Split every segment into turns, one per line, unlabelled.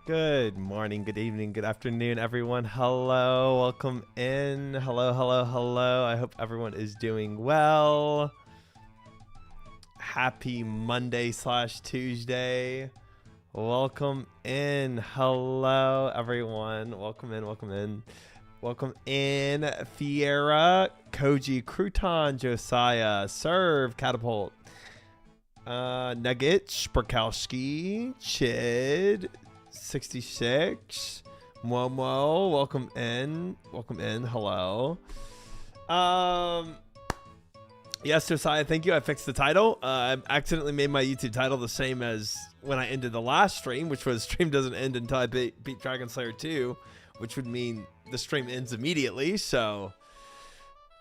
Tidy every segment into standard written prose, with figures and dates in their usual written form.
Good morning, good evening, good afternoon, everyone. Hello, welcome in. Hello, hello, hello. I hope everyone is doing well. Happy Monday / Tuesday. Welcome in. Hello, everyone. Welcome in, welcome in. Welcome in, Fiera, Koji, Crouton, Josiah, Serve, Catapult, Nugget, Sprkowski, Chid, 66, Momo, welcome in, hello. Yes, Josiah, thank you. I fixed the title. I accidentally made my YouTube title the same as when I ended the last stream, which was stream doesn't end until I beat Dragon Slayer 2, which would mean the stream ends immediately, so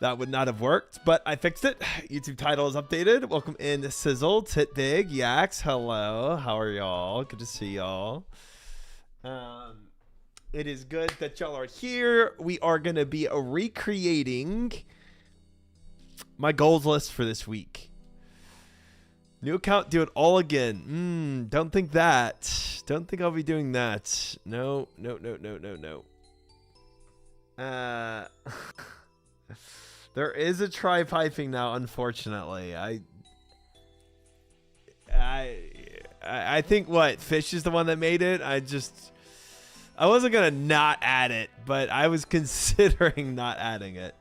that would not have worked, but I fixed it. YouTube title is updated. Welcome in, Sizzle, Tit Big, Yaks, hello. How are y'all? Good to see y'all. It is good that y'all are here. We are going to be recreating my goals list for this week. New account, do it all again. Don't think that. Don't think I'll be doing that. No. There is a try piping now, unfortunately. I think what Fish is the one that made it. I wasn't gonna not add it, but I was considering not adding it.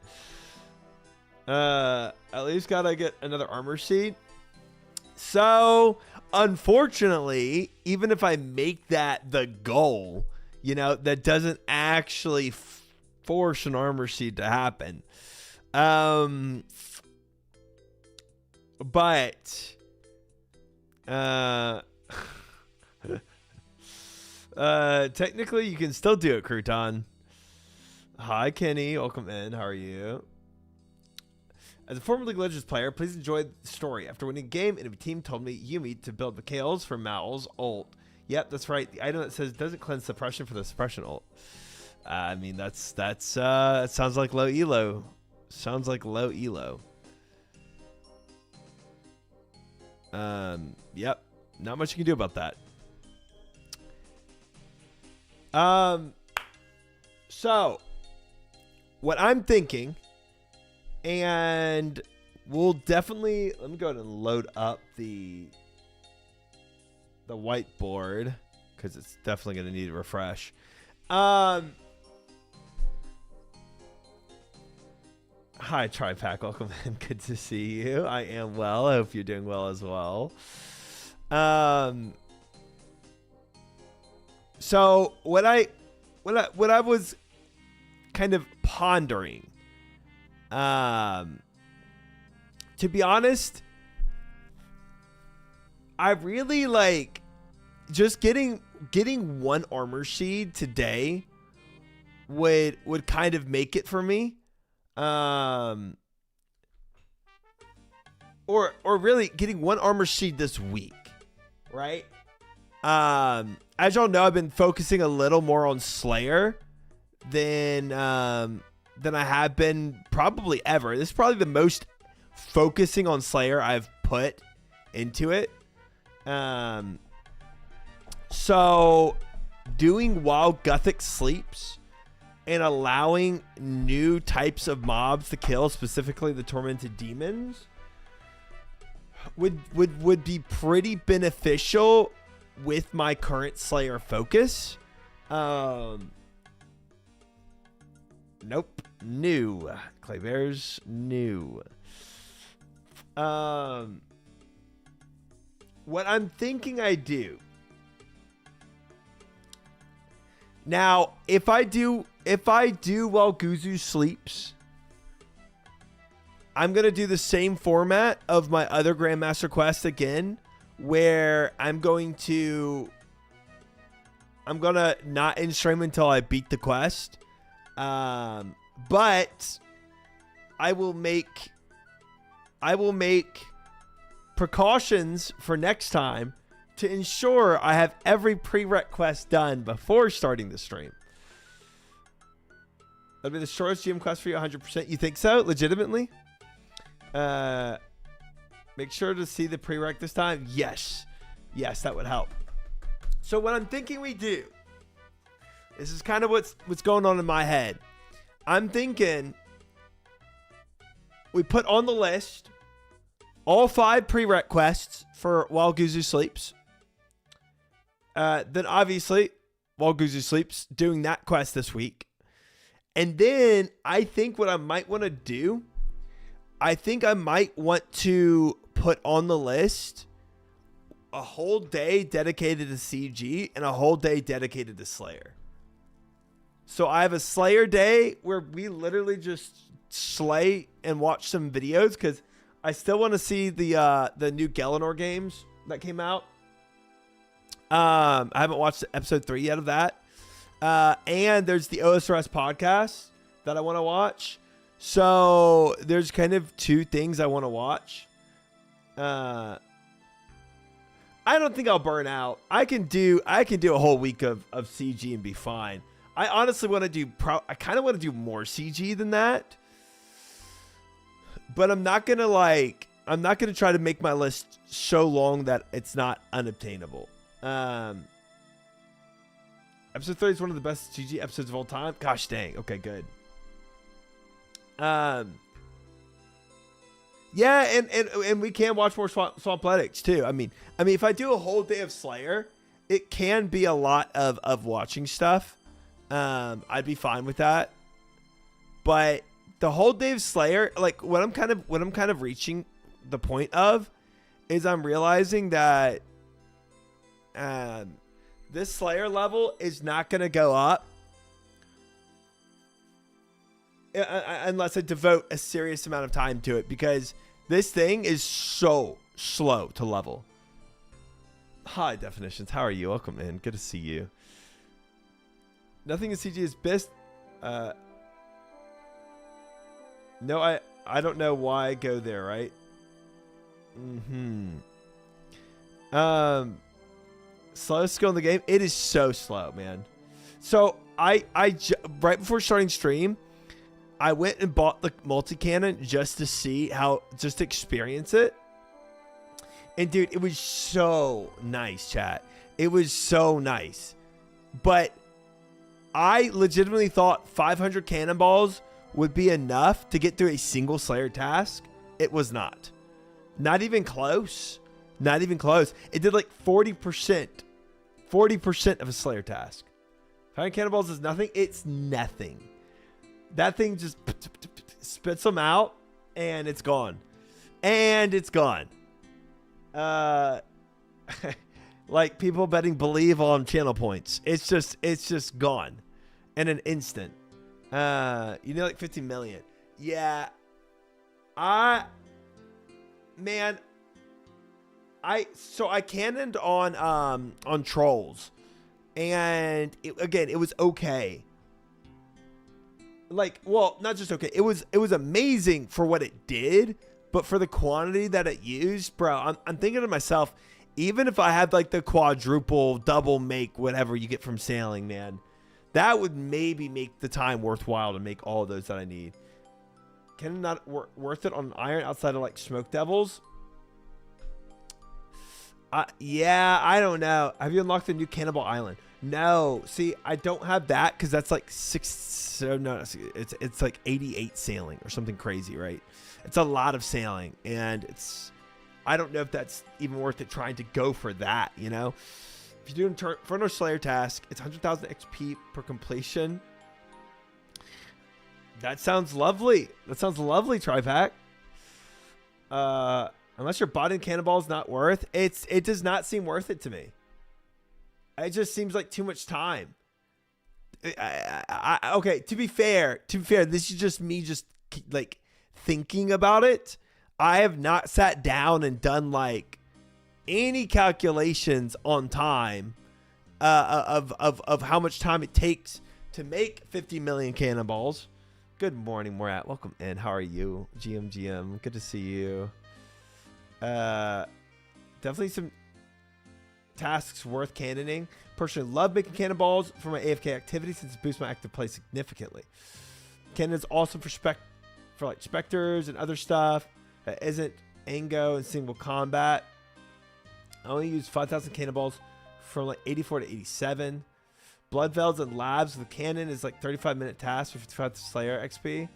At least gotta get another armor sheet. So unfortunately, even if I make that the goal, you know, that doesn't actually force an armor sheet to happen. But technically you can still do it, Crouton. Hi Kenny, welcome in. How are you? As a former League of Legends player, please enjoy the story. After winning a game, enemy team told me Yumi to build Mikhail's for Mal's ult. Yep, that's right. The item that says doesn't cleanse suppression for the suppression ult. I mean, that sounds like low elo. Sounds like low elo. Yep. Not much you can do about that. So what I'm thinking, and we'll definitely, let me go ahead and load up the whiteboard because it's definitely going to need a refresh. Hi, Tripack. Welcome in. Good to see you. I am well. I hope you're doing well as well. So what I was kind of pondering, to be honest, I really like just getting one armor sheet today would kind of make it for me. Or really getting one armor sheet this week, right? As y'all know, I've been focusing a little more on Slayer than I have been probably ever. This is probably the most focusing on Slayer I've put into it. So doing while Gothic sleeps and allowing new types of mobs to kill, specifically the tormented demons, would be pretty beneficial with my current Slayer focus. Nope. New. Clay Bears. New. What I'm thinking I do. Now, if I do while Guzu sleeps, I'm going to do the same format of my other Grandmaster quest again, where I'm going to not end stream until I beat the quest. But I will make precautions for next time to ensure I have every prereq quest done before starting the stream. That'll be the shortest GM quest for you, 100%. You think so? Legitimately? Make sure to see the prereq this time. Yes. Yes, that would help. So what I'm thinking we do This is kind of what's going on in my head. I'm thinking we put on the list all 5 prereq quests for While Guzu Sleeps. Then obviously, While Guzu Sleeps, doing that quest this week. And then I think what I might want to do, I think I might want to put on the list a whole day dedicated to CG and a whole day dedicated to Slayer. So I have a Slayer day where we literally just slay and watch some videos because I still want to see the new Galanor games that came out. I haven't watched episode 3 yet of that. And there's the OSRS podcast that I want to watch. So there's kind of 2 things I want to watch. I don't think I'll burn out. I can do a whole week of CG and be fine. I honestly want to do I kind of want to do more CG than that. But I'm not going to try to make my list so long that it's not unobtainable. Episode 30 is one of the best CG episodes of all time. Gosh dang. Okay, good. Yeah, and we can watch more Swampletics too. I mean, if I do a whole day of Slayer, it can be a lot of watching stuff. I'd be fine with that. But the whole day of Slayer, like what I'm kind of reaching the point of is I'm realizing that this Slayer level is not going to go up unless I devote a serious amount of time to it, because this thing is so slow to level. Hi, Definitions. How are you? Welcome in. Good to see you. Nothing in CG is best. No, I don't know why I go there, right? Slowest skill in the game. It is so slow, man. So I right before starting stream, I went and bought the multi-cannon just to experience it. And dude, it was so nice, chat. It was so nice. But I legitimately thought 500 cannonballs would be enough to get through a single Slayer task. It was not. Not even close. Not even close. It did like 40%. 40% of a Slayer task. 500 cannonballs is nothing. It's nothing. That thing just spits them out and it's gone. And it's gone. Like people betting believe on channel points. It's just gone in an instant. Like 50 million. Yeah. I cannoned on trolls, and it was okay. Like, well, not just okay. It was amazing for what it did, but for the quantity that it used, bro, I'm thinking to myself, even if I had like the quadruple double make whatever you get from sailing, man, that would maybe make the time worthwhile to make all of those that I need. Can it not worth it on iron outside of like Smoke Devils? Yeah, I don't know. Have you unlocked the new Cannibal Island? No. See, I don't have that because that's like it's like 88 sailing or something crazy, right? It's a lot of sailing, and I don't know if that's even worth it trying to go for that, you know? If you do Inferno Slayer task, it's 100,000 XP per completion. That sounds lovely. That sounds lovely, Tripack. Unless your bot and cannonball is not worth it, does not seem worth it to me. It just seems like too much time. Okay, to be fair, this is just me just like thinking about it. I have not sat down and done like any calculations on time of how much time it takes to make 50 million cannonballs. Good morning, Morat. Welcome in. How are you? GM. Good to see you. Definitely some tasks worth cannoning. Personally love making cannonballs for my AFK activity since it boosts my active play significantly. Cannon is awesome for like specters and other stuff that isn't Ango and single combat. I only use 5,000 cannonballs from like 84 to 87. Blood Veils and Labs with Cannon is like 35-minute task for 55 Slayer XP.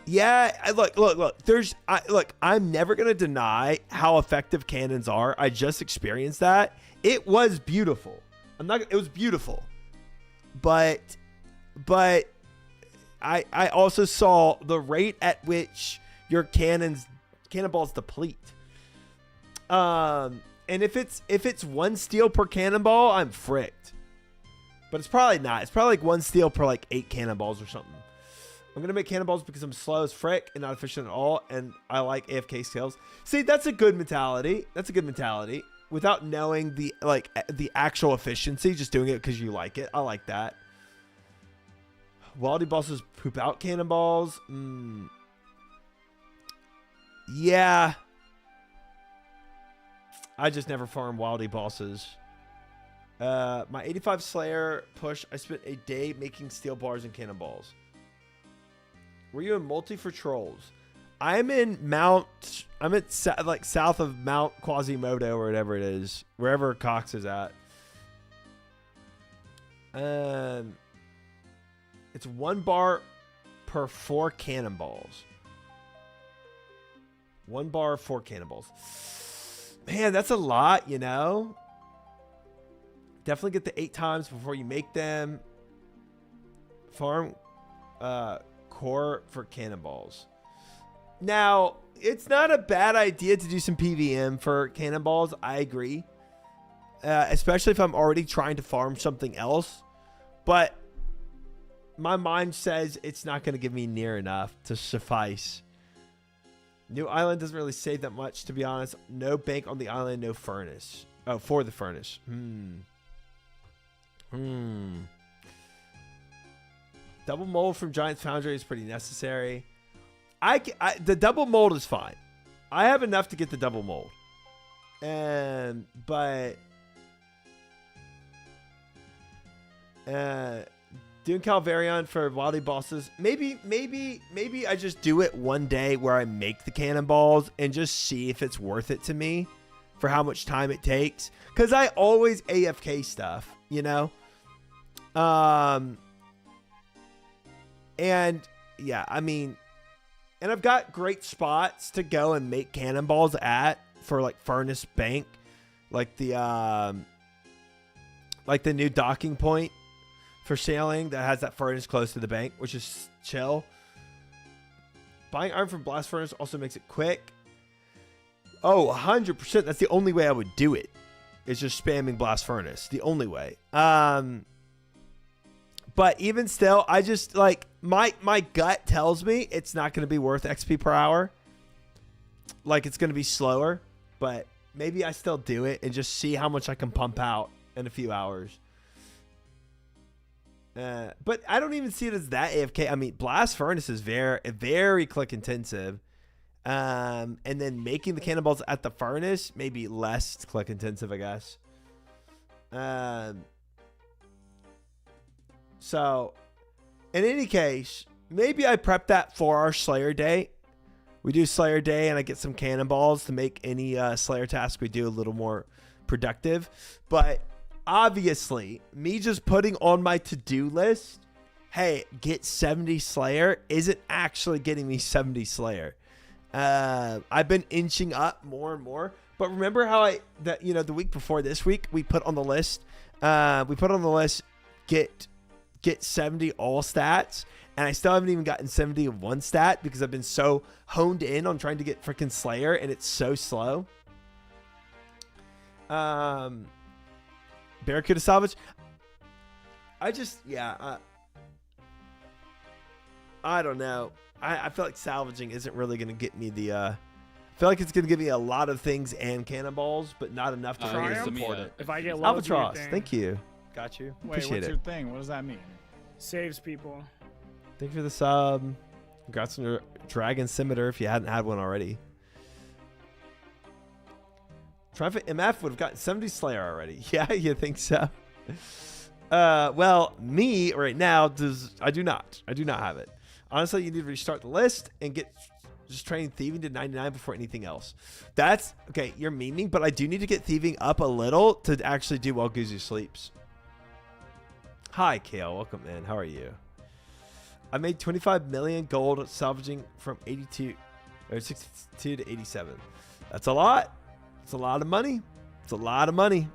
Yeah, look. I'm never gonna deny how effective cannons are. I just experienced that. It was beautiful. It was beautiful, but I also saw the rate at which your cannonballs deplete. And if it's 1 steel per cannonball, I'm fricked. But it's probably not. It's probably like 1 steel per like 8 cannonballs or something. I'm going to make cannonballs because I'm slow as frick and not efficient at all. And I like AFK skills. See, that's a good mentality. Without knowing the actual efficiency, just doing it because you like it. I like that. Wildy bosses poop out cannonballs. Yeah. I just never farm Wildy bosses. My 85 Slayer push, I spent a day making steel bars and cannonballs. Were you in multi for trolls? I'm at south of Mount Quasimodo or whatever it is, wherever Cox is at. It's 1 bar per 4 cannonballs. 1 bar, 4 cannonballs. Man, that's a lot, you know? Definitely get the 8 times before you make them. Farm core for cannonballs. Now, it's not a bad idea to do some PVM for cannonballs. I agree. Especially if I'm already trying to farm something else. But my mind says it's not going to give me near enough to suffice. New island doesn't really save that much, to be honest. No bank on the island, no furnace. Oh, for the furnace. Double mold from Giant's Foundry is pretty necessary. The double mold is fine. I have enough to get the double mold. But doing Calvarion for Wildy bosses, maybe I just do it one day where I make the cannonballs and just see if it's worth it to me for how much time it takes. Because I always AFK stuff, you know? And yeah, I mean, and I've got great spots to go and make cannonballs at for like Furnace Bank, like the new docking point for sailing that has that furnace close to the bank, which is chill. Buying iron from blast furnace also makes it quick. Oh, 100%. That's the only way I would do it. Is just spamming blast furnace. The only way. But even still, I just like my gut tells me it's not going to be worth XP per hour. Like it's going to be slower, but maybe I still do it and just see how much I can pump out in a few hours. But I don't even see it as that AFK. I mean, blast furnace is very click intensive. And then making the cannonballs at the furnace maybe less click intensive, I guess. So, in any case, maybe I prep that for our Slayer Day. We do Slayer Day, and I get some cannonballs to make any Slayer task we do a little more productive. But obviously, me just putting on my to-do list, hey, get 70 Slayer, isn't actually getting me 70 Slayer. I've been inching up more and more. But remember how the week before this week, we put on the list, get 70 all stats, and I still haven't even gotten 70 of one stat because I've been so honed in on trying to get freaking Slayer, and it's so slow. Barracuda salvage. I don't know. I feel like salvaging isn't really going to get me the. I feel like it's going to give me a lot of things and cannonballs, but not enough to really support it.
If I get low,
Albatross, thank you. Got you.
Wait,
Appreciate
what's
it.
your thing? What does that mean?
Saves people.
Thank you for the sub. Congrats on your Dragon Scimitar if you hadn't had one already. Triumphant MF would have gotten 70 Slayer already. Yeah, you think so? Well, me right now I do not have it. Honestly, you need to restart the list and just train thieving to 99 before anything else. That's okay. You're memeing, but I do need to get thieving up a little to actually do while Guzu sleeps. Hi, Kale. Welcome in. How are you? I made 25 million gold salvaging from 82 or 62 to 87. That's a lot. It's a lot of money. It's a lot of money.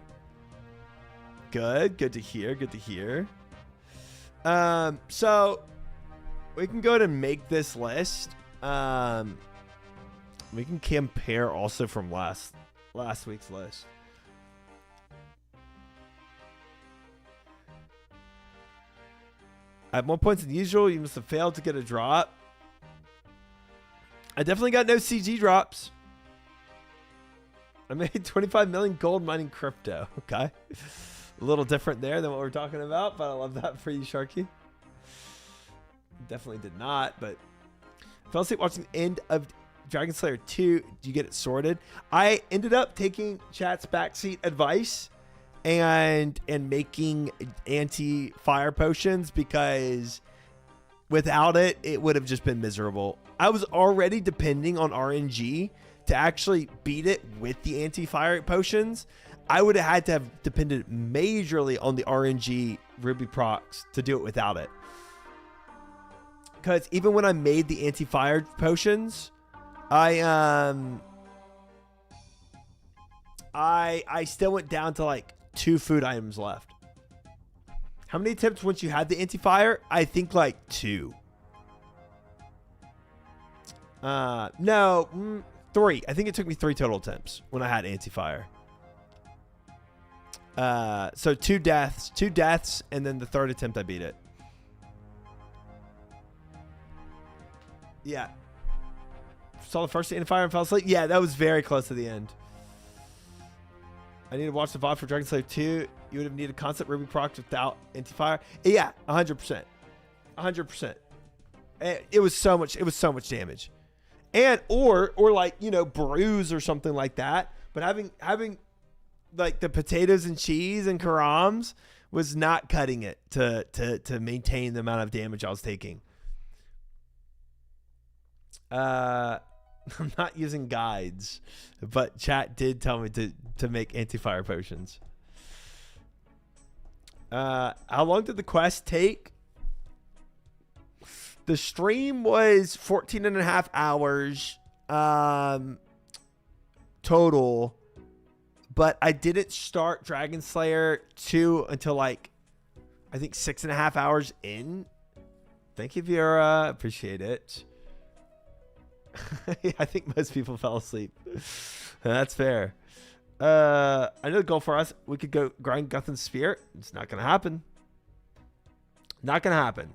Good. Good to hear. Good to hear. So we can go ahead and make this list. We can compare also from last week's list. I have more points than usual. You must have failed to get a drop. I definitely got no CG drops. I made 25 million gold mining crypto. Okay. A little different there than what we're talking about, but I love that for you, Sharky. Definitely did not, but fell asleep watching the end of Dragon Slayer 2. Do you get it sorted? I ended up taking chat's backseat advice and making anti-fire potions, because without it, it would have just been miserable. I was already depending on RNG to actually beat it with the anti-fire potions. I would have had to have depended majorly on the RNG Ruby procs to do it without it. Because even when I made the anti-fire potions, I still went down to like 2 food items left. How many attempts once you had the anti-fire? I think like 2. No, 3. I think it took me 3 total attempts when I had anti-fire. So 2 deaths, and then the 3rd attempt I beat it. Yeah. Saw the first anti-fire and fell asleep. Yeah, that was very close to the end. I need to watch the VOD for Dragon Slayer 2. You would have needed constant Ruby procs without anti-fire. Yeah, 100%. 100%. It was so much damage. And or like, you know, bruise or something like that. But having like the potatoes and cheese and karams was not cutting it to maintain the amount of damage I was taking. I'm not using guides, but chat did tell me to make anti-fire potions. How long did the quest take? The stream was 14 and a half hours total, but I didn't start Dragon Slayer 2 until like, I think 6.5 hours in. Thank you, Vera. Appreciate it. I think most people fell asleep. That's fair. I know the goal for us, we could go grind Guthan's Spear. It's not going to happen. Not going to happen.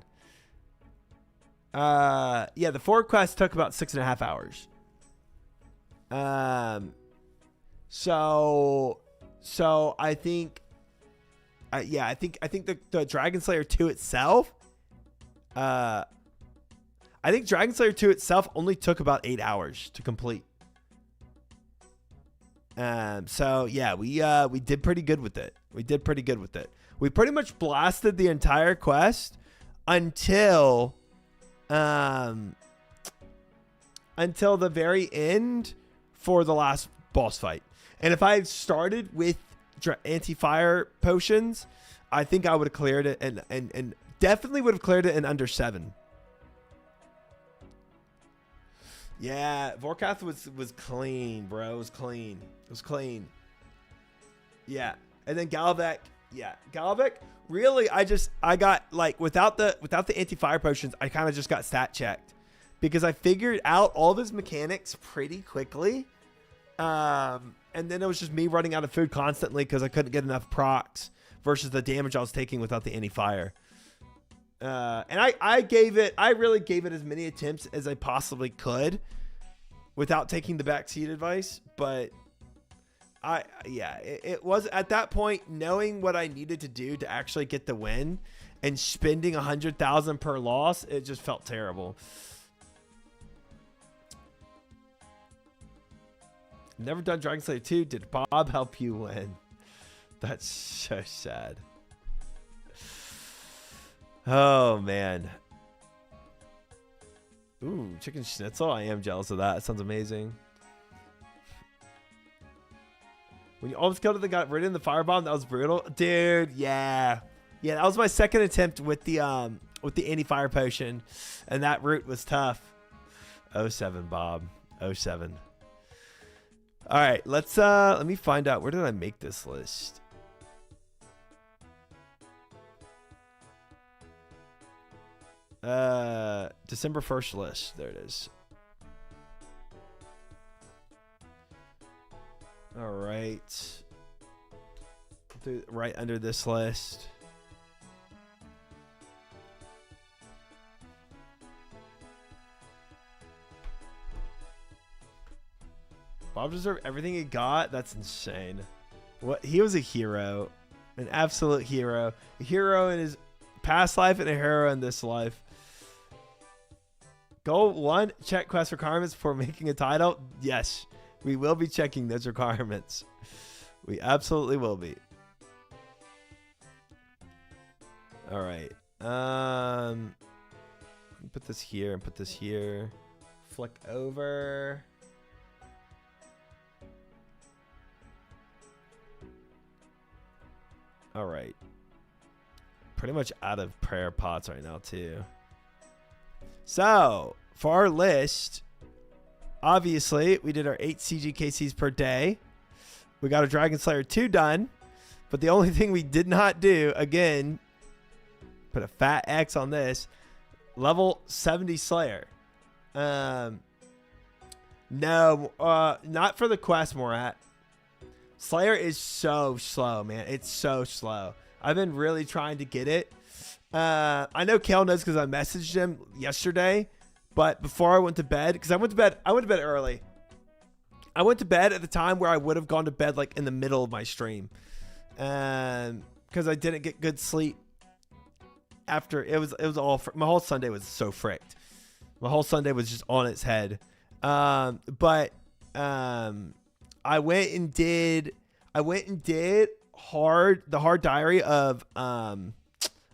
Yeah, the forward quest took about 6.5 hours. So I think, yeah, I think the Dragon Slayer 2 itself, I think Dragon Slayer 2 itself only took about 8 hours to complete. So yeah, we did pretty good with it. We pretty much blasted the entire quest until the very end for the last boss fight. And if I had started with anti-fire potions, I think I would have cleared it and definitely would have cleared it in under 7. Yeah, Vorkath was clean, bro. It was clean. Yeah. And then Galavek. Yeah. Galavek, really, I got like without the anti-fire potions, I kind of just got stat checked because I figured out all of his mechanics pretty quickly. And then it was just me running out of food constantly because I couldn't get enough procs versus the damage I was taking without the anti-fire. And I really gave it as many attempts as I possibly could without taking the backseat advice. But it was at that point, knowing what I needed to do to actually get the win and spending 100,000 per loss, it just felt terrible. Never done Dragon Slayer 2. Did Bob help you win? That's so sad. Oh, man. Ooh, chicken schnitzel. I am jealous of that. It sounds amazing. When you almost killed it, they got rid of the firebomb. That was brutal. Dude, yeah. Yeah, that was my second attempt with the anti-fire potion, and that route was tough. 07, Bob. 07. All right, let me find out, where did I make this list? December 1st list. There it is. All right. Right under this list. Bob deserved everything he got? That's insane. What? He was a hero. An absolute hero. A hero in his past life and a hero in this life. Goal 1, check quest requirements before making a title. Yes, we will be checking those requirements. We absolutely will be. All right. Put this here and put this here. Flick over. All right. Pretty much out of prayer pots right now, too. So, for our list, obviously, we did our 8 CGKCs per day. We got a Dragon Slayer 2 done. But the only thing we did not do, again, put a fat X on this, level 70 Slayer. No, not for the quest, Morat. Slayer is so slow, man. It's so slow. I've been really trying to get it. I know Kale knows because I messaged him yesterday. But before I went to bed, because I went to bed early. I went to bed at the time where I would have gone to bed like in the middle of my stream. Because I didn't get good sleep after it was all my whole Sunday was so fricked. My whole Sunday was just on its head. I went and did the hard diary of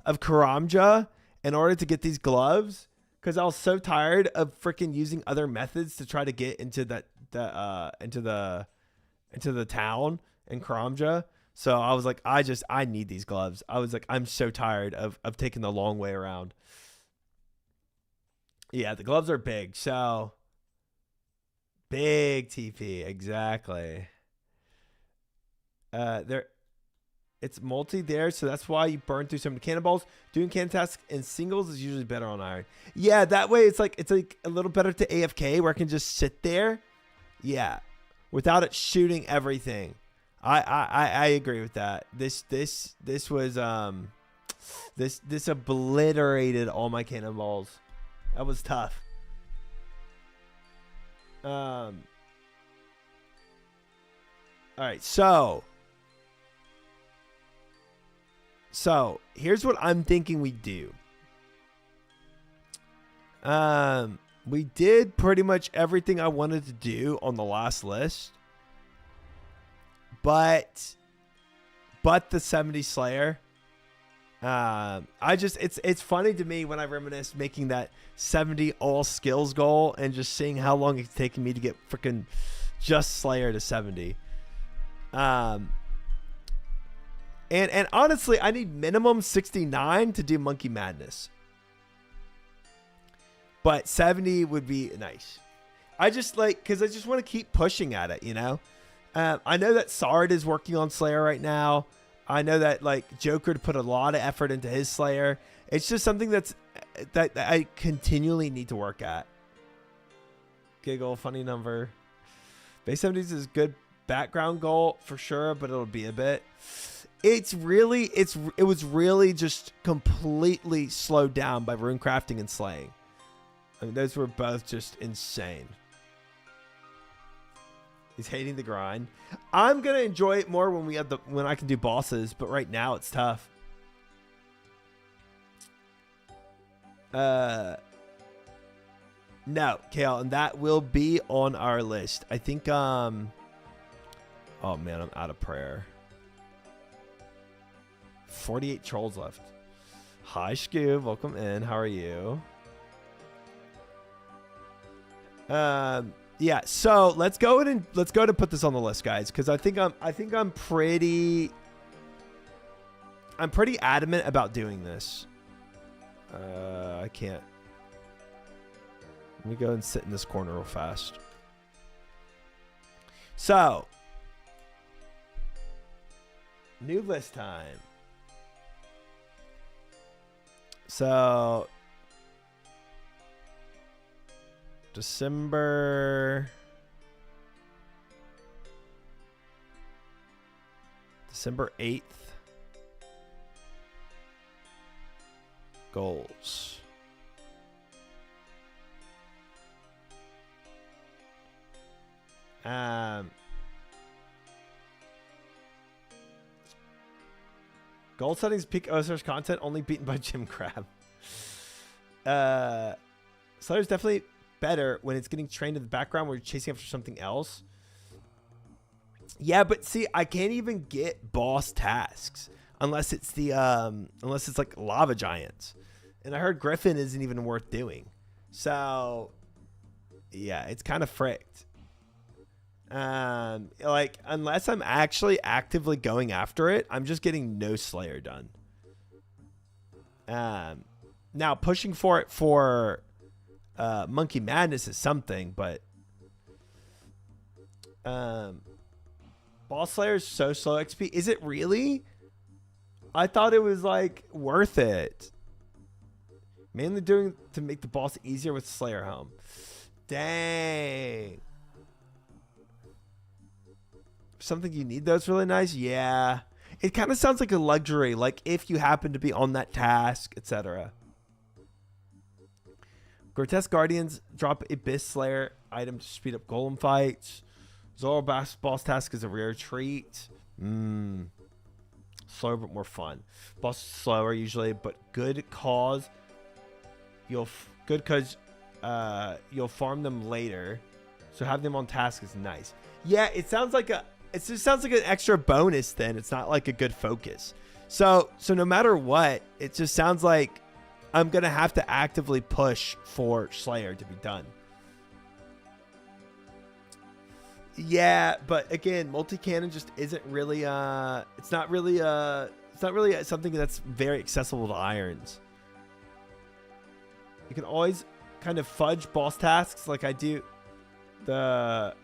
Karamja in order to get these gloves, because I was so tired of freaking using other methods to try to get into the town in Karamja. So I was like, I need these gloves. I was like, I'm so tired of taking the long way around. Yeah, the gloves are big. So big TP, exactly. It's multi there, so that's why you burn through some cannonballs. Doing cannon tasks in singles is usually better on iron. Yeah, that way it's like a little better to AFK where I can just sit there. Yeah, without it shooting everything. I agree with that. This was this obliterated all my cannonballs. That was tough. All right, so here's what I'm thinking we do. We did pretty much everything I wanted to do on the last list, but the 70 Slayer. It's funny to me when I reminisce making that 70 all skills goal and just seeing how long it's taken me to get freaking just Slayer to 70. And honestly, I need minimum 69 to do Monkey Madness. But 70 would be nice. I just because I just want to keep pushing at it, you know? I know that Sard is working on Slayer right now. I know that Joker put a lot of effort into his Slayer. It's just something that I continually need to work at. Giggle, funny number. Base 70s is good background goal for sure, but it'll be a bit. It was really just completely slowed down by rune crafting and slaying. I mean, those were both just insane. He's hating the grind. I'm gonna enjoy it more when I can do bosses, but right now it's tough. No, Kale, and that will be on our list. I think oh man, I'm out of prayer. 48 trolls left. Hi Scoob, welcome in. How are you? Yeah, so let's go and put this on the list, guys, because I think I'm I'm pretty adamant about doing this. I can't. Let me go and sit in this corner real fast. So, new list time. So, December 8th. Goals. Goal settings peak Ozark's content only beaten by Jim Crab. Slayer's definitely better when it's getting trained in the background where you're chasing after something else. Yeah, but see, I can't even get boss tasks unless it's the unless it's like lava giants. And I heard Griffin isn't even worth doing. So yeah, it's kind of fricked. Like unless I'm actually actively going after it, I'm just getting no Slayer done. Now pushing for it for Monkey Madness is something, but Boss Slayer is so slow XP. Is it really? I thought it was like worth it. Mainly doing to make the boss easier with Slayer Helm. Dang. Something you need that's really nice. Yeah. It kind of sounds like a luxury, like if you happen to be on that task, etc. Grotesque Guardians drop Abyss Slayer item to speed up golem fights. Zoro boss task is a rare treat. Slower but more fun. Boss slower usually, but good cause. You'll farm them later, so having them on task is nice. Yeah, it sounds like it just sounds like an extra bonus. Then it's not like a good focus. So no matter what, it just sounds like I'm gonna have to actively push for Slayer to be done. Yeah, but again, multi-cannon just isn't really it's not really something that's very accessible to irons. You can always kind of fudge boss tasks like I do the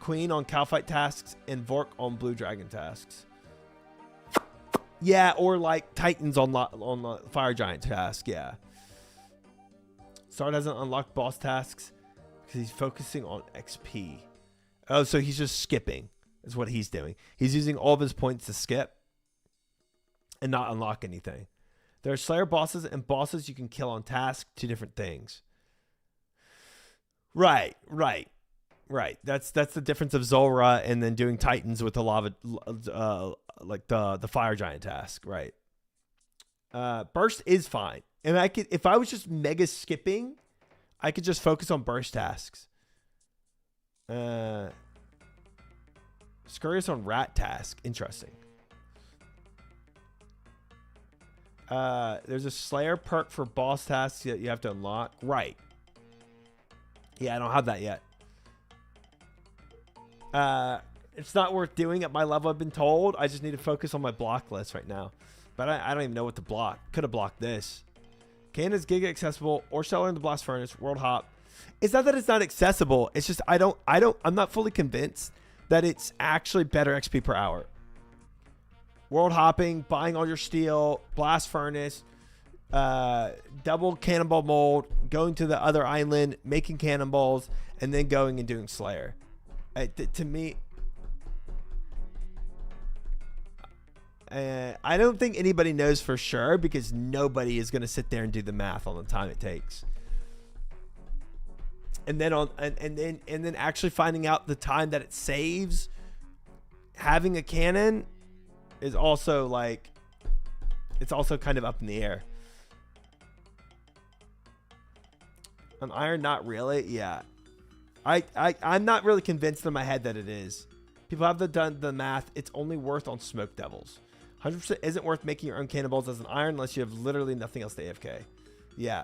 Queen on Cow Fight tasks and Vork on Blue Dragon tasks. Yeah, or like Titans on the Fire Giant task, yeah. Sard hasn't unlocked boss tasks because he's focusing on XP. Oh, so he's just skipping is what he's doing. He's using all of his points to skip and not unlock anything. There are Slayer bosses and bosses you can kill on task. Two different things. Right. That's the difference of Zora and then doing Titans with the lava, like the Fire Giant task. Right. Burst is fine, and I could, if I was just mega skipping, I could just focus on burst tasks. Scurrious on rat task. Interesting. There's a Slayer perk for boss tasks that you have to unlock. Right. Yeah, I don't have that yet. It's not worth doing at my level, I've been told. I just need to focus on my block list right now. But I don't even know what to block. Could have blocked this. Cannon is Giga accessible or Seller in the Blast Furnace, World Hop. It's not that it's not accessible. It's just I'm not fully convinced that it's actually better XP per hour. World hopping, buying all your steel, blast furnace, double cannonball mold, going to the other island, making cannonballs, and then going and doing Slayer. To me, I don't think anybody knows for sure because nobody is going to sit there and do the math on the time it takes. And then and then actually finding out the time that it saves having a cannon is also like, it's also kind of up in the air. An iron, not really. Yeah, I'm not really convinced in my head that it is. People have done the math. It's only worth on Smoke Devils. 100% isn't worth making your own cannonballs as an iron unless you have literally nothing else to AFK. Yeah.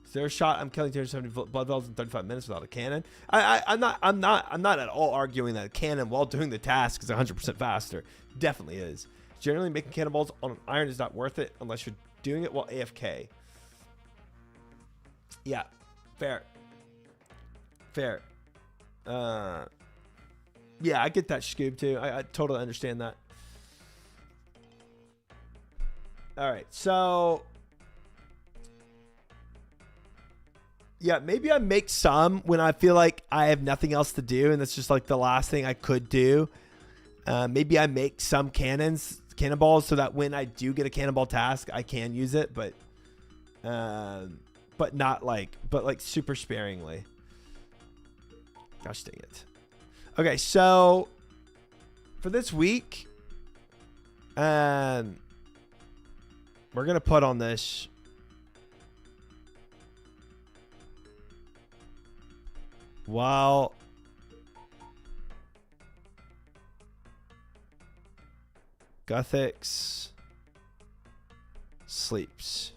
Is there a shot I'm killing 270 blood vells in 35 minutes without a cannon? I'm not at all arguing that a cannon while doing the task is 100% faster. Definitely is. Generally, making cannonballs on an iron is not worth it unless you're doing it while AFK. Yeah, fair. Fair. Yeah, I get that, Scoob, too. I totally understand that. All right, so... yeah, maybe I make some when I feel like I have nothing else to do, and that's just like the last thing I could do. Maybe I make some cannonballs, so that when I do get a cannonball task, I can use it, but not like, super sparingly. Gosh dang it. Okay, so for this week, we're gonna put on this. While Guthix sleeps.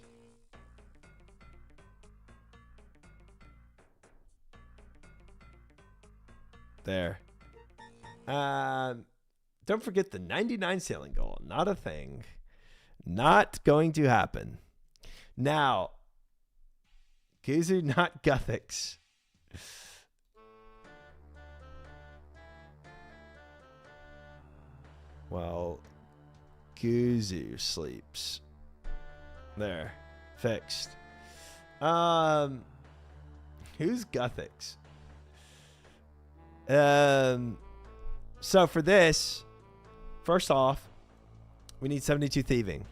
There. Don't forget the 99 sailing goal. Not a thing. Not going to happen. Now, Guzu, not Guthix. Well, Guzu sleeps. There. Fixed. Who's Guthix? So for this, first off, we need 72 thieving.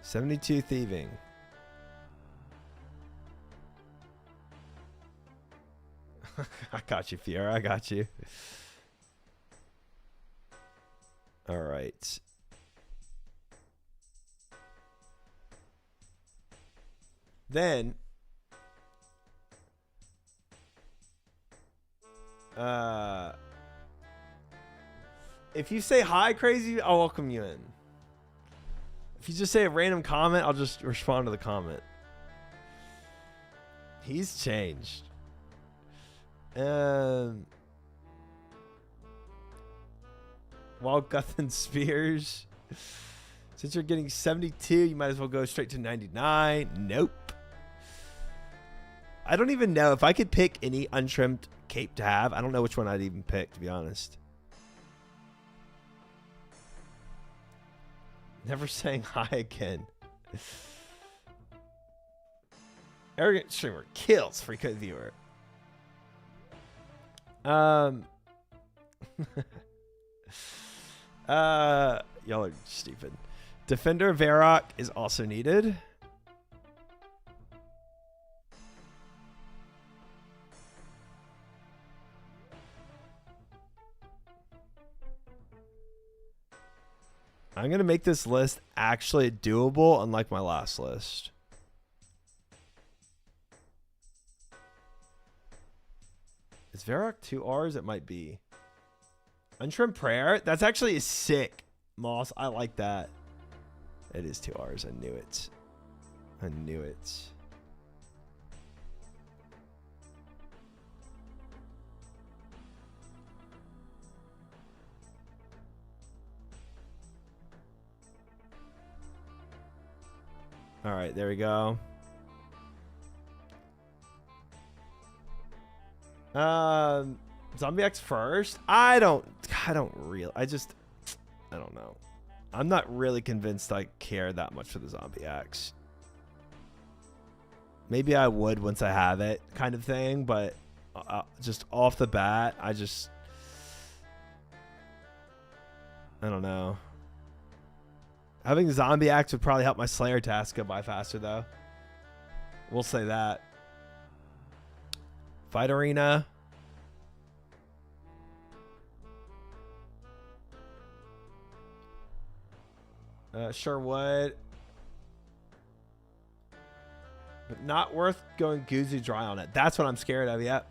72 thieving. I got you, Fiora. I got you. All right. Then, if you say hi, Crazy, I'll welcome you in. If you just say a random comment, I'll just respond to the comment. He's changed. Wild Guthan Spears. Since you're getting 72, you might as well go straight to 99. Nope. I don't even know if I could pick any untrimmed cape to have. I don't know which one I'd even pick, to be honest. Never saying hi again. Arrogant streamer kills free code viewer. Y'all are stupid. Defender Varrock is also needed. I'm going to make this list actually doable, unlike my last list. Is Varrock 2 R's? It might be. Untrimmed Prayer? That's actually sick, Moss. I like that. It is 2 R's. I knew it. I knew it. All right, there we go. Zombie X first. I don't know. I'm not really convinced I care that much for the Zombie X. Maybe I would once I have it, kind of thing, but just off the bat, I don't know. Having the Zombie Axe would probably help my Slayer task go by faster, though. We'll say that. Fight Arena. Sure would. But not worth going Guzu dry on it. That's what I'm scared of, yeah.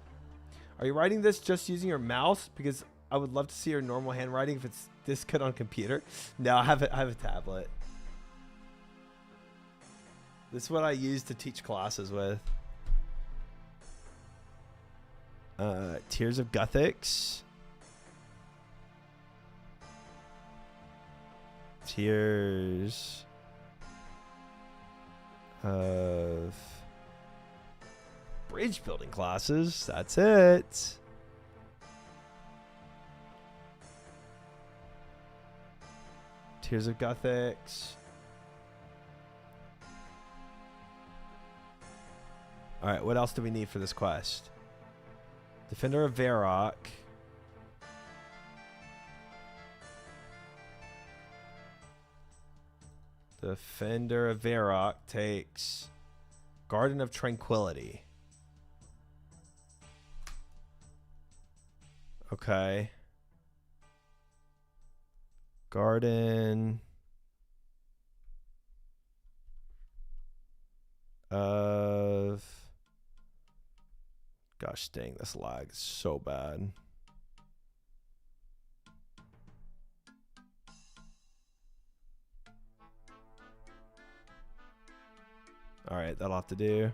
Are you writing this just using your mouse? Because I would love to see your normal handwriting if it's this good on computer. No, I have a tablet. This is what I use to teach classes with. Tears of Guthix. Tiers of bridge building classes. That's it. Tiers of Gothics. All right, what else do we need for this quest? Defender of Varrock. Defender of Varrock takes Garden of Tranquility. Okay. Garden of... Gosh dang, this lag is so bad. All right, that'll have to do.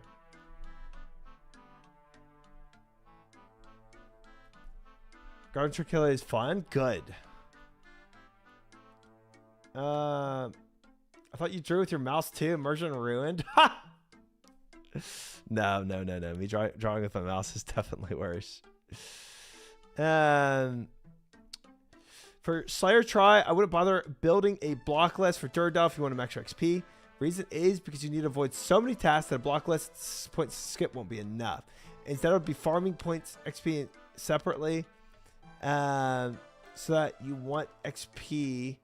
Garden Tranquility is fun. Good. I thought you drew with your mouse too. Immersion Ruined. No. Me drawing with my mouse is definitely worse. For Slayer Try, I wouldn't bother building a block list for Durandal if you want an extra XP. Reason is because you need to avoid so many tasks that a block list points skip won't be enough. Instead, it'll be farming points XP separately. So that you want XP,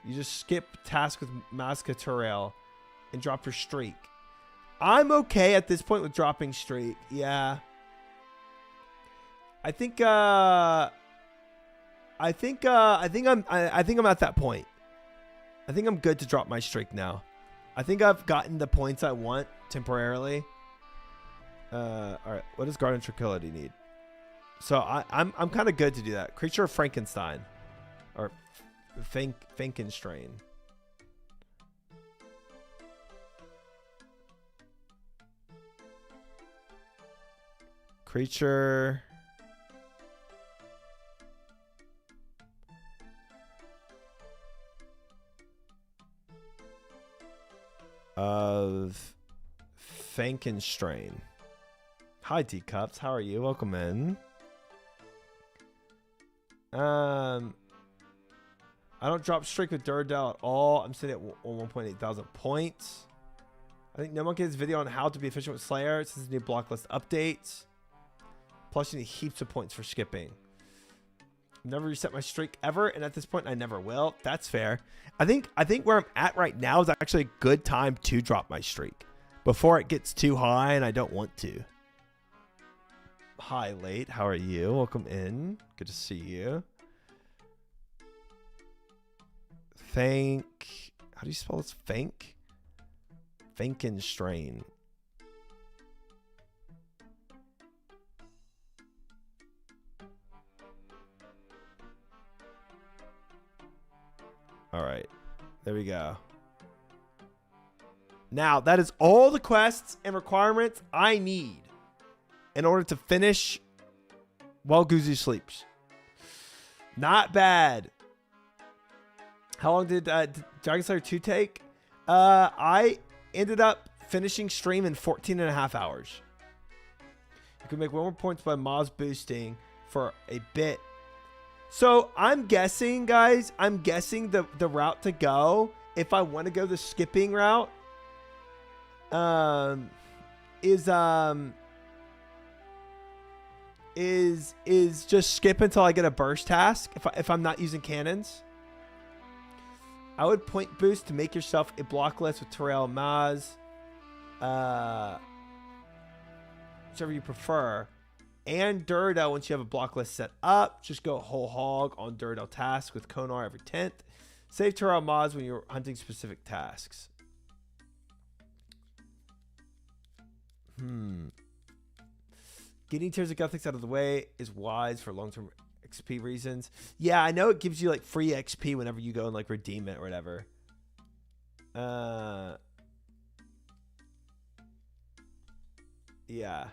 you just skip task with Mazca Terrail and drop your streak. I'm okay at this point with dropping streak. Yeah. I think I'm at that point. I think I'm good to drop my streak now. I think I've gotten the points I want temporarily. All right, what does Garden Tranquility need? So I'm kind of good to do that. Creature of Frankenstein, or Frankenstrain. Creature of Frankenstrain. Hi, D-Cups. How are you? Welcome in. I don't drop streak with Durandal at all. I'm sitting at 1.8 thousand points. I think no one gets a video on how to be efficient with Slayer since the new block list updates. Plus, you need heaps of points for skipping. Never reset my streak ever, and at this point, I never will. That's fair. I think where I'm at right now is actually a good time to drop my streak before it gets too high, and I don't want to. Hi, Late. How are you? Welcome in. Good to see you. How do you spell this? Frankenstrain. All right, there we go. Now, that is all the quests and requirements I need in order to finish while Guzu sleeps. Not bad. How long did Dragon Slayer 2 take? I ended up finishing stream in 14 and a half hours. You can make 1 more points by Moz boosting for a bit. So I'm guessing, guys, the route to go, if I want to go the skipping route, is just skip until I get a burst task if I'm not using cannons. I would point boost to make yourself a block list with Terrail and Maz. Whichever you prefer. And Durandal, once you have a block list set up, just go whole hog on Durandal tasks with Konar every 10th. Save Terrail Maz when you're hunting specific tasks. Getting tiers of Gothics out of the way is wise for long-term XP reasons. Yeah, I know it gives you like free XP whenever you go and like redeem it or whatever. Yeah.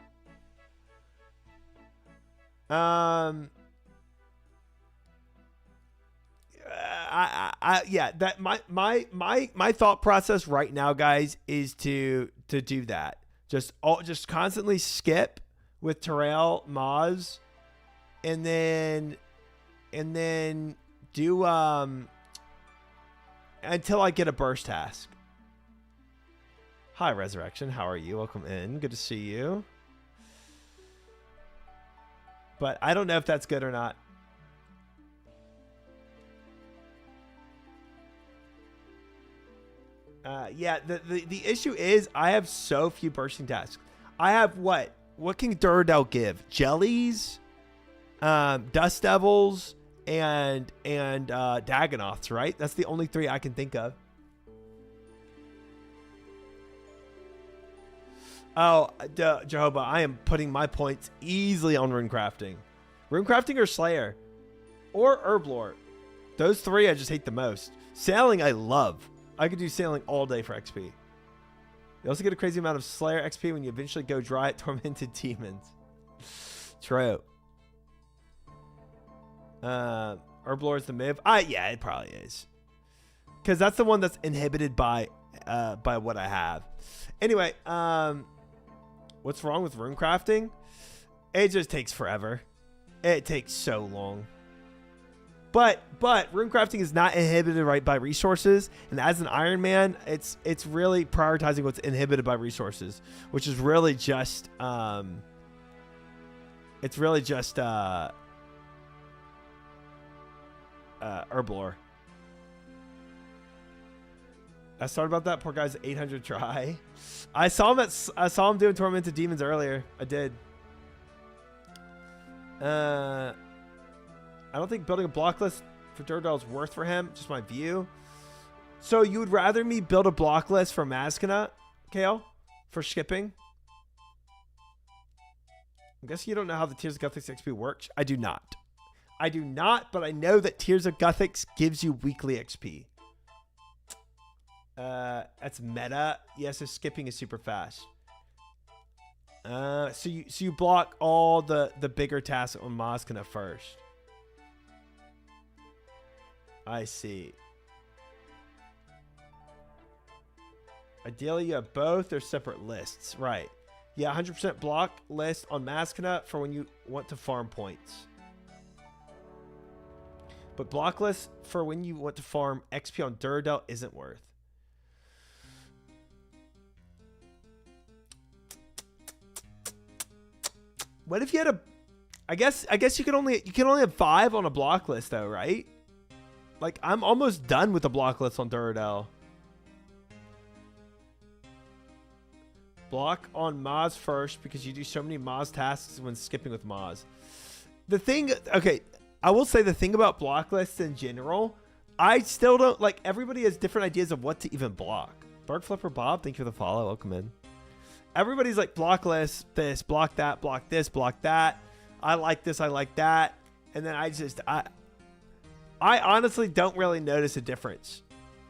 Yeah, that my thought process right now, guys, is to do that. Just constantly skip with Terrell, Maz, and then do until I get a burst task. Hi, Resurrection. How are you? Welcome in. Good to see you. But I don't know if that's good or not. Yeah, the issue is I have so few bursting tasks. I have what? What can Duradel give? Jellies, Dust Devils, and Dagonoths, right? That's the only 3 I can think of. Oh, Jehovah, I am putting my points easily on runecrafting. Runecrafting or Slayer. Or Herblore. Those 3 I just hate the most. Sailing I love. I could do sailing all day for XP. You also get a crazy amount of Slayer XP when you eventually go dry at Tormented Demons. True. Herblore is the MIV. Yeah, it probably is. Because that's the one that's inhibited by what I have. Anyway, what's wrong with runecrafting? It just takes forever. It takes so long. But runecrafting is not inhibited right by resources, and as an Iron Man, it's really prioritizing what's inhibited by resources, which is really just Herblore. I started about that poor guy's 800 try. I saw him doing Tormented Demons earlier. I did. I don't think building a block list for Duradel is worth for him. Just my view. So you would rather me build a block list for Maskana, Kale, for skipping? I'm guessing you don't know how the Tears of Guthics XP works. I do not. I do not, but I know that Tears of Guthics gives you weekly XP. That's meta. Yes, so skipping is super fast. So you block all the bigger tasks on Maskana first. I see. Ideally, you have both. They're separate lists. Right. Yeah, 100% block list on Maskana for when you want to farm points. But block list for when you want to farm XP on Duradel isn't worth. What if you had a... I guess you can only have 5 on a block list though, right? Like, I'm almost done with the block list on Duradel. Block on Maz first because you do so many Maz tasks when skipping with Maz. The thing, okay, I will say the thing about block lists in general, I still don't, like, everybody has different ideas of what to even block. Dark Flipper Bob, thank you for the follow. Welcome in. Everybody's like, block list, this, block that, block this, block that. I like this, I like that. And then I honestly don't really notice a difference.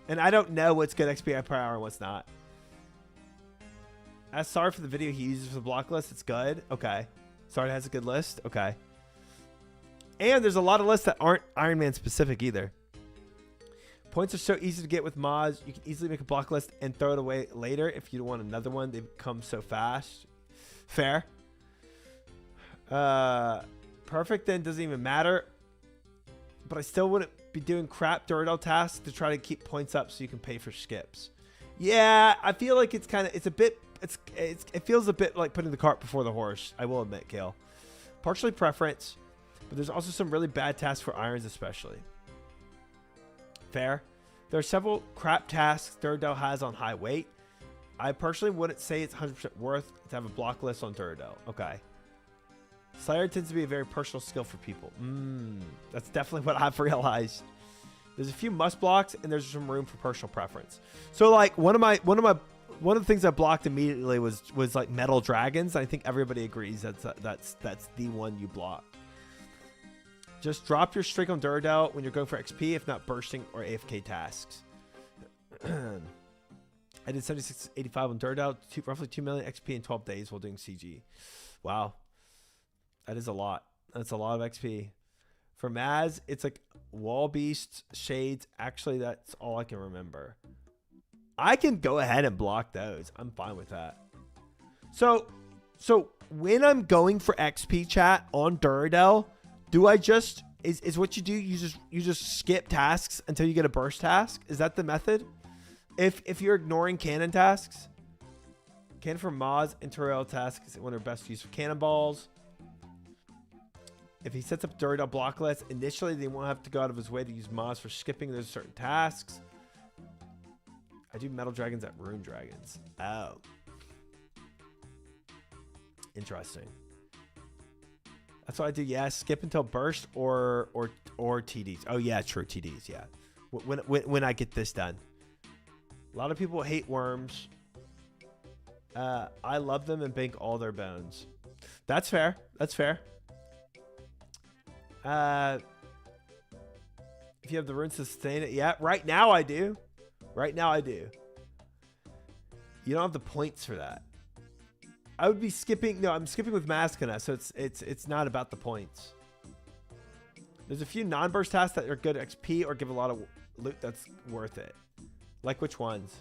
And I don't know what's good XP per hour and what's not. Sorry for the video he uses for the block list. It's good. Okay. Sorry has a good list. Okay. And there's a lot of lists that aren't Iron Man specific either. Points are so easy to get with mods. You can easily make a block list and throw it away later if you don't want another one. They come so fast. Fair. Perfect then doesn't even matter. But I still wouldn't be doing crap Duradel tasks to try to keep points up so you can pay for skips. Yeah, I feel like it feels a bit like putting the cart before the horse. I will admit, Kale. Partially preference, but there's also some really bad tasks for irons especially. Fair. There are several crap tasks Duradel has on high weight. I personally wouldn't say it's 100% worth to have a block list on Duradel. Okay. Slayer tends to be a very personal skill for people. That's definitely what I've realized. There's a few must blocks and there's some room for personal preference. So like one of the things I blocked immediately was like metal dragons. I think everybody agrees that's the one you block. Just drop your streak on Duradel when you're going for XP, if not bursting or AFK tasks. I did 7685 on Duradel, roughly 2 million XP in 12 days while doing CG. Wow. That is a lot. That's a lot of XP. For Maz, it's like Wall Beasts, Shades. Actually, that's all I can remember. I can go ahead and block those. I'm fine with that. So when I'm going for XP chat on Duradel, do I just is what you do? You just skip tasks until you get a burst task? Is that the method? If you're ignoring cannon tasks, cannon for Maz and Terrell tasks when they're best used for cannonballs. If he sets up Duradel block list, initially they won't have to go out of his way to use Maz for skipping those certain tasks. I do metal dragons at rune dragons. Oh. Interesting. That's what I do. Yeah, skip until burst or TDs. Oh yeah, true, TDs. Yeah, when I get this done. A lot of people hate worms. I love them and bank all their bones. That's fair. That's fair. If you have the runes to sustain it, yeah. Right now I do. Right now I do. You don't have the points for that. I would be skipping. No, I'm skipping with Maskana, so it's not about the points. There's a few non-burst tasks that are good XP or give a lot of loot that's worth it. Like which ones?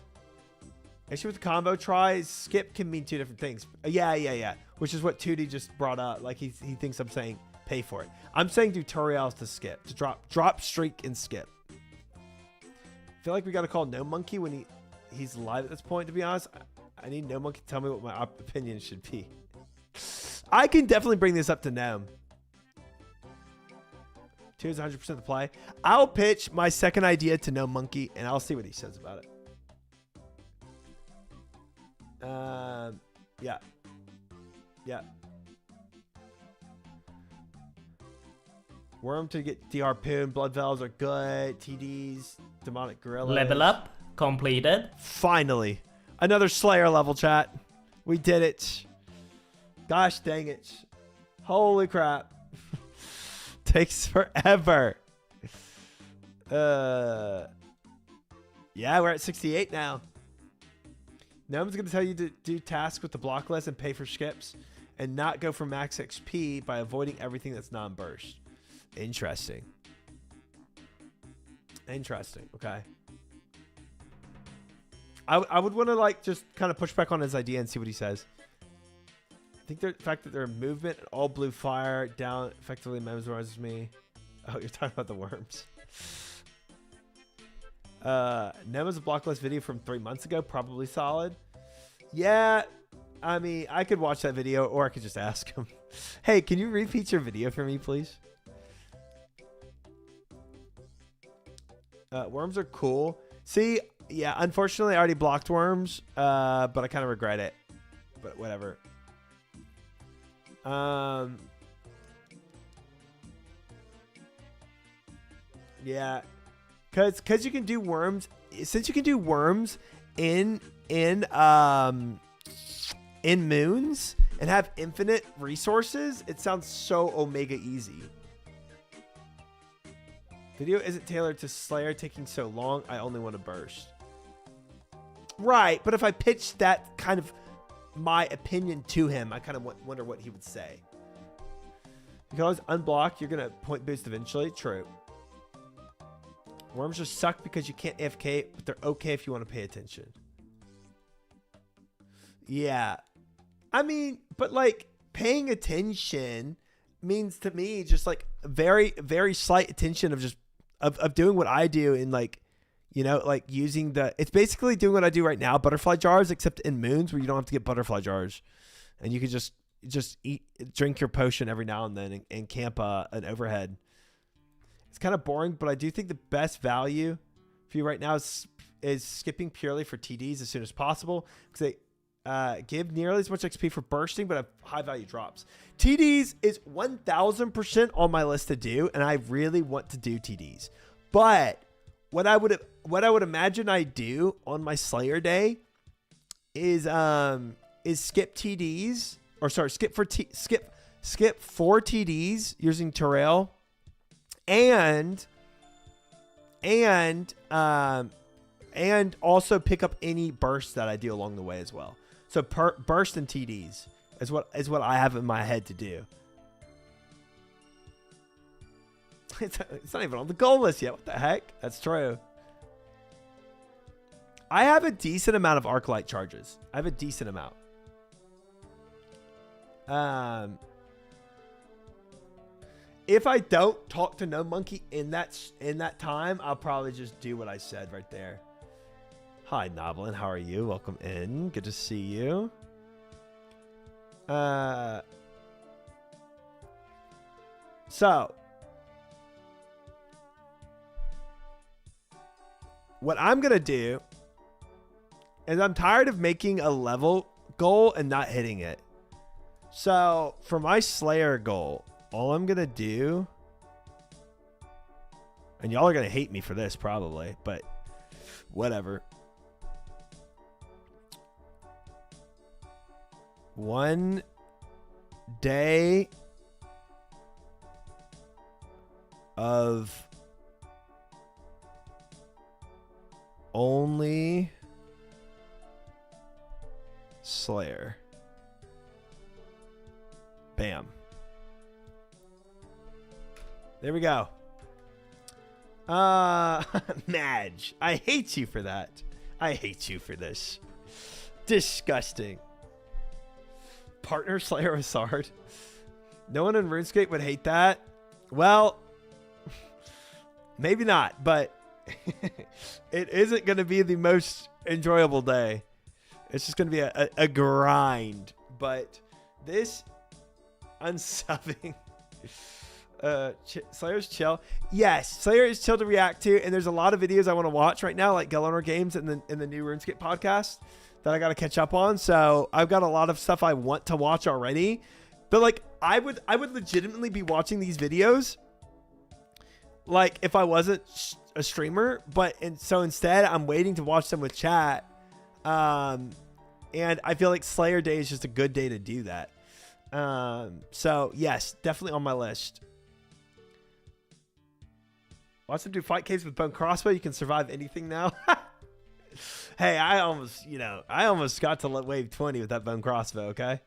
Issue with the combo tries. Skip can mean two different things. Yeah. Which is what 2D just brought up. Like he thinks I'm saying pay for it. I'm saying do tutorials to skip. To drop streak and skip. I feel like we got to call No Monkey when he's live at this point, to be honest. I need No Monkey to tell me what my opinion should be. I can definitely bring this up to Gnome. 2 is 100% the play. I'll pitch my second idea to No Monkey, and I'll see what he says about it. Yeah. Worm to get D-Harpoon. Blood Valves are good. TDs. Demonic Gorilla.
Level up. Completed.
Finally. Another Slayer level, chat. We did it. Gosh dang it. Holy crap. Takes forever. Yeah, we're at 68 now. Gnome's going to tell you to do tasks with the block list and pay for skips and not go for max XP by avoiding everything that's non-burst. Interesting. Interesting. Okay. I would want to like just kind of push back on his idea and see what he says. I think the fact that they're movement and all blue fire down effectively mesmerizes me. Oh, you're talking about the worms. Nema's a block list video from 3 months ago. Probably solid. Yeah. I mean, I could watch that video or I could just ask him. Hey, can you repeat your video for me, please? Worms are cool. See, yeah, unfortunately, I already blocked worms, but I kind of regret it. But whatever. Yeah, cause you can do worms. Since you can do worms in moons and have infinite resources, it sounds so Omega easy. Video isn't tailored to Slayer taking so long. I only want to burst. Right, but if I pitched that kind of my opinion to him, I kind of wonder what he would say. You can always unblock. You're going to point boost eventually. True. Worms just suck because you can't AFK, but they're okay if you want to pay attention. Yeah. I mean, but like paying attention means to me just like very, very slight attention of just of doing what I do in like, you know, like using it's basically doing what I do right now, butterfly jars, except in moons where you don't have to get butterfly jars and you can just drink your potion every now and then and camp an overhead. It's kind of boring, but I do think the best value for you right now is skipping purely for TDs as soon as possible because they give nearly as much XP for bursting, but have high value drops. TDs is 1000% on my list to do, and I really want to do TDs. But what I would imagine I do on my Slayer day is skip TDs, or sorry, skip for TDs using Terrell, and also pick up any bursts that I do along the way as well. So burst and TDs is what I have in my head to do. It's not even on the goal list yet. What the heck? That's true. I have a decent amount of Arclight charges. I have a decent amount. If I don't talk to No Monkey in that time, I'll probably just do what I said right there. Hi, Noblin. How are you? Welcome in. Good to see you. So, what I'm going to do is I'm tired of making a level goal and not hitting it. So, for my Slayer goal, all I'm going to do, and y'all are going to hate me for this probably, but whatever. 1 day of only Slayer. Bam. There we go. Madge, I hate you for that. I hate you for this. Disgusting. Partner Slayer Asard. No one in RuneScape would hate that. Well, maybe not, but it isn't going to be the most enjoyable day. It's just going to be a grind. But this unsubbing, Slayer's chill. Yes, Slayer is chill to react to, and there's a lot of videos I want to watch right now, like Gelonor Games and the new RuneScape podcast that I got to catch up on. So I've got a lot of stuff I want to watch already. But like I would legitimately be watching these videos like if I wasn't a streamer, so instead I'm waiting to watch them with chat. And I feel like Slayer Day is just a good day to do that. So yes, definitely on my list. Watch them do fight caves with bone crossbow. You can survive anything now. Hey, I almost got to wave 20 with that bone crossbow. Okay.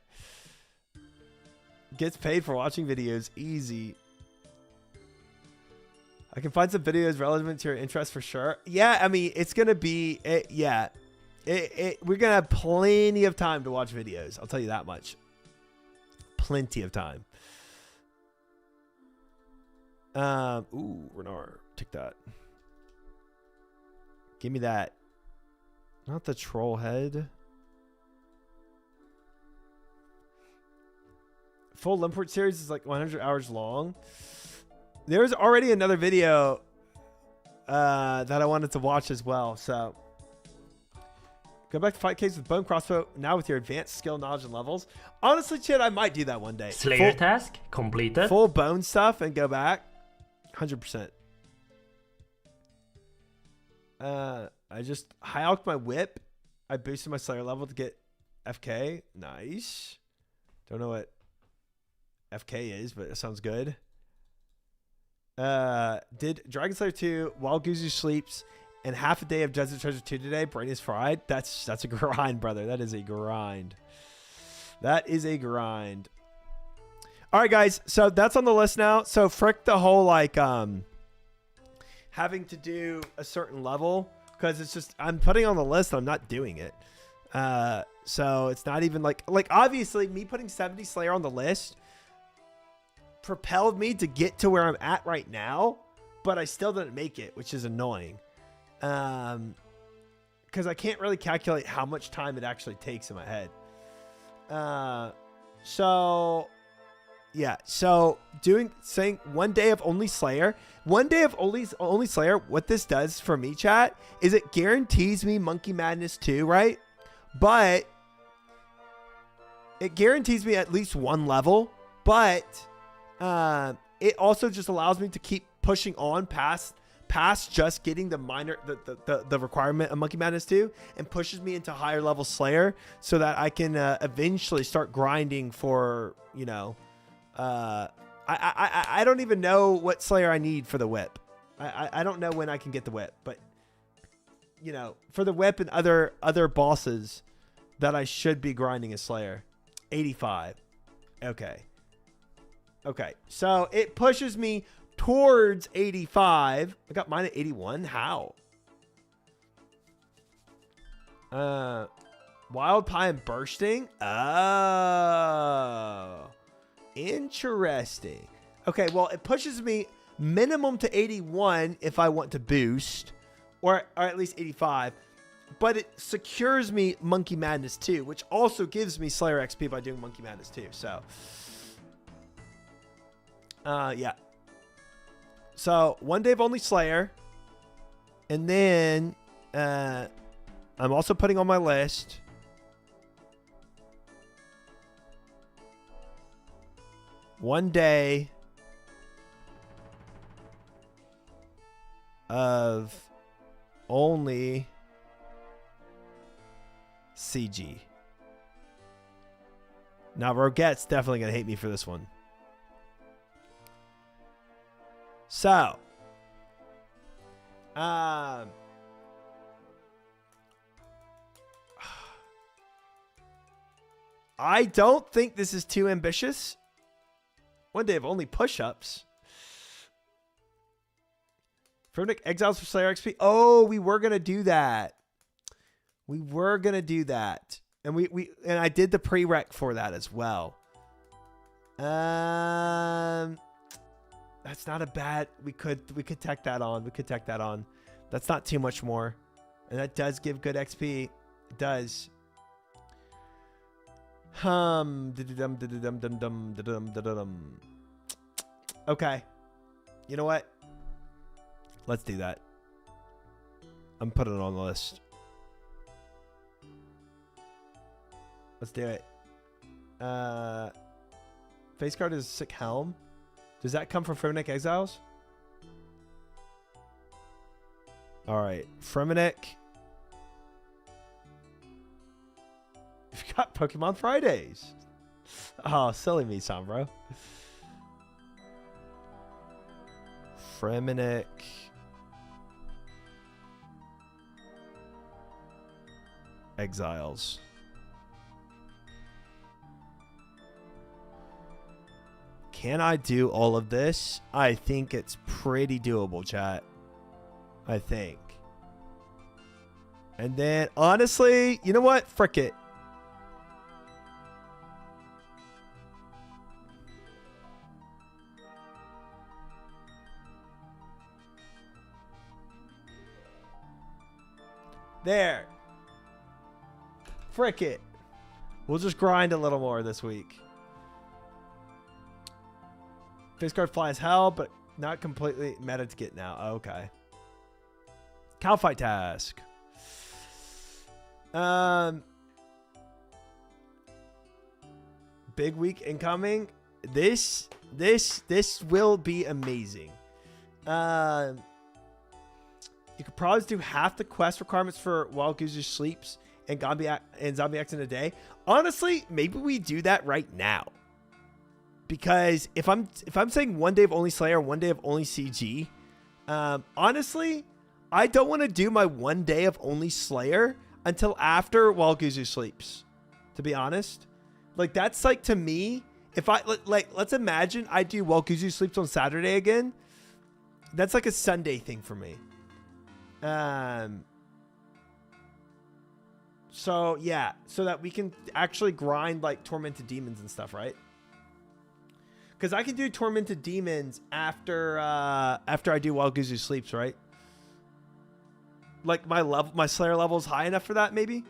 Gets paid for watching videos. Easy. I can find some videos relevant to your interest for sure. Yeah, I mean, it's going to be... we're going to have plenty of time to watch videos. I'll tell you that much. Plenty of time. Ooh, Renard. Take that. Give me that. Not the troll head. Full Limport series is like 100 hours long. There's already another video that I wanted to watch as well. So go back to fight caves with bone crossbow now with your advanced skill, knowledge, and levels. Honestly, Chid, I might do that one day.
Slayer task completed.
Full bone stuff and go back. 100%. I just high-alked my whip. I boosted my Slayer level to get FK. Nice. Don't know what FK is, but it sounds good. Did Dragon Slayer 2 while Guzu sleeps and half a day of Desert Treasure 2 today. Brain is fried. That's a grind, brother. That is a grind. That is a grind. All right, guys. So that's on the list now. So frick the whole like having to do a certain level, because it's just I'm putting on the list and I'm not doing it. So it's not even like obviously me putting 70 Slayer on the list propelled me to get to where I'm at right now, but I still didn't make it, which is annoying. Because I can't really calculate how much time it actually takes in my head. So yeah, so saying 1 day of only Slayer, 1 day of only Slayer. What this does for me, chat, is it guarantees me Monkey Madness 2, right? But it guarantees me at least one level, but it also just allows me to keep pushing on past just getting the minor the requirement of Monkey Madness 2, and pushes me into higher level Slayer so that I can eventually start grinding for, you know, I don't even know what Slayer I need for the whip. I don't know when I can get the whip, but you know, for the whip and other bosses that I should be grinding as Slayer. 85. Okay. So it pushes me towards 85. I got mine at 81. How? Wild pie and bursting. Oh, interesting. Okay, well, it pushes me minimum to 81 if I want to boost, or at least 85. But it secures me Monkey Madness 2, which also gives me Slayer XP by doing Monkey Madness 2. So, yeah. So, 1 day of only Slayer. And then, I'm also putting on my list one day of only CG. Now, Rogette's definitely going to hate me for this one. So, I don't think this is too ambitious. 1 day of only push-ups. Furnick exiles for Slayer XP. Oh, we were gonna do that. We were gonna do that, and and I did the prereq for that as well. That's not a bad. We could tack that on. We could tack that on. That's not too much more, and that does give good XP. It does. Okay. You know what? Let's do that. I'm putting it on the list. Let's do it. Face card is Sick Helm. Does that come from Fremennik Exiles? Alright. Fremennik. You've got Pokemon Fridays. Oh, silly me, son, bro. Fremennik. Exiles. Can I do all of this? I think it's pretty doable, chat. I think. And then, honestly, you know what? Frick it. There. Frick it. We'll just grind a little more this week. Face card flies hell, but not completely meta to get now. Okay. Cow fight task. Big week incoming. This will be amazing. You could probably do half the quest requirements for Wild Goose Sleeps and Zombie X in a day. Honestly, maybe we do that right now. Because if I'm saying 1 day of only Slayer, 1 day of only CG, honestly, I don't want to do my 1 day of only Slayer until after Wild Goose Sleeps. To be honest, like that's like to me, if I like let's imagine I do Wild Goose Sleeps on Saturday again. That's like a Sunday thing for me. So yeah, so that we can actually grind like Tormented Demons and stuff, right? Because I can do Tormented Demons after I do Wild Goose Sleeps, right? Like my Slayer level is high enough for that, maybe.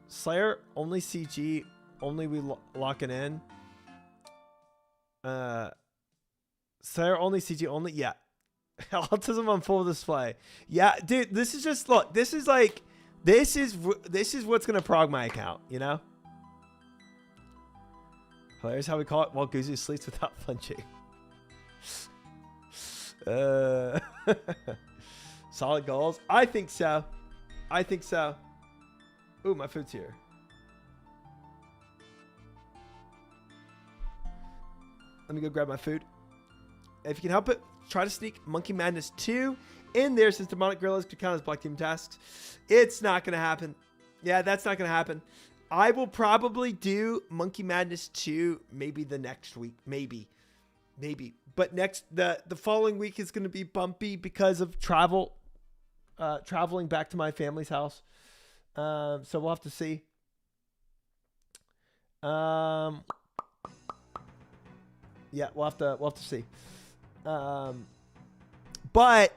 Slayer only CG, only we lock it in. Slayer only CG, only yeah. Autism on full display. Yeah, dude, this is just look. This is what's gonna prog my account, you know. Hilarious how we call it while Goosey sleeps without flinching. Solid goals. I think so. I think so. Ooh, my food's here. Let me go grab my food. If you can help it, try to sneak Monkey Madness 2 in there since Demonic Gorillas could count as Black Team tasks. It's not going to happen. Yeah, that's not going to happen. I will probably do Monkey Madness 2 maybe the next week. Maybe. maybe. But the following week is going to be bumpy because of traveling back to my family's house. So we'll have to see. Yeah, we'll have to see. But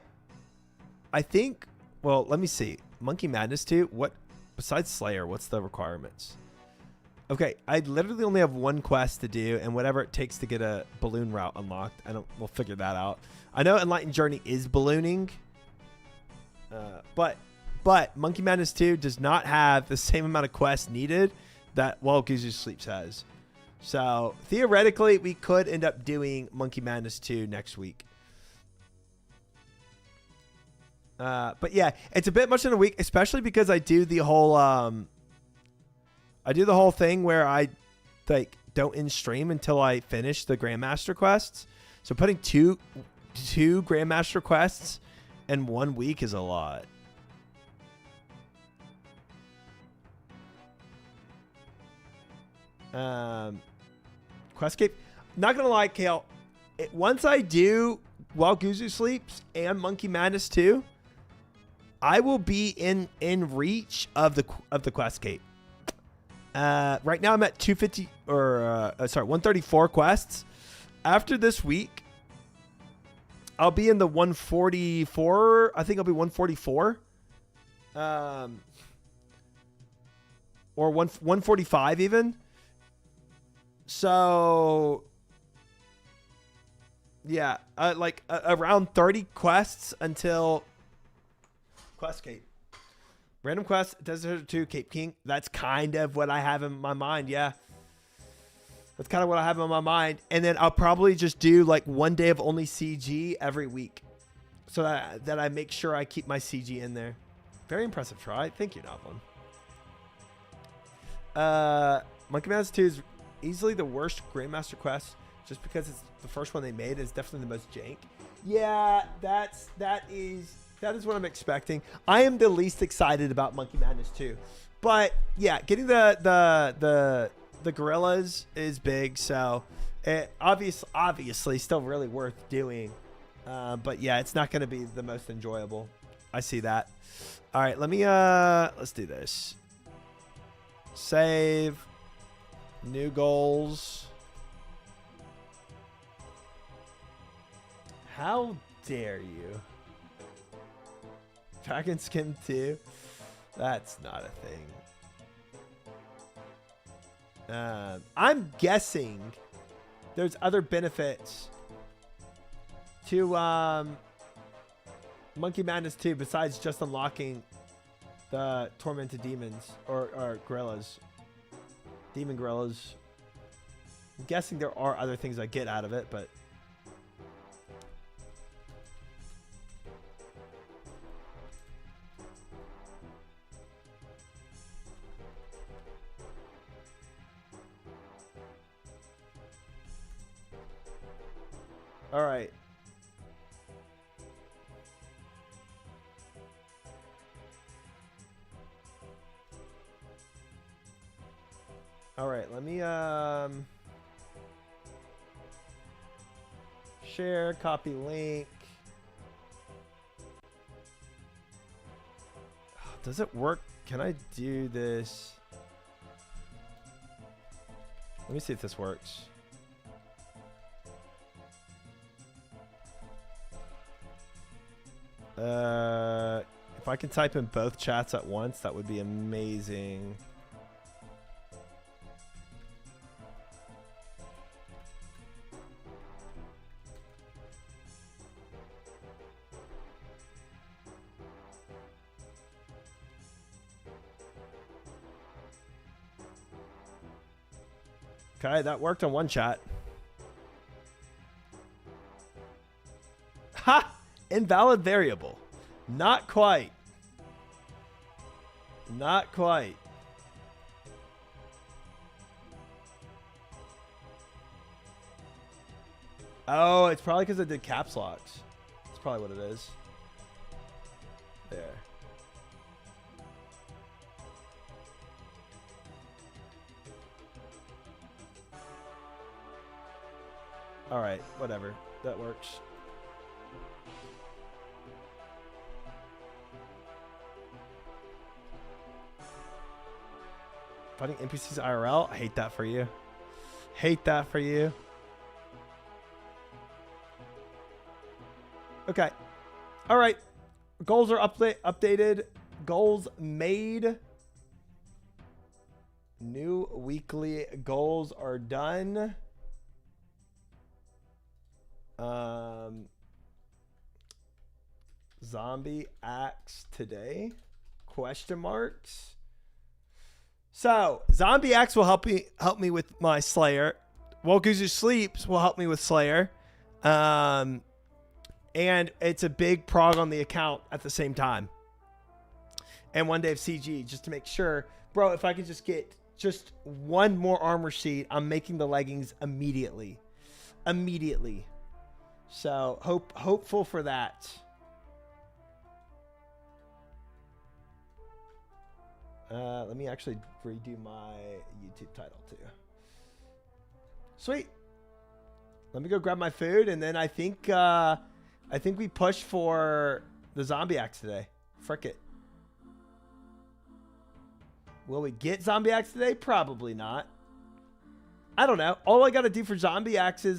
I think, well, let me see. Monkey Madness 2, what besides Slayer, what's the requirements? Okay, I literally only have one quest to do, and whatever it takes to get a balloon route unlocked. We'll figure that out. I know Enlightened Journey is ballooning, but Monkey Madness 2 does not have the same amount of quests needed that While Goose Sleeps has. So theoretically, we could end up doing Monkey Madness 2 next week. But yeah, it's a bit much in a week, especially because I do the whole thing where I don't end stream until I finish the Grandmaster quests. So putting two Grandmaster quests in 1 week is a lot. Questcape. Not gonna lie, Kale. Once I do While Guzu Sleeps and Monkey Madness 2, I will be in reach of the Questcape. Right now I'm at 250 or 134 quests. After this week, I'll be in the 144. I think I'll be 144. Or 145 even. So yeah, around 30 quests until Questcape. Random Quest, Desert 2, Cape King. That's kind of what I have in my mind. Yeah. That's kind of what I have in my mind. And then I'll probably just do like 1 day of only CG every week. So that I make sure I keep my CG in there. Very impressive try. Thank you, Noblin. Monkey Madness 2 is easily the worst Grandmaster quest just because it's the first one they made. Is definitely the most jank. Yeah, that is what I'm expecting. I am the least excited about Monkey Madness 2. But yeah, getting the gorillas is big, so it obviously still really worth doing. But yeah, it's not going to be the most enjoyable. I see that. All right, let's do this. Save. New goals. How dare you? Dragon Skin 2? That's not a thing. I'm guessing there's other benefits to Monkey Madness 2 besides just unlocking the Tormented Demons or Gorillas. Demon Gorillas. I'm guessing there are other things I get out of it, but all right. All right, let me share, copy link. Does it work? Can I do this? Let me see if this works. If I can type in both chats at once, that would be amazing. Okay, that worked on one chat. Ha! Invalid variable. Not quite. Not quite. Oh, it's probably because I did caps locks. That's probably what it is. There. All right, whatever. That works. Fighting NPCs IRL? I hate that for you. Hate that for you. Okay. All right. Goals are updated. Goals made. New weekly goals are done. Zombie axe today? Question marks. So, Zombie Axe will help me with my Slayer. Wokuzu Sleeps will help me with Slayer. And it's a big prog on the account at the same time. And one day of CG, just to make sure. Bro, if I could just get just one more armor sheet, I'm making the leggings immediately. Immediately. So, hopeful for that. Let me actually redo my YouTube title too. Sweet. Let me go grab my food, and then I think we push for the Zombie Axe today. Frick it. Will we get Zombie Axe today? Probably not. I don't know. All I gotta do for Zombie Axe is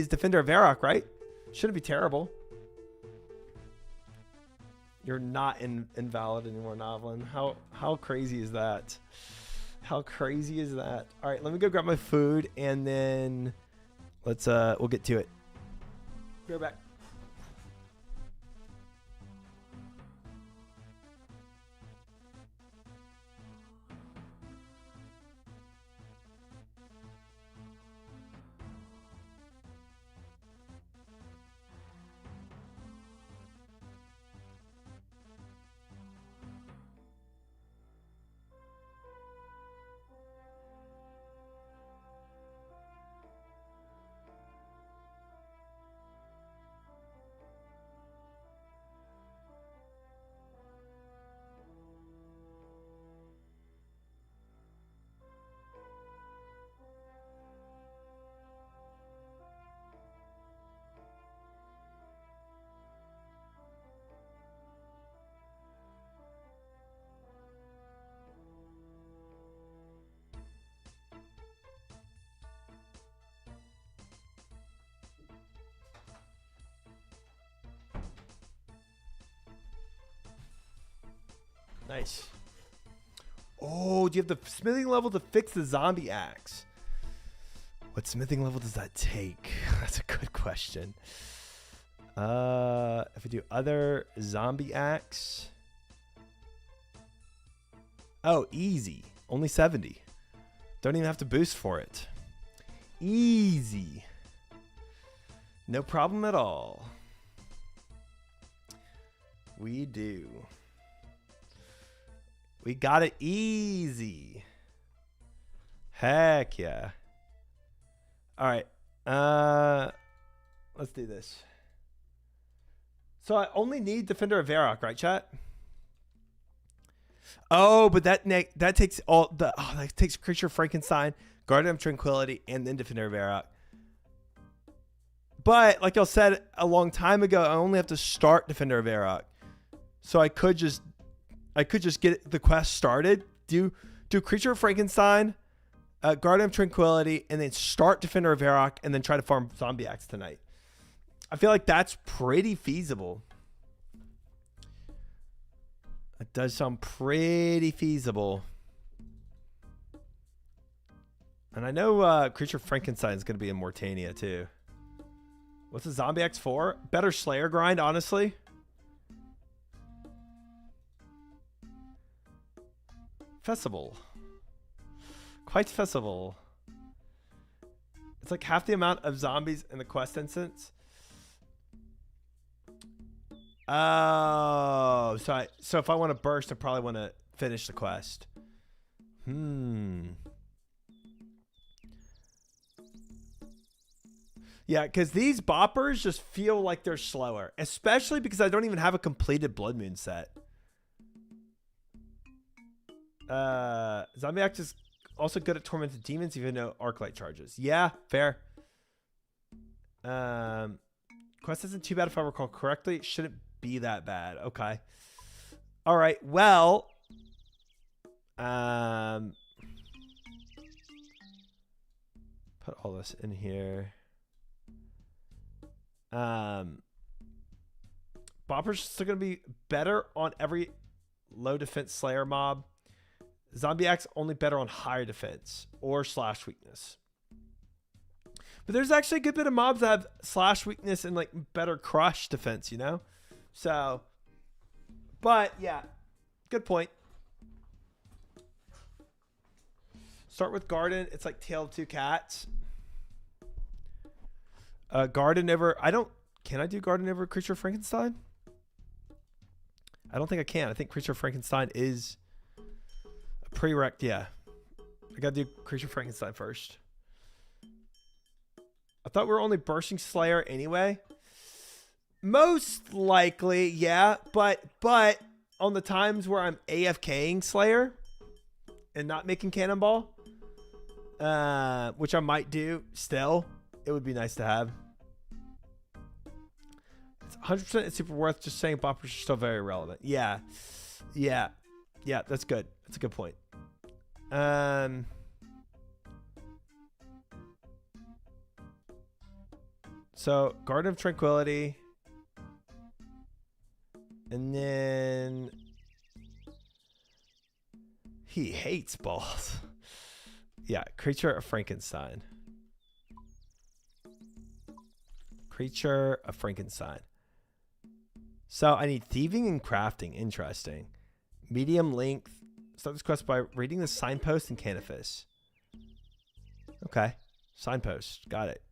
Defender of Varrock, right? Shouldn't be terrible. You're not invalid anymore, Novlin. How crazy is that? How crazy is that? All right, let me go grab my food, and then we'll get to it. Be right back. Nice. Oh, do you have the smithing level to fix the Zombie Axe? What smithing level does that take? That's a good question. If I do other Zombie Axe. Oh, easy. Only 70. Don't even have to boost for it. Easy. No problem at all. We do. We got it easy. Heck yeah. All right. Let's do this. So I only need Defender of Varrock, right, chat? Oh, but that takes that takes Creature Frankenstein, Guardian of Tranquility, and then Defender of Varrock. But like I said a long time ago, I only have to start Defender of Varrock. So I could just get the quest started, do Creature of Frankenstein, Guardian of Tranquility, and then start Defender of Varrock, and then try to farm Zombie Axe tonight. I feel like that's pretty feasible. It does sound pretty feasible. And I know Creature of Frankenstein is going to be in Mortania too. What's the Zombie Axe for? Better Slayer grind, honestly. Festival. Quite festival. It's like half the amount of zombies in the quest instance. Oh, so if I want to burst, I probably want to finish the quest. Yeah, because these boppers just feel like they're slower, especially because I don't even have a completed Blood Moon set. Zombie Axe is Also good at tormented demons, even though arc light charges. Yeah, fair. Quest isn't too bad if I recall correctly. It shouldn't be that bad. Okay. All right. Well, put all this in here. Bopper's still gonna be better on every low defense Slayer mob. Zombie Axe only better on higher defense or slash weakness. But there's actually a good bit of mobs that have slash weakness and like better crush defense, you know? So, but yeah, good point. Start with Garden. It's like Tail of Two Cats. Garden over. Can I do Garden over Creature Frankenstein? I don't think I can. I think Creature Frankenstein is a prereq. Yeah. I got to do Creature Frankenstein first. I thought we were only bursting Slayer anyway. Most likely, yeah. But on the times where I'm AFKing Slayer and not making Cannonball, which I might do still, it would be nice to have. It's 100% it's super worth. Just saying boppers are still very relevant. Yeah. That's good. That's a good point. So Garden of Tranquility, and then he hates balls. Yeah, Creature of Frankenstein. Creature of Frankenstein. So I need thieving and crafting. Interesting. Medium length. Start this quest by reading the signpost in Canifis. Okay. Signpost. Got it.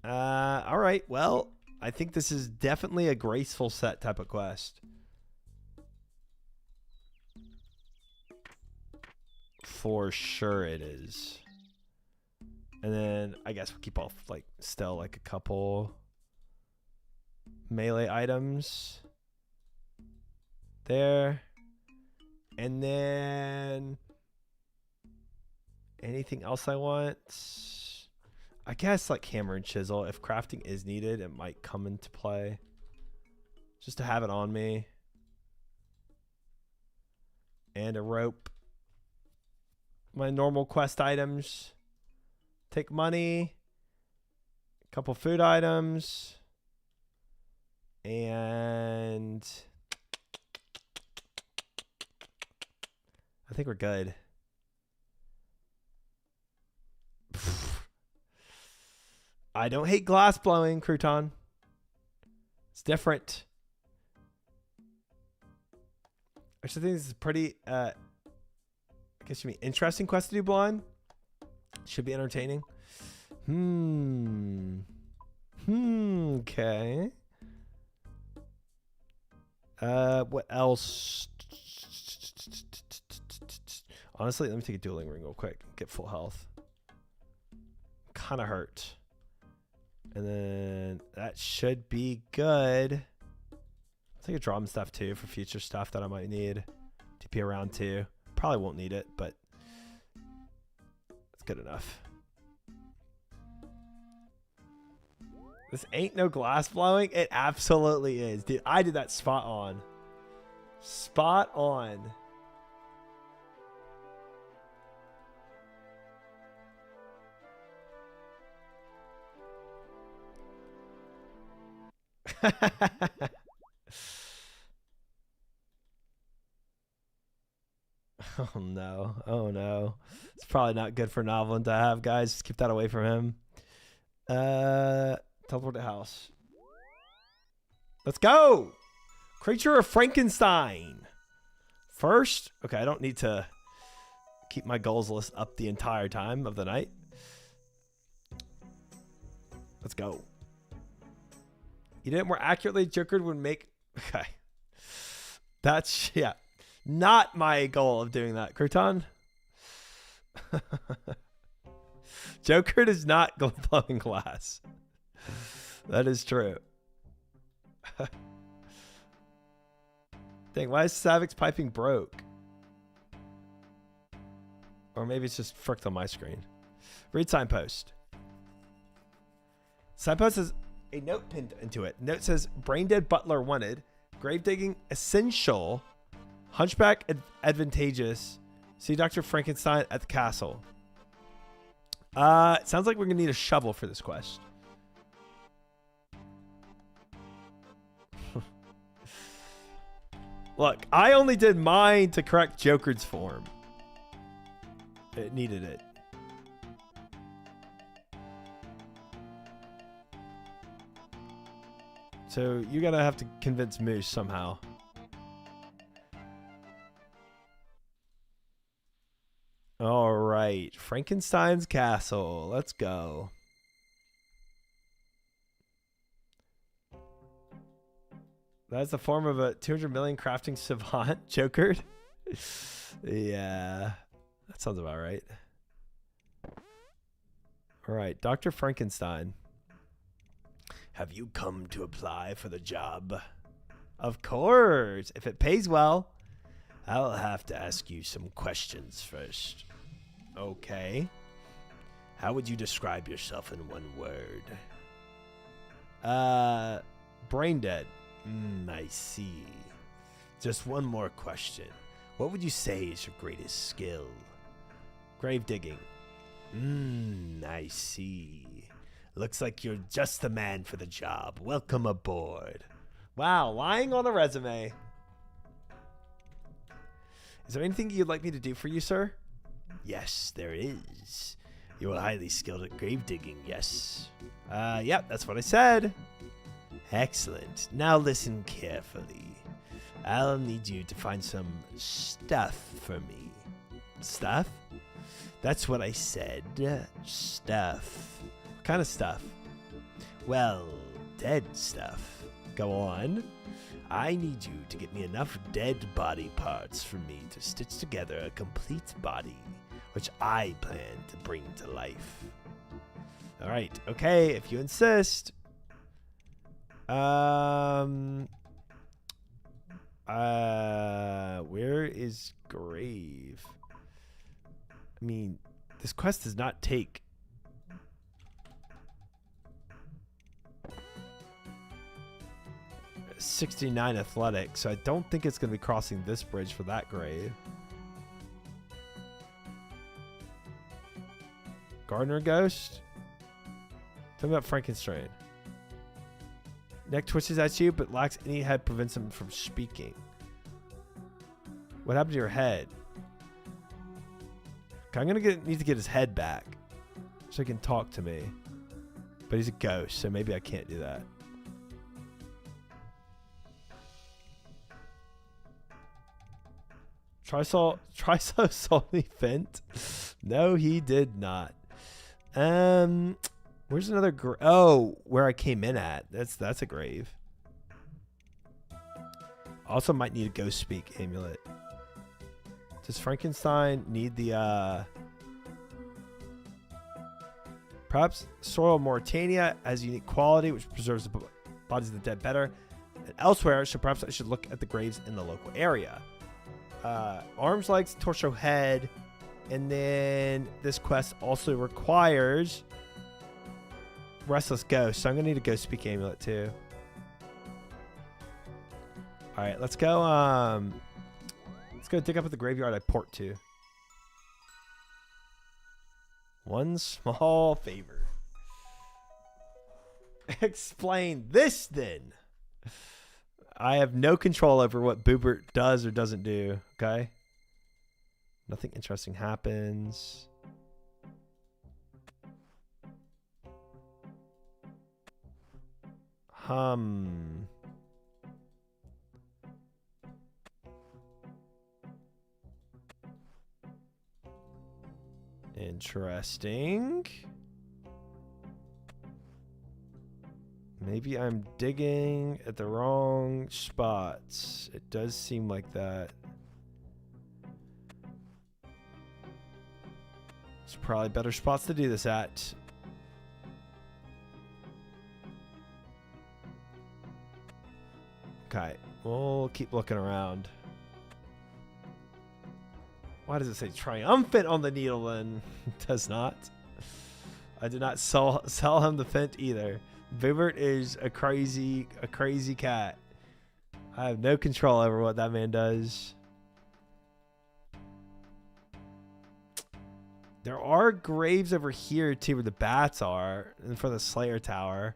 All right. Well, I think this is definitely a graceful set type of quest. For sure it is. And then I guess we'll keep off like still like a couple melee items there. And then anything else I want? I guess like hammer and chisel. If crafting is needed, it might come into play. Just to have it on me. And a rope. My normal quest items. Take money. A couple food items. And I think we're good. I don't hate glass blowing, Crouton. It's different. Actually, I think this is pretty, I guess you mean interesting quest to do blind. Should be entertaining. Okay. What else? Honestly, let me take a dueling ring real quick. Get full health. Kind of hurt. And then that should be good. I'll take a drum stuff too for future stuff that I might need. TP around too. Probably won't need it, but it's good enough. This ain't no glass blowing. It absolutely is. Dude, I did that spot on. Spot on. Oh no. Oh no. It's probably not good for Novelin to have, guys. Just keep that away from him. Teleport to house. Let's go. Creature of Frankenstein. First. Okay, I don't need to keep my goals list up the entire time of the night. Let's go. You did it more accurately. Joker would make... Okay. That's... Yeah. Not my goal of doing that. Crouton. Joker is not blowing glass. That is true. Dang, why is Savik's piping broke? Or maybe it's just fricked on my screen. Read signpost. Signpost has a note pinned into it. Note says, brain dead butler wanted. Grave digging essential. Hunchback advantageous. See Dr. Frankenstein at the castle. It sounds like we're going to need a shovel for this quest. Look, I only did mine to correct Joker's form. It needed it. So you're going to have to convince Moose somehow. All right. Frankenstein's castle. Let's go. That's the form of a 200 million crafting savant, Joker. Yeah, that sounds about right. All right, Dr. Frankenstein. Have you come to apply for the job? Of course. If it pays well, I'll have to ask you some questions first. Okay. How would you describe yourself in one word? Brain dead. I see. Just one more question. What would you say is your greatest skill? Grave digging. I see. Looks like you're just the man for the job. Welcome aboard. Wow, lying on a resume. Is there anything you'd like me to do for you, sir? Yes, there is. You are highly skilled at grave digging, yes. Yep, that's what I said. Excellent. Now listen carefully. I'll need you to find some stuff for me. Stuff? That's what I said. Stuff. What kind of stuff? Well, dead stuff. Go on. I need you to get me enough dead body parts for me to stitch together a complete body, which I plan to bring to life. All right. Okay, if you insist. Where is Grave? I mean, this quest does not take 69 athletic, so I don't think it's going to be crossing this bridge for that grave. Gardener Ghost? Tell me about Frankenstein. Neck twitches at you, but lacks any head, prevents him from speaking. What happened to your head? Okay, I'm gonna need to get his head back so he can talk to me. But he's a ghost, so maybe I can't do that. Triso saw me fent. No, he did not. Where's another oh, where I came in at. That's a grave. Also might need a ghost speak amulet. Does Frankenstein need the perhaps soil Mauritania has unique quality which preserves the bodies of the dead better than elsewhere, so perhaps I should look at the graves in the local area. Arms, legs, torso, head, and then this quest also requires Restless Ghost, so I'm gonna need a ghost speak amulet too. All right, let's go. Let's go dig up at the graveyard I port to. One small favor. Explain this then. I have no control over what Boobert does or doesn't do. Okay. Nothing interesting happens. Interesting. Maybe I'm digging at the wrong spots. It does seem like that. There's probably better spots to do this at. Okay, we'll keep looking around. Why does it say triumphant on the needle then? It does not. I did not sell him the Fent either. Boobert is a crazy cat. I have no control over what that man does. There are graves over here too where the bats are and for the Slayer Tower.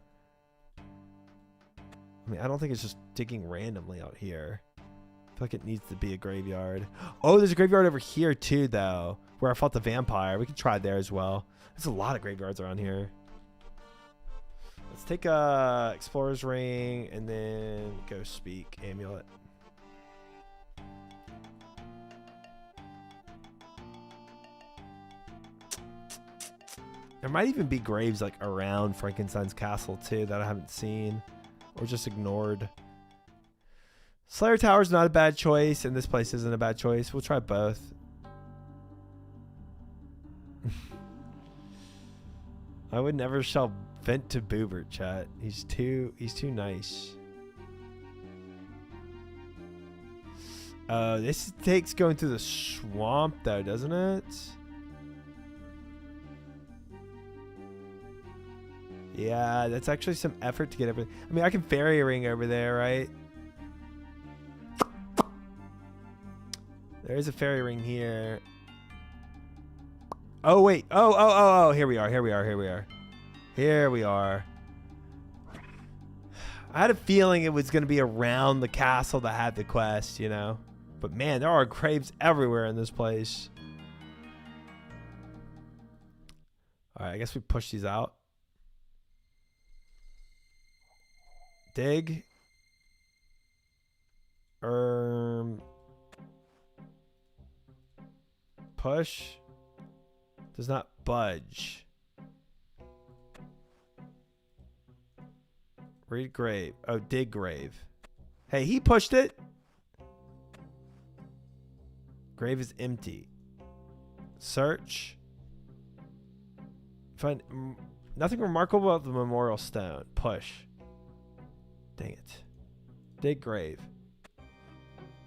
I mean, I don't think it's just digging randomly out here. I feel like it needs to be a graveyard. Oh, there's a graveyard over here too though, where I fought the vampire. We can try there as well. There's a lot of graveyards around here. Let's take a Explorer's Ring and then Ghost Speak Amulet. There might even be graves like around Frankenstein's castle too that I haven't seen or just ignored. Slayer Tower's not a bad choice, and this place isn't a bad choice. We'll try both. I would never shall vent to Boobert, chat. He's too nice. This takes going through the swamp though, doesn't it? Yeah, that's actually some effort to get everything. I mean, I can fairy ring over there, right? There is a fairy ring here. Oh, wait. Oh. Here we are. Here we are. I had a feeling it was going to be around the castle that had the quest, you know? But man, there are graves everywhere in this place. All right, I guess we push these out. Dig. Push. Does not budge. Read grave. Oh, dig grave. Hey, he pushed it. Grave is empty. Search. Find nothing remarkable about the memorial stone. Push. Dang it. Dig grave.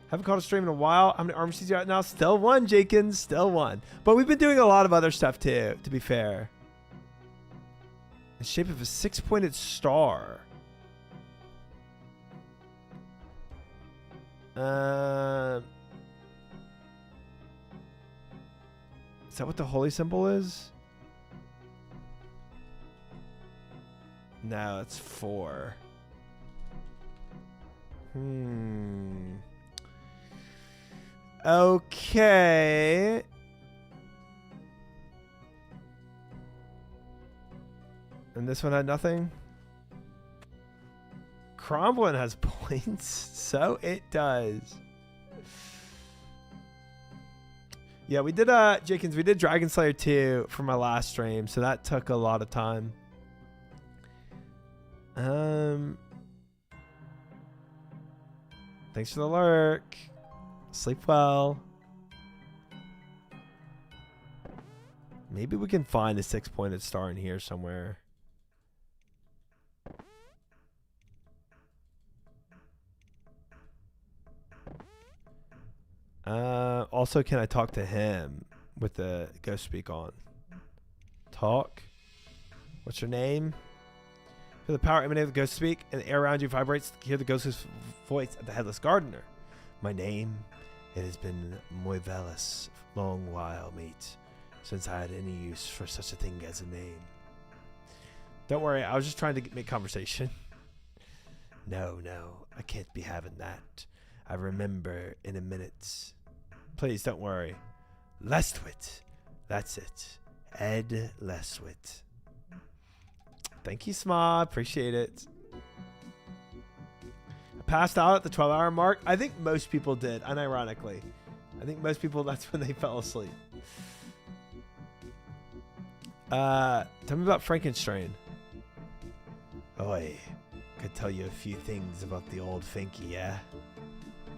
Haven't caught a stream in a while. How many armor you out now? Still one, Jenkins. Still one. But we've been doing a lot of other stuff too, to be fair. The shape of a 6-pointed star. Is that what the holy symbol is? No, it's 4. Okay. And this one had nothing? Cromwell has points, so it does. Yeah, we did Jenkins, we did Dragon Slayer 2 for my last stream, so that took a lot of time. Thanks for the lurk. Sleep well. Maybe we can find a 6-pointed star in here somewhere. Also, can I talk to him with the ghost speak on? Talk. What's your name? Feel the power emanating of the ghost speak, and the air around you vibrates. Hear the ghost's voice at the headless gardener. My name, it has been Moivelis, long while, mate, since I had any use for such a thing as a name. Don't worry, I was just trying to make conversation. No, I can't be having that. I remember in a minute. Please don't worry. Lestwit. That's it. Ed Lestwit. Thank you, Sma. Appreciate it. I passed out at the 12-hour mark. I think most people did, unironically. I think most people, that's when they fell asleep. Tell me about Frankenstein. Oi, could tell you a few things about the old Finky, yeah?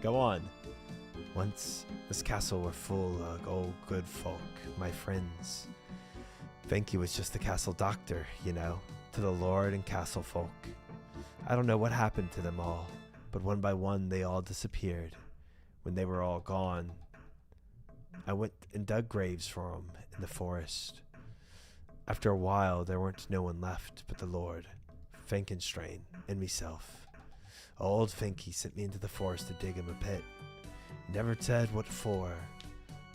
Go on. Once, this castle were full of old good folk, my friends. Finky was just the castle doctor, you know, to the lord and castle folk. I don't know what happened to them all, but one by one they all disappeared. When they were all gone, I went and dug graves for him in the forest. After a while, there weren't no one left but the Lord, Frankenstrain, and myself. Old Finky sent me into the forest to dig him a pit. Never said what for.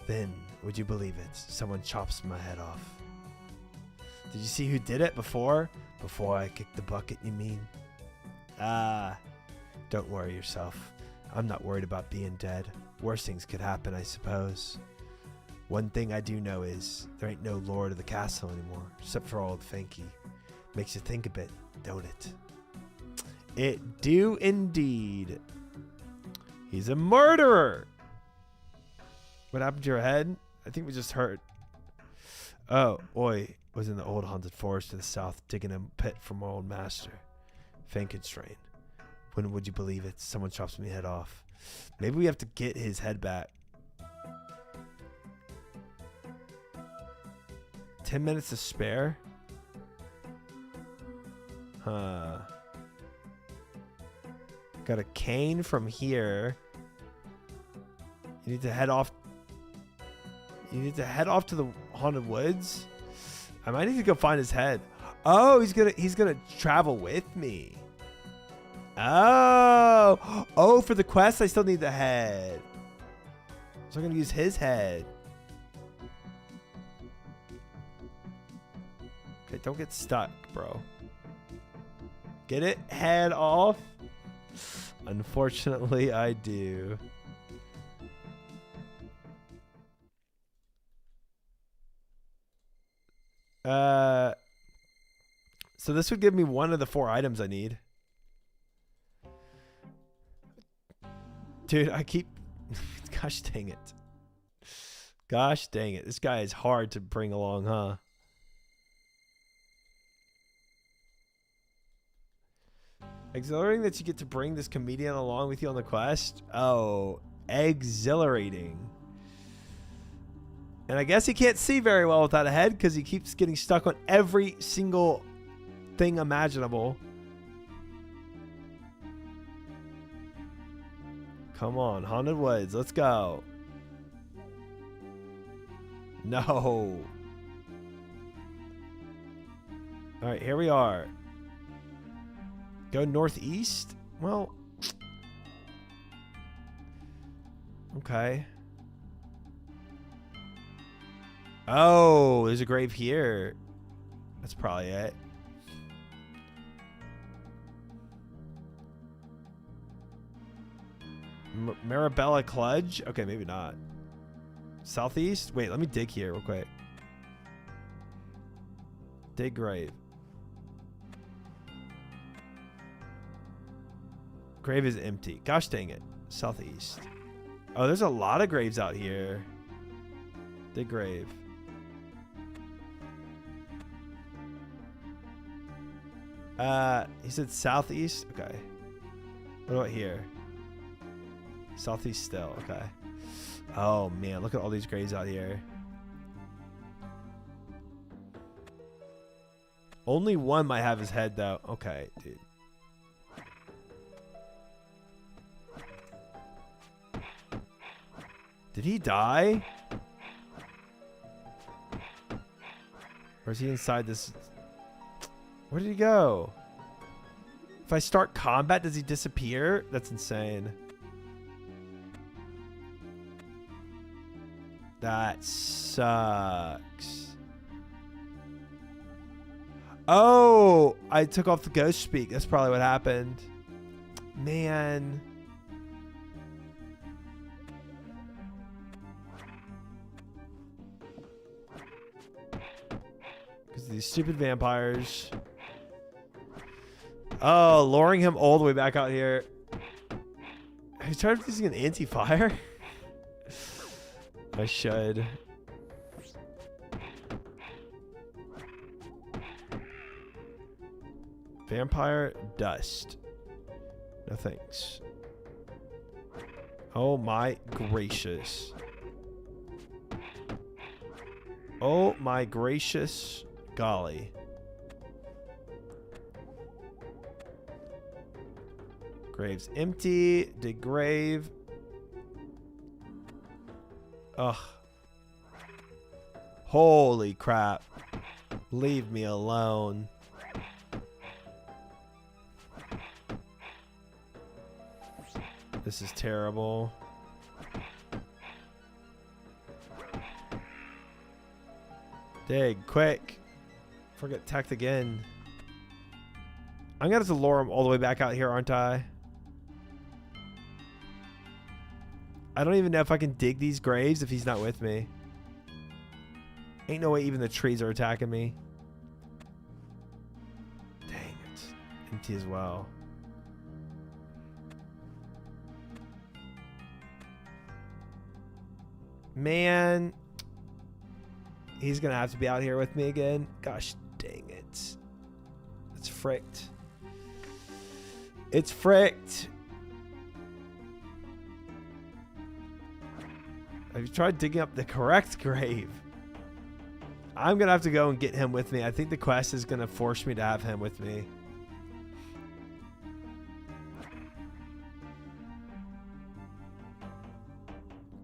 Then, would you believe it, someone chops my head off. Did you see who did it before? Before I kicked the bucket, you mean? Ah, don't worry yourself. I'm not worried about being dead. Worse things could happen, I suppose. One thing I do know is there ain't no lord of the castle anymore, except for old Finky. Makes you think a bit, don't it? It do indeed. He's a murderer. What happened to your head? I think we just heard. Oh, Oi was in the old haunted forest to the south, digging a pit for my old master, Frankenstrain. When would you believe it? Someone chops my head off. Maybe we have to get his head back. 10 minutes to spare? Huh. Got a cane from here. You need to head off. You need to head off to the haunted woods. I might need to go find his head. Oh, he's gonna travel with me. Oh, for the quest, I still need the head. So I'm gonna use his head. Okay, don't get stuck, bro. Get it? Head off? Unfortunately, I do. So this would give me one of the 4 items I need. Dude, I keep... Gosh dang it. Gosh dang it. This guy is hard to bring along, huh? Exhilarating that you get to bring this comedian along with you on the quest? Oh, exhilarating. And I guess he can't see very well without a head because he keeps getting stuck on every single thing imaginable. Come on, Haunted Woods, let's go. No. All right, here we are. Go northeast? Well, okay. Oh, there's a grave here. That's probably it. Marabella Cludge? Okay, maybe not. Southeast? Wait, let me dig here real quick. Dig grave. Grave is empty. Gosh dang it. Southeast. Oh, there's a lot of graves out here. Dig grave. He said southeast? Okay. What about here? Southeast still. Okay. Oh, man. Look at all these graves out here. Only one might have his head, though. Okay, dude. Did he die? Or is he inside this? Where did he go? If I start combat, does he disappear? That's insane. That sucks. Oh, I took off the ghost speak. That's probably what happened. Man. Because of these stupid vampires. Oh, luring him all the way back out here. Have you tried using an anti-fire? I should. Vampire dust. No thanks. Oh my gracious. Oh my gracious golly. Grave's empty. Dig grave. Ugh. Holy crap. Leave me alone. This is terrible. Dig, quick. Forget attacked again. I'm gonna have to lure him all the way back out here, aren't I? I don't even know if I can dig these graves if he's not with me. Ain't no way even the trees are attacking me. Dang it. Empty as well. Man. He's gonna have to be out here with me again. Gosh dang it. It's fricked. It's fricked. Have you tried digging up the correct grave? I'm gonna have to go and get him with me. I think the quest is gonna force me to have him with me.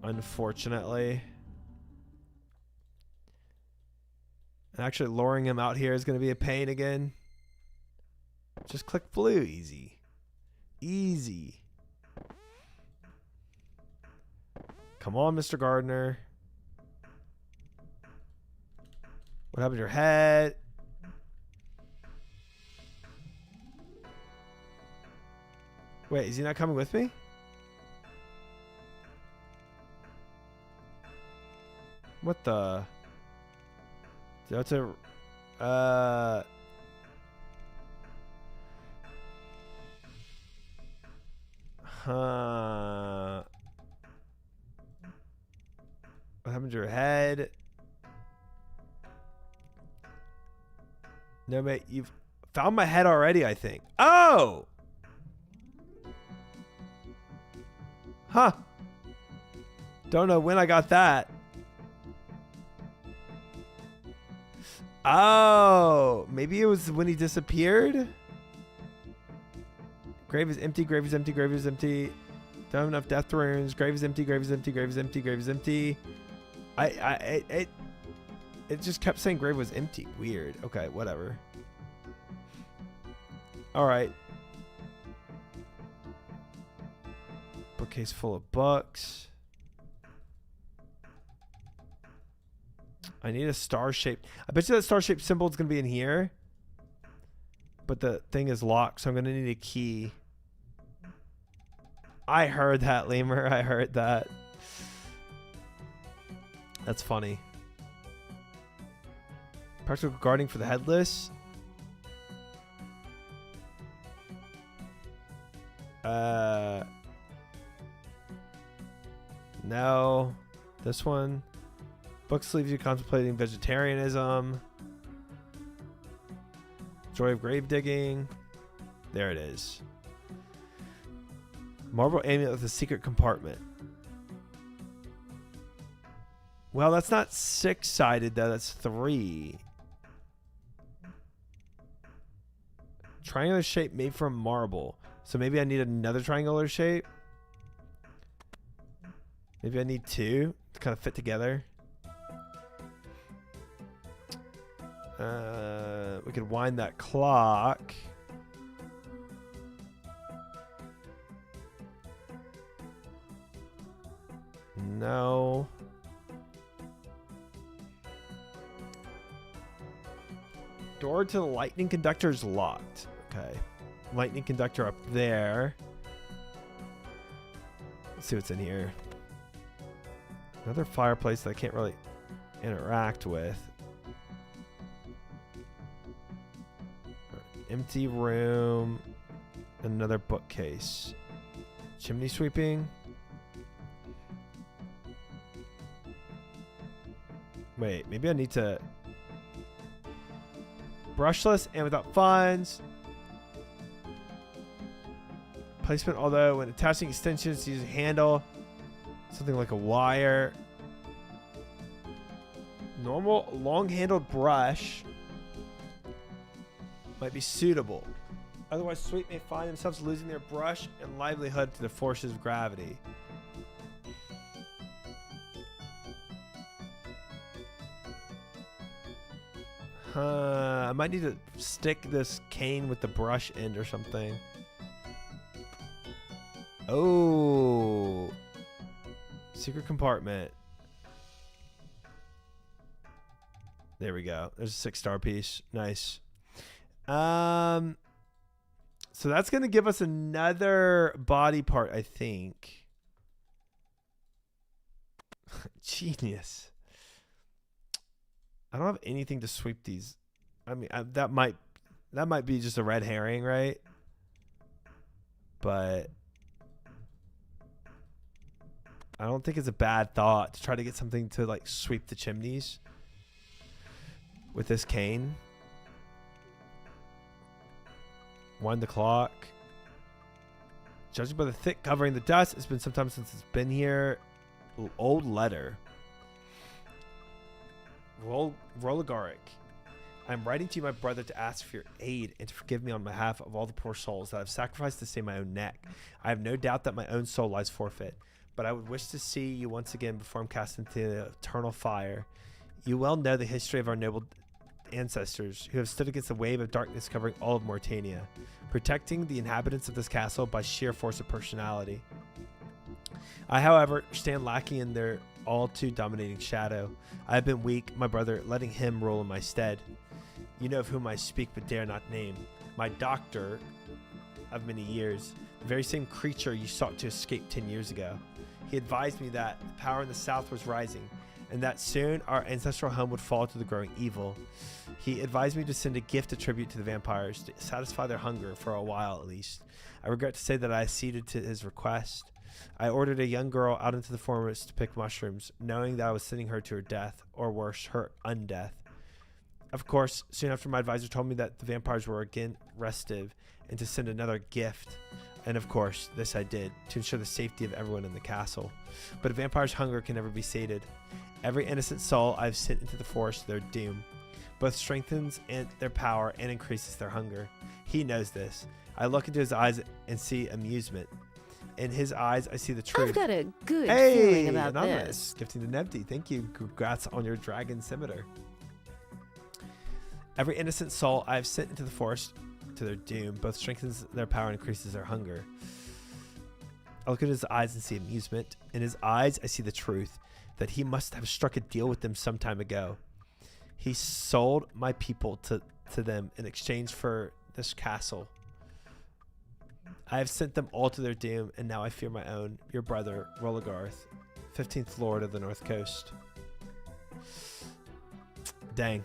Unfortunately. And actually luring him out here is gonna be a pain again. Just click blue. Easy. Easy. Come on, Mr. Gardner. What happened to your head? Wait, is he not coming with me? What the? That's a... Huh. What happened to your head? No, mate, you've found my head already, I think. Oh! Huh. Don't know when I got that. Oh, maybe it was when he disappeared? Grave is empty, grave is empty, grave is empty. Don't have enough death runes. Grave is empty, grave is empty, grave is empty, grave is empty. It just kept saying grave was empty. Weird. Okay, whatever. All right. Bookcase full of books. I need a star shape. I bet you that star shaped symbol is going to be in here. But the thing is locked, so I'm going to need a key. I heard that, Lemur. I heard that. That's funny. Practical guarding for the headless. No. This one. Books leaves you contemplating vegetarianism. Joy of grave digging. There it is. Marble amulet with a secret compartment. Well, that's not 6-sided though. That's 3. Triangular shape made from marble. So maybe I need another triangular shape. Maybe I need 2 to kind of fit together. We could wind that clock. No. Door to the lightning conductor is locked. Okay. Lightning conductor up there. Let's see what's in here. Another fireplace that I can't really interact with. Empty room. Another bookcase. Chimney sweeping. Wait, maybe I need to... Brushless and without funds. Placement, although when attaching extensions, use a handle. Something like a wire. Normal long-handled brush might be suitable. Otherwise, sweep may find themselves losing their brush and livelihood to the forces of gravity. I might need to stick this cane with the brush end or something. Oh. Secret compartment. There we go. There's a 6-star piece. Nice. So that's going to give us another body part, I think. Genius. I don't have anything to sweep these. I mean, that might be just a red herring, right? But I don't think it's a bad thought to try to get something to like sweep the chimneys with this cane. Wind the clock. Judging by the thick covering the dust, it's been some time since it's been here. Old letter. Roligaric. I'm writing to you, my brother, to ask for your aid and to forgive me on behalf of all the poor souls that I've sacrificed to save my own neck. I have no doubt that my own soul lies forfeit, but I would wish to see you once again before I'm cast into the eternal fire. You well know the history of our noble ancestors who have stood against the wave of darkness covering all of Mauritania, protecting the inhabitants of this castle by sheer force of personality. I, however, stand lacking in their all too dominating shadow. I have been weak, my brother, letting him rule in my stead. You know of whom I speak but dare not name. My doctor of many years, the very same creature you sought to escape 10 years ago. He advised me that the power in the south was rising, and that soon our ancestral home would fall to the growing evil. He advised me to send a gift of tribute to the vampires to satisfy their hunger for a while at least. I regret to say that I acceded to his request. I ordered a young girl out into the forest to pick mushrooms, knowing that I was sending her to her death, or worse, her undeath. Of course, soon after my advisor told me that the vampires were again restive and to send another gift. And of course, this I did, to ensure the safety of everyone in the castle. But a vampire's hunger can never be sated. Every innocent soul I've sent into the forest to their doom both strengthens their power and increases their hunger. He knows this. I look into his eyes and see amusement. In his eyes, I see the truth.
I've got a good feeling about
anonymous.
this.
Gifting to Nebty. Thank you. Congrats on your dragon scimitar. Every innocent soul I have sent into the forest to their doom both strengthens their power and increases their hunger. I look at his eyes and see amusement. In his eyes, I see the truth, that he must have struck a deal with them some time ago. He sold my people to them in exchange for this castle. I have sent them all to their doom, and now I fear my own, your brother, Rolagarth, 15th Lord of the North Coast. Dang.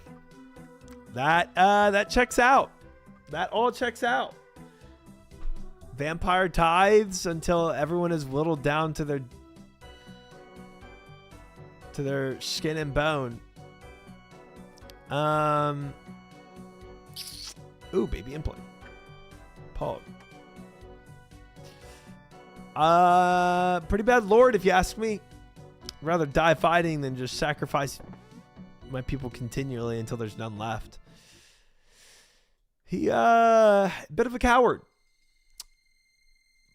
That checks out. That all checks out. Vampire tithes until everyone is whittled down to their skin and bone. Ooh, baby implant. Paul. Pretty bad lord, if you ask me. I'd rather die fighting than just sacrifice my people continually until there's none left. He, bit of a coward.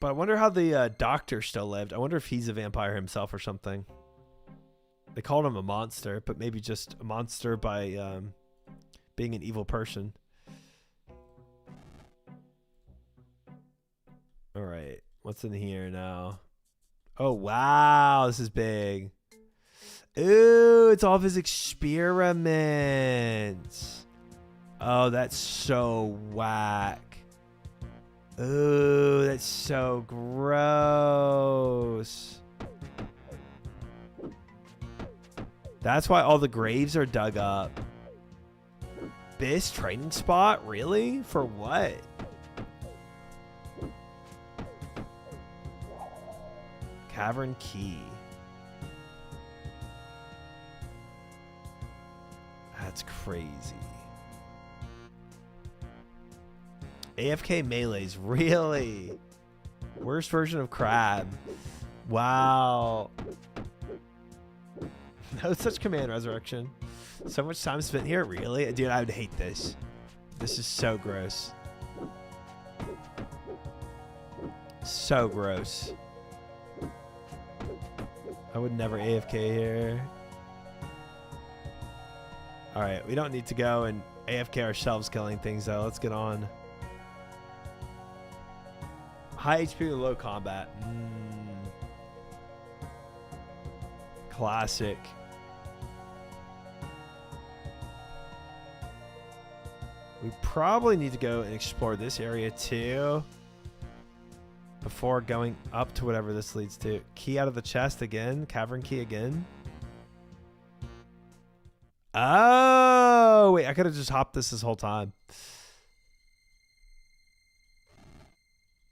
But I wonder how the doctor still lived. I wonder if he's a vampire himself or something. They called him a monster, but maybe just a monster by being an evil person. All right. What's in here now? Oh, wow. This is big. Ooh, it's all of his experiments. Oh, that's so whack. Ooh, that's so gross. That's why all the graves are dug up. This training spot? Really? For what? Cavern key. That's crazy. AFK melees, really? Worst version of crab. Wow. No such command, resurrection. So much time spent here, really? Dude, I would hate this. This is so gross. So gross. I would never AFK here. All right, we don't need to go and AFK ourselves killing things, though. Let's get on. High HP with low combat. Classic. We probably need to go and explore this area, too, before going up to whatever this leads to. Key out of the chest again. Cavern key again. Oh, wait. I could have just hopped this whole time.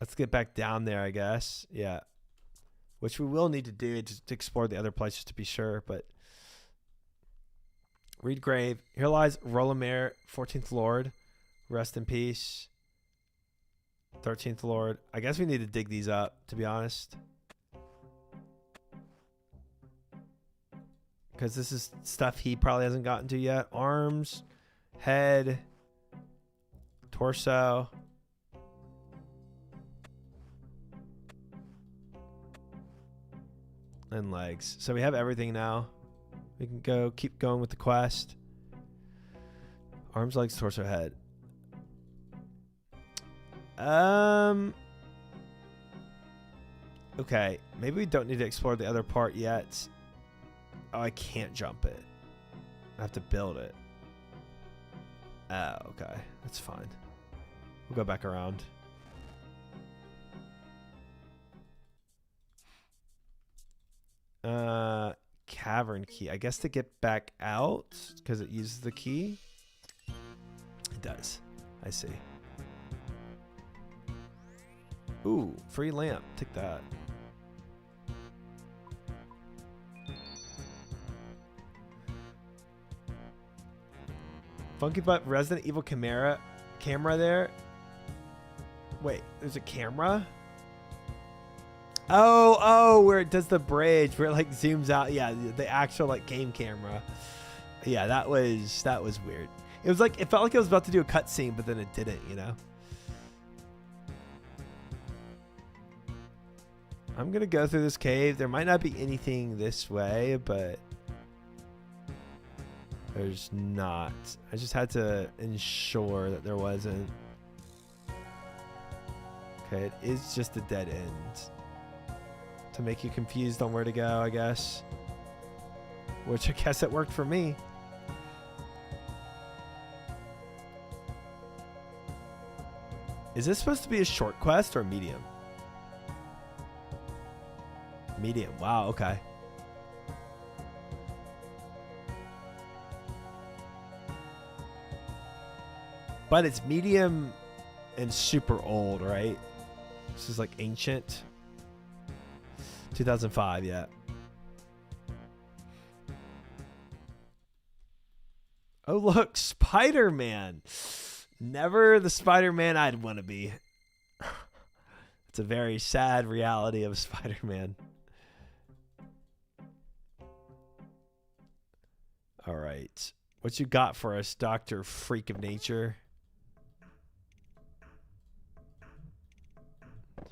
Let's get back down there, I guess. Yeah. Which we will need to do to explore the other places to be sure. But Reed Grave. Here lies Rolomere, 14th Lord. Rest in peace. 13th Lord. I guess we need to dig these up, to be honest. Because this is stuff he probably hasn't gotten to yet. Arms, head, torso. And legs. So we have everything now. We can go keep going with the quest. Arms, legs, torso, head. Okay. Maybe we don't need to explore the other part yet. Oh, I can't jump it. I have to build it. Oh, okay. That's fine. We'll go back around. Cavern key. I guess to get back out because it uses the key. It does. I see. Ooh, free lamp. Take that. Funky Butt Resident Evil camera there. Wait, there's a camera? Oh, where it does the bridge, where it like zooms out. Yeah, the actual like game camera. Yeah, that was weird. It was like, it felt like I was about to do a cutscene, but then it didn't, you know? I'm gonna go through this cave. There might not be anything this way, but there's not. I just had to ensure that there wasn't. Okay, it is just a dead end. To make you confused on where to go, I guess. Which I guess it worked for me. Is this supposed to be a short quest or medium? Medium. Wow, okay. But it's medium and super old, right? This is like ancient. 2005, yeah. Oh, look, Spider-Man. Never the Spider-Man I'd want to be. It's a very sad reality of Spider-Man. All right. What you got for us, Dr. Freak of Nature?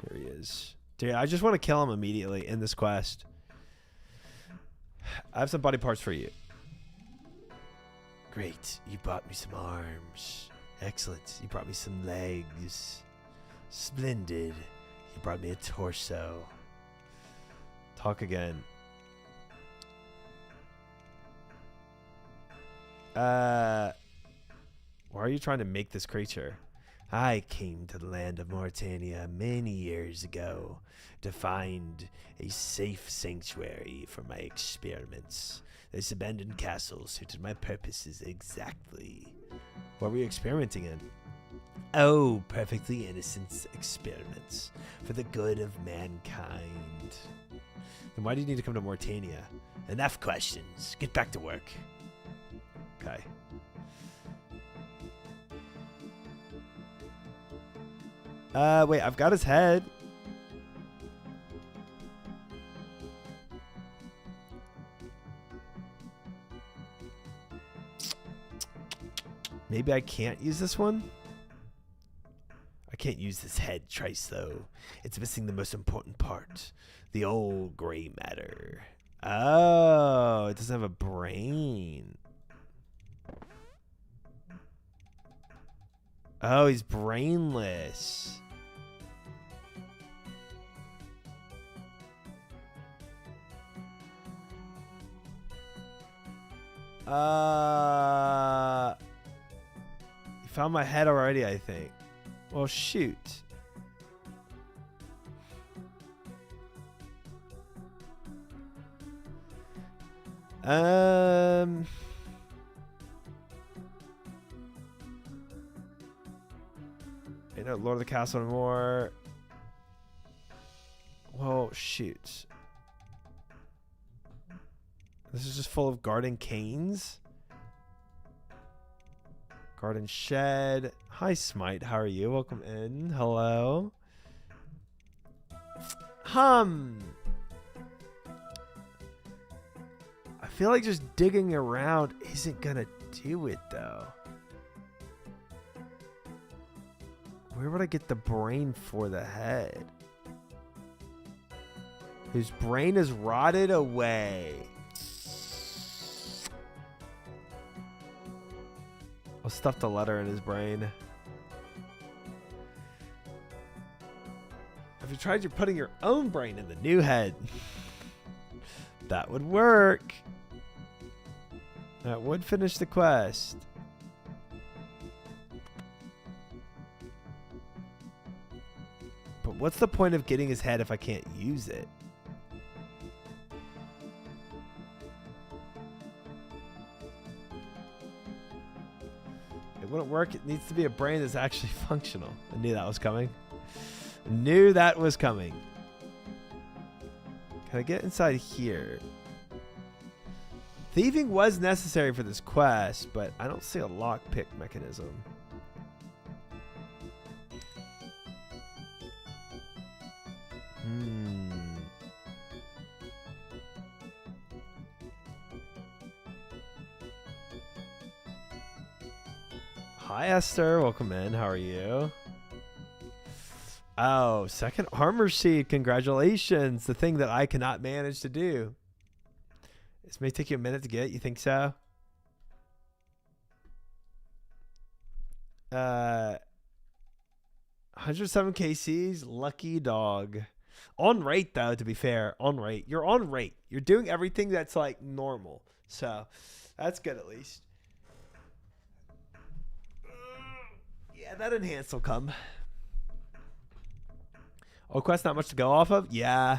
Here he is. Dude, I just want to kill him immediately in this quest. I have some body parts for you. Great. You brought me some arms. Excellent. You brought me some legs. Splendid. You brought me a torso. Talk again. Why are you trying to make this creature? I came to the land of Mauritania many years ago to find a safe sanctuary for my experiments. This abandoned castle suited my purposes exactly. What were you experimenting in? Oh, perfectly innocent experiments for the good of mankind. Then why do you need to come to Mauritania? Enough questions. Get back to work. Okay. Wait, I've got his head. Maybe I can't use this one? I can't use this head trace, though. It's missing the most important part. The old gray matter. Oh, it doesn't have a brain. Oh, he's brainless. You found my head already, I think. Well, shoot. You know, Lord of the Castle anymore. Well, shoot. This is just full of garden canes. Garden shed. Hi, Smite. How are you? Welcome in. Hello. I feel like just digging around isn't gonna do it, though. Where would I get the brain for the head? His brain is rotted away. I'll stuff the letter in his brain. Have you tried putting your own brain in the new head? That would work. That would finish the quest. But what's the point of getting his head if I can't use it? It wouldn't work. It needs to be a brain that's actually functional. I knew that was coming. Knew that was coming. Can I get inside here? Thieving was necessary for this quest, but I don't see a lockpick mechanism. Hi, Esther. Welcome in. How are you? Oh, second armor sheet. Congratulations. The thing that I cannot manage to do. This may take you a minute to get. You think so? 107 KCs. Lucky dog. On rate, though, to be fair. On rate. You're on rate. You're doing everything that's like normal. So that's good at least. Yeah, that enhance will come. Oh, quest, not much to go off of? Yeah.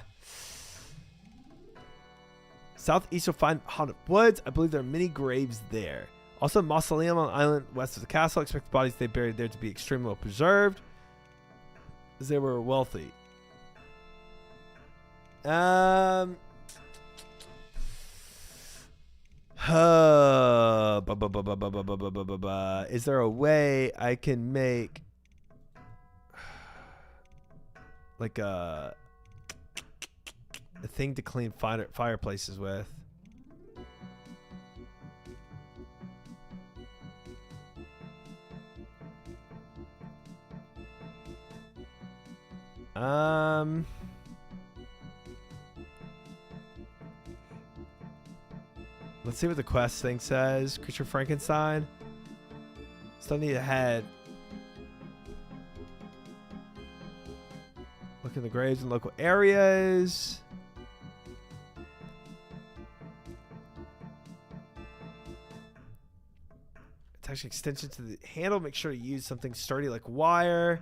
Southeast you'll find haunted woods. I believe there are many graves there. Also, mausoleum on the island west of the castle. Expect the bodies they buried there to be extremely well preserved, as they were wealthy. Is there a way I can make like a thing to clean fireplaces with? Let's see what the quest thing says. Creature Frankenstein. Still need a head. Look in the graves in local areas. Attach an extension to the handle. Make sure to use something sturdy like wire.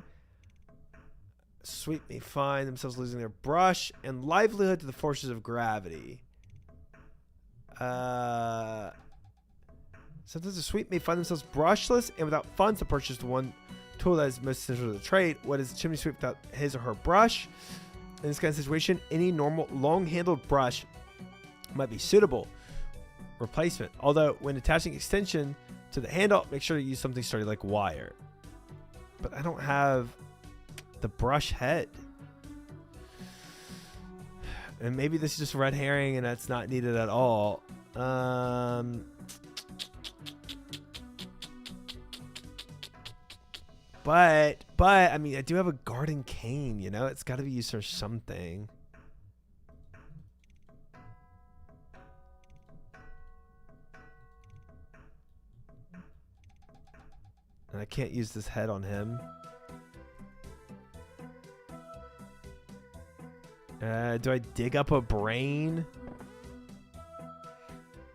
Sweep may find themselves losing their brush and livelihood to the forces of gravity. Sometimes the sweep may find themselves brushless and without funds to purchase the one tool that is most essential to the trade. What is chimney sweep without his or her brush? In this kind of situation, any normal long-handled brush might be suitable replacement. Although, when attaching extension to the handle, make sure to use something sturdy like wire. But I don't have the brush head. And maybe this is just a red herring and that's not needed at all. But I mean, I do have a garden cane, you know? It's got to be used for something. And I can't use this head on him. Do I dig up a brain?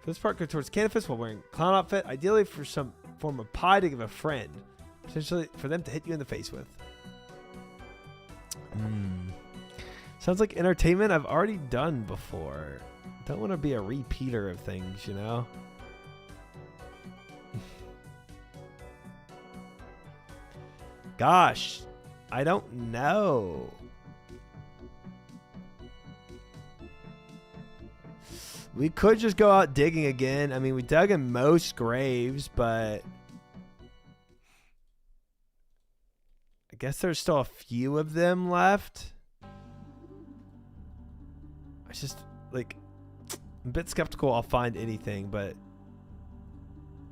For this part, go towards Canifis while wearing clown outfit. Ideally for some form of pie to give a friend. Potentially for them to hit you in the face with. Sounds like entertainment I've already done before. Don't want to be a repeater of things, you know? Gosh, I don't know. We could just go out digging again. I mean, we dug in most graves, but I guess there's still a few of them left. I just, like, I'm a bit skeptical I'll find anything, but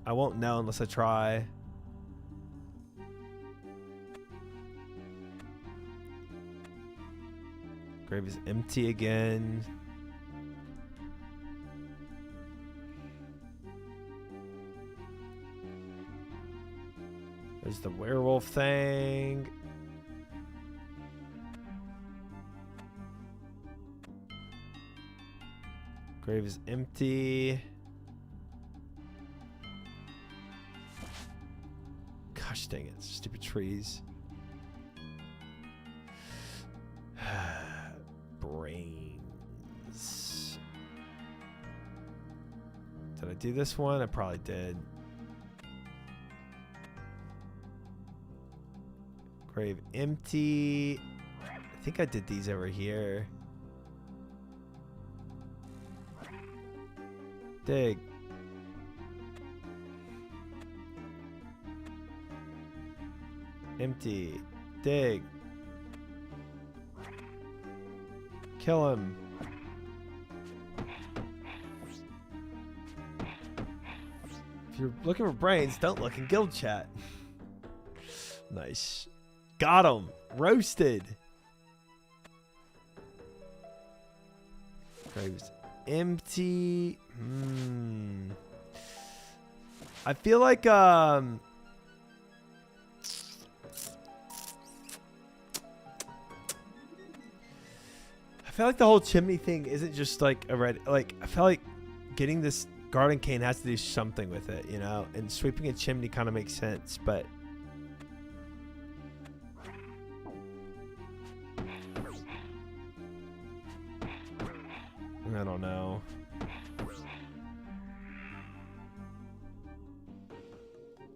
I won't know unless I try. Grave is empty again. There's the werewolf thing. Grave is empty. Gosh dang it, stupid trees. Brains. Did I do this one? I probably did. Grave empty. I think I did these over here. Dig. Empty. Dig. Kill him. If you're looking for brains, don't look in guild chat. Nice. Got him. Roasted. Graves empty. I feel like I feel like the whole chimney thing isn't just like a red. Like, I feel like getting this garden cane has to do something with it, you know? And sweeping a chimney kind of makes sense, but I don't know.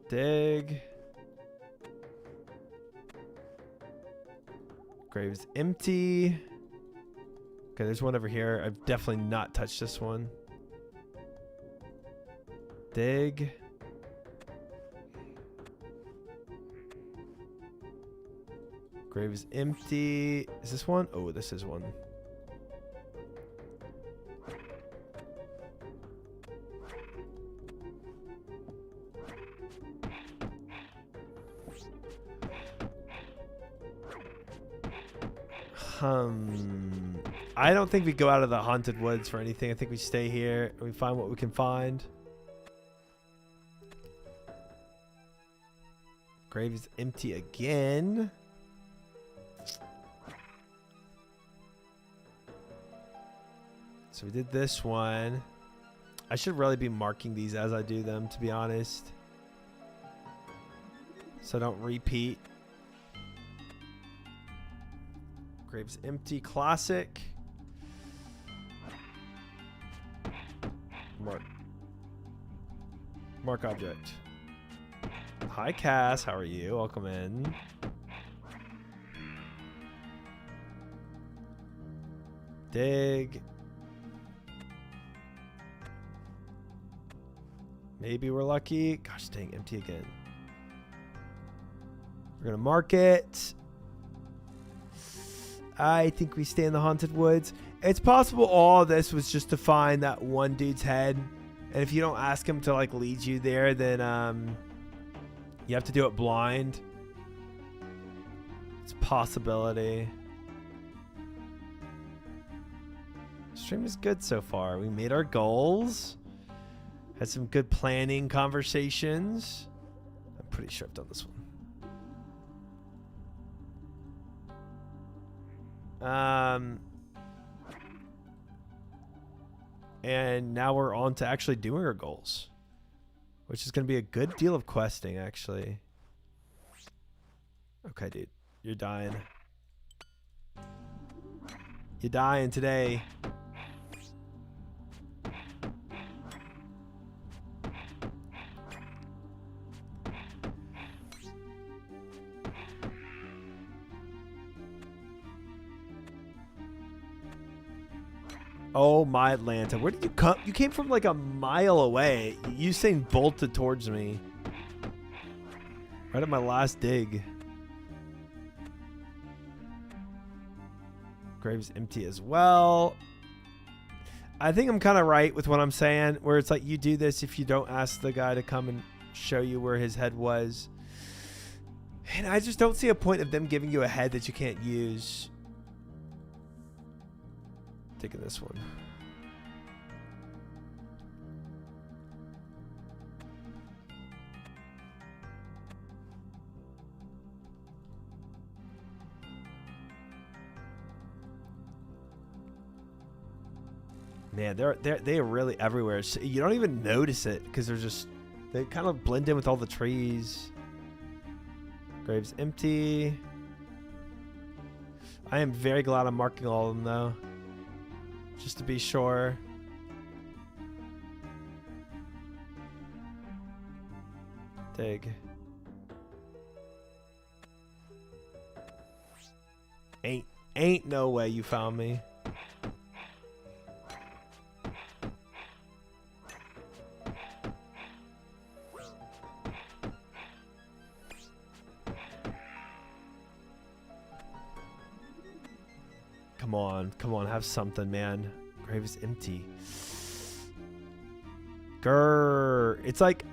Dig. Grave's empty. Okay, there's one over here. I've definitely not touched this one. Dig. Grave is empty. Is this one? Oh, this is one. I don't think we go out of the haunted woods for anything. I think we stay here and we find what we can find. Grave is empty again. So we did this one. I should really be marking these as I do them, to be honest, so I don't repeat. Grave's empty. Classic. Mark object. Hi Cass, how are you? Welcome in. Dig. Maybe we're lucky. Gosh dang, empty again. We're gonna mark it. I think we stay in the haunted woods. It's possible all this was just to find that one dude's head, and if you don't ask him to like lead you there, then you have to do it blind. It's a possibility. Stream is good so far. We made our goals. Had some good planning conversations. I'm pretty sure I've done this one. And now we're on to actually doing our goals, which is going to be a good deal of questing, actually. Okay, dude. You're dying. You're dying today. Oh, my Atlanta. Where did you come? You came from like a mile away. Usain bolted towards me. Right at my last dig. Grave's empty as well. I think I'm kind of right with what I'm saying, where it's like you do this if you don't ask the guy to come and show you where his head was. And I just don't see a point of them giving you a head that you can't use. Taking this one. Man, they are really everywhere. So you don't even notice it because they kind of blend in with all the trees. Grave's empty. I am very glad I'm marking all of them though. Just to be sure. Dig. Ain't no way you found me. Come on, have something, man. Grave is empty. Grr. It's like,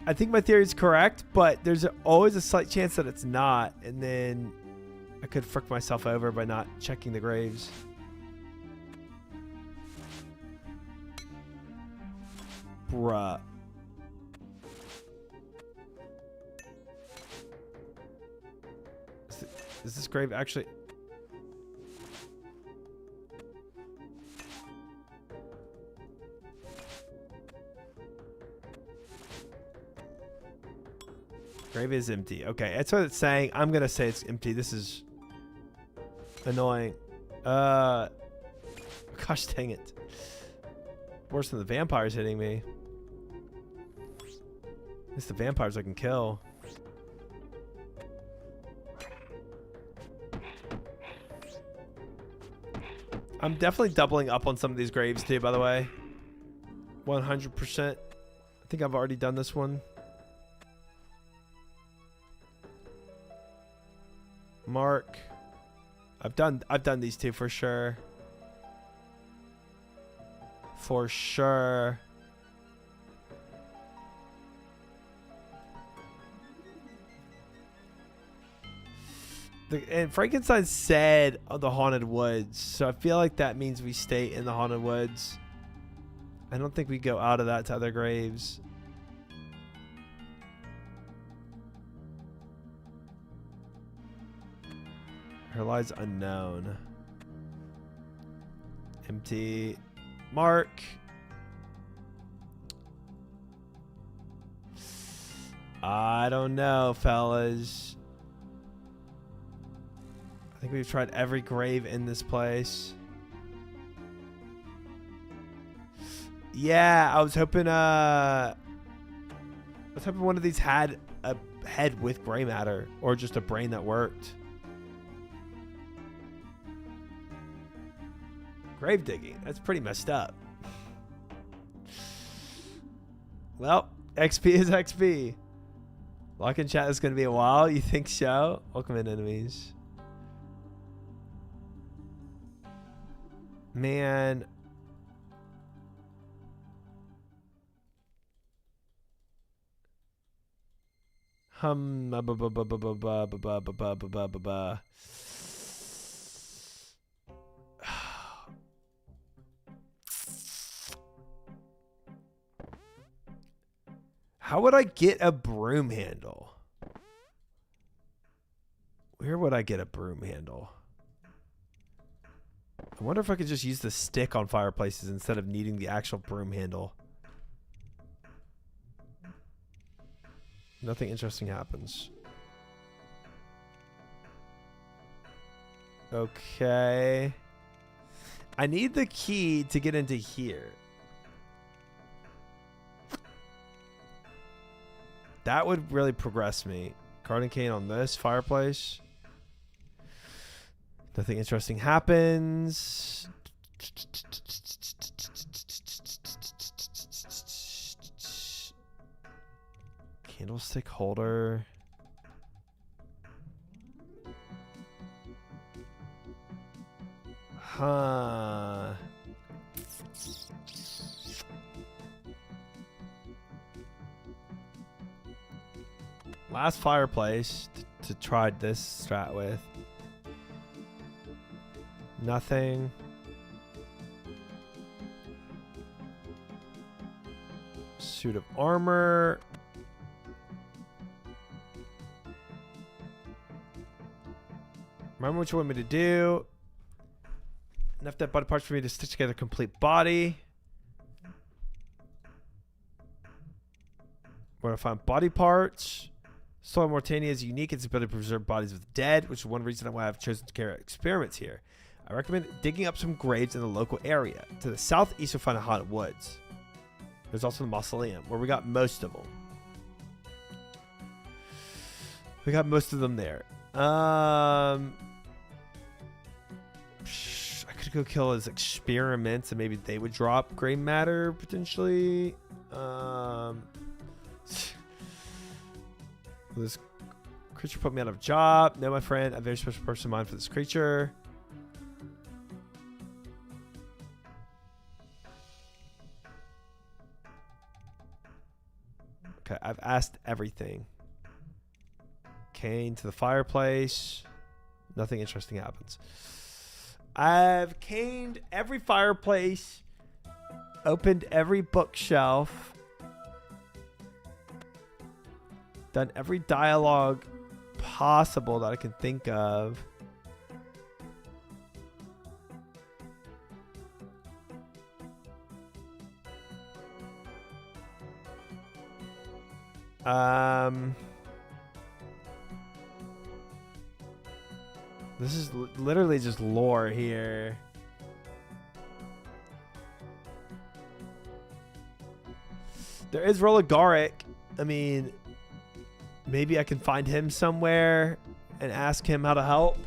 I think my theory is correct, but there's always a slight chance that it's not, and then I could frick myself over by not checking the graves. Bruh. Is this grave actually... Grave is empty. Okay, that's what it's saying. I'm gonna say it's empty. This is annoying. Gosh dang it. Worse than the vampires hitting me. At least the vampires I can kill. I'm definitely doubling up on some of these graves too, by the way. 100%. I think I've already done this one. Mark. I've done these two for sure. For sure. And Frankenstein said the haunted woods, so I feel like that means we stay in the haunted woods. I don't think we go out of that to other graves. Her lies unknown. Empty. Mark. I don't know, fellas. I think we've tried every grave in this place. Yeah, I was hoping one of these had a head with gray matter or just a brain that worked. Grave digging. That's pretty messed up. Well, XP is XP. Lock in chat is going to be a while. You think so? Welcome in, enemies. Man. How would I get a broom handle? Where would I get a broom handle? I wonder if I could just use the stick on fireplaces instead of needing the actual broom handle. Nothing interesting happens. Okay. I need the key to get into here. That would really progress me. Garden cane on this fireplace. Nothing interesting happens. Candlestick holder. Huh. Last fireplace to try this strat with. Nothing. Suit of armor. Remember what you want me to do. Enough dead body parts for me to stitch together a complete body. We're going to find body parts. Soil Mortania is unique in its ability to preserve bodies of the dead, which is one reason why I've chosen to carry out experiments here. I recommend digging up some graves in the local area. To the southeast, you'll find a haunted woods. There's also the mausoleum, where we got most of them. We got most of them there. I could go kill his experiments, and maybe they would drop gray matter, potentially. This creature put me out of a job. No, my friend. I have a very special person in mind for this creature. Okay, I've asked everything. Cane to the fireplace. Nothing interesting happens. I've caned every fireplace. Opened every bookshelf. Done every dialogue possible that I can think of. This is literally just lore here. There is Roligaric. I mean, maybe I can find him somewhere and ask him how to help.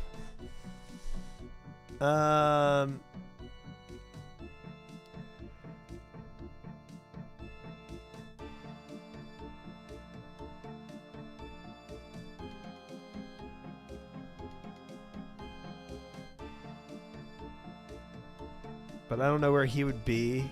But I don't know where he would be.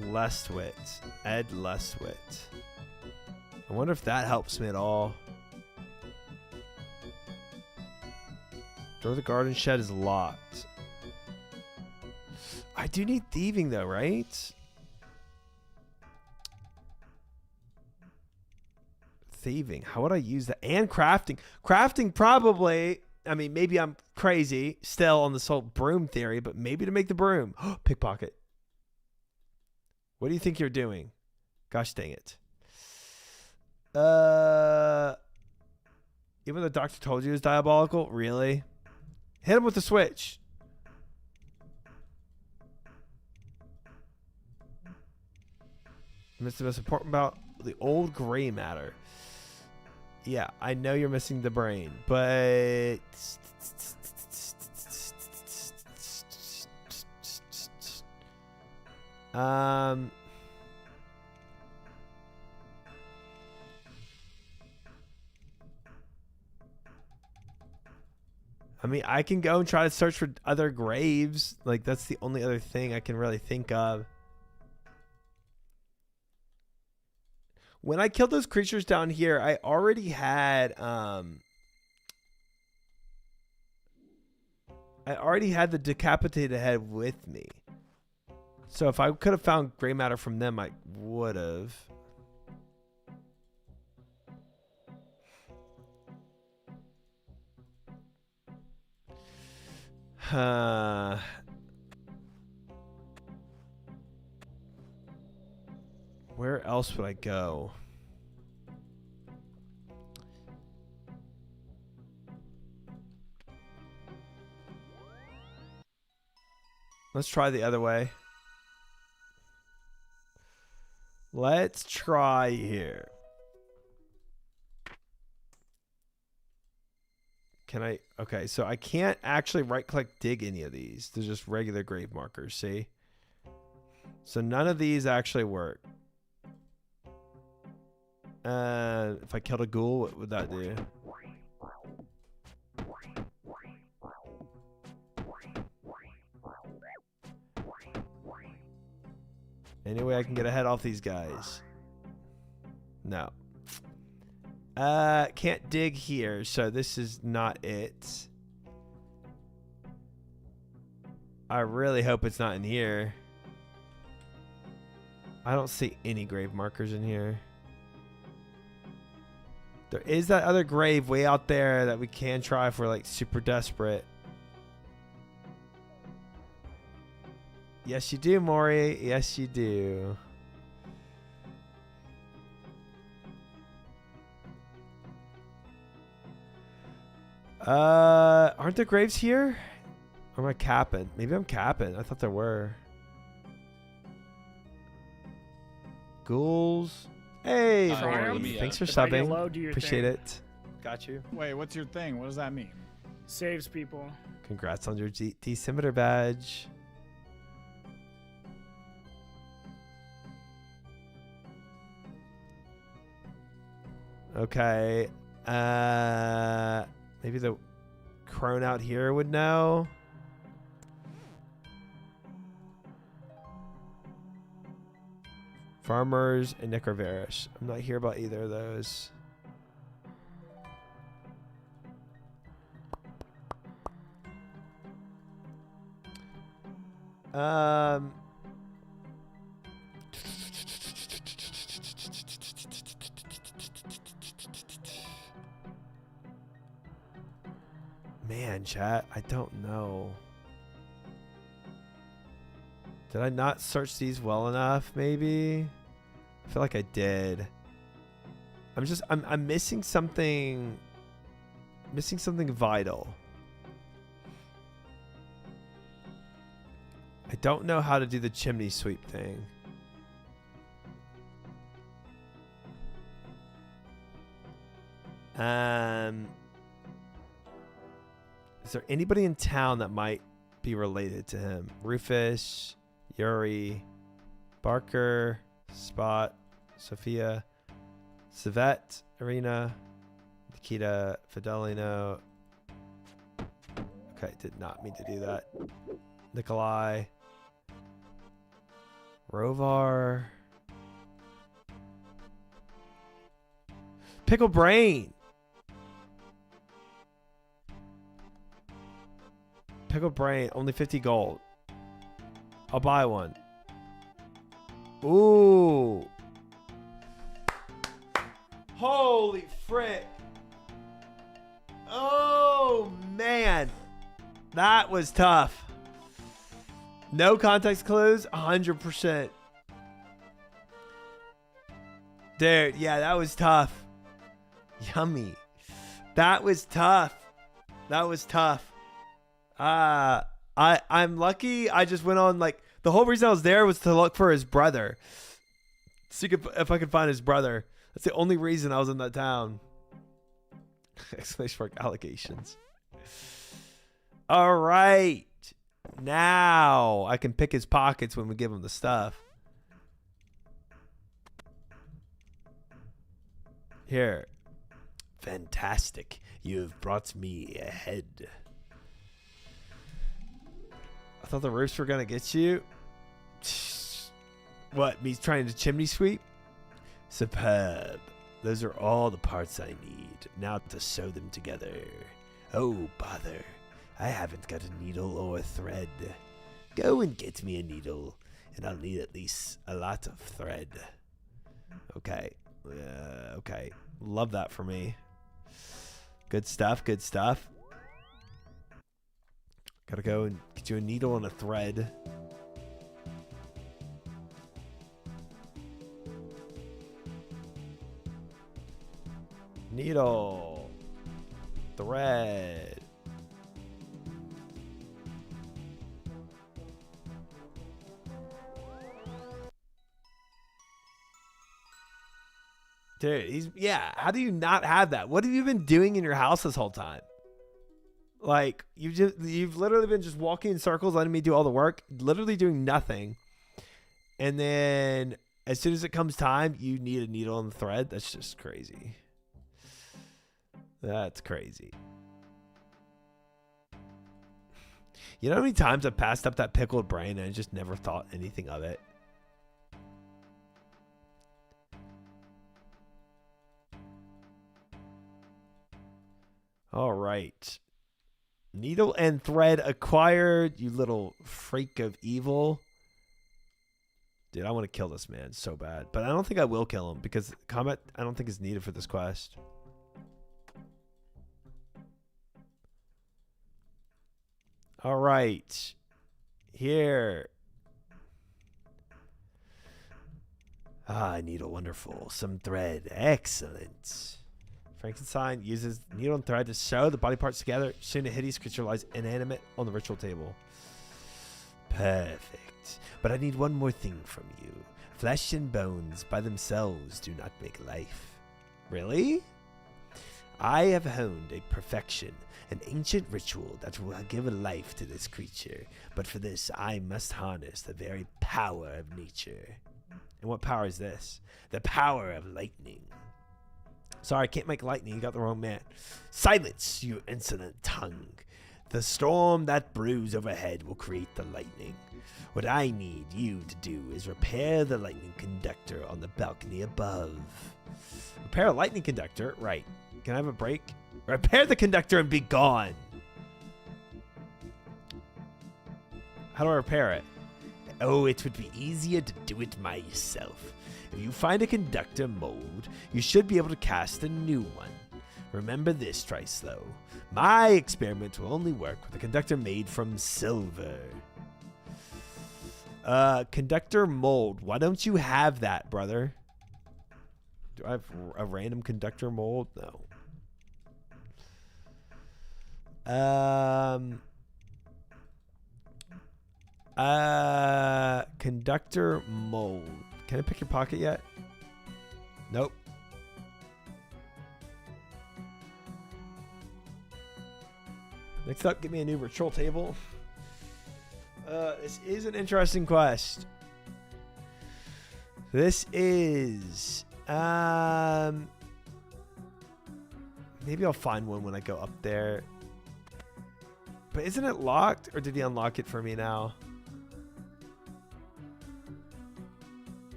Lestwit. Ed Lestwit. I wonder if that helps me at all. Door of the garden shed is locked. I do need thieving though, right? Thieving. How would I use that? And crafting. Crafting probably. I mean, maybe I'm crazy still on this whole broom theory, but maybe to make the broom. Pickpocket. What do you think you're doing? Gosh dang it. Even the doctor told you it was diabolical? Really? Hit him with the switch. Missed the most important about the old gray matter. Yeah, I know you're missing the brain, but I mean, I can go and try to search for other graves. Like, that's the only other thing I can really think of. When I killed those creatures down here, I already had I already had the decapitated head with me. So if I could have found gray matter from them, I would have. Where else would I go? Let's try the other way. Let's try here. Can I? Okay, so I can't actually right-click dig any of these. They're just regular grave markers, see? So none of these actually work. If I killed a ghoul, what would that do? Any way I can get a head off these guys? No. Can't dig here, so this is not it. I really hope it's not in here. I don't see any grave markers in here. There is that other grave way out there that we can try if we're like super desperate. Yes, you do, Maury. Yes, you do. Aren't there graves here? Or am I capping? Maybe I'm capping. I thought there were. Ghouls. Hey, Maury. Thanks for subbing. Appreciate it. Got you.
Wait, what's your thing? What does that mean?
Saves people.
Congrats on your decimeter badge. Okay. Maybe the crone out here would know. Farmers and Necrovarus. I'm not here about either of those. Man, chat, I don't know. Did I not search these well enough, maybe? I feel like I did. I'm missing something. Missing something vital. I don't know how to do the chimney sweep thing. Is there anybody in town that might be related to him? Rufus, Yuri, Barker, Spot, Sophia, Savette, Arena, Nikita, Fidelino. Okay, did not mean to do that. Nikolai, Rovar, Pickle Brain. Pickle Brain, only 50 gold. I'll buy one. Ooh. Holy frick. Oh, man. That was tough. No context clues, 100%. Dude, yeah, that was tough. Yummy. That was tough. That was tough. I'm lucky. I just went on, like, the whole reason I was there was to look for his brother. See if I could find his brother. That's the only reason I was in that town. Exclamation mark allegations. All right. Now I can pick his pockets when we give him the stuff. Here. Fantastic. You've brought me ahead. I thought the roofs were going to get you. What, me trying to chimney sweep? Superb. Those are all the parts I need. Now to sew them together. Oh, bother. I haven't got a needle or a thread. Go and get me a needle, and I'll need at least a lot of thread. Okay. Okay. Love that for me. Good stuff. Good stuff. Gotta go and get you a needle and a thread. Needle. Thread. Dude, how do you not have that? What have you been doing in your house this whole time? Like, you've literally been just walking in circles, letting me do all the work, literally doing nothing. And then as soon as it comes time, you need a needle and thread. That's just crazy. That's crazy. You know how many times I've passed up that pickled brain and I just never thought anything of it? All right. Needle and thread acquired, you little freak of evil. Dude, I want to kill this man so bad. But I don't think I will kill him because combat, I don't think is needed for this quest. All right. Here. Needle, wonderful. Some thread. Excellent. Frankenstein uses needle and thread to sew the body parts together. Soon a hideous creature lies inanimate on the ritual table. Perfect. But I need one more thing from you. Flesh and bones by themselves do not make life. Really? I have honed a perfection, an ancient ritual that will give a life to this creature. But for this, I must harness the very power of nature. And what power is this? The power of lightning. Sorry, I can't make lightning. You got the wrong man. Silence, you insolent tongue. The storm that brews overhead will create the lightning. What I need you to do is repair the lightning conductor on the balcony above. Repair a lightning conductor? Right. Can I have a break? Repair the conductor and be gone. How do I repair it? Oh, it would be easier to do it myself. If you find a conductor mold, you should be able to cast a new one. Remember this, Trice, though. My experiment will only work with a conductor made from silver. Conductor mold. Why don't you have that, brother? Do I have a random conductor mold? No. Conductor mold. Can I pick your pocket yet? Nope. Next up, give me a new ritual table. This is an interesting quest. This is maybe I'll find one when I go up there. But isn't it locked, or did he unlock it for me now?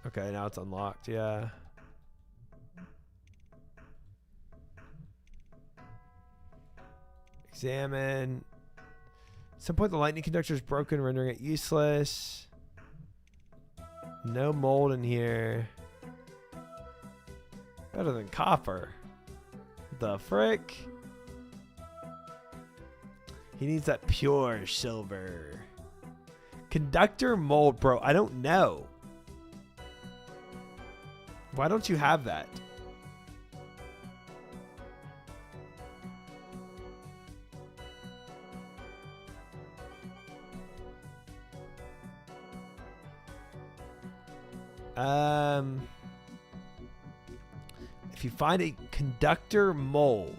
Okay, now it's unlocked, yeah. Examine. At some point the lightning conductor is broken, rendering it useless. No mold in here. Better than copper. The frick? He needs that pure silver. Conductor mold, bro. I don't know. Why don't you have that? If you find a conductor mold,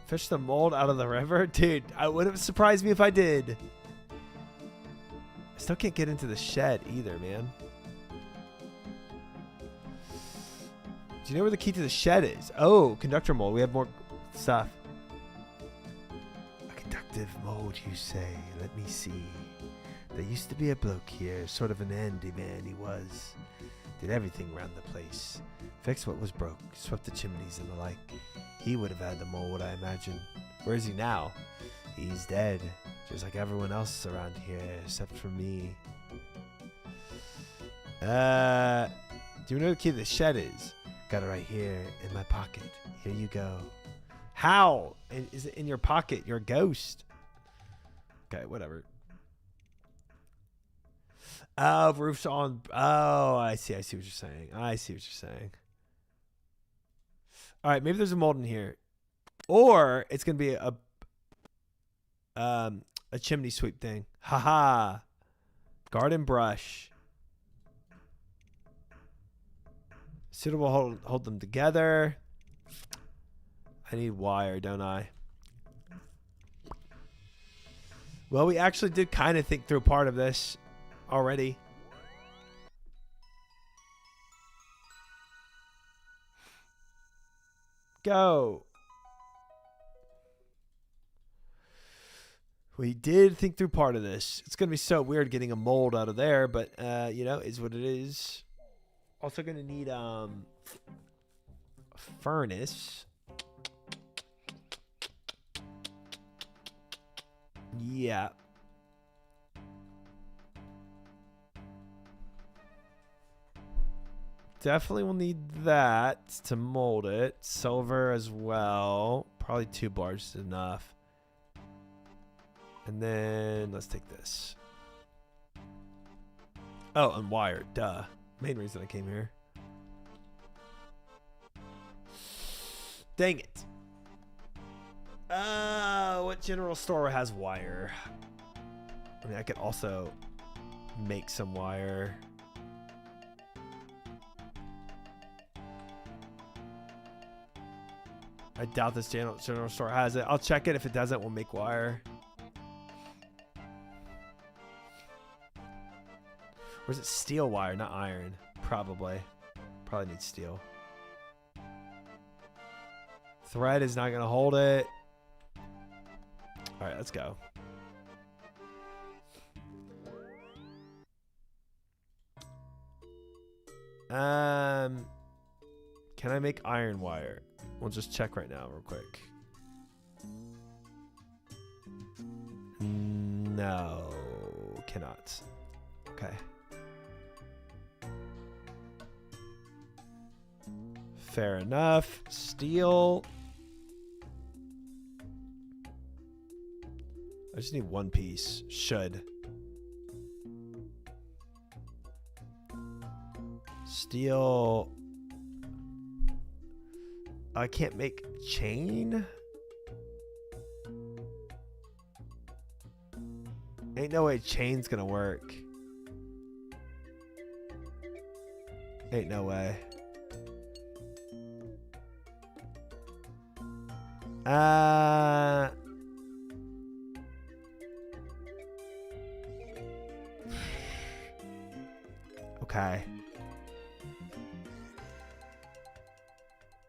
fish the mold out of the river? Dude, I wouldn't surprise me if I did. I still can't get into the shed either, man. Do you know where the key to the shed is? Oh, conductor mold. We have more stuff. A conductive mold, you say? Let me see. There used to be a bloke here, sort of an handyman he was. Did everything around the place. Fixed what was broke, swept the chimneys and the like. He would have had the mold, I imagine. Where is he now? He's dead, just like everyone else around here, except for me. Do you know where the key to the shed is? Got it right here in my pocket. Here you go. How? Is it in your pocket? You're a ghost. Okay, whatever. Oh, roof's on. Oh, I see. I see what you're saying. I see what you're saying. All right, maybe there's a mold in here, or it's gonna be a chimney sweep thing. Haha. Garden brush. Suitable. Hold them together. I need wire, don't I? Well, we actually did kind of think through part of this already. Go. We did think through part of this. It's going to be so weird getting a mold out of there, but, you know, is what it is. Also going to need a furnace. Yeah. Definitely will need that to mold it. Silver as well. Probably 2 bars is enough. And then let's take this. Oh, and wire. Duh. Main reason I came here. Dang it. What general store has wire? I mean, I could also make some wire. I doubt this general store has it. I'll check it. If it doesn't, we'll make wire. Or is it steel wire, not iron? Probably. Probably need steel. Thread is not going to hold it. All right, let's go. Can I make iron wire? We'll just check right now real quick. No, cannot. Okay. Fair enough. Steel. I just need one piece. Should. Steel. I can't make chain. Ain't no way chain's gonna work. Ain't no way. Okay.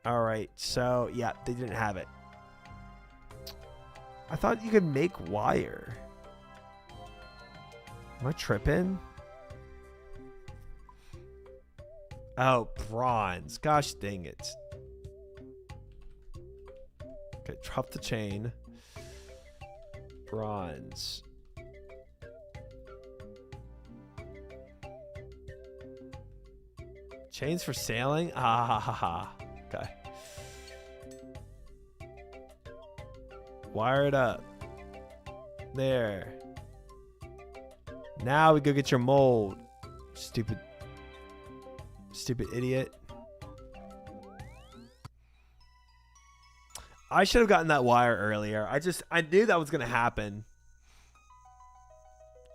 All right. So, yeah, they didn't have it. I thought you could make wire. Am I tripping? Oh, bronze. Gosh dang it. Okay, drop the chain. Bronze. Chains for sailing? Ah, ha, ha, ha. Okay. Wire it up. There. Now we go get your mold. Stupid idiot. I should have gotten that wire earlier. I knew that was going to happen.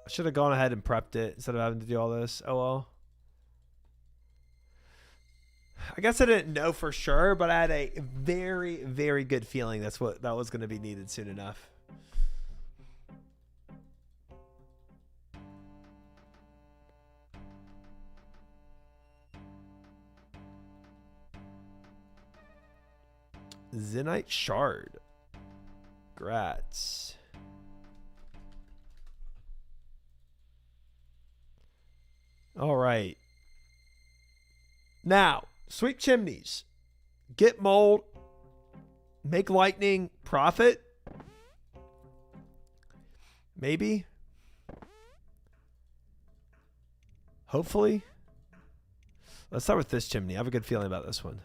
I should have gone ahead and prepped it instead of having to do all this. Oh well. I guess I didn't know for sure, but I had a very, very good feeling that was going to be needed soon enough. Zenite shard. Grats. All right. Now, sweep chimneys. Get mold. Make lightning. Profit. Maybe. Hopefully. Let's start with this chimney. I have a good feeling about this one.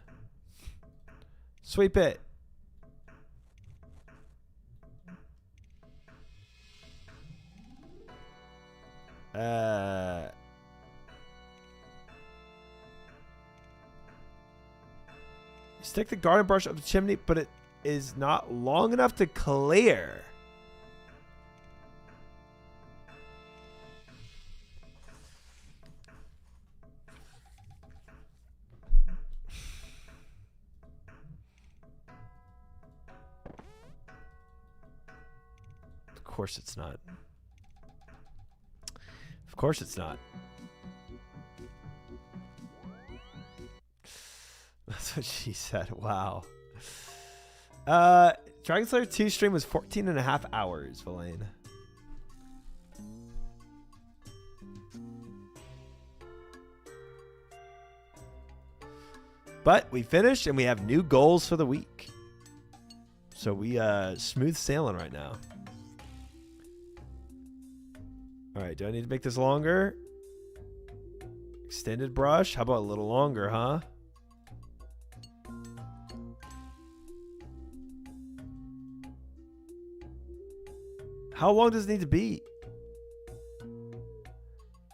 Sweep it. Stick the garden brush up the chimney, but it is not long enough to clear. Of course it's not. Of course it's not. That's what she said. Wow. Dragon Slayer 2 stream was 14.5 hours, Villain. But we finished and we have new goals for the week. So we smooth sailing right now. All right, do I need to make this longer? Extended brush? How about a little longer, huh? How long does it need to be?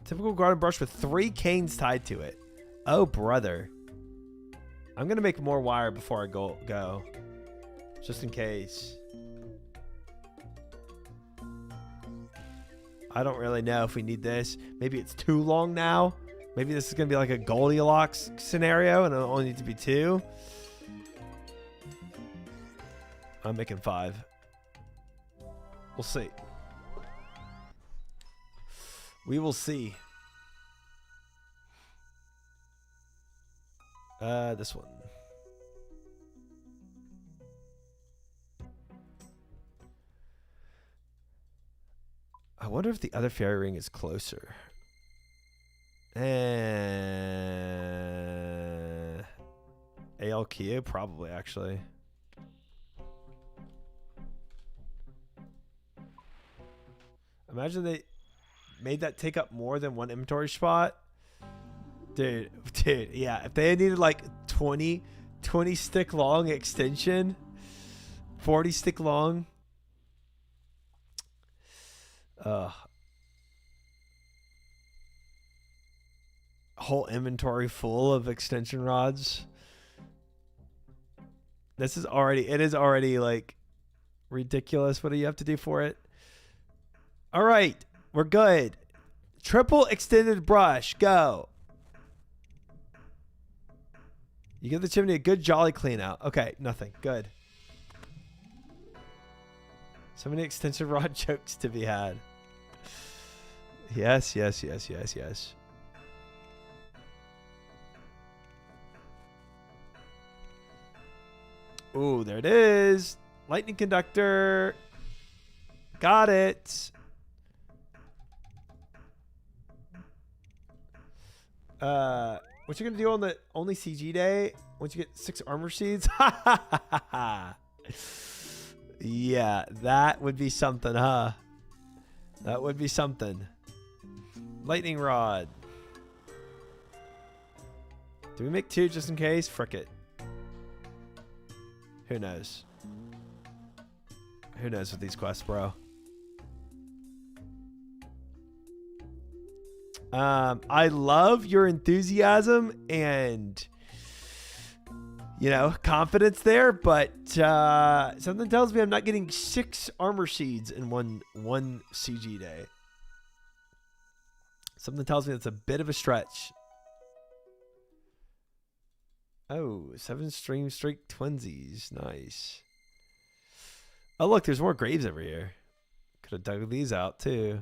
Typical garden brush with 3 canes tied to it. Oh, brother. I'm going to make more wire before I go. Just in case. I don't really know if we need this. Maybe it's too long now. Maybe this is going to be like a Goldilocks scenario and it'll only need to be 2. I'm making 5. We'll see. We will see. This one. I wonder if the other fairy ring is closer. ALQ? Probably, actually. Imagine they made that take up more than 1 inventory spot. Dude, yeah. If they had needed like 20 stick long extension, 40 stick long. Whole inventory full of extension rods. It is already like ridiculous. What do you have to do for it? All right, we're good. Triple extended brush, go. You give the chimney a good jolly clean out. Okay, nothing, good. So many extension rod jokes to be had. Yes. Ooh, there it is. Lightning conductor. Got it. What you gonna do on the only CG day once you get 6 armor seeds? Yeah, that would be something, huh? That would be something. Lightning rod. Do we make 2 just in case? Frick it. Who knows? Who knows with these quests, bro? I love your enthusiasm and, you know, confidence there, but something tells me I'm not getting 6 armor seeds in one CG day. Something tells me that's a bit of a stretch. Oh, 7 stream streak twinsies. Nice. Oh, look, there's more graves over here. Could have dug these out, too.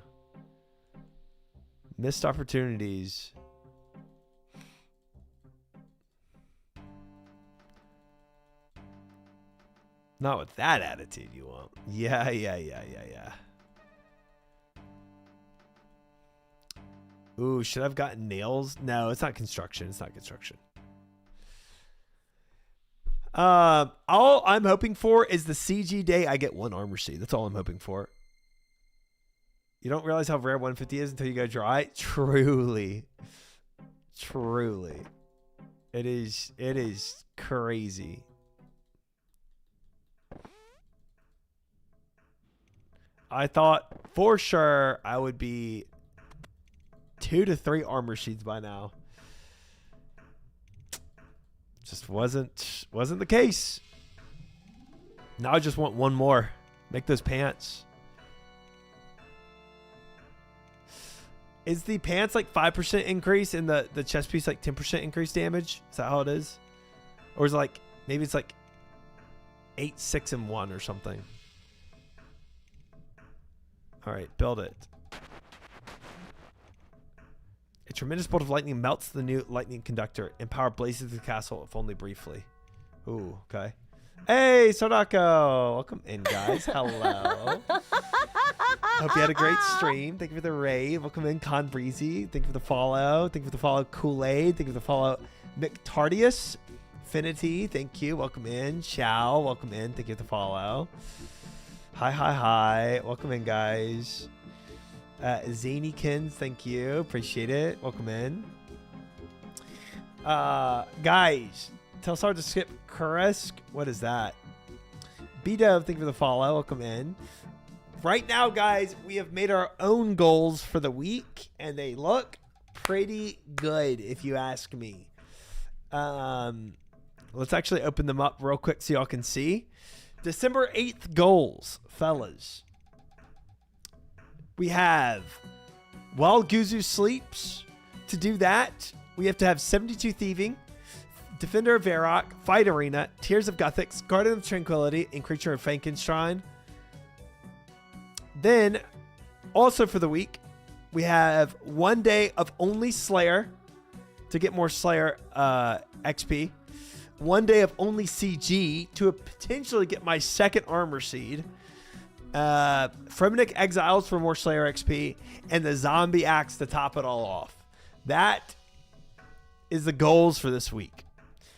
Missed opportunities. Not with that attitude you want. Yeah. Ooh, should I have gotten nails? No, it's not construction. It's not construction. All I'm hoping for is the CG day I get 1 armor seed. That's all I'm hoping for. You don't realize how rare 150 is until you go dry. Truly. Truly. It is crazy. I thought for sure I would be 2 to 3 armor sheets by now. Just wasn't the case. Now I just want 1 more. Make those pants. Is the pants like 5% increase and the chest piece like 10% increase damage? Is that how it is? Or is it like, maybe it's like 8, 6, and 1 or something? All right, build it. A tremendous bolt of lightning melts the new lightning conductor and power blazes the castle, if only briefly. Ooh, okay. Hey, Sodako! Welcome in, guys. Hello. Hope you had a great stream. Thank you for the raid. Welcome in, Con Breezy. Thank you for the follow. Thank you for the follow, Kool-Aid. Thank you for the follow, McTardius. Finity, thank you. Welcome in. Chow, welcome in. Thank you for the follow. Hi. Welcome in, guys. Zanykins, thank you. Appreciate it. Welcome in. Guys, tell Sar to skip Kuresk. What is that? B-Dove, thank you for the follow. Welcome in. Right now, guys, we have made our own goals for the week, and they look pretty good, if you ask me. Let's actually open them up real quick so y'all can see. December 8th goals, fellas. We have while Guzu sleeps. To do that, we have to have 72 thieving, Defender of Varrock, Fight Arena, Tears of Guthix, Guardian of Tranquility, and Creature of Frankenstein. Then, also for the week, we have 1 day of only Slayer to get more Slayer XP. 1 day of only CG to potentially get my 2nd armor seed. Fremenic Exiles for more Slayer XP, and the Zombie Axe to top it all off. That is the goals for this week.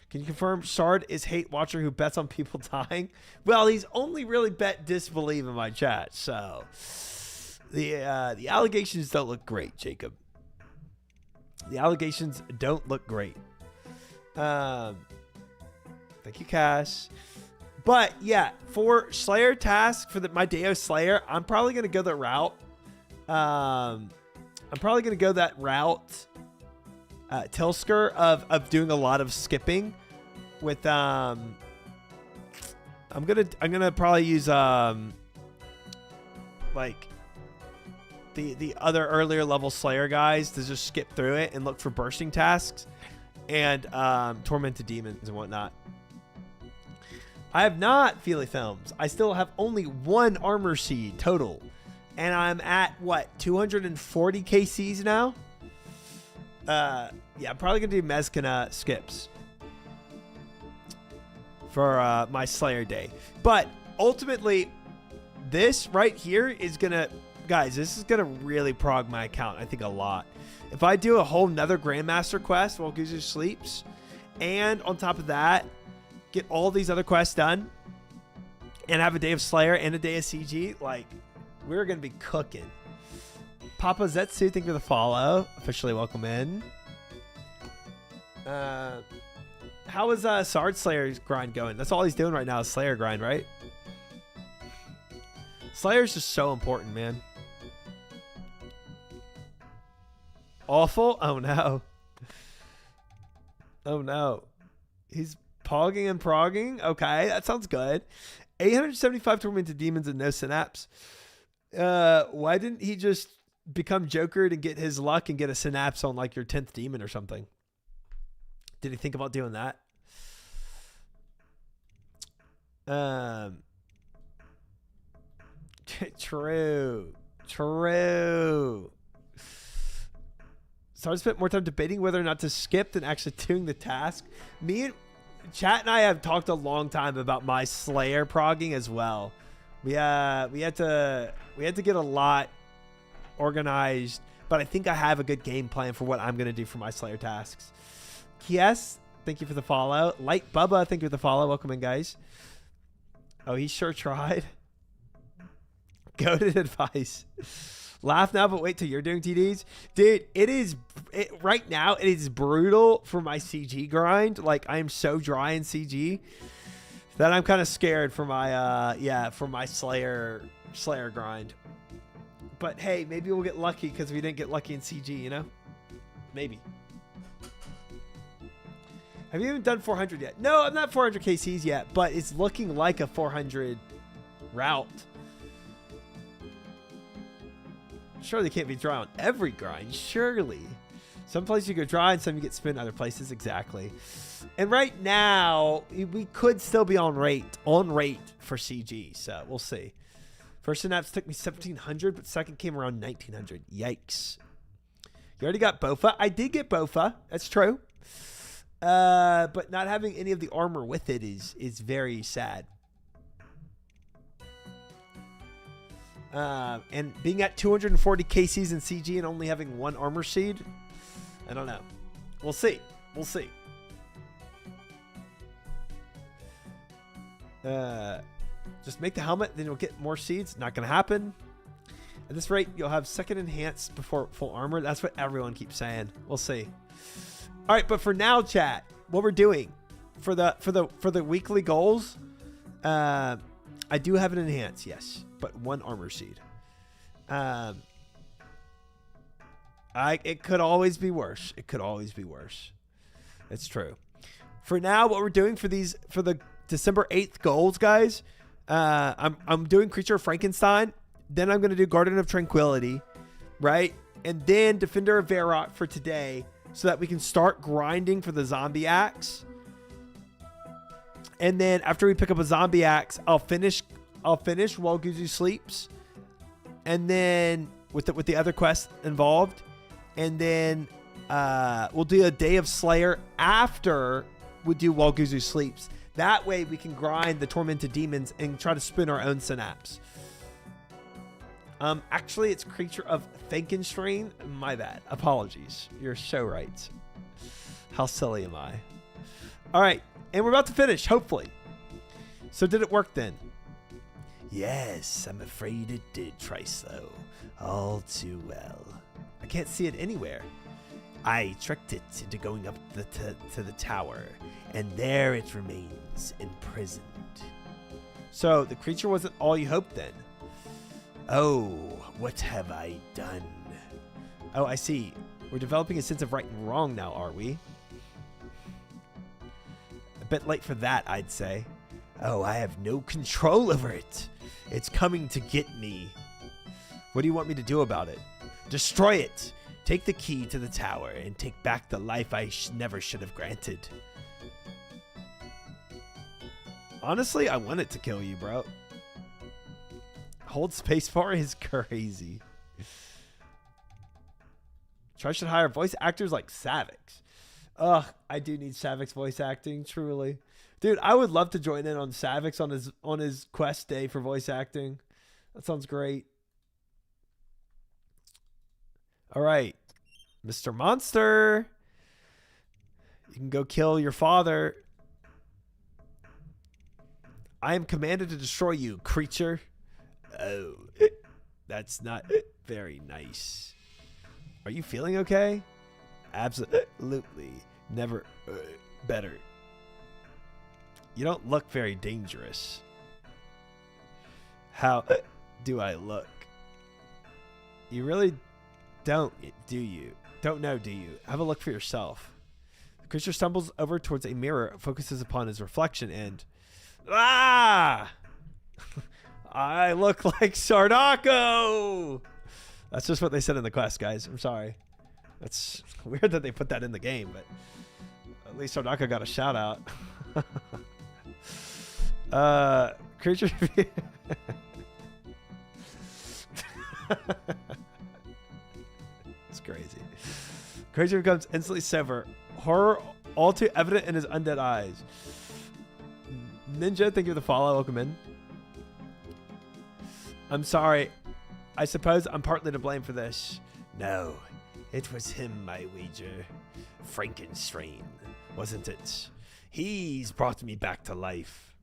Can you confirm Shard is hate watcher who bets on people dying? Well, he's only really bet disbelieve in my chat, so the allegations don't look great, Jacob. The allegations don't look great. Thank you, Cass. But yeah, for Slayer task for my Deo Slayer, I'm probably gonna go that route. Tilsker of doing a lot of skipping with I'm gonna probably use like the other earlier level Slayer guys to just skip through it and look for bursting tasks and tormented demons and whatnot. I have not Feely Films. I still have only 1 armor seed total. And I'm at, what, 240 KCs now? Yeah, I'm probably going to do Mezcana skips for my Slayer day. But ultimately, this right here is going to... Guys, this is going to really prog my account, I think, a lot. If I do a whole nother Grandmaster quest while Guzu sleeps, and on top of that, get all these other quests done and have a day of Slayer and a day of CG, like, we're going to be cooking. Papa Zetsu, thank you for the follow. Officially welcome in. How is Sard Slayer's grind going? That's all he's doing right now is Slayer grind, right? Slayer's just so important, man. Awful? Oh, no. Oh, no. He's pogging and progging? Okay, that sounds good. 875 tormented demons and no synapse. Why didn't he just become Joker to get his luck and get a synapse on like your 10th demon or something? Did he think about doing that? True. So I spent more time debating whether or not to skip than actually doing the task. Me and Chat and I have talked a long time about my Slayer progging as well. We had to get a lot organized but I think I have a good game plan for what I'm going to do for my Slayer tasks. Yes, thank you for the follow. Light Bubba, thank you for the follow. Welcome in, guys. Oh, he sure tried. Goated advice. Laugh now, but wait till you're doing TDs. Dude, right now, it is brutal for my CG grind. Like, I am so dry in CG that I'm kind of scared for my, for my Slayer grind. But hey, maybe we'll get lucky because we didn't get lucky in CG, you know? Maybe. Have you even done 400 yet? No, I'm not 400 KCs yet, but it's looking like a 400 route. Surely can't be dry on every grind, surely. Some places you go dry and some you get spin other places, exactly. And right now, we could still be on rate for CG, so we'll see. First synapse took me 1700, but second came around 1900. Yikes. You already got bowfa. I did get bowfa. That's true. But not having any of the armor with it is very sad. And being at 240 KCs in CG and only having one armor seed, I don't know. We'll see. We'll see. Just make the helmet, then you'll get more seeds. Not going to happen. At this rate, you'll have second enhanced before full armor. That's what everyone keeps saying. We'll see. All right, but for now, chat, what we're doing for the weekly goals, I do have an enhance, yes, but one armor seed. It could always be worse. It could always be worse. It's true. For now, what we're doing for the December 8th goals, guys, I'm doing Creature of Frankenstein. Then I'm going to do Garden of Tranquility, right? And then Defender of Varrock for today so that we can start grinding for the zombie axe. And then after we pick up a zombie axe, I'll finish while Guzu sleeps. And then with the other quests involved. And then we'll do a Day of Slayer after we do while Guzu sleeps. That way we can grind the Tormented Demons and try to spin our own synapse. Actually, it's Creature of Frankenstein. My bad. Apologies. You're so right. How silly am I? All right. And we're about to finish, hopefully. So did it work then? Yes, I'm afraid it did, Trislo. All too well. I can't see it anywhere. I tricked it into going up to the tower, and there it remains imprisoned. So the creature wasn't all you hoped then? Oh, what have I done? Oh, I see. We're developing a sense of right and wrong now, are we? A bit late for that, I'd say. Oh, I have no control over it. It's coming to get me. What do you want me to do about it? Destroy it. Take the key to the tower and take back the life I never should have granted. Honestly, I want it to kill you, bro. Hold spacebar is crazy. Try should hire voice actors like Savix. Ugh, I do need Savix voice acting, truly. Dude, I would love to join in on Savix on his quest day for voice acting. That sounds great. All right, Mr. Monster. You can go kill your father. I am commanded to destroy you, creature. Oh, that's not very nice. Are you feeling okay? Absolutely. Never better. You don't look very dangerous. How do I look? You really don't, do you? Don't know, do you? Have a look for yourself. The creature stumbles over towards a mirror, focuses upon his reflection, and... Ah! I look like Sardako! That's just what they said in the quest, guys. I'm sorry. That's weird that they put that in the game, but at least Sardako got a shout out. Creature... It's crazy. Creature becomes instantly sober. Horror all too evident in his undead eyes. Ninja, thank you for the follow. Welcome in. I'm sorry. I suppose I'm partly to blame for this. No, it was him, I wager. Frankenstein, wasn't it? He's brought me back to life.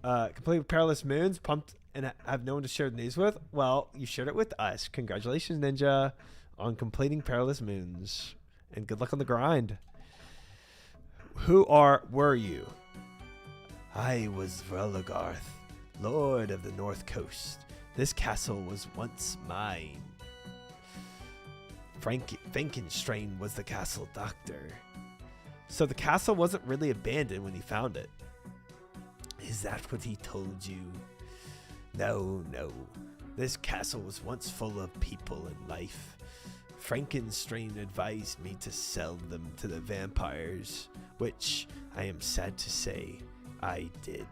Complete with Perilous Moons, pumped and have no one to share the news with? Well, you shared it with us. Congratulations, Ninja, on completing Perilous Moons. And good luck on the grind. Were you? I was Velagarth, Lord of the North Coast. This castle was once mine. Frankenstein was the castle doctor. So the castle wasn't really abandoned when he found it. Is that what he told you? No. This castle was once full of people and life. Frankenstein advised me to sell them to the vampires, which, I am sad to say, I did.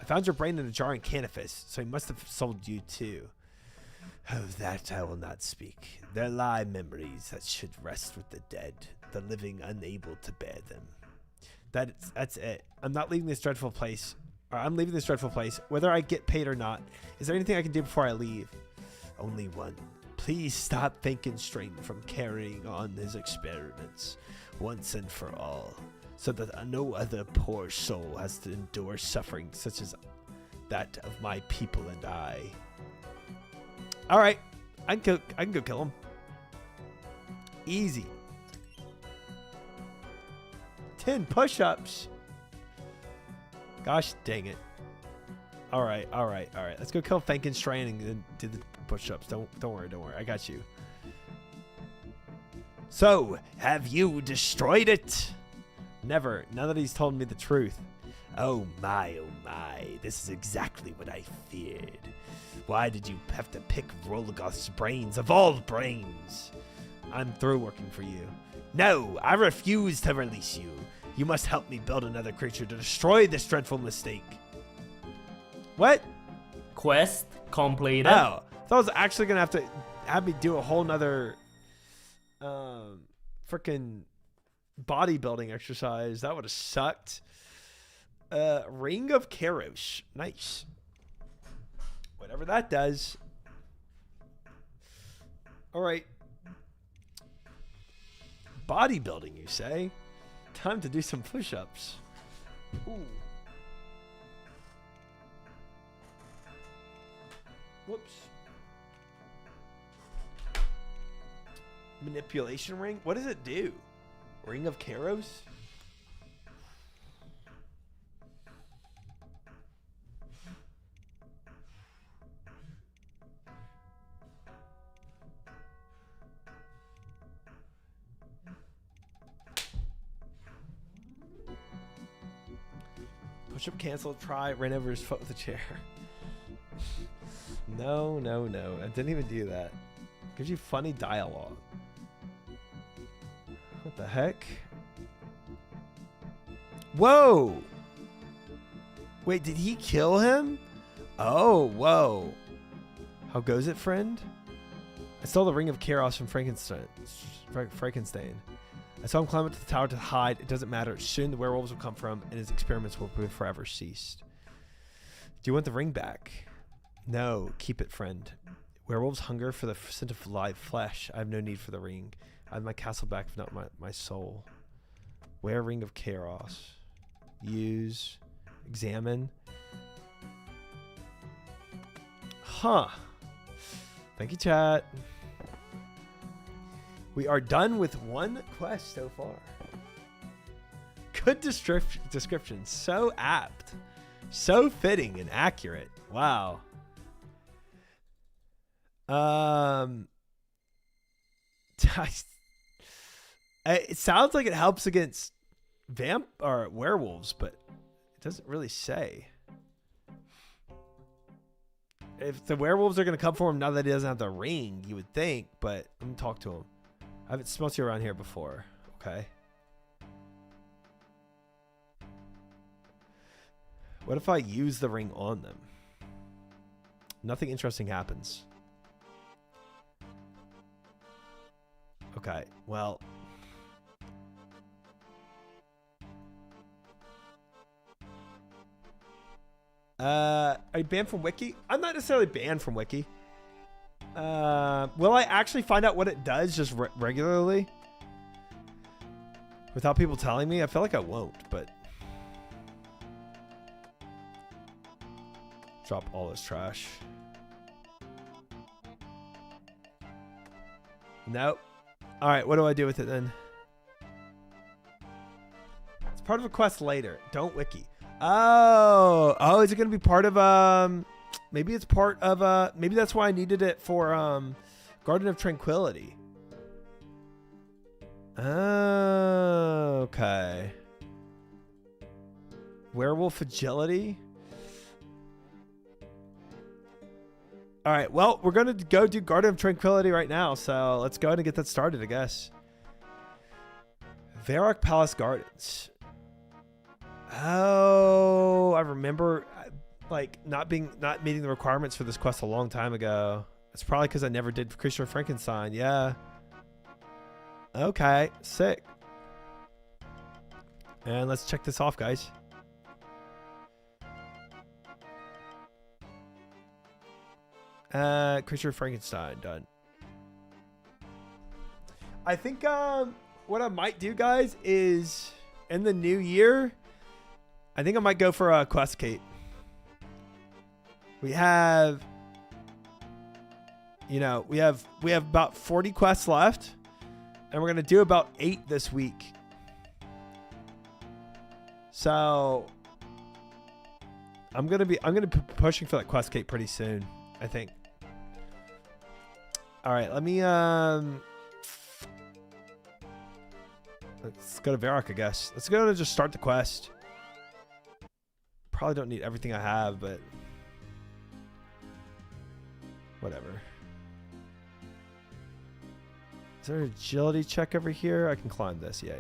I found your brain in a jar in Canifis, so he must have sold you too. Of that I will not speak. There lie memories that should rest with the dead, the living unable to bear them. That's it. I'm leaving this dreadful place, whether I get paid or not. Is there anything I can do before I leave? Only one. Please stop Frankenstein from carrying on his experiments once and for all, so that no other poor soul has to endure suffering such as that of my people and I. All right, I can go kill him. Easy. 10 push-ups. Gosh dang it. All right. Let's go kill Frankenstein and then do the push-ups. Don't worry. I got you. So, have you destroyed it? Never. Now that he's told me the truth. Oh my. This is exactly what I feared. Why did you have to pick Rolagoth's brains of all brains? I'm through working for you. No, I refuse to release you. You must help me build another creature to destroy this dreadful mistake. What?
Quest completed.
Oh, I thought I was actually going to have me do a whole nother freaking bodybuilding exercise. That would have sucked. Ring of Karos. Nice. Whatever that does. All right. Bodybuilding, you say? Time to do some push-ups. Ooh. Whoops. Manipulation ring? What does it do? Ring of Karos? Push-up cancel. Try. Ran over his foot with a chair. No. I didn't even do that. Gives you funny dialogue. What the heck? Whoa! Wait, did he kill him? Oh, whoa. How goes it, friend? I stole the Ring of Karos from Frankenstein. I saw him climb up to the tower to hide. It doesn't matter. Soon the werewolves will come from, and his experiments will be forever ceased. Do you want the ring back? No, keep it, friend. Werewolves hunger for the scent of live flesh. I have no need for the ring. I have my castle back, if not my soul. Wear Ring of Karos. Use. Examine. Huh. Thank you, chat. We are done with one quest so far. Good description. So apt. So fitting and accurate. Wow. It sounds like it helps against werewolves, but it doesn't really say. If the werewolves are going to come for him now that he doesn't have the ring, you would think, but let me talk to him. I haven't smelt you around here before. Okay. What if I use the ring on them? Nothing interesting happens. Okay, well. Are you banned from Wiki? I'm not necessarily banned from Wiki. Will I actually find out what it does just regularly? Without people telling me? I feel like I won't, but... Drop all this trash. Nope. Alright, what do I do with it then? It's part of a quest later. Don't wiki. Oh. Oh, is it going to be part of... Maybe it's part of... Maybe that's why I needed it for Garden of Tranquility. Oh, okay. Werewolf Agility? All right, well, we're going to go do Garden of Tranquility right now, so let's go ahead and get that started, I guess. Varrock Palace Gardens. Oh, I remember like not meeting the requirements for this quest a long time ago. It's probably because I never did Creature of Frankenstein. Yeah. Okay, sick. And let's check this off, guys. Creature of Frankenstein, done. I think what I might do, guys, is in the new year, I think I might go for a quest cape. We have, you know, we have about 40 quests left, and we're gonna do about 8 this week. So I'm gonna be pushing for that quest cape pretty soon, I think. All right, let me let's go to Varrock, I guess. Let's go and just start the quest. Probably don't need everything I have, but whatever. Is there an agility check over here? I can climb this. Yeah.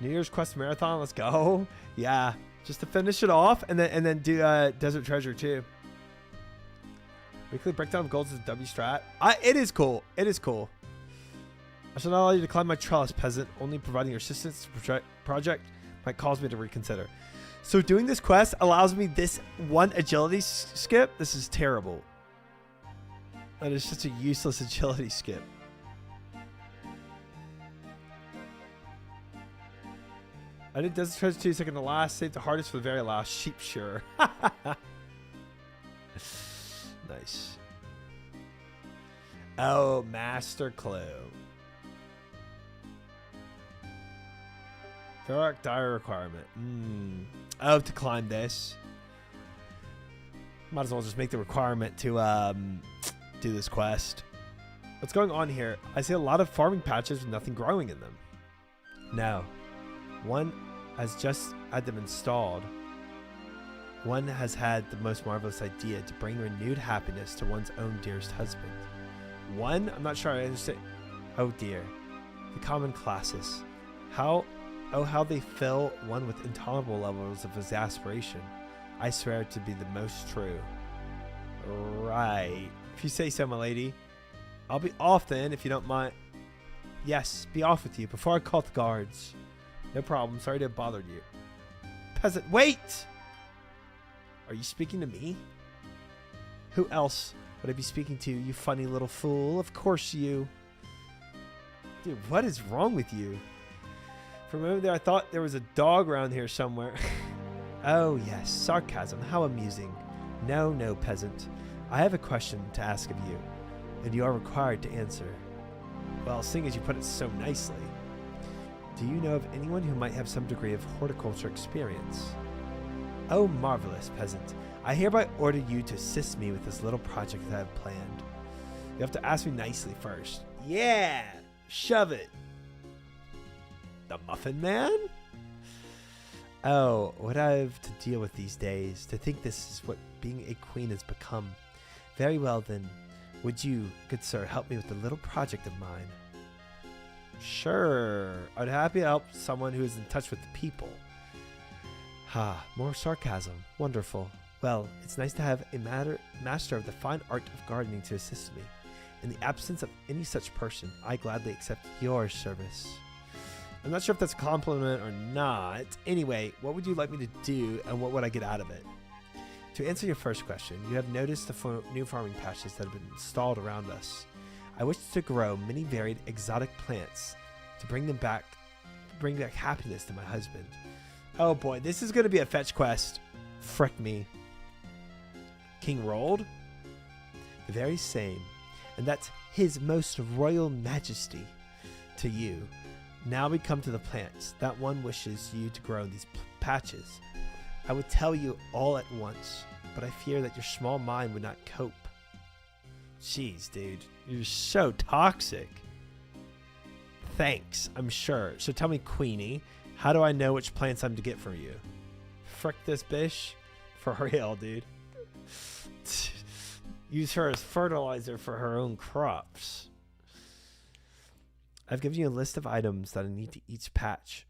New Year's Quest Marathon, let's go. Yeah, just to finish it off, and then do Desert Treasure too. Weekly breakdown of goals is W strat. It is cool. It is cool. I shall not allow you to climb my trellis, peasant. Only providing your assistance to project might cause me to reconsider. So doing this quest allows me this one agility skip. This is terrible. That is such a useless agility skip. I did Desert Treasure 2 second to last. Saved the hardest for the very last. Sheep sure. Nice. Oh, Master Clue. Varrock Dire requirement. Oh, to climb this. Might as well just make the requirement to do this quest. What's going on here? I see a lot of farming patches with nothing growing in them. No. One has just had them installed. One has had the most marvelous idea to bring renewed happiness to one's own dearest husband. One? I'm not sure I understand. Oh dear. The common classes. How they fill one with intolerable levels of exasperation. I swear to be the most true. Right. If you say so, my lady. I'll be off then, if you don't mind. Yes, be off with you before I call the guards. No problem. Sorry to have bothered you. Peasant, wait! Are you speaking to me? Who else would I be speaking to, you funny little fool? Of course you. Dude, what is wrong with you? For a moment there, I thought there was a dog around here somewhere. Oh, yes. Sarcasm. How amusing. No, peasant. I have a question to ask of you, and you are required to answer. Well, seeing as you put it so nicely, do you know of anyone who might have some degree of horticulture experience? Oh, marvelous, peasant. I hereby order you to assist me with this little project that I have planned. You have to ask me nicely first. Yeah! Shove it! The Muffin Man? Oh, what I have to deal with these days. To think this is what being a queen has become. Very well then. Would you, good sir, help me with a little project of mine? Sure. I'd happy to help someone who is in touch with the people. More sarcasm. Wonderful. Well, it's nice to have a master of the fine art of gardening to assist me. In the absence of any such person, I gladly accept your service. I'm not sure if that's a compliment or not. Anyway, what would you like me to do, and what would I get out of it? To answer your first question, you have noticed the new farming patches that have been installed around us. I wish to grow many varied exotic plants to bring back happiness to my husband. Oh boy, this is going to be a fetch quest. Frick me. King Rold? The very same. And that's His Most Royal Majesty to you. Now we come to the plants that one wishes you to grow in these patches. I would tell you all at once, but I fear that your small mind would not cope. Jeez, dude. You're so toxic. Thanks, I'm sure. So tell me, Queenie, how do I know which plants I'm to get for you? Frick this bish? For real, dude. Use her as fertilizer for her own crops. I've given you a list of items that I need to each patch.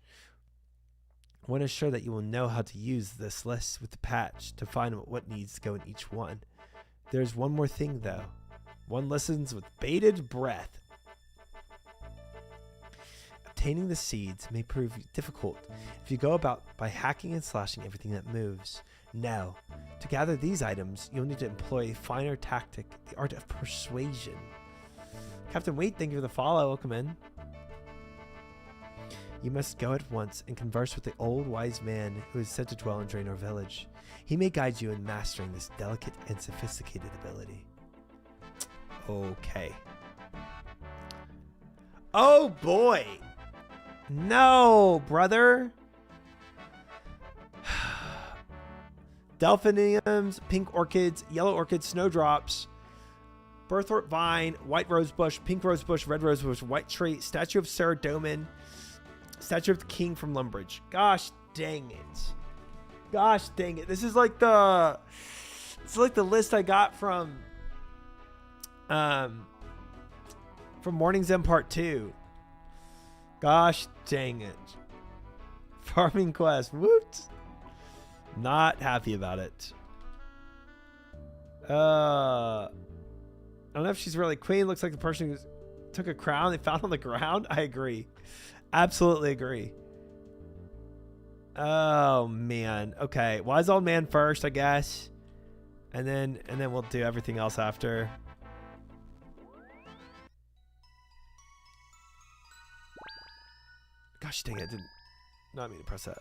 I want to ensure that you will know how to use this list with the patch to find what needs to go in each one. There's one more thing, though. One listens with bated breath. Obtaining the seeds may prove difficult if you go about by hacking and slashing everything that moves. No. To gather these items, you'll need to employ a finer tactic, the art of persuasion. Captain Wheat, thank you for the follow. Welcome in. You must go at once and converse with the old wise man who is said to dwell in Draenor Village. He may guide you in mastering this delicate and sophisticated ability. Okay. Oh boy! No, brother! Delphiniums, pink orchids, yellow orchids, snowdrops, Birthorpe vine, white rosebush, pink rosebush, red rosebush, white tree, statue of Sarah Doman, statue of the king from Lumbridge. Gosh dang it. Gosh dang it. This is like the list I got from Morning's End Part 2. Gosh dang it. Farming quest. Woot. Not happy about it. I don't know if she's really queen. Looks like the person who took a crown they found on the ground. I agree. Absolutely agree. Oh man. Okay. Wise old man first, I guess. And then we'll do everything else after. Gosh dang it. I did not mean to press that.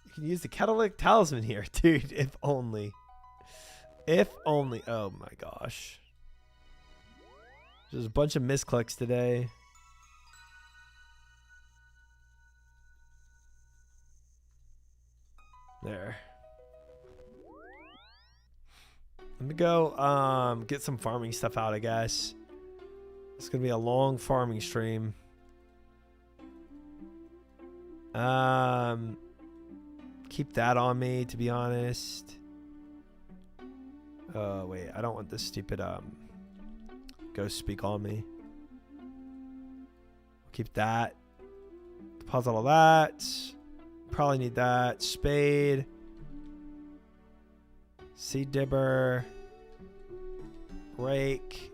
You can use the catalytic talisman here, dude. If only. If only. Oh my gosh. There's a bunch of misclicks today. There. Let me go get some farming stuff out, I guess. It's gonna be a long farming stream. Keep that on me, to be honest. Oh wait, I don't want this stupid ghost speak on me. Keep that. Pause all of that. Probably need that. Spade. Seed dibber. Rake.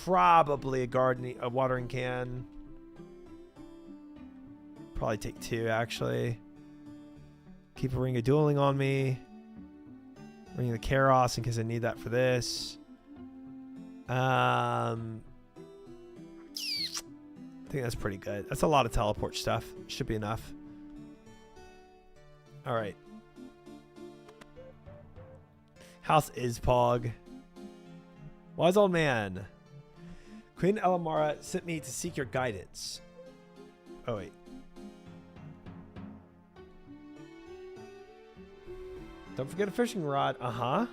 Probably a watering can. Probably take 2 actually. Keep a ring of dueling on me. Ring of the Karos in case I need that for this. I think that's pretty good. That's a lot of teleport stuff. Should be enough. All right. House is Pog. Wise old man. Queen Elamara sent me to seek your guidance. Oh wait. Don't forget a fishing rod. Uh-huh.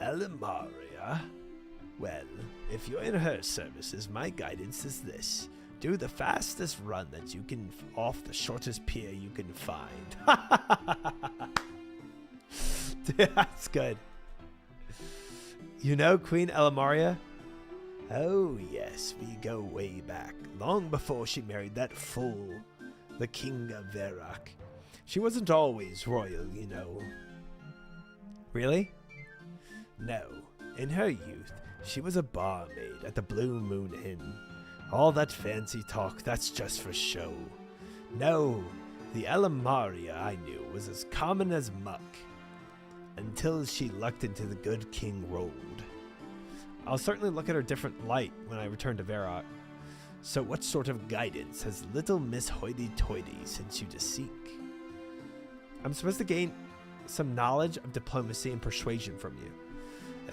Elamaria. Well, if you're in her services, my guidance is this. Do the fastest run that you can off the shortest pier you can find. That's good. You know Queen Elamaria? Oh, yes, we go way back. Long before she married that fool, the King of Verak. She wasn't always royal, you know. Really? No. In her youth, she was a barmaid at the Blue Moon Inn. All that fancy talk, that's just for show. No, The Elamaria I knew was as common as muck, until she lucked into the good King Rold. I'll certainly look at her different light when I return to Varrock. So what sort of guidance has little Miss Hoity-Toity sent you to seek? I'm supposed to gain some knowledge of diplomacy and persuasion from you.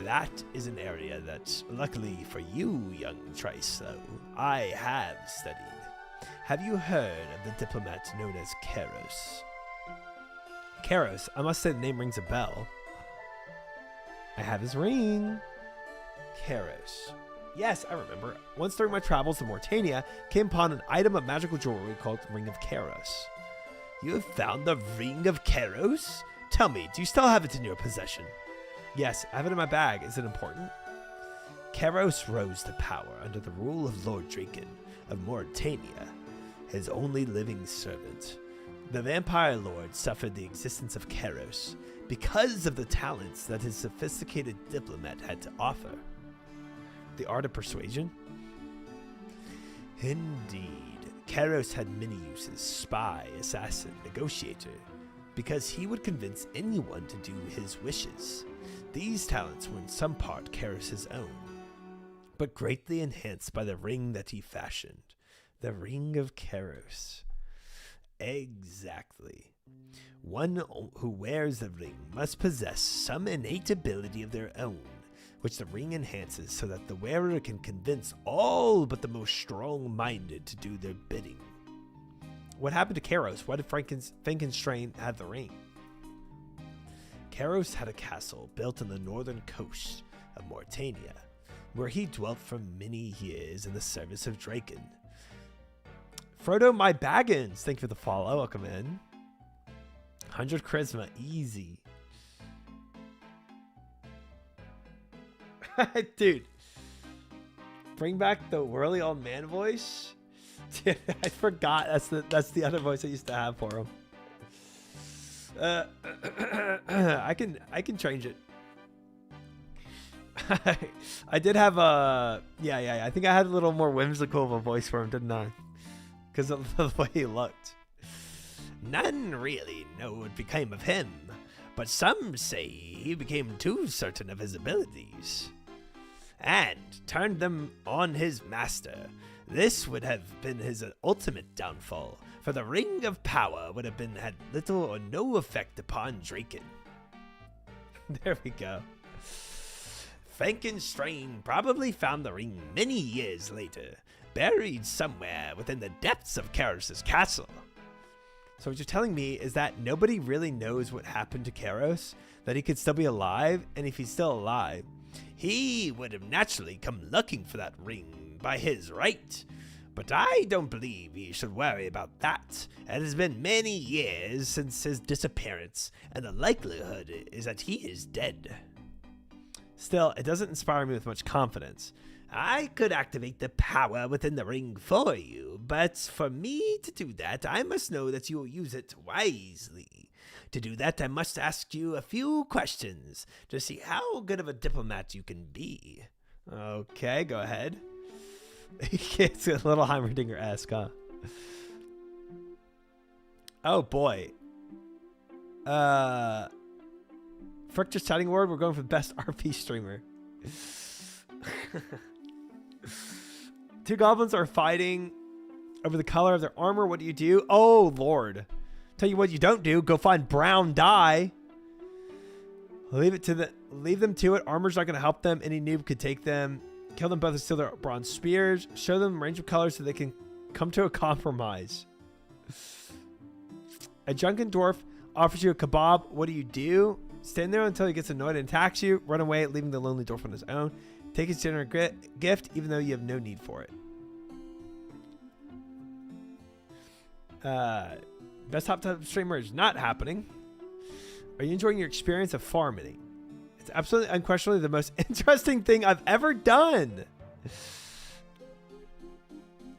That is an area that, luckily for you, young Trislow, I have studied. Have you heard of the diplomat known as Karos? Karos, I must say the name rings a bell. I have his ring. Karos. Yes, I remember. Once during my travels to Mortania, came upon an item of magical jewelry called the Ring of Karos. You have found the Ring of Karos? Tell me, do you still have it in your possession? Yes, I have it in my bag. Is it important? Karos rose to power under the rule of Lord Draken of Mortania, his only living servant. The Vampire Lord suffered the existence of Karos because of the talents that his sophisticated diplomat had to offer. The art of persuasion? Indeed. Karos had many uses: spy, assassin, negotiator, because he would convince anyone to do his wishes. These talents were in some part Karos' own, but greatly enhanced by the ring that he fashioned. The Ring of Karos. Exactly. One who wears the ring must possess some innate ability of their own, which the ring enhances so that the wearer can convince all but the most strong-minded to do their bidding. What happened to Karos? Why did Frankenstein have the ring? Karos had a castle built on the northern coast of Mortania, where he dwelt for many years in the service of Draken. Frodo My Baggins, thank you for the follow. Welcome in. 100 charisma, easy. Dude, bring back the whirly old man voice. Dude, I forgot that's the other voice I used to have for him. I can change it. I did have a I think I had a little more whimsical of a voice for him, didn't I? Because of the way he looked. None really know what became of him, but some say he became too certain of his abilities and turned them on his master. This would have been his ultimate downfall, for the Ring of Power would have had little or no effect upon Draken. There we go. Frankenstein probably found the ring many years later, buried somewhere within the depths of Karos' castle. So what you're telling me is that nobody really knows what happened to Karos, that he could still be alive, and if he's still alive, he would have naturally come looking for that ring by his right. But I don't believe he should worry about that. It has been many years since his disappearance, and the likelihood is that he is dead. Still, it doesn't inspire me with much confidence. I could activate the power within the ring for you, but for me to do that, I must know that you will use it wisely. To do that, I must ask you a few questions to see how good of a diplomat you can be. Okay, go ahead. It's a little Heimerdinger-esque, huh? Oh, boy. Frick just chatting word, we're going for the best RP streamer. Two goblins are fighting over the color of their armor. What do you do? Oh, Lord. Tell you what you don't do. Go find brown dye. Leave them to it. Armor's not going to help them. Any noob could take them. Kill them both and steal their bronze spears. Show them a range of colors so they can come to a compromise. A drunken dwarf offers you a kebab. What do you do? Stand there until he gets annoyed and attacks you. Run away, leaving the lonely dwarf on his own. Take his generous gift, even though you have no need for it. Best top streamer is not happening. Are you enjoying your experience of farming? It's absolutely, unquestionably, the most interesting thing I've ever done.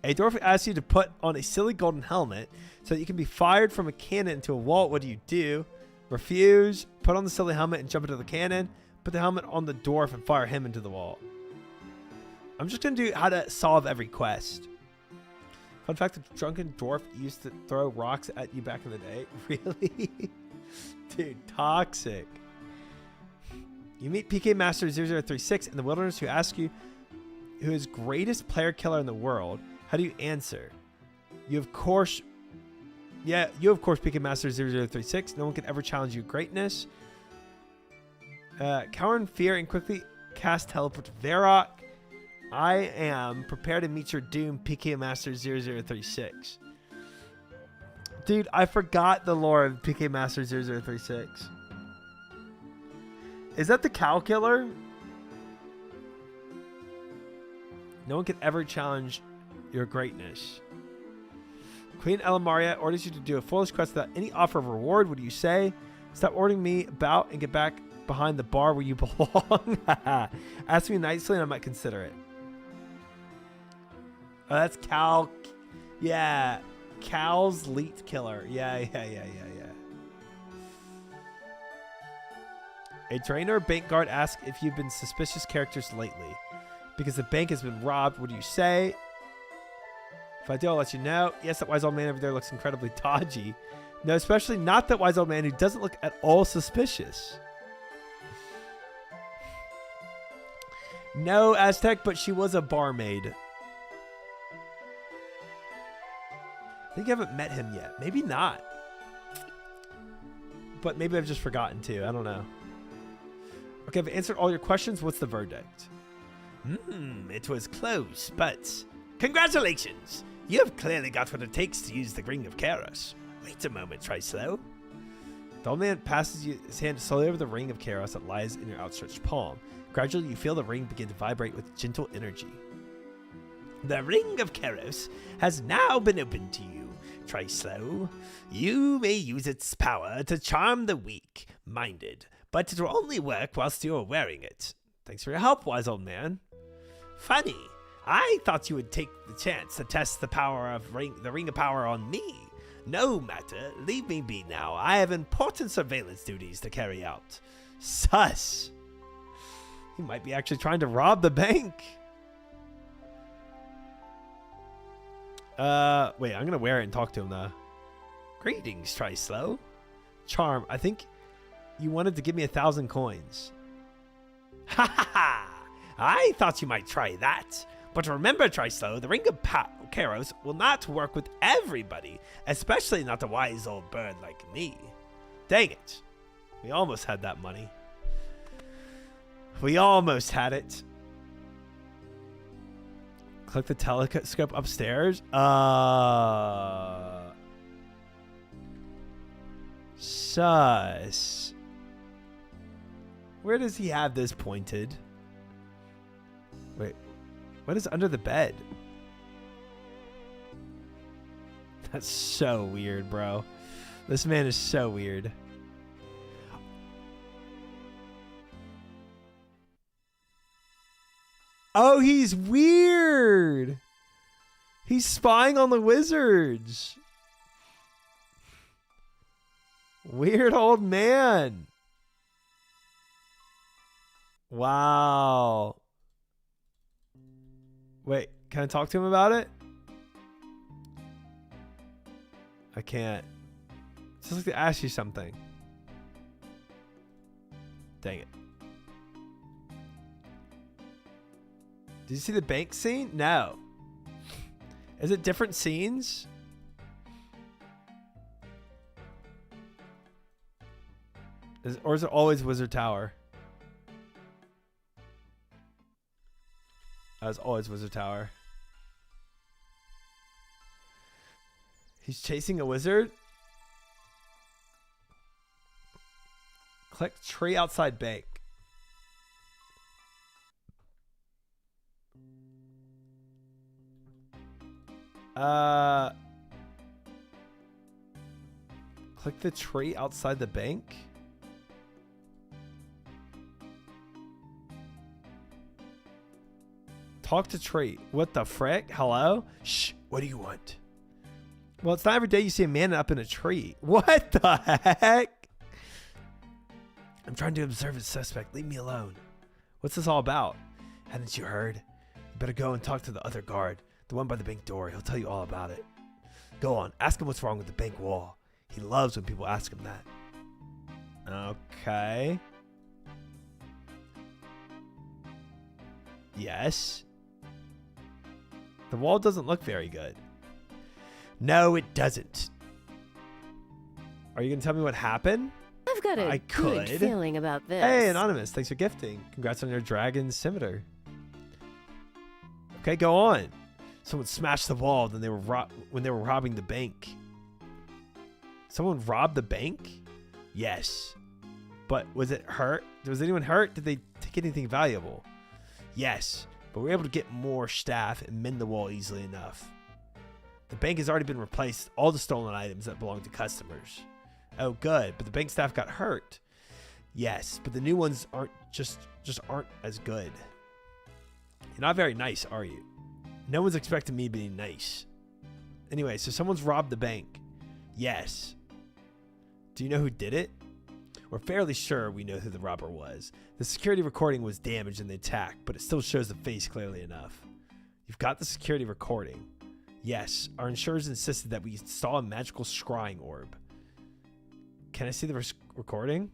A dwarf asks you to put on a silly golden helmet so that you can be fired from a cannon into a wall. What do you do? Refuse. Put on the silly helmet and jump into the cannon. Put the helmet on the dwarf and fire him into the wall. I'm just going to do how to solve every quest. Fun fact, the drunken dwarf used to throw rocks at you back in the day. Really? Dude, toxic. You meet PK Master 0036 in the wilderness who asks you who is greatest player killer in the world. How do you answer? You of course PK Master 0036. No one can ever challenge your greatness. Cower in fear and quickly cast teleport to Varrock. I am prepared to meet your doom, PK Master 0036. Dude, I forgot the lore of PK Master 0036. Is that the cow killer? No one can ever challenge your greatness. Queen Elamaria orders you to do a foolish quest without any offer of reward. What do you say? Stop ordering me about and get back behind the bar where you belong. Ask me nicely and I might consider it. Oh, that's Cal. Yeah. Cal's Leet Killer. Yeah. A trainer or bank guard asks if you've been suspicious characters lately. Because the bank has been robbed, what do you say? If I do, I'll let you know. Yes, that wise old man over there looks incredibly dodgy. No, especially not that wise old man who doesn't look at all suspicious. No, Aztec, but she was a barmaid. I think I haven't met him yet. Maybe not. But maybe I've just forgotten too. I don't know. Okay, I've answered all your questions. What's the verdict? It was close, but congratulations. You have clearly got what it takes to use the Ring of Chaos. Wait a moment, try slow. The old man passes you his hand slowly over the Ring of Chaos that lies in your outstretched palm. Gradually, you feel the ring begin to vibrate with gentle energy. The Ring of Chaos has now been opened to you. Try slow. You may use its power to charm the weak-minded, but it will only work whilst you are wearing it. Thanks for your help, wise old man. Funny. I thought you would take the chance to test the power of the Ring of Power on me. No matter. Leave me be now. I have important surveillance duties to carry out. Sus. He might be actually trying to rob the bank. Wait, I'm going to wear it and talk to him, though. Greetings, try slow. Charm, I think you wanted to give me 1,000 coins. Ha ha ha! I thought you might try that. But remember, Trislow, the Ring of Chaos will not work with everybody, especially not a wise old bird like me. Dang it. We almost had that money. We almost had it. Click the telescope upstairs. Sus. Where does he have this pointed? Wait. What is under the bed? That's so weird, bro. This man is so weird. Oh, he's weird. He's spying on the wizards. Weird old man. Wow. Wait, can I talk to him about it? I can't. It's just like to ask you something. Dang it. Did you see the bank scene? No. Is it different scenes? Or is it always Wizard Tower? That was always Wizard Tower. He's chasing a wizard. Click tree outside bank. Click the tree outside the bank. Talk to tree. What the frick? Hello? Shh. What do you want? Well, it's not every day you see a man up in a tree. What the heck? I'm trying to observe a suspect. Leave me alone. What's this all about? Hadn't you heard? You better go and talk to the other guard. The one by the bank door. He'll tell you all about it. Go on. Ask him what's wrong with the bank wall. He loves when people ask him that. Okay. Yes. The wall doesn't look very good. No, it doesn't. Are you going to tell me what happened?
I've got a good feeling about this.
Hey, Anonymous. Thanks for gifting. Congrats on your dragon scimitar. Okay, go on. Someone smashed the wall when they were robbing the bank. Someone robbed the bank? Yes. But was it hurt? Was anyone hurt? Did they take anything valuable? Yes. But we were able to get more staff and mend the wall easily enough. The bank has already been replaced. All the stolen items that belong to customers. Oh, good. But the bank staff got hurt. Yes. But the new ones aren't just aren't as good. You're not very nice, are you? No one's expecting me to be nice. Anyway, so someone's robbed the bank. Yes. Do you know who did it? We're fairly sure we know who the robber was. The security recording was damaged in the attack, but it still shows the face clearly enough. You've got the security recording. Yes, our insurers insisted that we saw a magical scrying orb. Can I see the recording?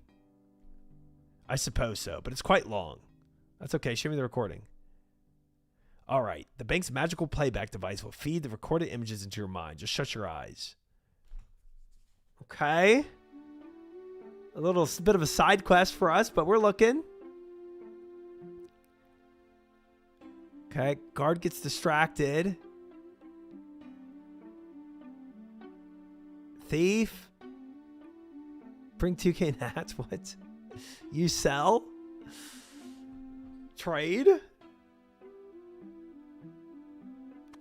I suppose so, but it's quite long. That's okay, show me the recording. All right, the bank's magical playback device will feed the recorded images into your mind. Just shut your eyes. Okay. A little bit of a side quest for us, but we're looking. Okay, guard gets distracted. Thief. Bring 2K nats. What? You sell? Trade?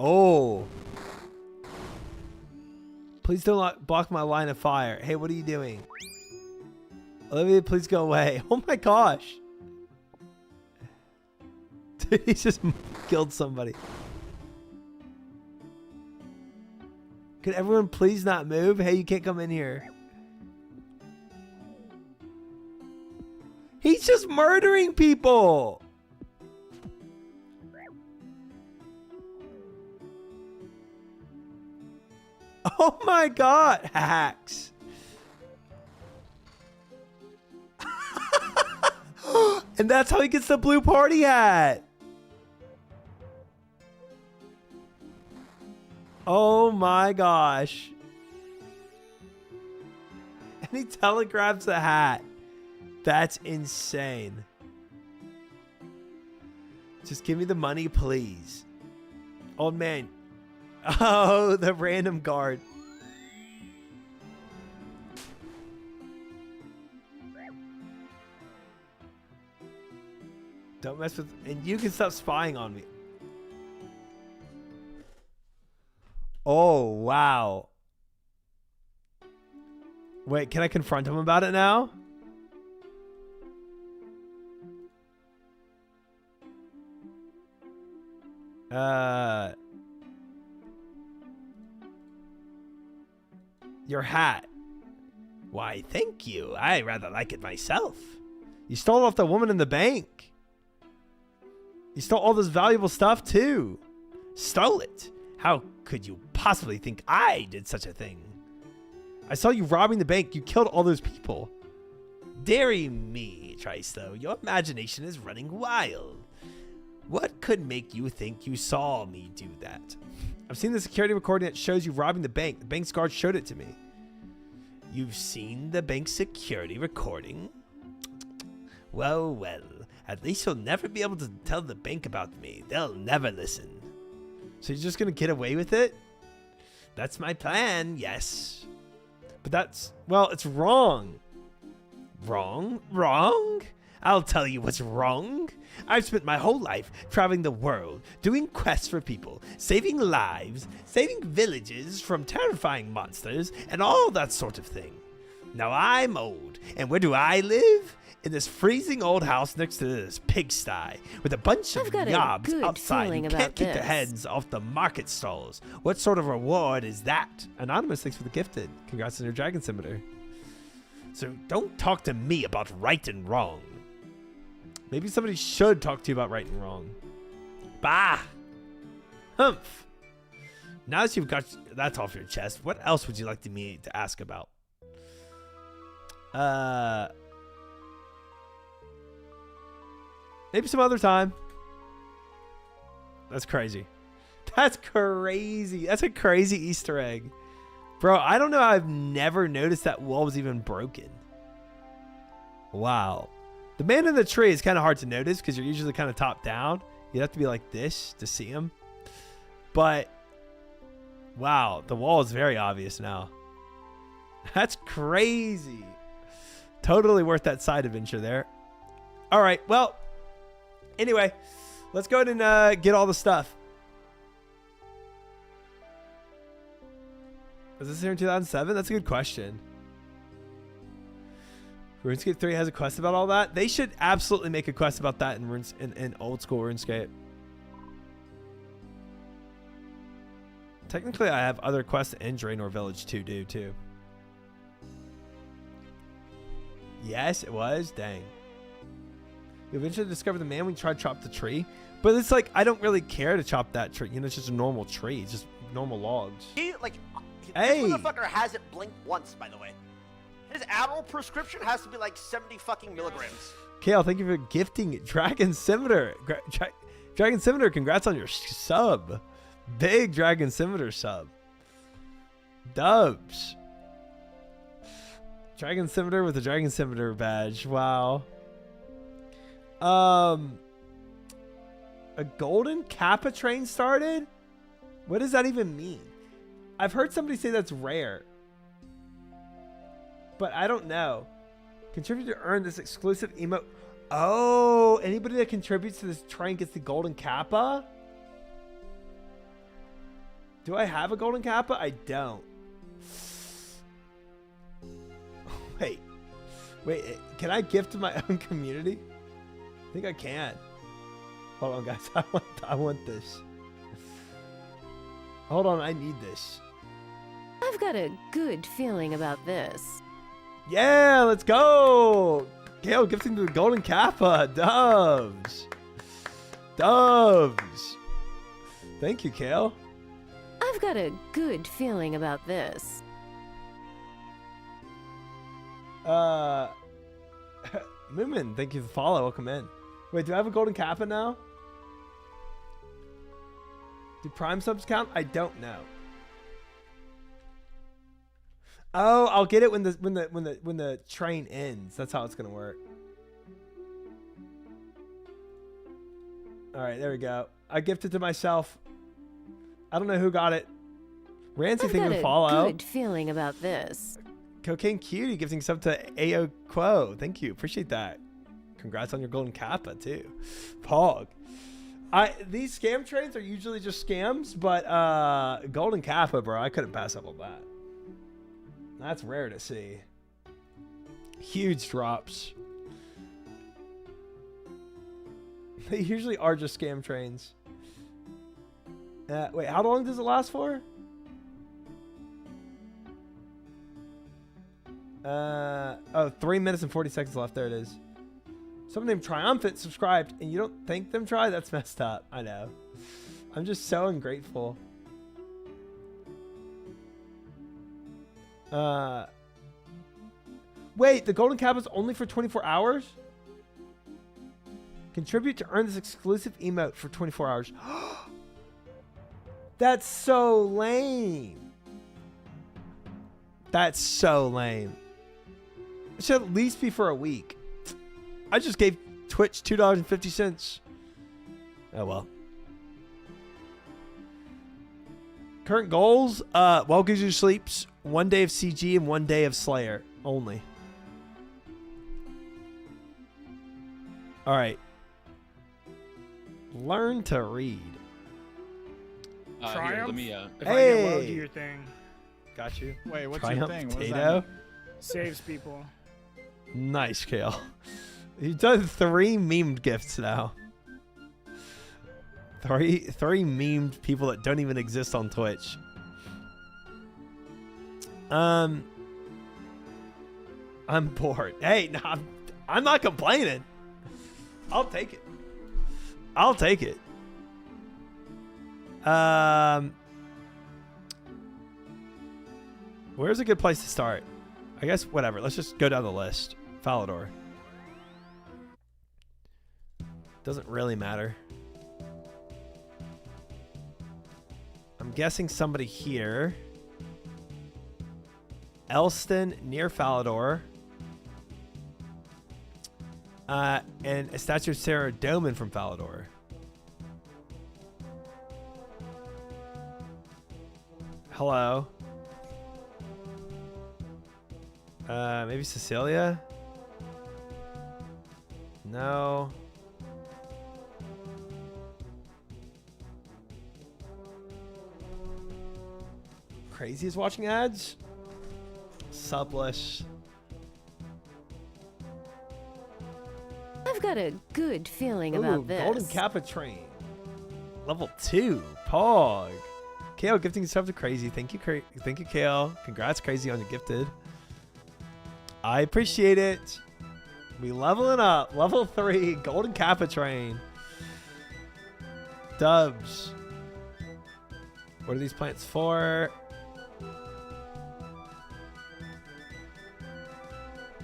Oh. Please don't block my line of fire. Hey, what are you doing? Olivia, please go away. Oh my gosh. Dude, he just killed somebody. Could everyone please not move? Hey, you can't come in here. He's just murdering people. Oh my God, hacks. And that's how he gets the blue party hat. Oh my gosh. And he telegraphs the hat. That's insane. Just give me the money, please. Old man. Oh, the random guard. Don't mess with... And you can stop spying on me. Oh, wow. Wait, can I confront him about it now? Your hat. Why, thank you. I rather like it myself. You stole it off the woman in the bank. You stole all this valuable stuff, too. Stole it? How could you possibly think I did such a thing? I saw you robbing the bank. You killed all those people. Deary me, Tristo. Your imagination is running wild. What could make you think you saw me do that? I've seen the security recording that shows you robbing the bank. The bank's guard showed it to me. You've seen the bank's security recording? Well, well. At least you'll never be able to tell the bank about me. They'll never listen. So you're just going to get away with it? That's my plan, yes. But that's... Well, it's wrong. Wrong? Wrong? I'll tell you what's wrong. I've spent my whole life traveling the world, doing quests for people, saving lives, saving villages from terrifying monsters, and all that sort of thing. Now I'm old, and where do I live? In this freezing old house next to this pigsty, with a bunch of knobs outside who can't keep their heads off the market stalls. What sort of reward is that? Anonymous, thanks for the gifted. Congrats on your dragon scimitar. So don't talk to me about right and wrong. Maybe somebody should talk to you about right and wrong. Bah! Humph! Now that you've got that's off your chest, what else would you like me to ask about? Maybe some other time. That's crazy. That's crazy. That's a crazy Easter egg. Bro, I don't know. I've never noticed that wall was even broken. Wow. The man in the tree is kind of hard to notice because you're usually kind of top down. You'd have to be like this to see him. But, wow. The wall is very obvious now. That's crazy. Totally worth that side adventure there. All right. Well, anyway, let's go ahead and get all the stuff. Was this here in 2007? That's a good question. RuneScape 3 has a quest about all that. They should absolutely make a quest about that in old school RuneScape. Technically, I have other quests in Draenor Village to do too. Yes, it was. Dang. You eventually discover the man when you try to chop the tree. But it's like, I don't really care to chop that tree. You know, it's just a normal tree. It's just normal logs.
This motherfucker hasn't blinked once, by the way. His Adderall prescription has to be like 70 fucking milligrams.
Kale, thank you for gifting Dragon Scimitar. Dragon Scimitar, congrats on your sub. Big Dragon Scimitar sub. Dubs. Dragon Scimitar with a Dragon Scimitar badge. Wow. A golden Kappa train started? What does that even mean? I've heard somebody say that's rare. But I don't know. Contribute to earn this exclusive emote. Oh, anybody that contributes to this train gets the golden Kappa? Do I have a golden Kappa? I don't. Wait, can I gift to my own community? I think I can. Hold on, guys. I want this. Hold on, I need this.
I've got a good feeling about this.
Yeah, let's go. Kale gifting to the golden Kappa. Dubs. Thank you, Kale.
I've got a good feeling about this.
Moomin, thank you for the follow. Welcome in. Wait, do I have a golden Kappa now? Do Prime subs count? I don't know. Oh, I'll get it when the train ends. That's how it's gonna work. All right, there we go. I gifted to myself. I don't know who got it. Rancy, thank you for follow.
I've got a good feeling about this.
Cocaine Cutie gifting sub to Ao Quo. Thank you. Appreciate that. Congrats on your golden Kappa too. Pog. These scam trains are usually just scams, but golden Kappa, bro, I couldn't pass up on that. That's rare to see. Huge drops. They usually are just scam trains. Wait, how long does it last for? 3 minutes and 40 seconds left. There it is. Someone named Triumphant subscribed, and you don't thank them, Try? That's messed up. I know. I'm just so ungrateful. Wait, the golden cap is only for 24 hours? Contribute to earn this exclusive emote for 24 hours. That's so lame. That's so lame. It should at least be for a week. I just gave Twitch $2.50. Oh well. Current goals, while Gizu sleeps, 1 day of CG and 1 day of Slayer only. All right. Learn to read.
Triumph?
Here, let me,
If I get low, do your thing.
Got you.
Wait, what's
Triumph
your thing? What does that
Potato.
mean? Saves people.
Nice, Kale. You've done 3 memed gifts now. Three memed people that don't even exist on Twitch. I'm bored. Hey, no, I'm not complaining. I'll take it. I'll take it. Where's a good place to start? I guess whatever. Let's just go down the list. Falador. Doesn't really matter. I'm guessing somebody here. Elston near Falador. And a statue of Sarah Doman from Falador. Hello. Maybe Cecilia? No. Crazy is watching ads? Sublish.
I've got a good feeling
Ooh,
about this.
Golden Kappa Train. Level 2. Pog. Kale gifting yourself to Crazy. Thank you, thank you, Kale. Congrats, Crazy, on your gifted. I appreciate it. We leveling up. Level 3. Golden Kappa Train. Dubs. What are these plants for?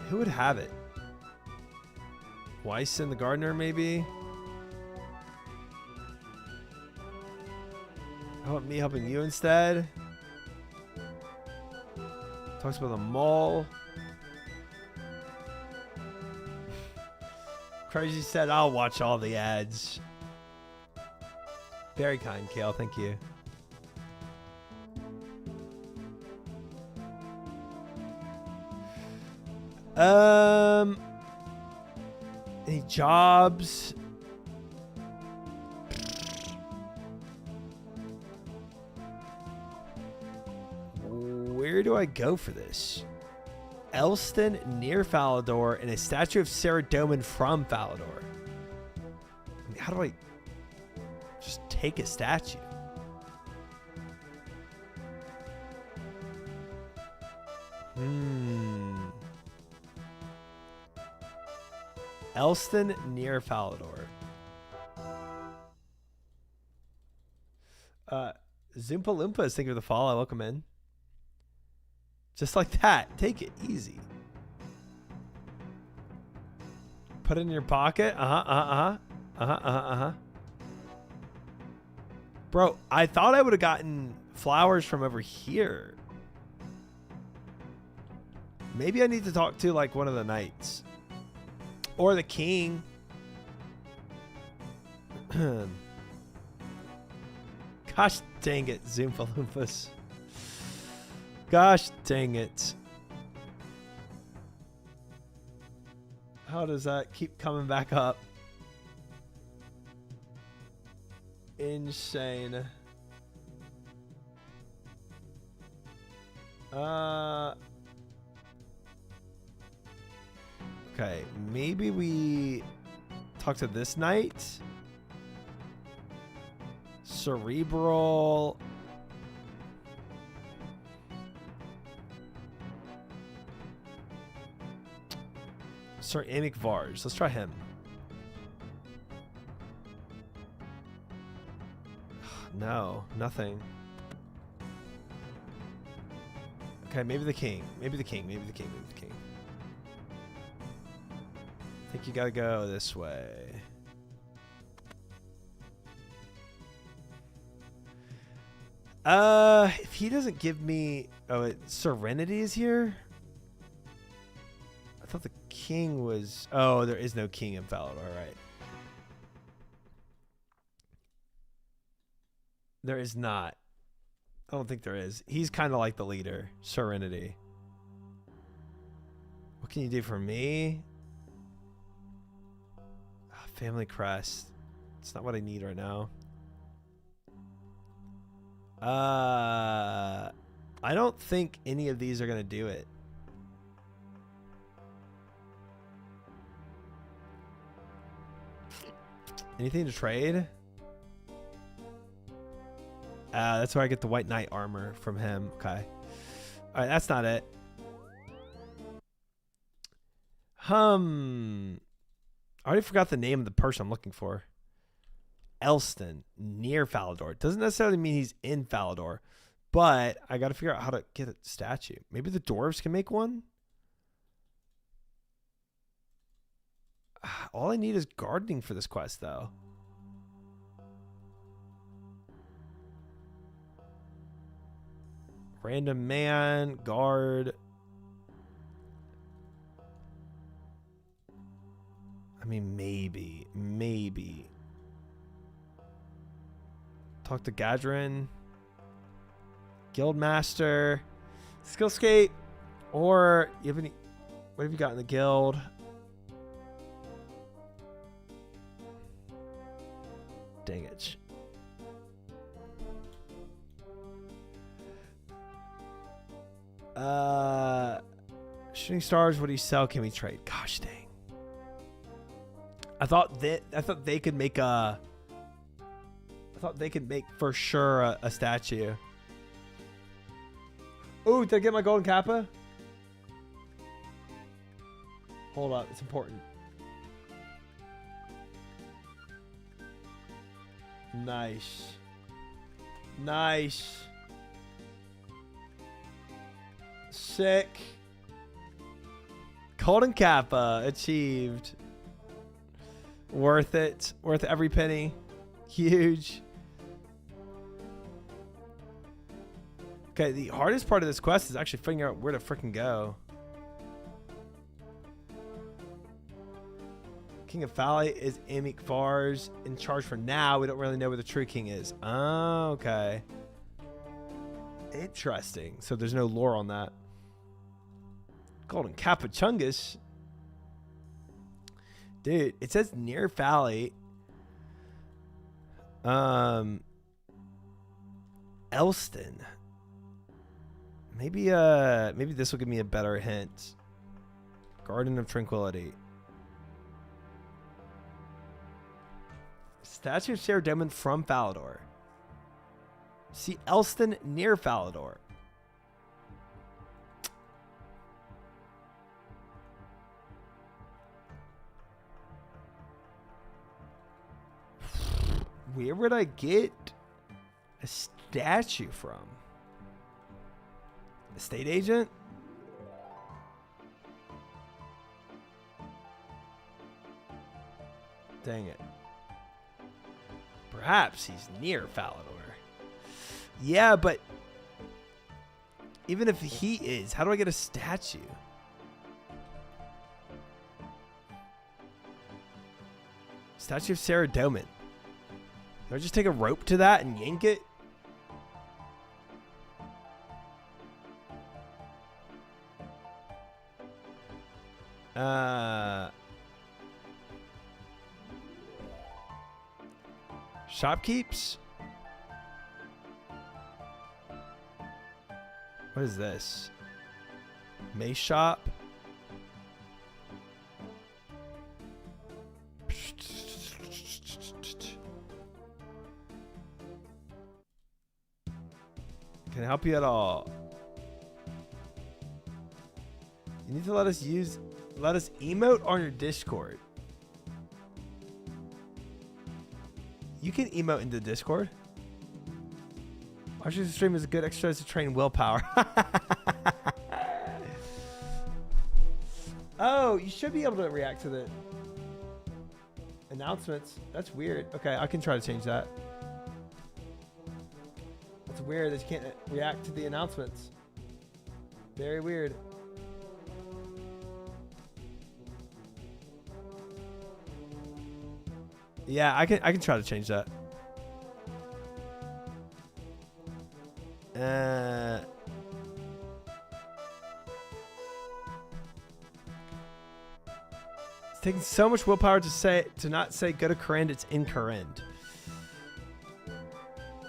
Who would have it? Weiss and the gardener, maybe? How about me helping you instead? Talks about the mole. Crazy said, I'll watch all the ads. Very kind, Kale. Thank you. Any jobs? Where do I go for this? Elston near Falador and a statue of Sarah Doman from Falador. I mean, how do I just take a statue? Elston near Falador. Zoompa Loompa is thinking of the follow. Welcome in. Just like that. Take it easy. Put it in your pocket. Bro, I thought I would have gotten flowers from over here. Maybe I need to talk to like one of the knights. Or the king. Gosh dang it, Zoompa Loompas. Gosh dang it. How does that keep coming back up? Insane. Okay, maybe we talk to this knight. Cerebral. Sir Amic Vars. Let's try him. No, nothing. Okay, maybe the king. Maybe the king. Maybe the king. Maybe the king. I think you gotta go this way. If he doesn't give me... Oh, Serenity is here? I thought the king was... Oh, there is no king in Falador, right? There is not. I don't think there is. He's kind of like the leader. Serenity. What can you do for me? Family crest. It's not what I need right now. I don't think any of these are going to do it. Anything to trade? That's where I get the White Knight armor from him. Okay. All right, that's not it. I already forgot the name of the person I'm looking for. Elston, near Falador. Doesn't necessarily mean he's in Falador, But I got to figure out how to get a statue. Maybe the dwarves can make one? All I need is gardening for this quest, though. Random man, guard. I mean, maybe. Talk to Gadrin. Guildmaster. Skillscape. Or, you have any, what have you got in the guild? Dang it. Shooting stars, what do you sell? Can we trade? Gosh dang. I thought they could make for sure a statue. Oh, did I get my golden kappa? Hold up, it's important. Nice. Sick. Golden kappa achieved. Worth it. Worth every penny. Huge. Okay, the hardest part of this quest is actually figuring out where to freaking go. King of Valley is Amik Vars in charge for now. We don't really know where the true king is. Oh, okay. Interesting. So there's no lore on that. Golden Kappa Chungus. Dude, it says near Valley. Elston. Maybe this will give me a better hint. Garden of Tranquility. Statue of Sarah Demon from Falador. See Elston near Falador. Where would I get a statue from? Estate agent? Dang it. Perhaps he's near Falador. Yeah, but even if he is, how do I get a statue? Statue of Sarah Doman. Do I just take a rope to that and yank it? Shopkeeps? What is this? Mace shop? Can I help you at all? You need to let us emote on your Discord. You can emote into Discord. Watching the stream is a good exercise to train willpower. Oh, you should be able to react to the announcements. That's weird. Okay, I can try to change that. It's weird that you can't react to the announcements. Very weird. Yeah, I can try to change that. It's taking so much willpower to not say go to Corrend. It's in Corrend.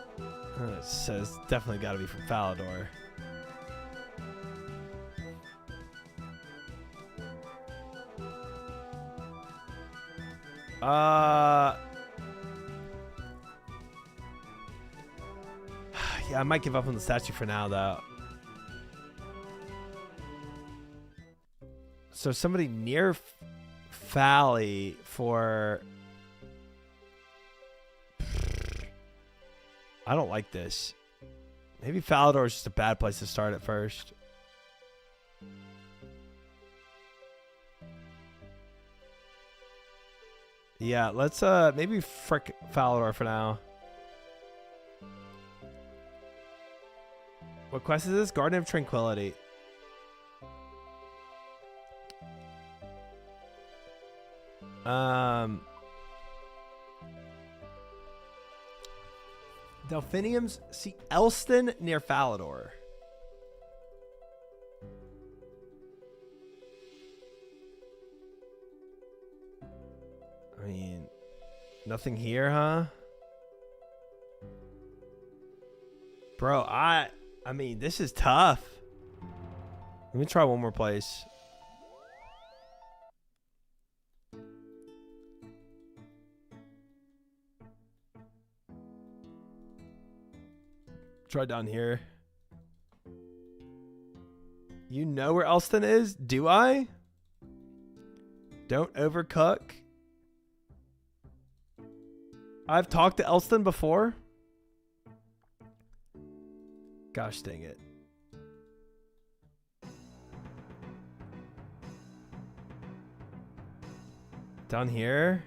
It says definitely got to be from Falador. Yeah, I might give up on the statue for now, though. So somebody near Valley for... I don't like this. Maybe Falador is just a bad place to start at first. Yeah, let's maybe frick Falador for now. What quest is this? Garden of Tranquility. Delphiniums. See Elston near Falador. I mean, nothing here, huh? Bro, I mean, this is tough. Let me try one more place. Try down here. You know where Elston is? Do I? Don't overcook. I've talked to Elston before. Gosh dang it. Down here.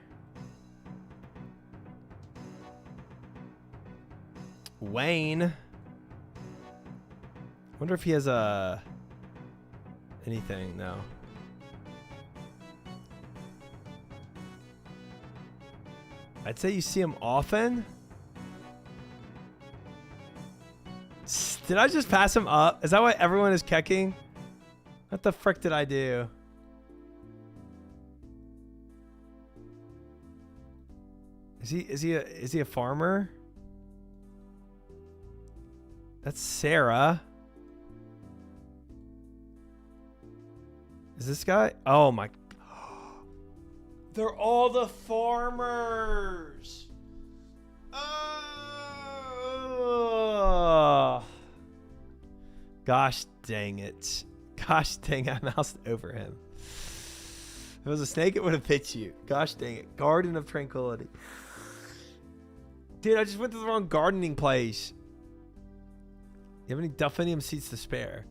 Wayne. Wonder if he has a anything. No. I'd say you see him often. Did I just pass him up? Is that why everyone is kecking? What the frick did I do? Is he a farmer? That's Sarah. Is this guy? Oh my. They're all the farmers. Oh. Gosh dang it. Gosh dang it. I moused over him. If it was a snake, it would have bit you. Gosh dang it. Garden of Tranquility. Dude, I just went to the wrong gardening place. You have any delphinium seeds to spare?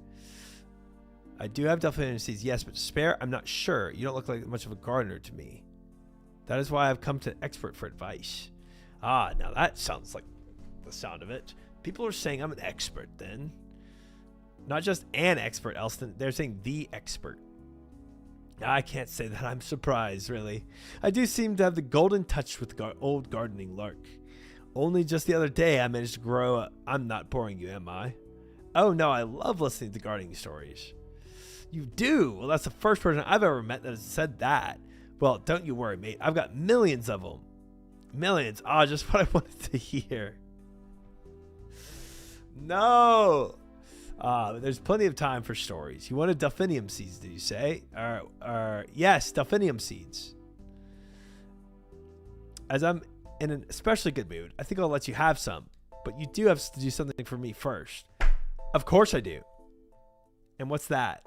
I do have delphinium seeds, yes, but to spare, I'm not sure. You don't look like much of a gardener to me. That is why I've come to expert for advice. Ah, now that sounds like the sound of it. People are saying I'm an expert then. Not just an expert, Elston. They're saying the expert. I can't say that I'm surprised, really. I do seem to have the golden touch with old gardening lark. Only just the other day I managed to grow a... I'm not boring you, am I? Oh no, I love listening to gardening stories. You do? Well, that's the first person I've ever met that has said that. Well, don't you worry, mate. I've got millions of them. Millions. Ah, just what I wanted to hear. No. There's plenty of time for stories. You wanted delphinium seeds, did you say? Yes, delphinium seeds. As I'm in an especially good mood, I think I'll let you have some. But you do have to do something for me first. Of course I do. And what's that?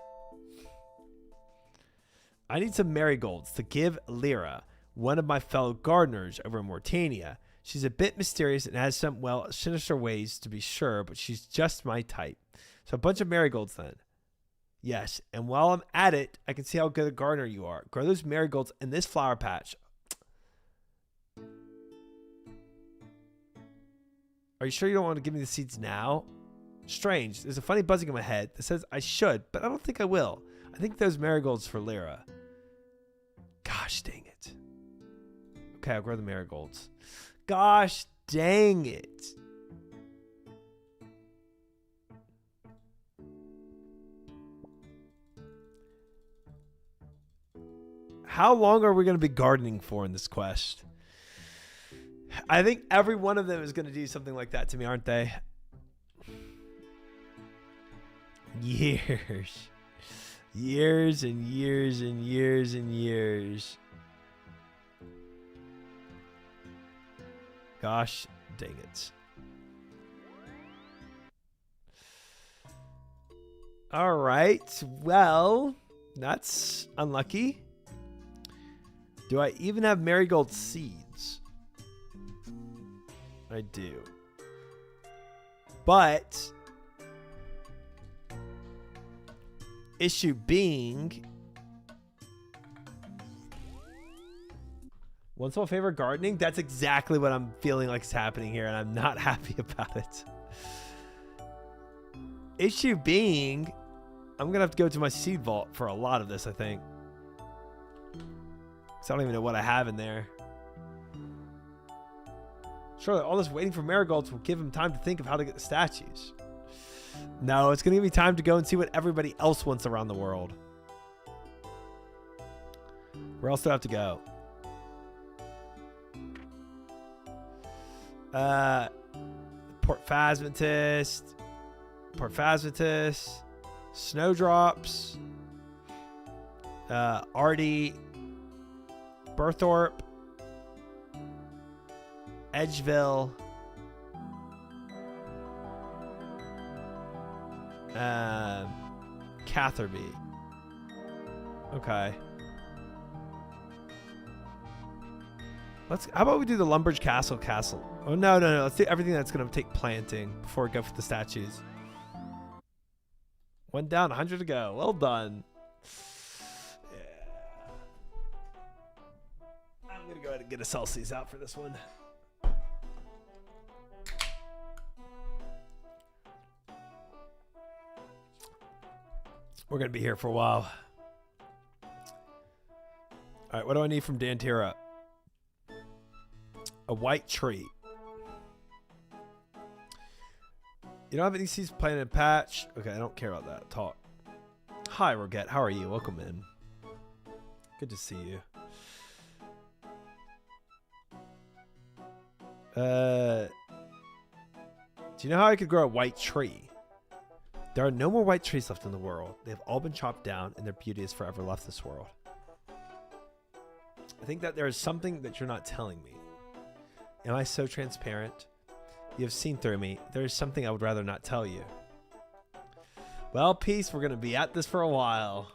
I need some marigolds to give Lyra, one of my fellow gardeners over in Mortania. She's a bit mysterious and has some, well, sinister ways to be sure, but she's just my type. So a bunch of marigolds then. Yes, and while I'm at it, I can see how good a gardener you are. Grow those marigolds in this flower patch. Are you sure you don't want to give me the seeds now? Strange. There's a funny buzzing in my head that says I should, but I don't think I will. I think those marigolds for Lyra. Gosh dang it. Okay, I'll grow the marigolds. Gosh dang it. How long are we going to be gardening for in this quest? I think every one of them is going to do something like that to me, aren't they? Years. Years and years and years and years. Gosh dang it. All right. Well, that's unlucky. Do I even have marigold seeds? I do. But Issue being, once my favorite gardening. That's exactly what I'm feeling like is happening here, and I'm not happy about it. Issue being, I'm going to have to go to my seed vault for a lot of this, I think. So I don't even know what I have in there. Surely all this waiting for marigolds will give him time to think of how to get the statues. No, it's going to give me time to go and see what everybody else wants around the world. Where else do I have to go? Port Phasmatist. Snowdrops. Artie. Berthorpe. Edgeville. Catherby. Okay. How about we do the Lumbridge Castle? Oh, no. Let's do everything that's going to take planting before we go for the statues. 1 down, 100 to go. Well done. Yeah. I'm going to go ahead and get a Celsius out for this one. We're going to be here for a while. All right, what do I need from Dantira? A white tree. You don't have any seeds planted in patch? Okay, I don't care about that. Talk. Hi, Roget. How are you? Welcome in. Good to see you. Do you know how I could grow a white tree? There are no more white trees left in the world. They have all been chopped down, and their beauty has forever left this world. I think that there is something that you're not telling me. Am I so transparent? You have seen through me. There is something I would rather not tell you. Well, peace. We're going to be at this for a while.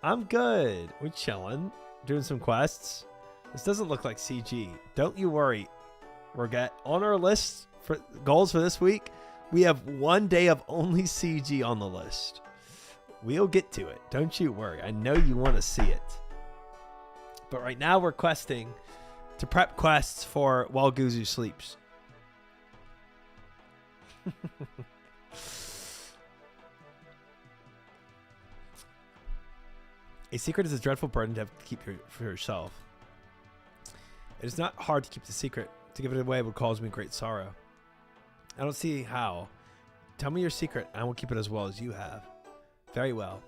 I'm good. We're chilling. Doing some quests. This doesn't look like CG. Don't you worry. We're on our list for goals for this week. We have 1 day of only CG on the list. We'll get to it. Don't you worry. I know you want to see it. But right now we're questing to prep quests for while Guzu sleeps. A secret is a dreadful burden to have to keep for yourself. It is not hard to keep the secret. To give it away would cause me great sorrow. I don't see how. Tell me your secret, and I will keep it as well as you have. Very well.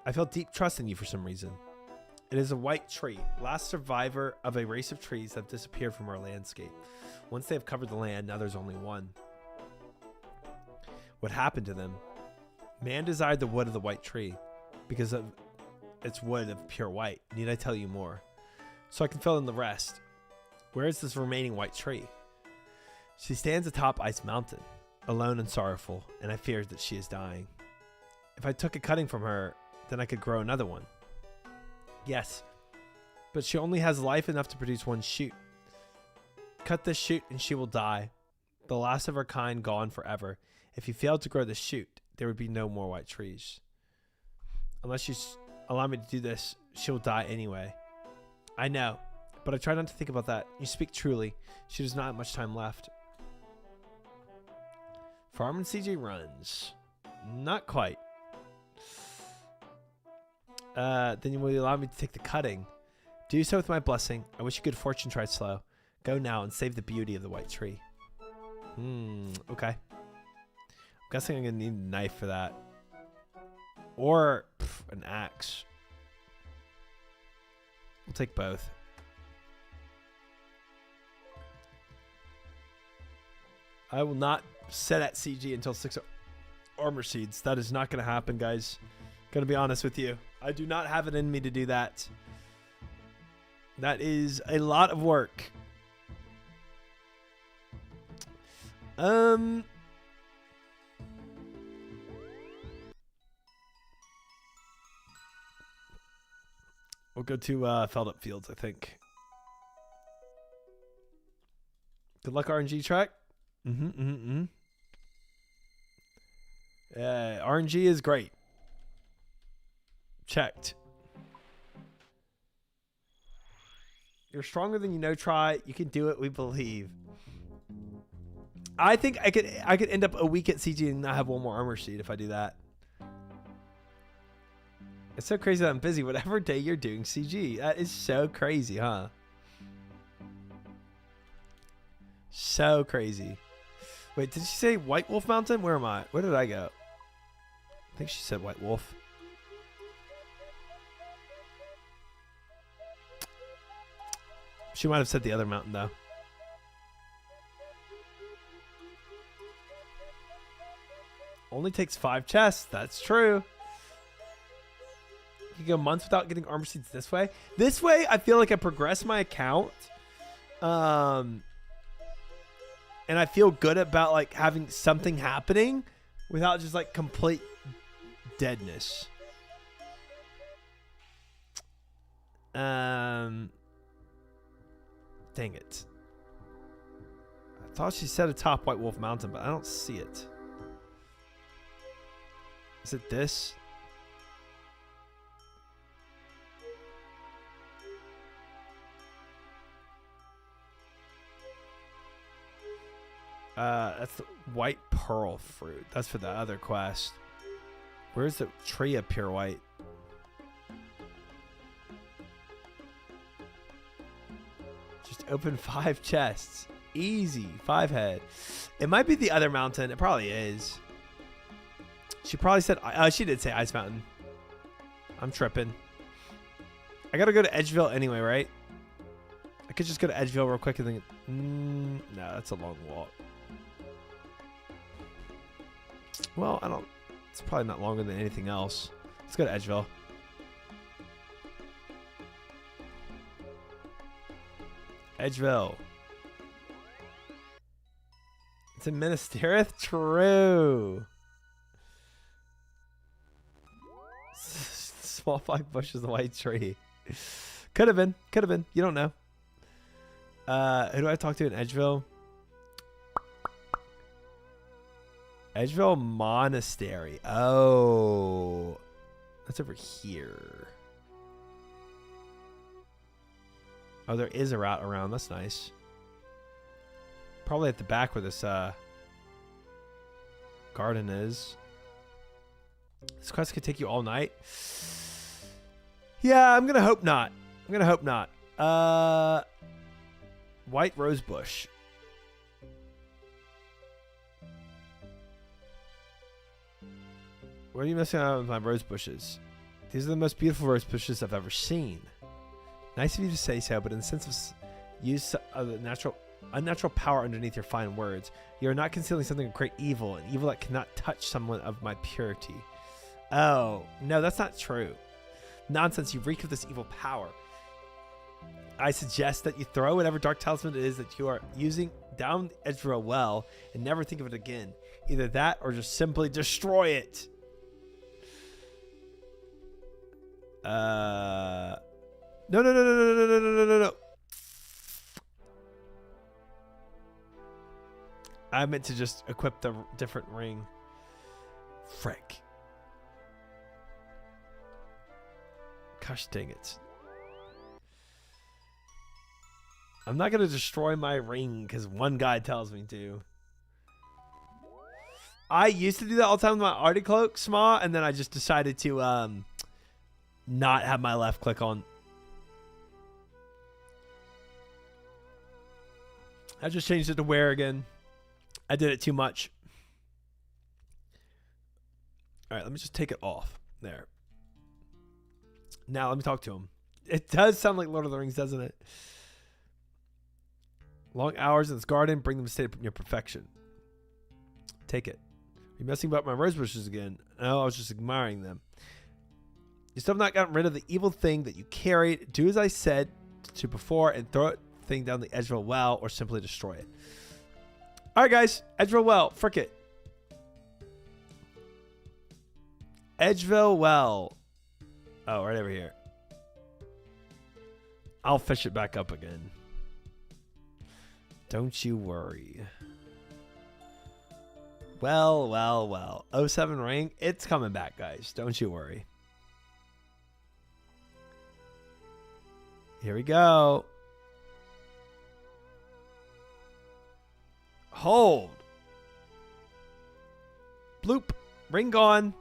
I feel deep trust in you for some reason. It is a white tree, last survivor of a race of trees that have disappeared from our landscape. Once they have covered the land, now there's only one. What happened to them? Man desired the wood of the white tree because of its wood of pure white. Need I tell you more? So I can fill in the rest. Where is this remaining white tree? She stands atop Ice Mountain, alone and sorrowful, and I fear that she is dying. If I took a cutting from her, then I could grow another one. Yes, but she only has life enough to produce one shoot. Cut this shoot and she will die, the last of her kind gone forever. If you failed to grow the shoot, there would be no more white trees. Unless you allow me to do this, she will die anyway. I know, but I try not to think about that. You speak truly. She does not have much time left. Farm and CJ runs. Not quite. Then you will allow me to take the cutting. Do so with my blessing. I wish you good fortune. Try slow. Go now and save the beauty of the white tree. Okay. I'm guessing I'm going to need a knife for that. Or an axe. We'll take both. I will not set at CG until 6 armor seeds. That is not going to happen, guys. Gonna be honest with you. I do not have it in me to do that. That is a lot of work. We'll go to Felled Up Fields, I think. Good luck, RNG track. RNG is great. Checked. You're stronger than you know. Try. You can do it. We believe. I think I could end up a week at CG and not have one more armor sheet if I do that. It's so crazy that I'm busy whatever day you're doing CG. That is so crazy, huh? So crazy. Wait, did she say White Wolf Mountain? Where am I? Where did I go? I think she said White Wolf. She might have said the other mountain, though. Only takes 5 chests. That's true. You can go months without getting armor seeds this way. This way, I feel like I progress my account. And I feel good about, like, having something happening without just, like, complete deadness. Dang it. I thought she said atop White Wolf Mountain, but I don't see it. Is it this? That's the white pearl fruit. That's for the other quest. Where's the tree of pure white? Just open 5 chests. Easy. 5 head. It might be the other mountain. It probably is. She probably said... she did say Ice Mountain. I'm tripping. I gotta go to Edgeville anyway, right? I could just go to Edgeville real quick and then... no, that's a long walk. Well, I don't... It's probably not longer than anything else. Let's go to Edgeville. Edgeville. It's in Minas Tirith? True. Small 5 bushes of white tree. Could have been. Could have been. You don't know. Who do I talk to in Edgeville? Edgeville Monastery. Oh. That's over here. Oh, there is a route around. That's nice. Probably at the back where this garden is. This quest could take you all night. Yeah, I'm gonna hope not. I'm gonna hope not. White rose bush. What are you messing out with my rose bushes? These are the most beautiful rose bushes I've ever seen. Nice of you to say so, but in the sense of use of the unnatural power underneath your fine words, you are not concealing something of great evil, an evil that cannot touch someone of my purity. Oh, no, that's not true. Nonsense, you reek of this evil power. I suggest that you throw whatever dark talisman it is that you are using down the edge of a well and never think of it again. Either that or just simply destroy it. No. I meant to just equip the different ring. Frick. Gosh dang it. I'm not going to destroy my ring because one guy tells me to. I used to do that all the time with my Arctic Cloak, Sma, and then I just decided to not have my left click on. I just changed it to wear again. I did it too much. All right, let me just take it off. There. Now let me talk to him. It does sound like Lord of the Rings, doesn't it? Long hours in this garden, bring them to state near perfection. Take it. Are you messing about my rose bushes again? No, I was just admiring them. You still have not gotten rid of the evil thing that you carried. Do as I said to before and throw it thing down the Edgeville well or simply destroy it. All right, guys. Edgeville well. Frick it. Edgeville well. Oh, right over here. I'll fish it back up again. Don't you worry. Well. 07 ring. It's coming back, guys. Don't you worry. Here we go. Hold. Bloop. Ring gone.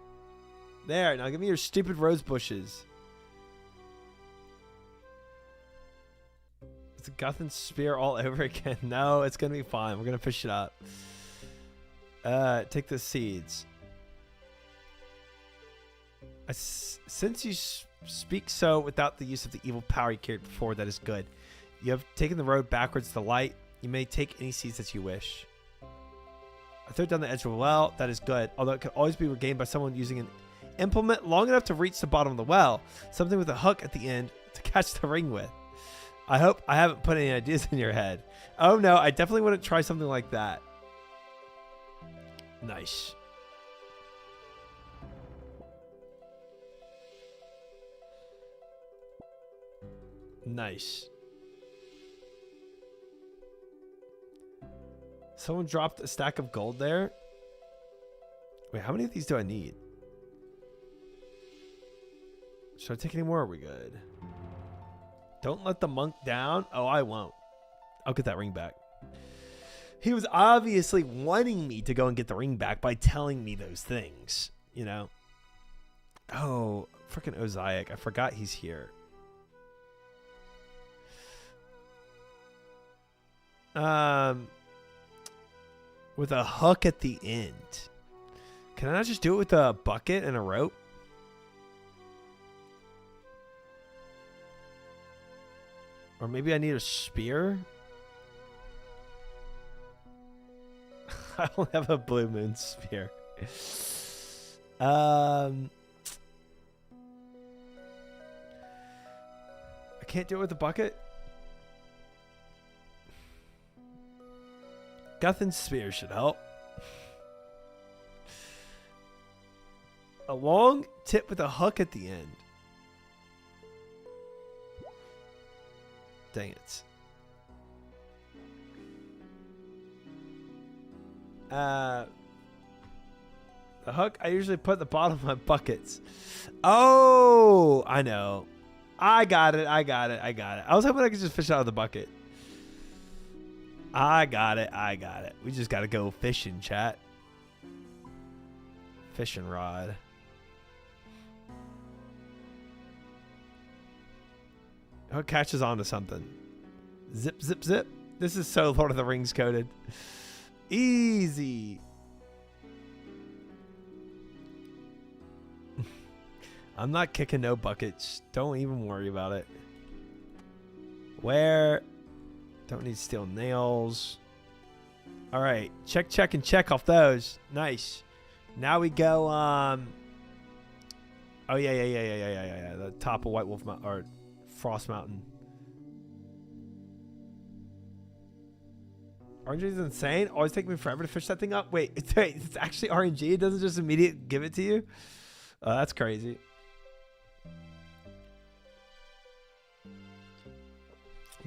There. Now give me your stupid rose bushes. It's a Guthin spear all over again. No, it's going to be fine. We're going to fish it up. Take the seeds. Since you speak so without the use of the evil power you carried before, that is good. You have taken the road backwards to the light. You may take any seeds that you wish. I threw it down the edge of a well. That is good. Although it can always be regained by someone using an implement long enough to reach the bottom of the well. Something with a hook at the end to catch the ring with. I hope I haven't put any ideas in your head. Oh no, I definitely wouldn't try something like that. Nice. Nice. Someone dropped a stack of gold there. Wait, how many of these do I need? Should I take any more? Or are we good? Don't let the monk down. Oh, I won't. I'll get that ring back. He was obviously wanting me to go and get the ring back by telling me those things, you know? Oh, freaking Oziak. I forgot he's here. With a hook at the end. Can I not just do it with a bucket and a rope? Or maybe I need a spear? I don't have a blue moon spear. I can't do it with a bucket? Guthin's spear should help. A long tip with a hook at the end. Dang it. The hook I usually put at the bottom of my buckets. Oh, I know. I got it. I was hoping I could just fish out of the bucket. I got it. We just got to go fishing, chat. Fishing rod. Hook catches on to something. Zip, zip, zip. This is so Lord of the Rings coded. Easy. I'm not kicking no buckets. Don't even worry about it. Where? Don't need steel nails. All right. Check, check, and check off those. Nice. Now we go, oh, yeah. The top of White Wolf Mountain, or Frost Mountain. RNG is insane. Always take me forever to fish that thing up. Wait, it's actually RNG. It doesn't just immediately give it to you. Oh, that's crazy.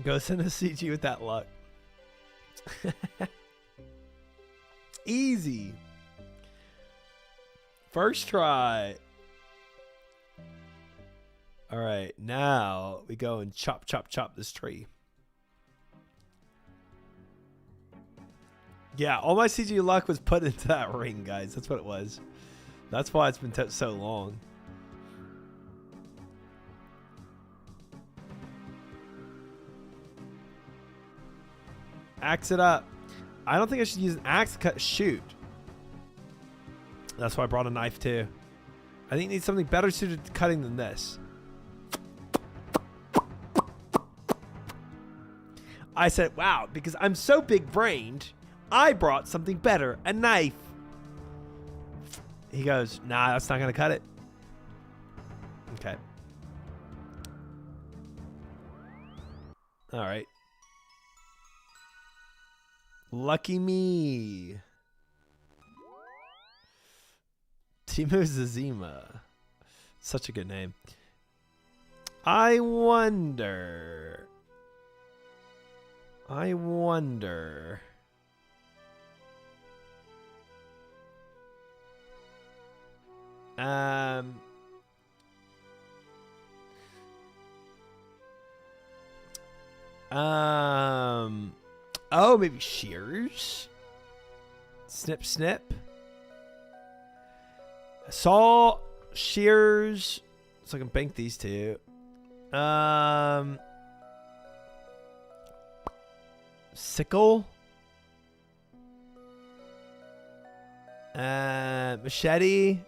Go send a CG with that luck. Easy. First try. All right, now we go and chop, chop, chop this tree. Yeah, all my CG luck was put into that ring, guys. That's what it was. That's why it's been so long. Axe it up. I don't think I should use an axe to cut shoot. That's why I brought a knife too. I think it needs something better suited to cutting than this. I said, wow, because I'm so big-brained, I brought something better, a knife. He goes, nah, that's not going to cut it. Okay. All right. Lucky me. Timo Zazima. Such a good name. I wonder. Oh, maybe shears. Snip, snip. Saw, shears. So I can bank these two. Sickle. Machete.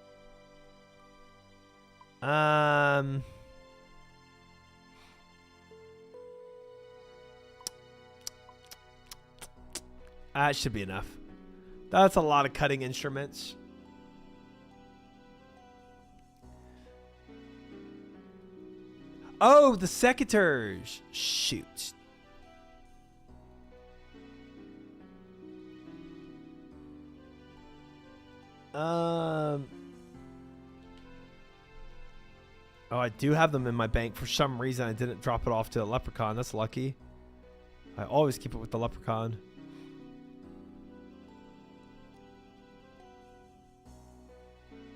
That should be enough. That's a lot of cutting instruments. Oh, the secateurs. Shoot. Oh, I do have them in my bank. For some reason, I didn't drop it off to the leprechaun. That's lucky. I always keep it with the leprechaun.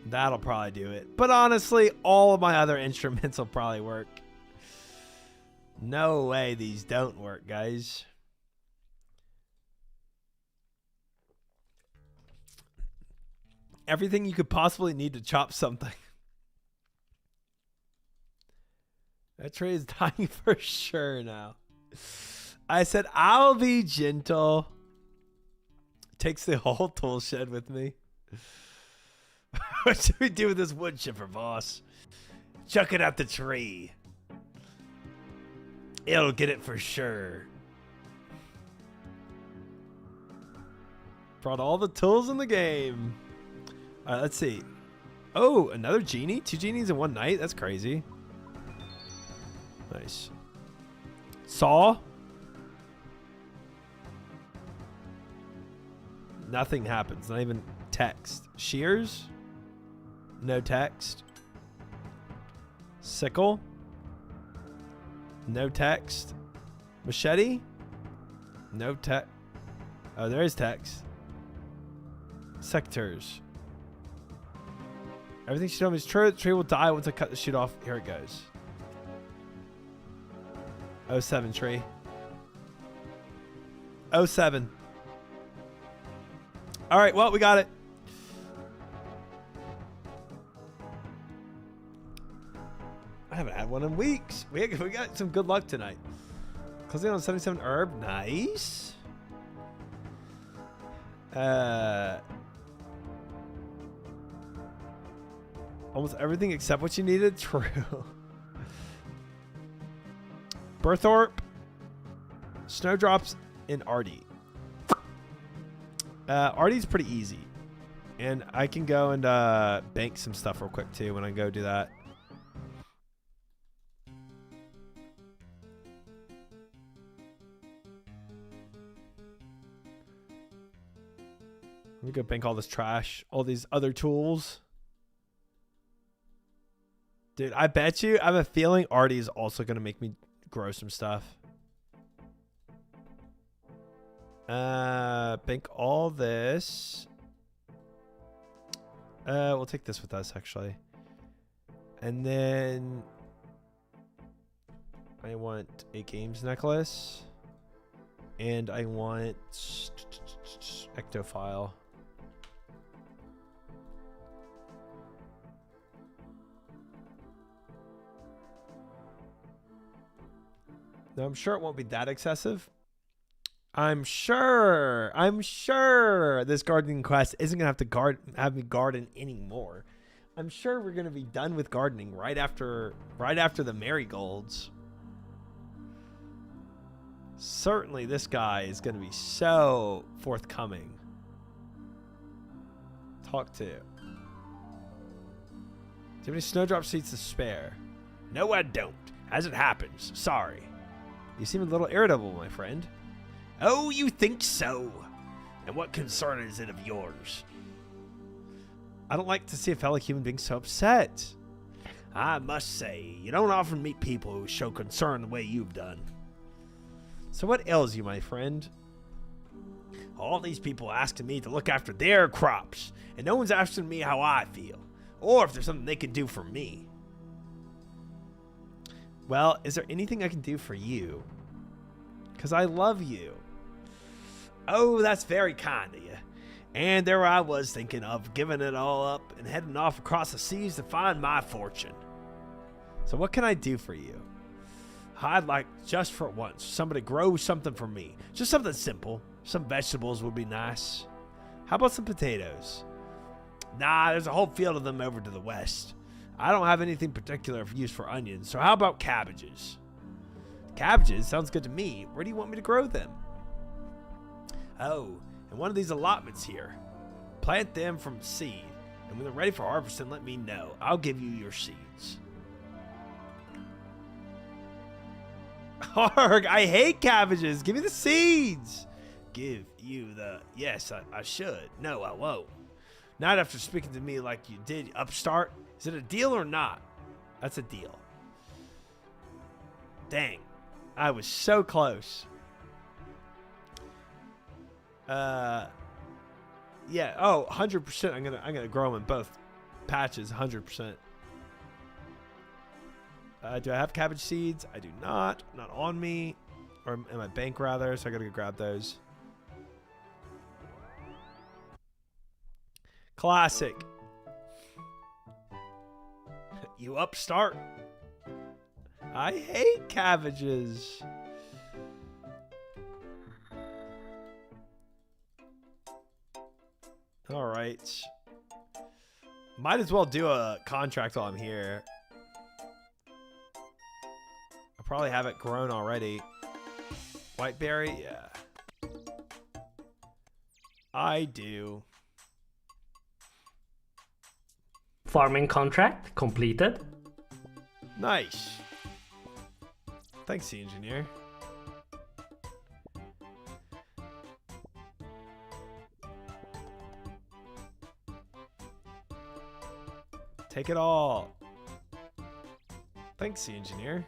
That'll probably do it. But honestly, all of my other instruments will probably work. No way these don't work, guys. Everything you could possibly need to chop something. That tray is dying for sure now. I said, I'll be gentle. Takes the whole tool shed with me. What should we do with this wood chipper, boss? Chuck it at the tree. It'll get it for sure. Brought all the tools in the game. All right, let's see. Oh, another genie? 2 genies in one night? That's crazy. Nice. Saw. Nothing happens. Not even text. Shears. No text. Sickle. No text. Machete. No text. Oh, there is text. Secateurs. Everything she told me is true. The tree will die once I cut the shoot off. Here it goes. 07 tree. 07. All right, well, we got it. I haven't had one in weeks. We got some good luck tonight. Closing on 77 herb. Nice. Almost everything except what you needed. True. Berthorpe. Snowdrops and Artie. Artie's pretty easy. And I can go and bank some stuff real quick too when I go do that. Let me go bank all this trash, all these other tools. Dude, I bet you, I have a feeling Artie is also going to make me grow some stuff. Bank all this. We'll take this with us, actually. And then I want a games necklace. And I want ectophile. Now, I'm sure it won't be that excessive. I'm sure this gardening quest isn't gonna have me garden anymore. I'm sure we're gonna be done with gardening right after the marigolds. Certainly, this guy is gonna be so forthcoming. Talk to. Do you have any snowdrop seeds to spare? No, I don't. As it happens. Sorry. You seem a little irritable, my friend. Oh, you think so? And what concern is it of yours? I don't like to see a fellow human being so upset. I must say, you don't often meet people who show concern the way you've done. So what ails you, my friend? All these people asking me to look after their crops, and no one's asking me how I feel, or if there's something they can do for me. Well, is there anything I can do for you? Because I love you. Oh, that's very kind of you. And there I was thinking of giving it all up and heading off across the seas to find my fortune. So what can I do for you? I'd like, just for once, somebody grow something for me. Just something simple. Some vegetables would be nice. How about some potatoes? Nah, there's a whole field of them over to the west. I don't have anything particular for use for onions, so how about cabbages? Cabbages? Sounds good to me. Where do you want me to grow them? Oh, in one of these allotments here. Plant them from seed, and when they're ready for harvesting, let me know. I'll give you your seeds. Arg, I hate cabbages. Give me the seeds. Give you the... Yes, I should. No, I won't. Not after speaking to me like you did, upstart. Is it a deal or not? That's a deal. Dang. I was so close. Yeah. Oh, 100%. I'm gonna grow them in both patches. 100%. Do I have cabbage seeds? I do not. Not on me, or in my bank rather. So I gotta go grab those. Classic. You upstart. I hate cabbages. All right. Might as well do a contract while I'm here. I probably have it grown already. Whiteberry? Yeah. I do.
Farming contract completed.
Nice. Thanks, the engineer. Take it all. Thanks, the engineer.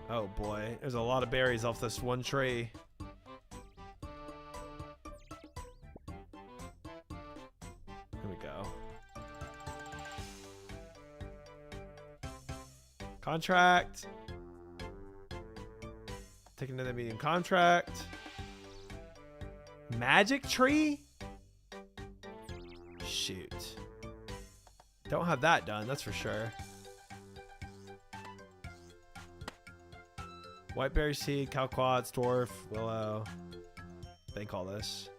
Oh boy, there's a lot of berries off this one tree. Here we go. Contract. Take another medium contract. Magic tree? Shoot. Don't have that done, that's for sure. Whiteberry seed, calquats, dwarf, willow. Bank all this.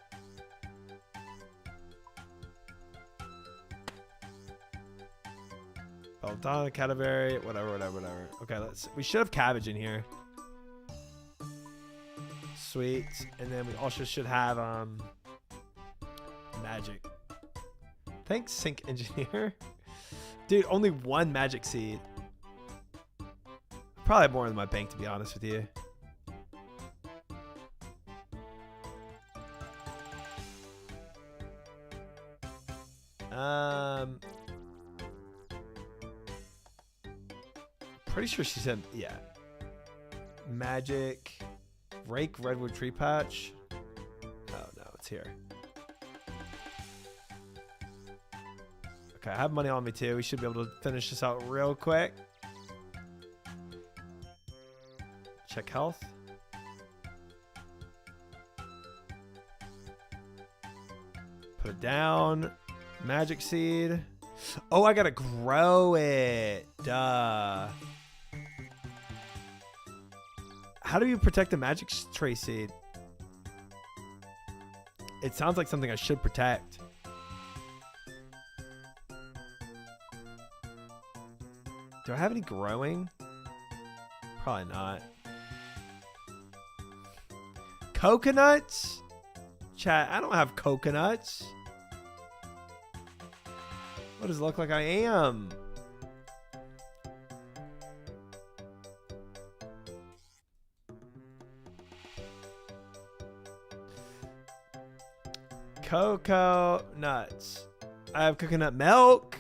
Belladonna, cataberry, whatever. Okay, we should have cabbage in here. Sweet. And then we also should have magic. Thanks, Sync Engineer. Dude, only one magic seed. Probably have more in my bank, to be honest with you. Pretty sure she said, yeah. Magic. Rake redwood tree patch. Oh no, it's here. Okay, I have money on me too. We should be able to finish this out real quick. Check health. Put it down. Magic seed. Oh, I gotta grow it. Duh. How do you protect the magic tree seed? It sounds like something I should protect. Do I have any growing? Probably not. Coconuts? Chat, I don't have coconuts. What does it look like I am? Cocoa nuts. I have coconut milk.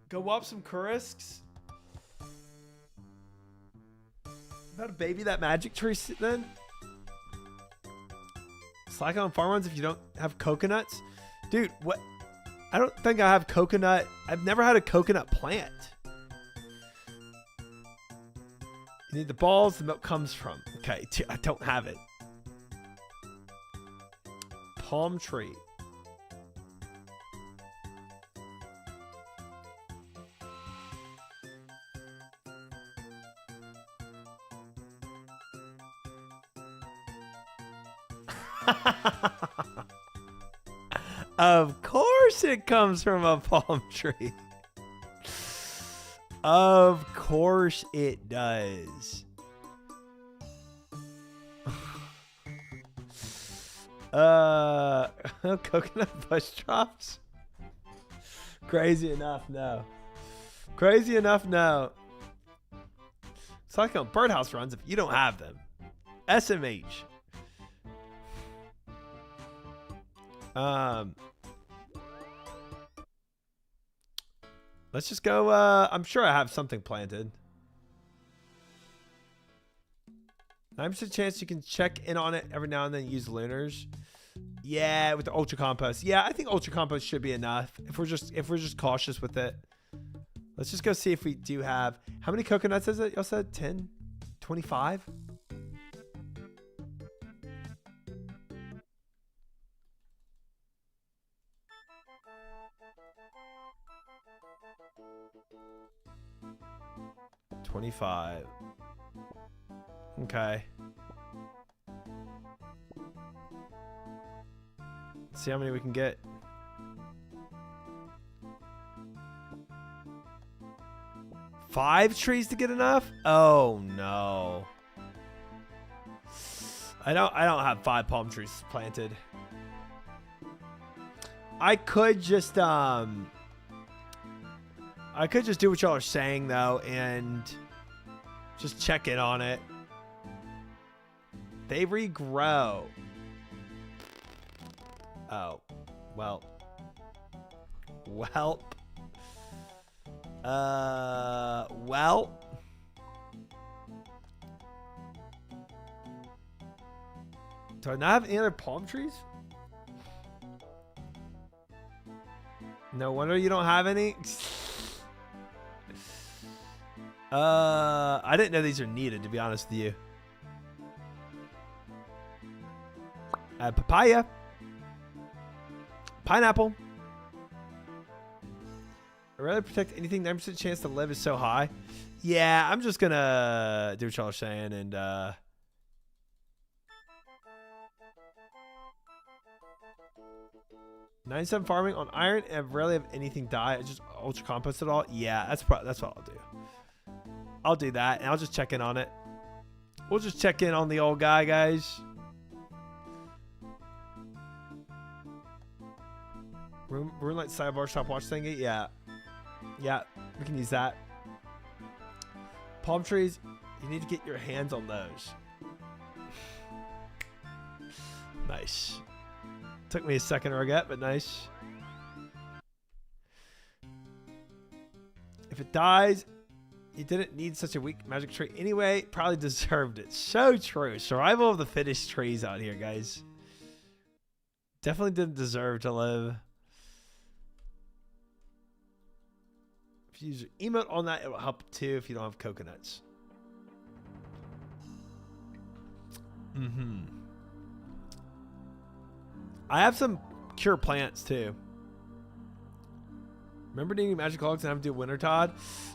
Go up some Kurisks. About to baby that magic tree then? Slack on farm runs if you don't have coconuts? Dude, what? I don't think I have coconut. I've never had a coconut plant. You need the balls the milk comes from. Okay, I don't have it. Palm tree. Of course it comes from a palm tree. Of course it does. Coconut bush drops? Crazy enough, no. Crazy enough, no. It's like on birdhouse runs if you don't have them. SMH. Let's just go. I'm sure I have something planted. 9% chance you can check in on it every now and then. Use lunars. Yeah, with the ultra compost. Yeah, I think ultra compost should be enough if we're just cautious with it. Let's just go see if we do have. How many coconuts is it? Y'all said 10, 25. $25. Okay. Let's see how many we can get. Five trees to get enough? Oh no. I don't have 5 palm trees planted. I could just do what y'all are saying though and just check in on it. They regrow. Oh, well. Well. Well. Do I not have any other palm trees? No wonder you don't have any. I didn't know these are needed, to be honest with you. Papaya. Pineapple. I'd rather protect anything. 9% chance to live is so high. Yeah, I'm just gonna do what y'all are saying and 97 farming on iron and rarely have anything die. I just ultra compost it all. Yeah, that's what I'll do. I'll do that and I'll just check in on it. We'll just check in on the old guy, guys. Roomlight sidebar shop watch thingy. Yeah, we can use that. Palm trees, you need to get your hands on those. Nice. Took me a second to get, but nice. If it dies, you didn't need such a weak magic tree anyway. Probably deserved it. So true. Survival of the fittest trees out here, guys. Definitely didn't deserve to live. If you use your emote on that, it will help too if you don't have coconuts. I have some cure plants too. Remember needing magic logs and having to do winter Todd?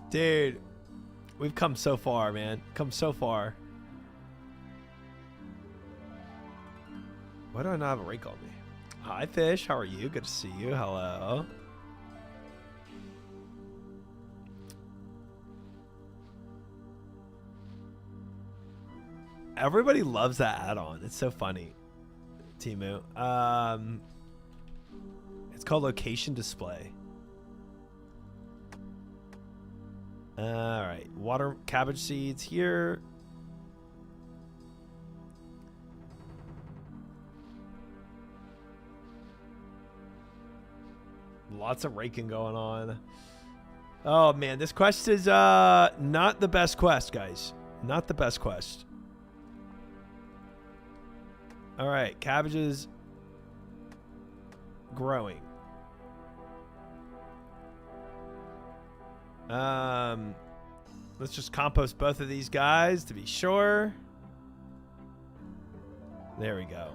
Dude, we've come so far, man. Come so far. Why do I not have a rake on me? Hi, Fish. How are you? Good to see you. Hello. Everybody loves that add-on. It's so funny. Timu. It's called location display. All right, water cabbage seeds here. Lots of raking going on. Oh man, this quest is not the best quest, guys. Not the best quest. All right, cabbages growing. Let's just compost both of these guys to be sure. There we go.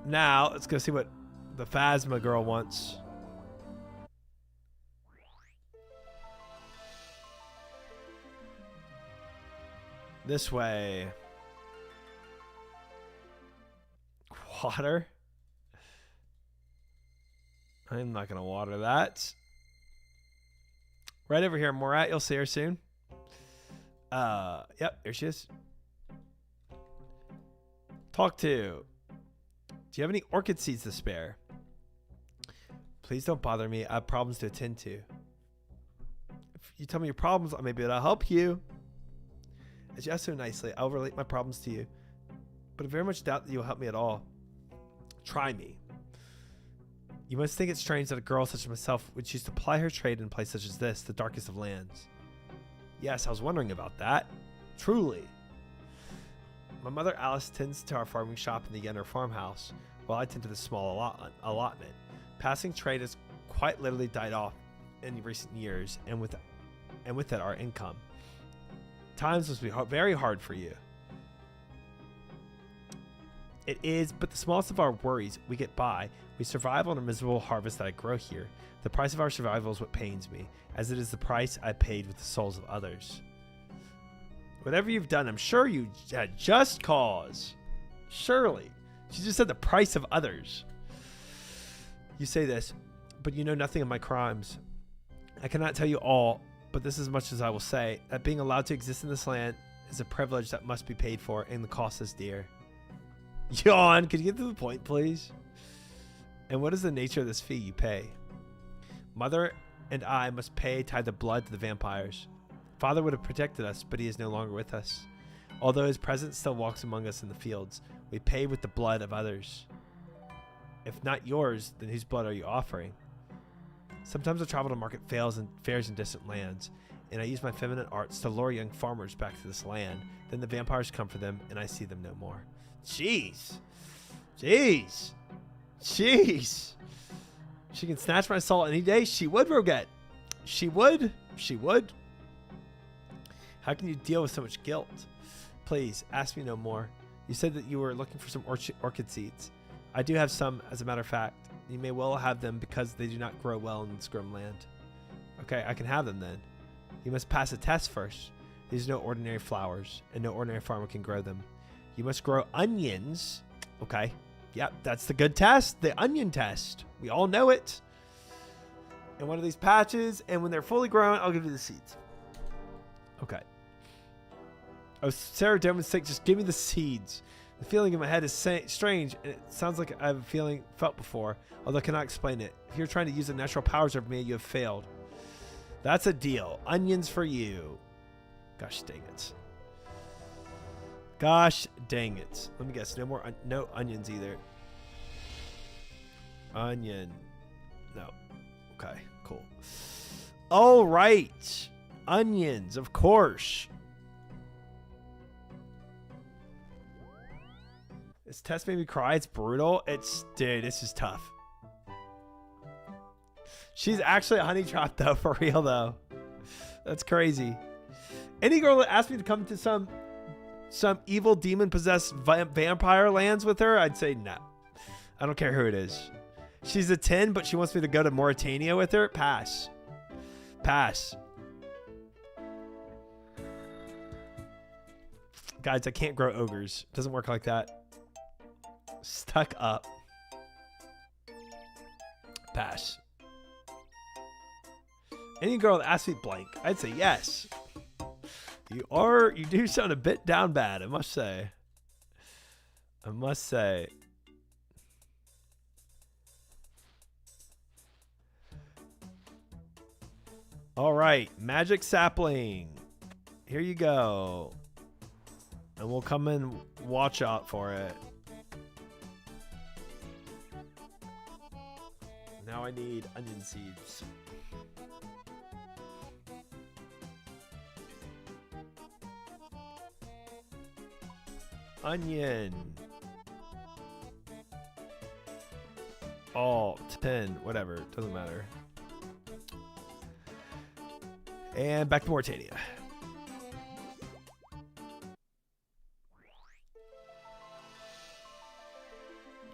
Now, let's go see what the Phasma girl wants. This way. Water? I'm not going to water that. Right over here, Morat. You'll see her soon. Yep, there she is. Talk to. Do you have any orchid seeds to spare? Please don't bother me. I have problems to attend to. If you tell me your problems, I may be able to help you. As you ask so nicely, I'll relate my problems to you. But I very much doubt that you'll help me at all. Try me. You must think it strange that a girl such as myself would choose to ply her trade in a place such as this, the darkest of lands. Yes, I was wondering about that. Truly. My mother Alice tends to our farming shop in the Yenner farmhouse, while I tend to the small allotment. Passing trade has quite literally died off in recent years, and with it our income. Times must be very hard for you. It is, but the smallest of our worries, we get by. We survive on a miserable harvest that I grow here. The price of our survival is what pains me, as it is the price I paid with the souls of others. Whatever you've done, I'm sure you had just cause. Surely. She just said the price of others. You say this, but you know nothing of my crimes. I cannot tell you all, but this is as much as I will say, that being allowed to exist in this land is a privilege that must be paid for, and the cost is dear. Yawn, could you get to the point, please? And what is the nature of this fee you pay? Mother and I must pay tie the blood to the vampires. Father would have protected us, but he is no longer with us. Although his presence still walks among us in the fields, we pay with the blood of others. If not yours, then whose blood are you offering? Sometimes I travel to market fairs in distant lands, and I use my feminine arts to lure young farmers back to this land. Then the vampires come for them, and I see them no more. Jeez. Jeez. Jeez. She can snatch my soul any day. She would, Roget. She would. She would. How can you deal with so much guilt? Please, ask me no more. You said that you were looking for some orchid seeds. I do have some, as a matter of fact. You may well have them because they do not grow well in this grim land. Okay, I can have them then. You must pass a test first. These are no ordinary flowers, and no ordinary farmer can grow them. You must grow onions. Okay. Yep, that's the good test. The onion test. We all know it. In one of these patches, and when they're fully grown, I'll give you the seeds. Okay. Oh, Sarah Doman's sake, just give me the seeds. The feeling in my head is strange, and it sounds like I have a feeling felt before, although I cannot explain it. If you're trying to use the natural powers over me, you have failed. That's a deal. Onions for you. Gosh dang it. Gosh dang it. Let me guess. No onions either. Onion. No. Okay, cool. All right. Onions, of course. This test made me cry. It's brutal. Dude, this is tough. She's actually a honey trap, though, for real, though. That's crazy. Any girl that asked me to come to some evil demon-possessed vampire lands with her, I'd say no. I don't care who it is. She's a 10, but she wants me to go to Mauritania with her. Pass. Pass. Guys, I can't grow ogres. Doesn't work like that. Stuck up. Pass. Any girl that asks me blank, I'd say yes. You do sound a bit down bad, I must say. I must say. All right, magic sapling. Here you go. And we'll come and watch out for it. Now I need onion seeds. Onion. All 10, whatever, doesn't matter. And back to Mortania.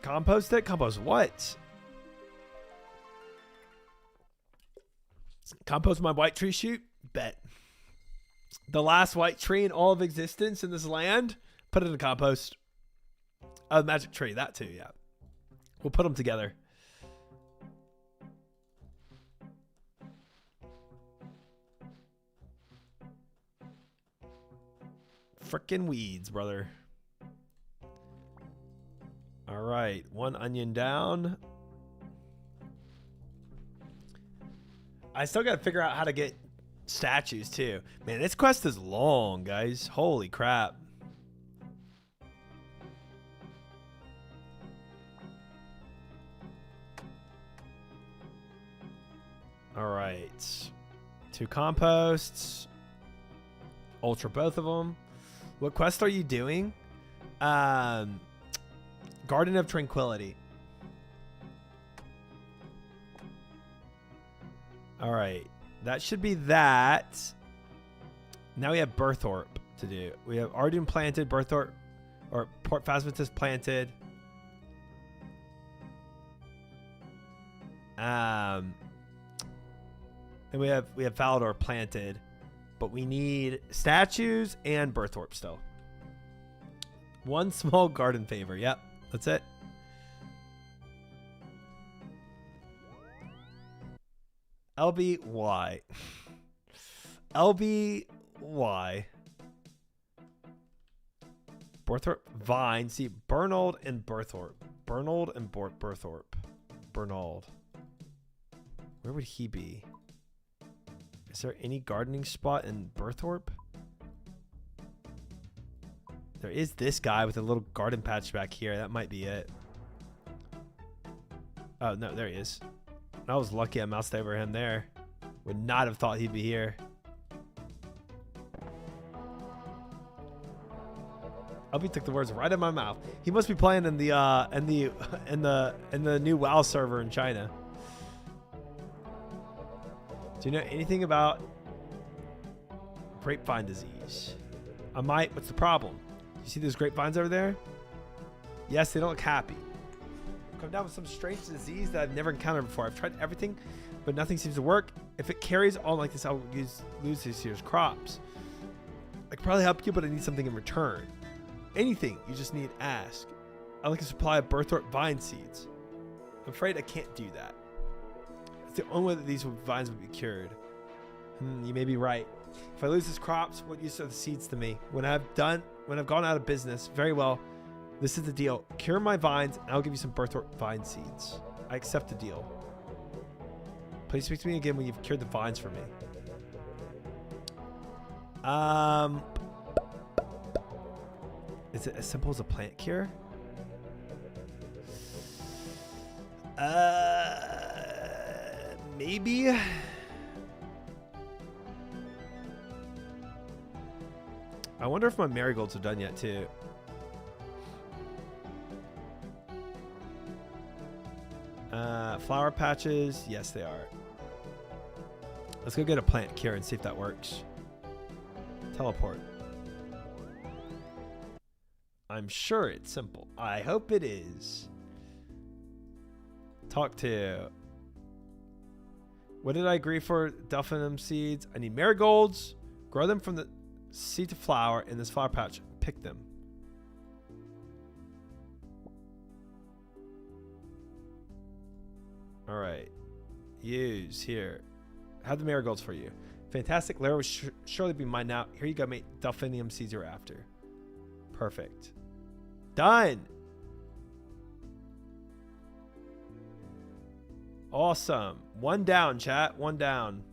Compost it? Compost what? Compost my white tree shoot? Bet. The last white tree in all of existence in this land? Put it in the compost. Oh, magic tree. That too, yeah. We'll put them together. Frickin' weeds, brother. All right, 1 onion down. I still got to figure out how to get statues too. Man, this quest is long, guys. Holy crap. All right. 2 composts. Ultra both of them. What quest are you doing? Garden of Tranquility. All right. That should be that. Now we have Berthorpe to do. We have Ardun planted, Berthorpe, or Port Phasmatus planted. And we have Falador planted, but we need statues and Berthorpe still. 1 small garden favor. Yep, that's it. LBY. LBY. Berthorpe Vine. See, Bernold and Berthorpe. Bernold and Berthorpe. Bernold. Where would he be? Is there any gardening spot in Berthorpe? There is this guy with a little garden patch back here. That might be it. Oh, no, there he is. I was lucky I moused over him there. Would not have thought he'd be here. Albie took the words right out of my mouth. He must be playing in the new WoW server in China. Do you know anything about grapevine disease? I might. What's the problem? You see those grapevines over there? Yes, they don't look happy. Come down with some strange disease that I've never encountered before. I've tried everything, but nothing seems to work. If it carries on like this, I'll lose this year's crops. I could probably help you, but I need something in return. Anything you just need, ask. I'd like a supply of Berthorpe vine seeds. I'm afraid I can't do that. It's the only way that these vines would be cured. You may be right. If I lose these crops, what use are the seeds to me? When I've gone out of business, very well. This is the deal. Cure my vines, and I'll give you some Berthorpe vine seeds. I accept the deal. Please speak to me again when you've cured the vines for me. Is it as simple as a plant cure? Maybe. I wonder if my marigolds are done yet too. Flower patches, yes they are. Let's go get a plant cure and see if that works. Teleport. I'm sure it's simple. I hope it is. Talk to. What did I agree for? Delphinum seeds. I need marigolds. Grow them from the seed to flower in this flower patch. Pick them. All right. Use here. Have the marigolds for you. Fantastic. Lara will surely be mine now. Here you go, mate. Delphinium seeds you're after. Perfect. Done. Awesome. 1 down, chat. 1 down.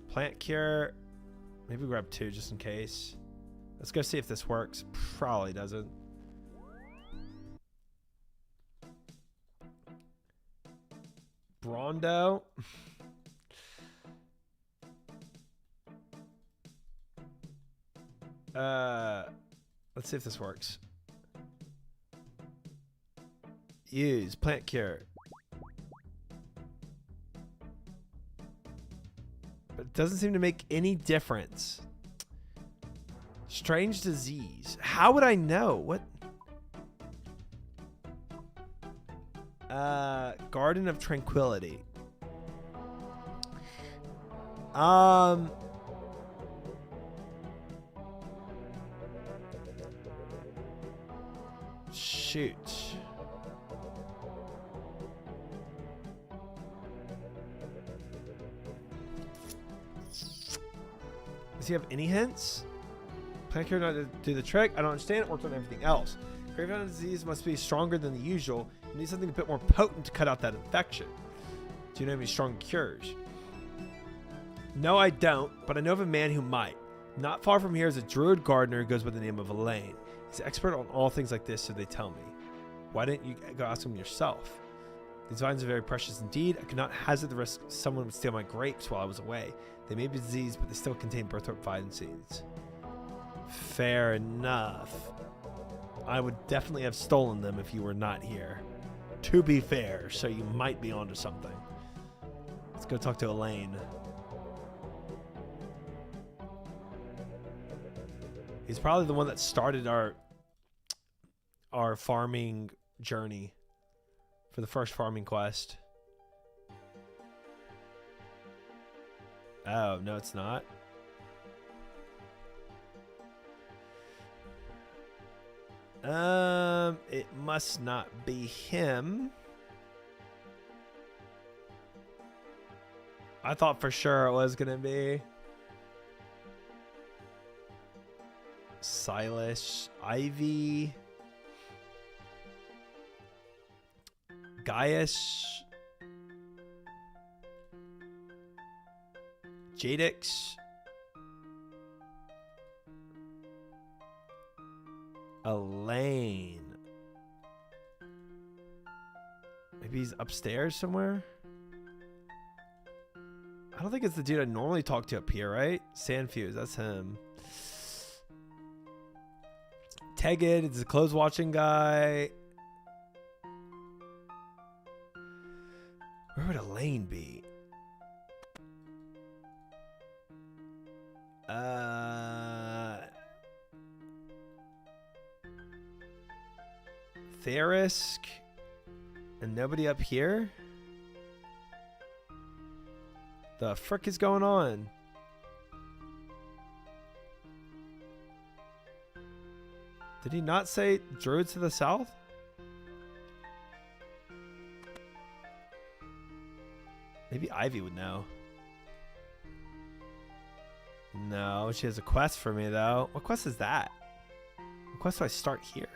Plant cure. Maybe grab 2 just in case. Let's go see if this works. Probably doesn't. Brondo. Let's see if this works. Use plant cure. But it doesn't seem to make any difference. Strange disease. How would I know? What? Garden of Tranquility. Shoot. Does he have any hints? Plant cure not to do the trick. I don't understand. It worked on everything else. Graveyard disease must be stronger than the usual. You need something a bit more potent to cut out that infection. Do you know any strong cures? No, I don't, but I know of a man who might. Not far from here is a druid gardener who goes by the name of Elaine. He's an expert on all things like this, so they tell me. Why didn't you go ask him yourself? These vines are very precious indeed. I could not hazard the risk someone would steal my grapes while I was away. They may be diseased, but they still contain birthright vine seeds. Fair enough. I would definitely have stolen them if you were not here. To be fair, so you might be onto something. Let's go talk to Elaine. He's probably the one that started our farming journey for the first farming quest. Oh, no, it's not. It must not be him. I thought for sure it was gonna be Silas, Ivy, Gaius, Jadix, Elaine. Maybe he's upstairs somewhere? I don't think it's the dude I normally talk to up here, right? Sandfuse, that's him. Tegid is the clothes watching guy. Where would Elaine be? Therisk and nobody up here? The frick is going on? Did he not say druids to the south? Maybe Ivy would know. No, she has a quest for me though. What quest is that? What quest do I start here?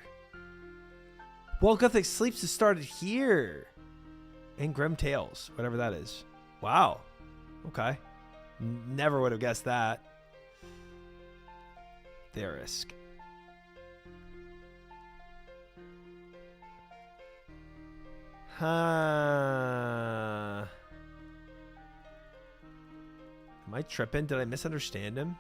Well, Gothic Sleeps has started here. And Grim Tales, whatever that is. Wow. Okay. Never would have guessed that. Therisk. Huh. Am I tripping? Did I misunderstand him?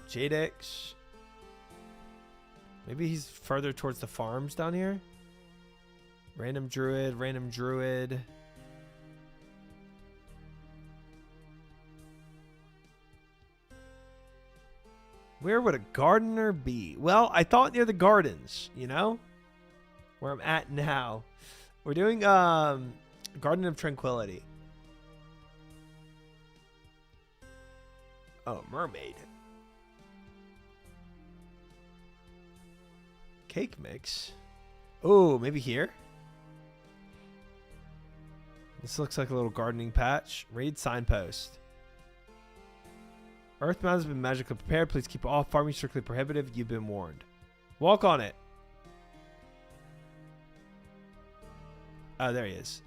Jadix. Maybe he's further towards the farms down here. Random druid, random druid. Where would a gardener be? Well, I thought near the gardens, you know? Where I'm at now. We're doing Garden of Tranquility. Oh, mermaid. Cake mix. Oh, maybe here? This looks like a little gardening patch. Read signpost. Earth Mound has been magically prepared. Please keep all farming strictly prohibitive. You've been warned. Walk on it. Oh, there he is.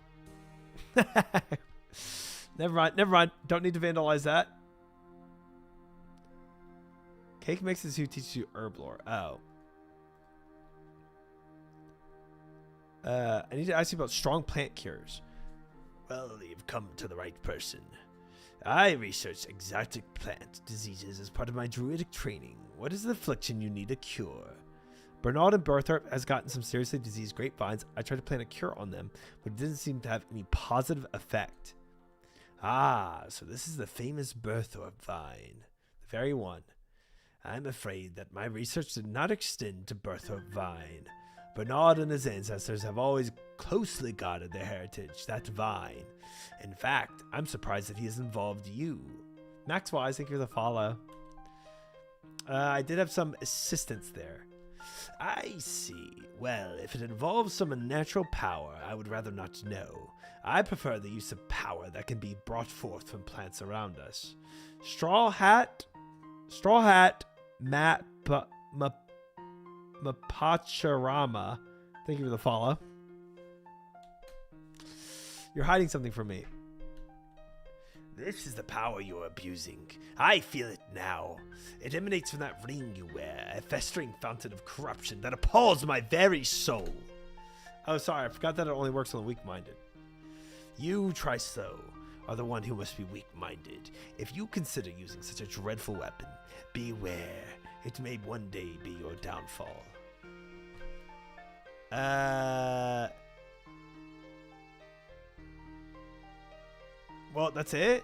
Never mind. Never mind. Don't need to vandalize that. Cake mix is who teaches you herb lore. Oh. I need to ask you about strong plant cures. Well, you've come to the right person. I research exotic plant diseases as part of my druidic training. What is the affliction you need a cure? Bernard and Berthorpe has gotten some seriously diseased grapevines. I tried to plant a cure on them, but it didn't seem to have any positive effect. Ah, so this is the famous Berthorpe vine. The very one. I'm afraid that my research did not extend to Berthorpe vine. Bernard and his ancestors have always closely guarded their heritage, that vine. In fact, I'm surprised that he has involved you. Max Wise, thank you for the follow. I did have some assistance there. I see. Well, if it involves some unnatural power, I would rather not know. I prefer the use of power that can be brought forth from plants around us. Straw Hat, Mapacharama. Thank you for the follow. You're hiding something from me. This is the power you're abusing. I feel it now. It emanates from that ring you wear, a festering fountain of corruption that appalls my very soul. Oh, sorry, I forgot that it only works on the weak-minded. You, Triso, are the one who must be weak-minded. If you consider using such a dreadful weapon, beware. It may one day be your downfall. Well, that's it?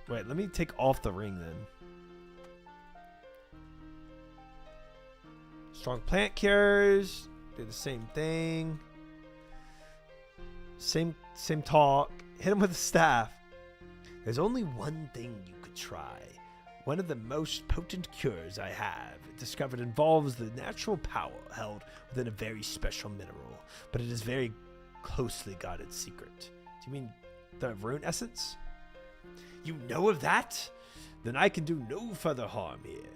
Wait, let me take off the ring then. Strong plant cures. Do the same thing. Same talk. Hit him with a staff. There's only one thing you could try. One of the most potent cures I have discovered involves the natural power held within a very special mineral, but it is very closely guarded secret. Do you mean the rune essence? You know of that? Then I can do no further harm here.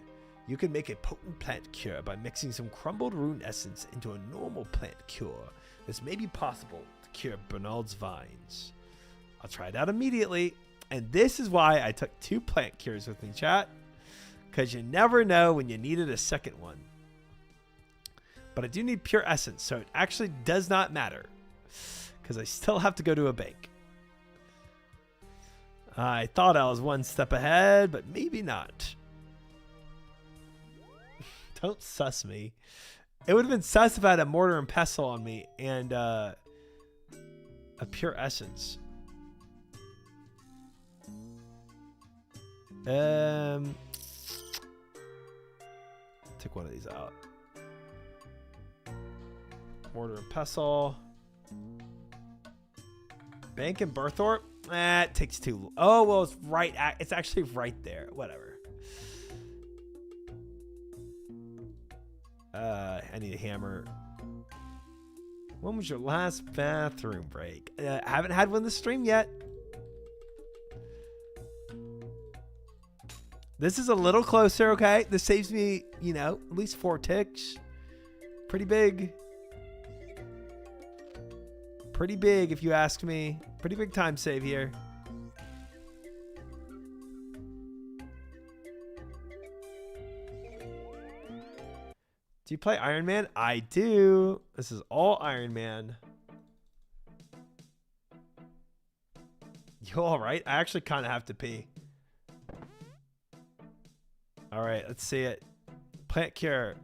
You can make a potent plant cure by mixing some crumbled rune essence into a normal plant cure. This may be possible to cure Bernard's vines. I'll try it out immediately. And this is why I took 2 plant cures with me, chat. Because you never know when you needed a second one. But I do need pure essence, so it actually does not matter. Because I still have to go to a bank. I thought I was one step ahead, but maybe not. Don't sus me. It would have been sus if I had a mortar and pestle on me and a pure essence. Take one of these out. Mortar and pestle. Bank and Berthorpe. It takes too. Oh well, it's right. It's actually right there. Whatever. I need a hammer. When was your last bathroom break? I haven't had one this stream yet. This is a little closer, okay? This saves me, you know, at least 4 ticks. Pretty big. Pretty big, if you ask me. Pretty big time save here. Do you play Iron Man? I do. This is all Iron Man. You all right? I actually kind of have to pee. All right, let's see it. Plant cure.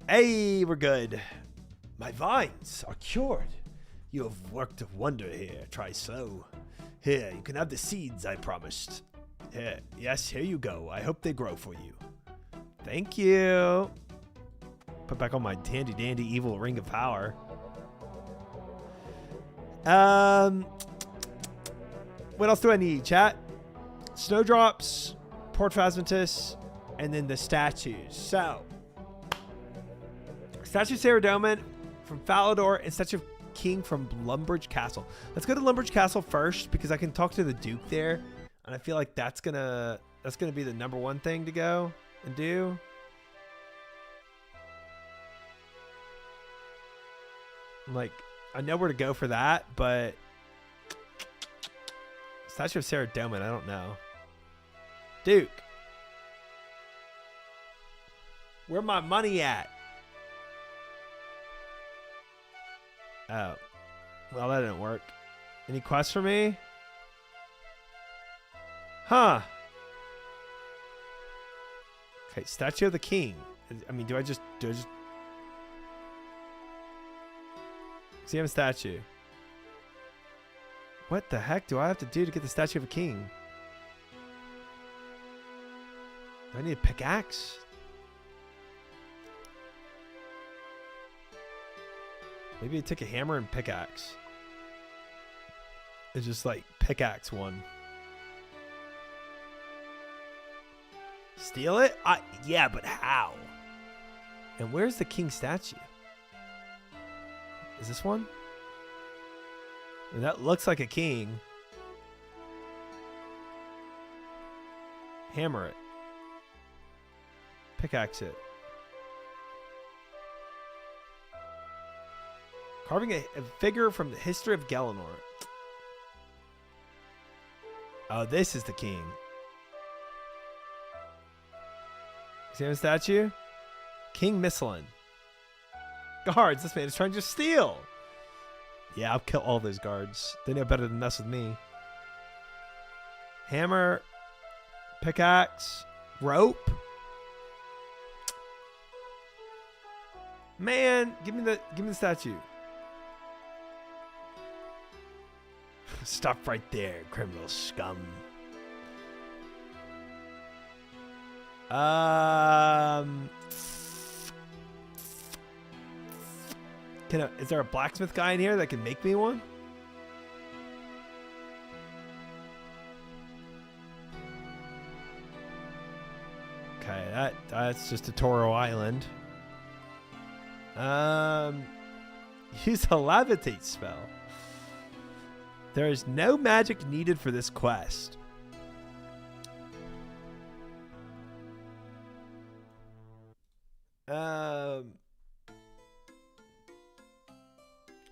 Hey, we're good. My vines are cured. You have worked a wonder here. Try slow. Here, you can have the seeds I promised. Here, yes, here you go. I hope they grow for you. Thank you. Put back on my handy dandy evil ring of power. What else do I need, chat? Snowdrops, Port Phasmatus, and then the statues. So, Statue of Saradomin from Falador and Statue of King from Lumbridge Castle. Let's go to Lumbridge Castle first because I can talk to the Duke there, and I feel like that's gonna be the #1 thing to go and do. Like, I know where to go for that, but Statue of Saradomin, I don't know. Duke, where my money at? Oh. Well, that didn't work. Any quests for me? Huh. Okay, statue of the king. I mean, do I just see him statue? What the heck do I have to do to get the statue of a king? Do I need a pickaxe? Maybe I take a hammer and pickaxe. It's just like pickaxe one. Steal it? Yeah, but how? And where's the king statue? Is this one? I mean, that looks like a king. Hammer it. Pickaxe it. Carving a figure from the history of Galanor. Oh, this is the king. See him statue? King Misselin. Guards, this man is trying to steal. Yeah, I'll kill all those guards. They know better than mess with me. Hammer. Pickaxe. Rope. Man, give me the statue. Stop right there, criminal scum. Is there a blacksmith guy in here that can make me one? Okay, that's just a Toro Island. Use a levitate spell. There is no magic needed for this quest.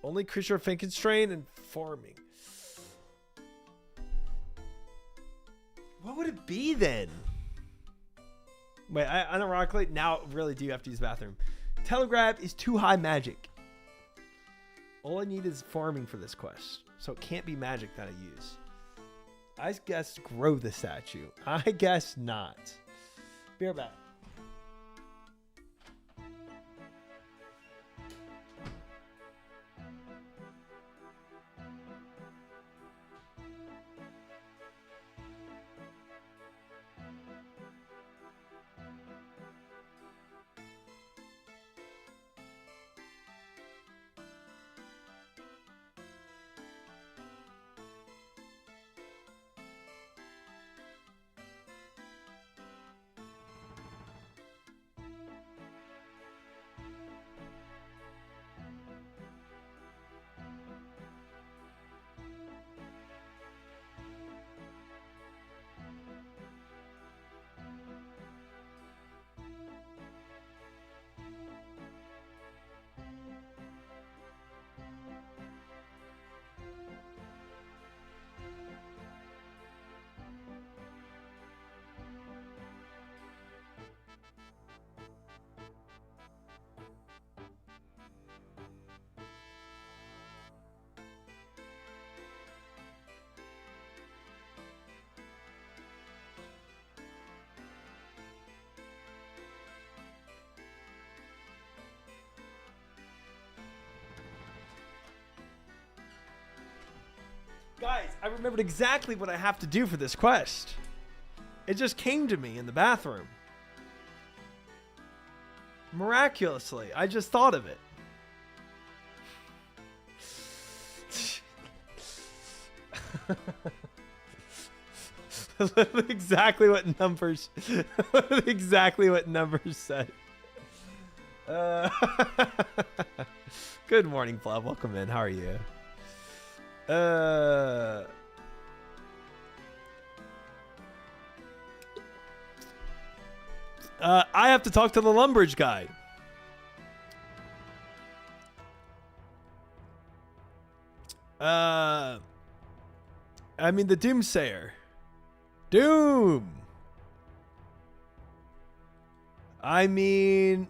Only creature of constraint and farming. What would it be then? Wait, unironically, now really do have to use the bathroom. Telegraph is too high magic. All I need is farming for this quest. So it can't be magic that I use. I guess grow the statue. I guess not. Be right back. Guys, I remembered exactly what I have to do for this quest. It just came to me in the bathroom. Miraculously, I just thought of it. exactly what numbers said. Good morning, Flav. Welcome in. How are you? I have to talk to the Lumbridge guy. I mean the Doomsayer. Doom. I mean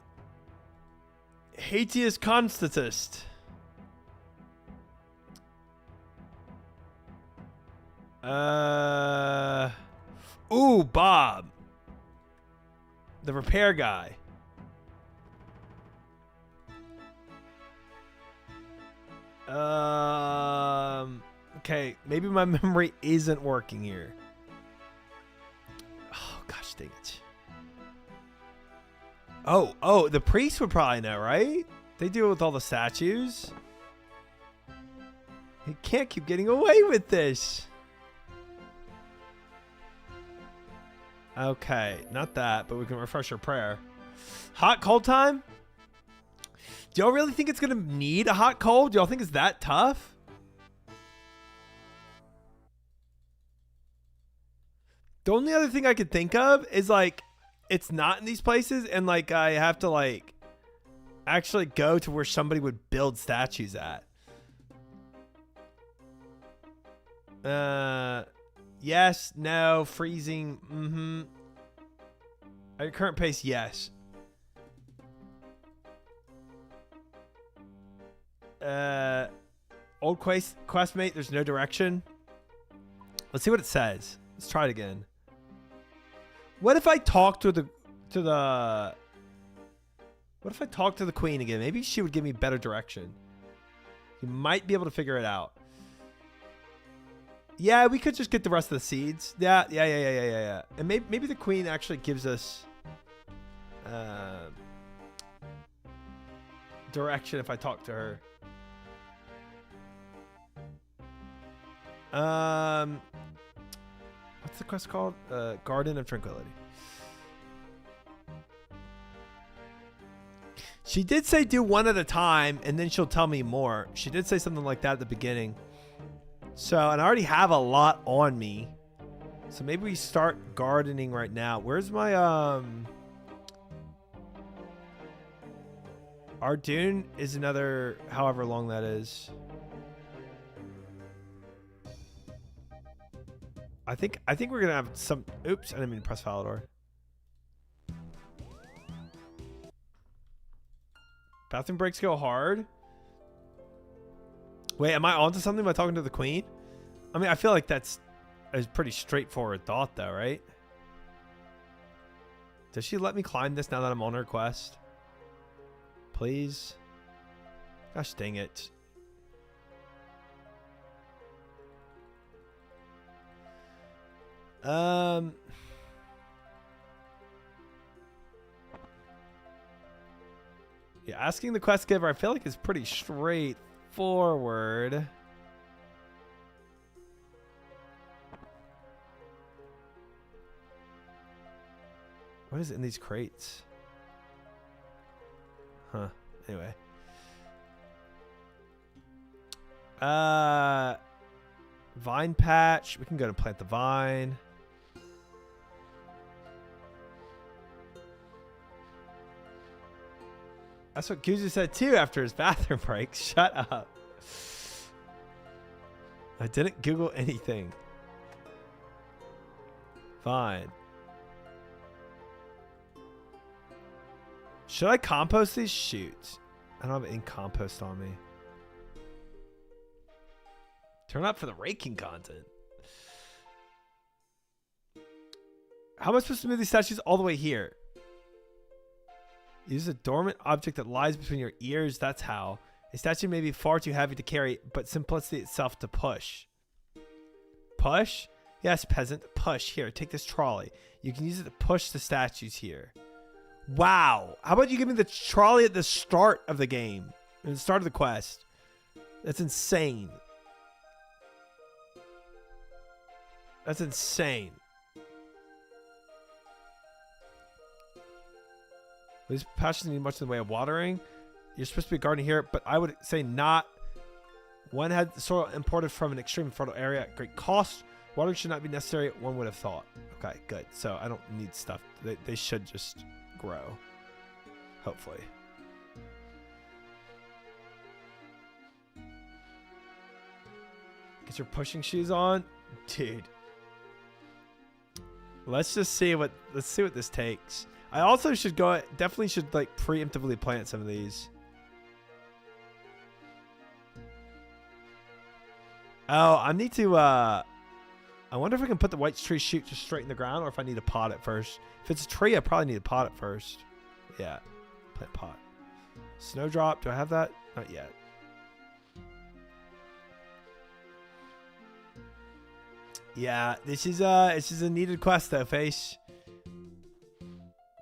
Hatius Constatist. Ooh, Bob. The repair guy. Okay, maybe my memory isn't working here. Oh, gosh dang it. Oh, the priest would probably know, right? They deal with all the statues. He can't keep getting away with this. Okay, not that, but we can refresh our prayer. Hot cold time? Do y'all really think it's gonna need a hot cold? Do y'all think it's that tough? The only other thing I could think of is like it's not in these places and like I have to like actually go to where somebody would build statues at. Yes, no, freezing, At your current pace, yes. Old questmate, there's no direction. Let's see what it says. Let's try it again. What if I talk to the what if I talk to the queen again? Maybe she would give me better direction. You might be able to figure it out. Yeah, we could just get the rest of the seeds. Yeah. And maybe the queen actually gives us direction if I talk to her. What's the quest called? Garden of Tranquility. She did say do one at a time, and then she'll tell me more. She did say something like that at the beginning. So, and I already have a lot on me. So maybe we start gardening right now. Where's my, our dune is another, however long that is. I think we're gonna have some. Oops, I didn't mean to press Falador. Bathroom breaks go hard. Wait, am I onto something by talking to the queen? I mean, I feel like that's a pretty straightforward thought, though, right? Does she let me climb this now that I'm on her quest? Please. Gosh dang it. Yeah, asking the quest giver, I feel like is pretty straightforward. What is in these crates? Huh. Anyway. Vine patch. We can go to plant the vine. That's what Kuzu said too after his bathroom break. Shut up. I didn't Google anything. Fine. Should I compost these? Shoot. I don't have any compost on me. Turn up for the raking content. How am I supposed to move these statues all the way here? Use a dormant object that lies between your ears. That's how. A statue may be far too heavy to carry, but simplicity itself to push. Push? Yes, peasant. Push. Here, take this trolley. You can use it to push the statues here. Wow. How about you give me the trolley at the start of the game? At the start of the quest. That's insane. That's insane. These patches need much in the way of watering. You're supposed to be gardening here, but I would say not. One had soil imported from an extremely fertile area at great cost. Watering should not be necessary, one would have thought. Okay, good. So I don't need stuff. They should just grow. Hopefully. Get your pushing shoes on. Dude. Let's see what this takes. I also should definitely should like preemptively plant some of these. Oh, I need to I wonder if I can put the white tree shoot just straight in the ground, or if I need to pot it first. If it's a tree, I probably need to pot it first. Yeah, plant pot. Snowdrop, do I have that? Not yet. Yeah, this is a needed quest though, Face.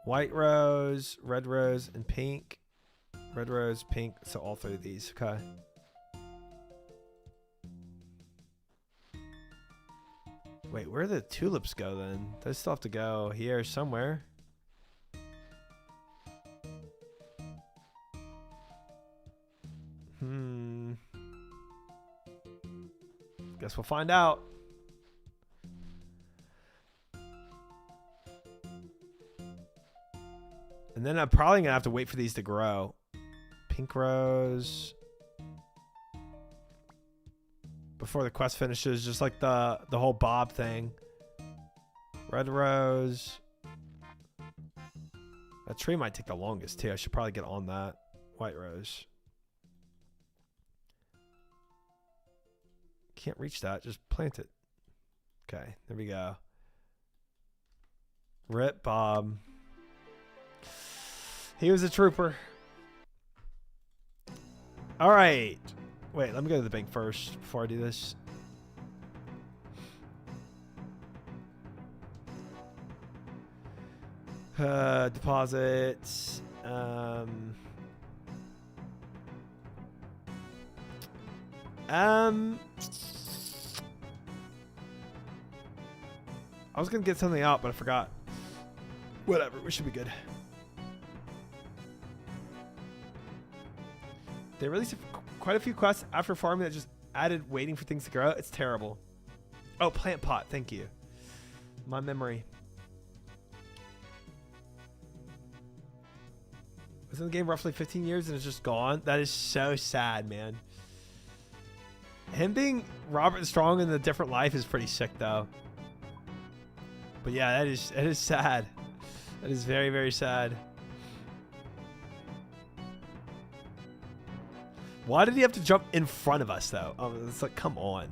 White rose, red rose, and pink. Red rose, pink. So all three of these. Okay. Wait, where do the tulips go then? They still have to go here somewhere. Guess we'll find out. And then I'm probably gonna have to wait for these to grow. Pink rose. Before the quest finishes, just like the whole Bob thing. Red rose. That tree might take the longest too. I should probably get on that. White rose. Can't reach that. Just plant it. Okay, there we go. Rip Bob. He was a trooper. All right. Wait, let me go to the bank first before I do this. Deposits. I was gonna get something out, but I forgot. Whatever, we should be good. They released quite a few quests after farming that just added waiting for things to grow. It's terrible. Oh, plant pot. Thank you. My memory. Was in the game roughly 15 years and it's just gone. That is so sad, man. Him being Robert Strong in a different life is pretty sick, though. But yeah, that is sad. That is very, very sad. Why did he have to jump in front of us, though? Oh, it's like, come on.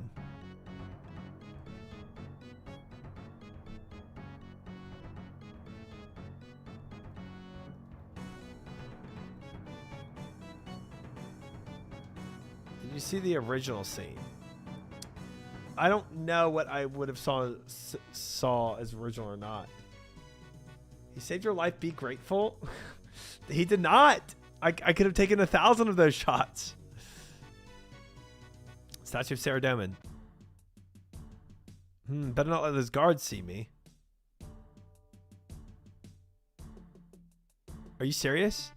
Did you see the original scene? I don't know what I would have saw as original or not. He saved your life. Be grateful. He did not. I could have taken 1,000 of those shots. Statue of Sarah Doman. Better not let those guards see me. Are you serious?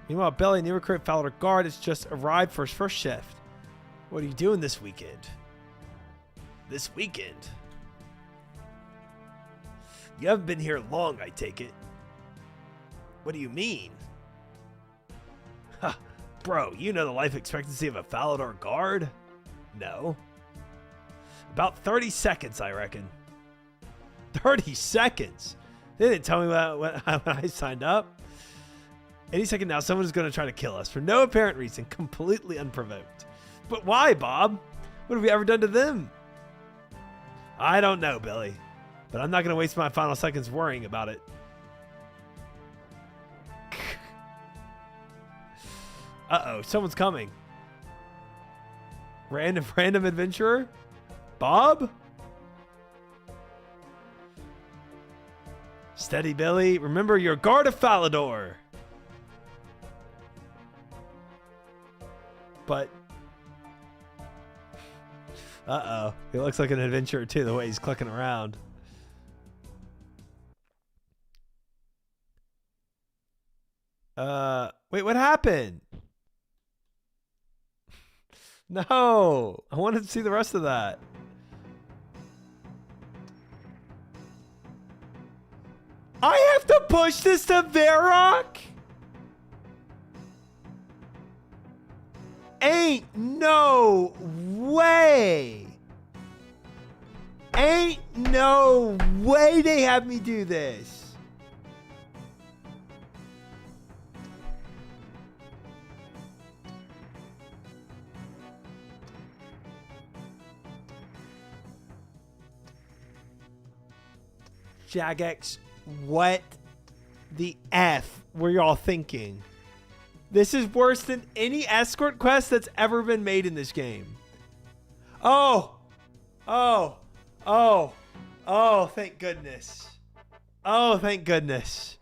Meanwhile, Billy, new recruit Fowler guard, has just arrived for his first shift. What are you doing this weekend? This weekend? You haven't been here long, I take it. What do you mean? Ha, bro, you know the life expectancy of a Falador guard? No. About 30 seconds, I reckon. 30 seconds? They didn't tell me when I signed up. Any second now, someone is going to try to kill us for no apparent reason, completely unprovoked. But why, Bob? What have we ever done to them? I don't know, Billy. But I'm not going to waste my final seconds worrying about it. Uh-oh, someone's coming. Random adventurer? Bob? Steady, Billy. Remember your guard of Falador. But... uh-oh. He looks like an adventurer, too, the way he's clicking around. Wait, what happened? No! I wanted to see the rest of that. I have to push this to Varrock? Ain't no way. Ain't no way they have me do this. Jagex, what the F were y'all thinking? This is worse than any escort quest that's ever been made in this game. Oh, oh, oh, oh, thank goodness. Oh, thank goodness.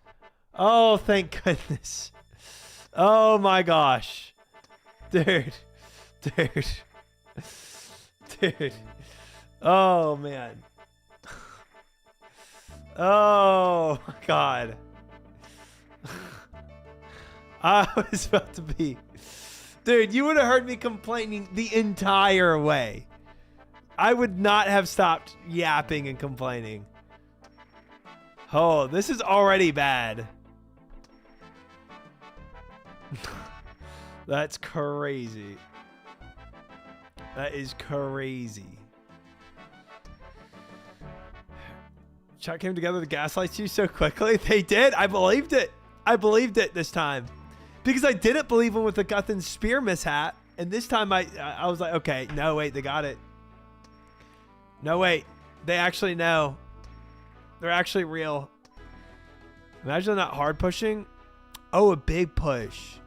Oh, thank goodness. Oh my gosh. Dude. Dude. Dude. Oh, man. Oh, my God. I was about to be... Dude, you would have heard me complaining the entire way. I would not have stopped yapping and complaining. Oh, this is already bad. That's crazy. That is crazy. Chat came together to gaslight you so quickly. They did. I believed it. I believed it this time. Because I didn't believe him with the Guthin spear mishap. And this time I was like, okay, no, wait, they got it. No, wait. They actually know. They're actually real. Imagine not hard pushing. Oh, a big push.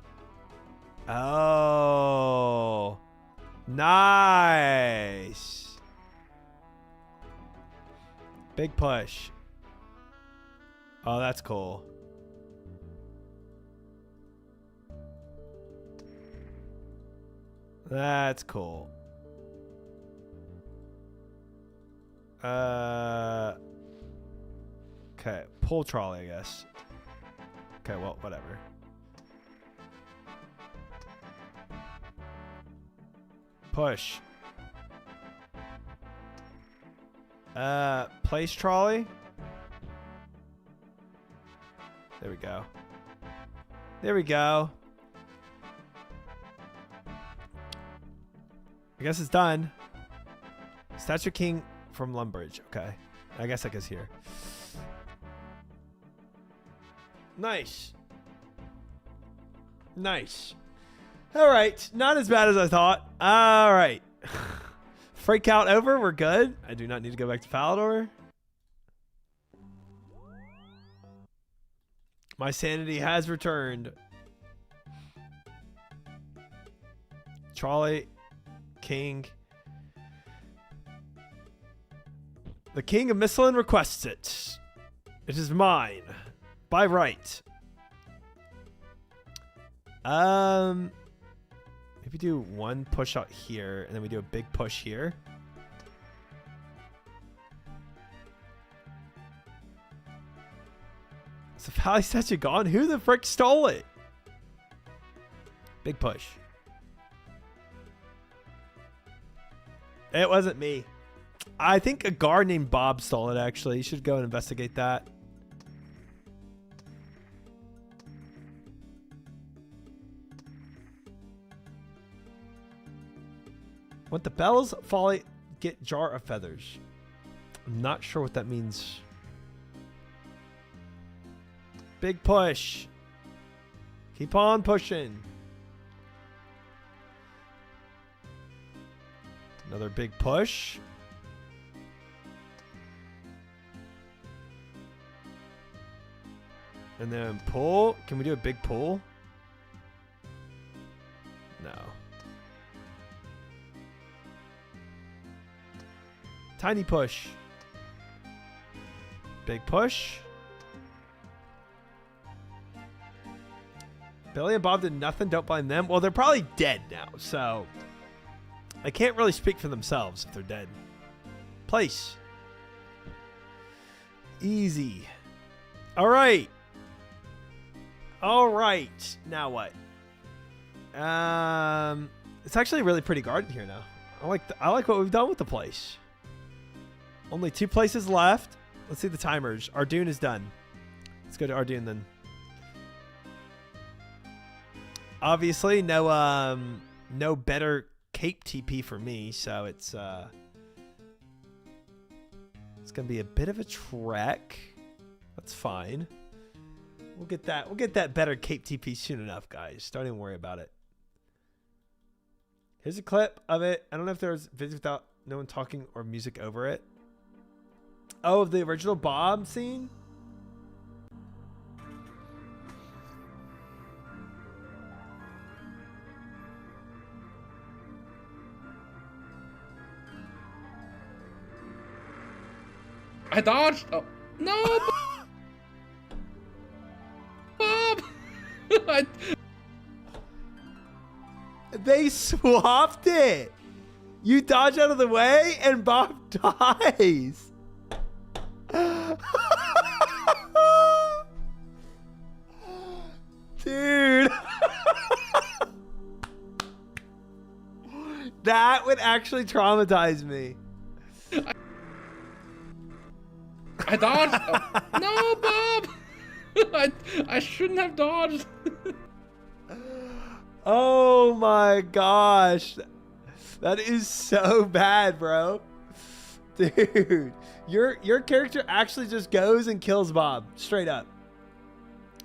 Oh. Nice. Big push. Oh, that's cool. That's cool. Okay, pull trolley, I guess. Okay, well, whatever. Push. Place trolley. There we go. There we go. I guess it's done. Statue King from Lumbridge. Okay. I guess that goes here. Nice. Nice. All right. Not as bad as I thought. All right. Freak out over. We're good. I do not need to go back to Falador. My sanity has returned. Trolley. King. The King of Misslin requests it. It is mine. By right. Maybe do one push out here, and then we do a big push here. Is the Valley statue gone? Who the frick stole it? Big push. It wasn't me. I think a guard named Bob stole it, actually. You should go and investigate that. Want the bells folly get jar of feathers. I'm not sure what that means. Big push. Keep on pushing. Another big push. And then pull. Can we do a big pull? No. Tiny push. Big push. Billy and Bob did nothing. Don't blame them. Well, they're probably dead now, so they can't really speak for themselves if they're dead. Place. Easy. All right. All right. Now what? It's actually really pretty guarded here now. I like what we've done with the place. Only 2 places left. Let's see the timers. Ardoon is done. Let's go to Ardoon then. Obviously, no better cape TP for me, so it's gonna be a bit of a trek. That's fine. We'll get that better cape TP soon enough, guys. Don't even worry about it. Here's a clip of it. I don't know if there's videos without no one talking or music over it. Oh, of the original Bob scene?
I dodged. Oh no, Bob. I...
They swapped it. You dodge out of the way and Bob dies. Dude. That would actually traumatize me.
I dodged. Oh, no, Bob. I shouldn't have dodged.
Oh my gosh. That is so bad, bro. Dude, your character actually just goes and kills Bob. Straight up.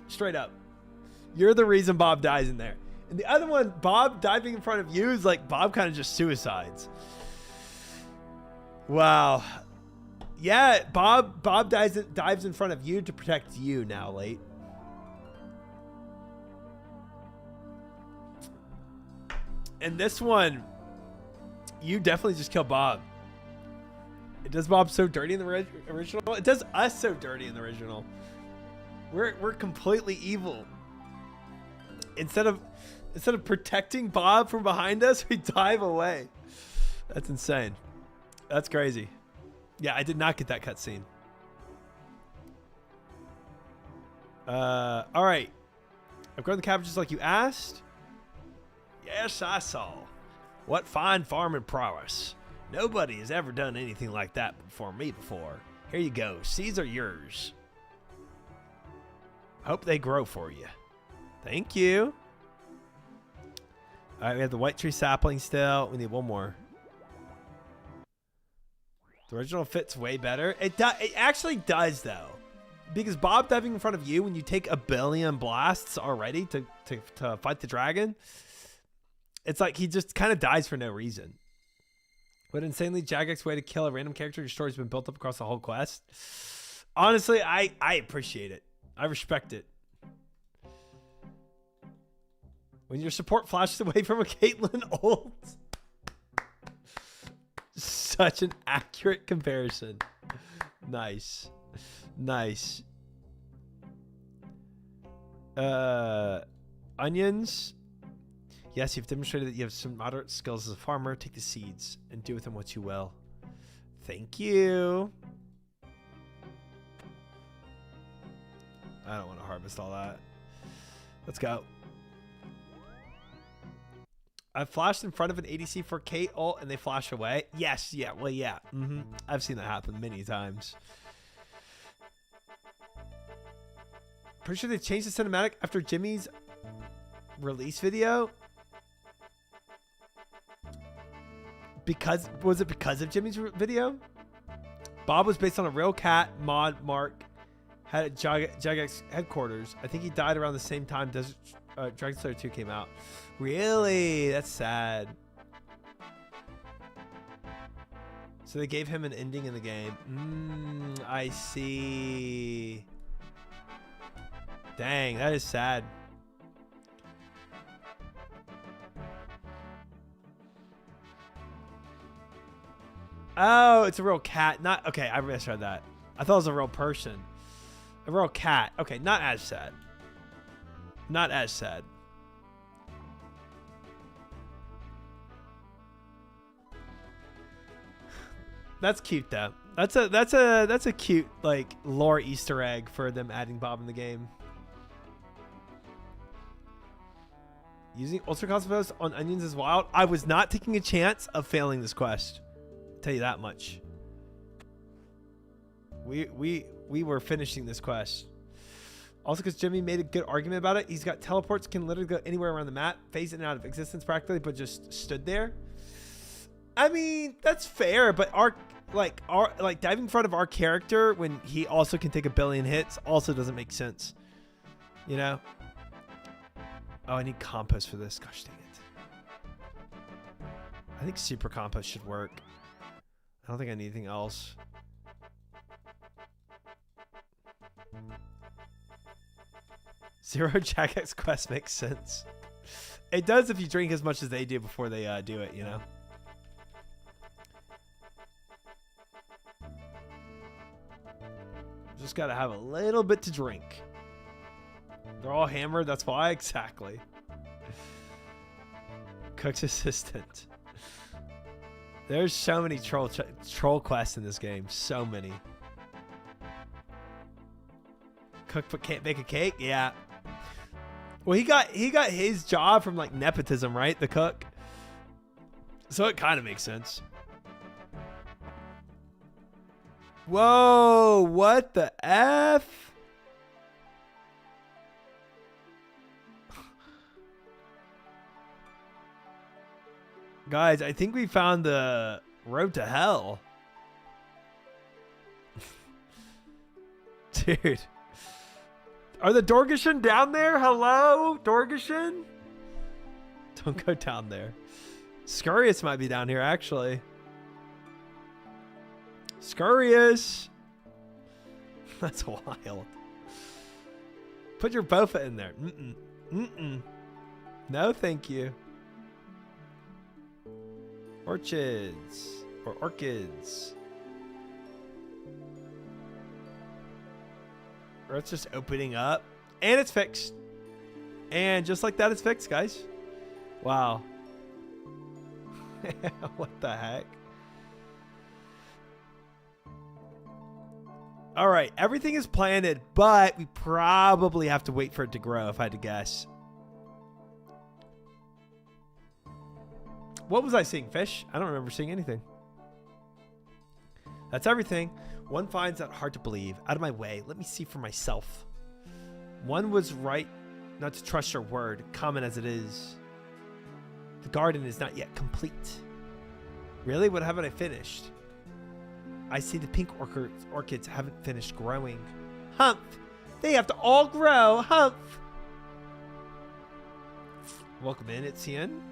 Straight up. You're the reason Bob dies in there. And the other one, Bob diving in front of you, is like Bob kind of just suicides. Wow. Yeah, Bob dives in front of you to protect you now, late. And this one, you definitely just kill Bob. It does Bob so dirty in the original. It does us so dirty in the original. We're completely evil. Instead of protecting Bob from behind us, we dive away. That's insane. That's crazy. Yeah, I did not get that cutscene. All right. I've grown the cabbages like you asked. Yes, I saw. What fine farming prowess. Nobody has ever done anything like that before. Here you go. Seeds are yours. Hope they grow for you. Thank you. All right, we have the white tree sapling still. We need one more. The original fits way better. It actually does, though. Because Bob diving in front of you when you take 1 billion blasts already to fight the dragon, it's like he just kind of dies for no reason. What insanely Jagex way to kill a random character. Your story's been built up across the whole quest. Honestly, I appreciate it. I respect it. When your support flashes away from a Caitlyn ult. Such an accurate comparison. Nice. Nice. Onions. Yes, you've demonstrated that you have some moderate skills as a farmer. Take the seeds and do with them what you will. Thank you. I don't want to harvest all that. Let's go. I flashed in front of an ADC for Kate ult and they flash away. Yes, yeah, well, yeah. I've seen that happen many times. Pretty sure they changed the cinematic after Jimmy's release video. Was it because of Jimmy's video? Bob was based on a real cat. Mod Mark had at Jagex headquarters. I think he died around the same time Dragon Slayer 2 came out. Really? That's sad. So they gave him an ending in the game. I see. Dang, that is sad. Oh, it's a real cat. Not okay. I misread that. I thought it was a real person. A real cat. Okay, not as sad. Not as sad. That's cute though. That's a cute like lore Easter egg for them adding Bob in the game. Using ultra cosmos on onions is wild. I was not taking a chance of failing this quest. I'll tell you that much. We were finishing this quest. Also, because Jimmy made a good argument about it. He's got teleports, can literally go anywhere around the map, phase in and out of existence practically, but just stood there. I mean, that's fair, but our diving in front of our character when he also can take 1 billion hits also doesn't make sense. You know? Oh, I need compost for this. Gosh dang it. I think super compost should work. I don't think I need anything else. Zero Jacket's quest makes sense. It does if you drink as much as they do before they do it, you know? Just gotta have a little bit to drink. They're all hammered, that's why? Exactly. Cook's assistant. There's so many troll quests in this game. So many. Cook but can't bake a cake? Yeah. Well, he got his job from like nepotism, right? The cook. So it kind of makes sense. Whoa, what the F? Guys, I think we found the road to hell. Dude. Are the Dorgashin down there? Hello? Dorgashin? Don't go down there. Scurrius might be down here, actually. Scurrius. That's wild. Put your bowfa in there. Mm-mm. Mm-mm. No, thank you. Orchids. Or orchids. Earth's just opening up. And it's fixed. And just like that, it's fixed, guys. Wow. What the heck? All right. Everything is planted, but we probably have to wait for it to grow, if I had to guess. What was I seeing? Fish? I don't remember seeing anything. That's everything. One finds that hard to believe. Out of my way. Let me see for myself. One was right not to trust your word, common as it is. The garden is not yet complete. Really? What haven't I finished? I see the pink orchids haven't finished growing. Humph! They have to all grow. Humph! Welcome in, Etienne.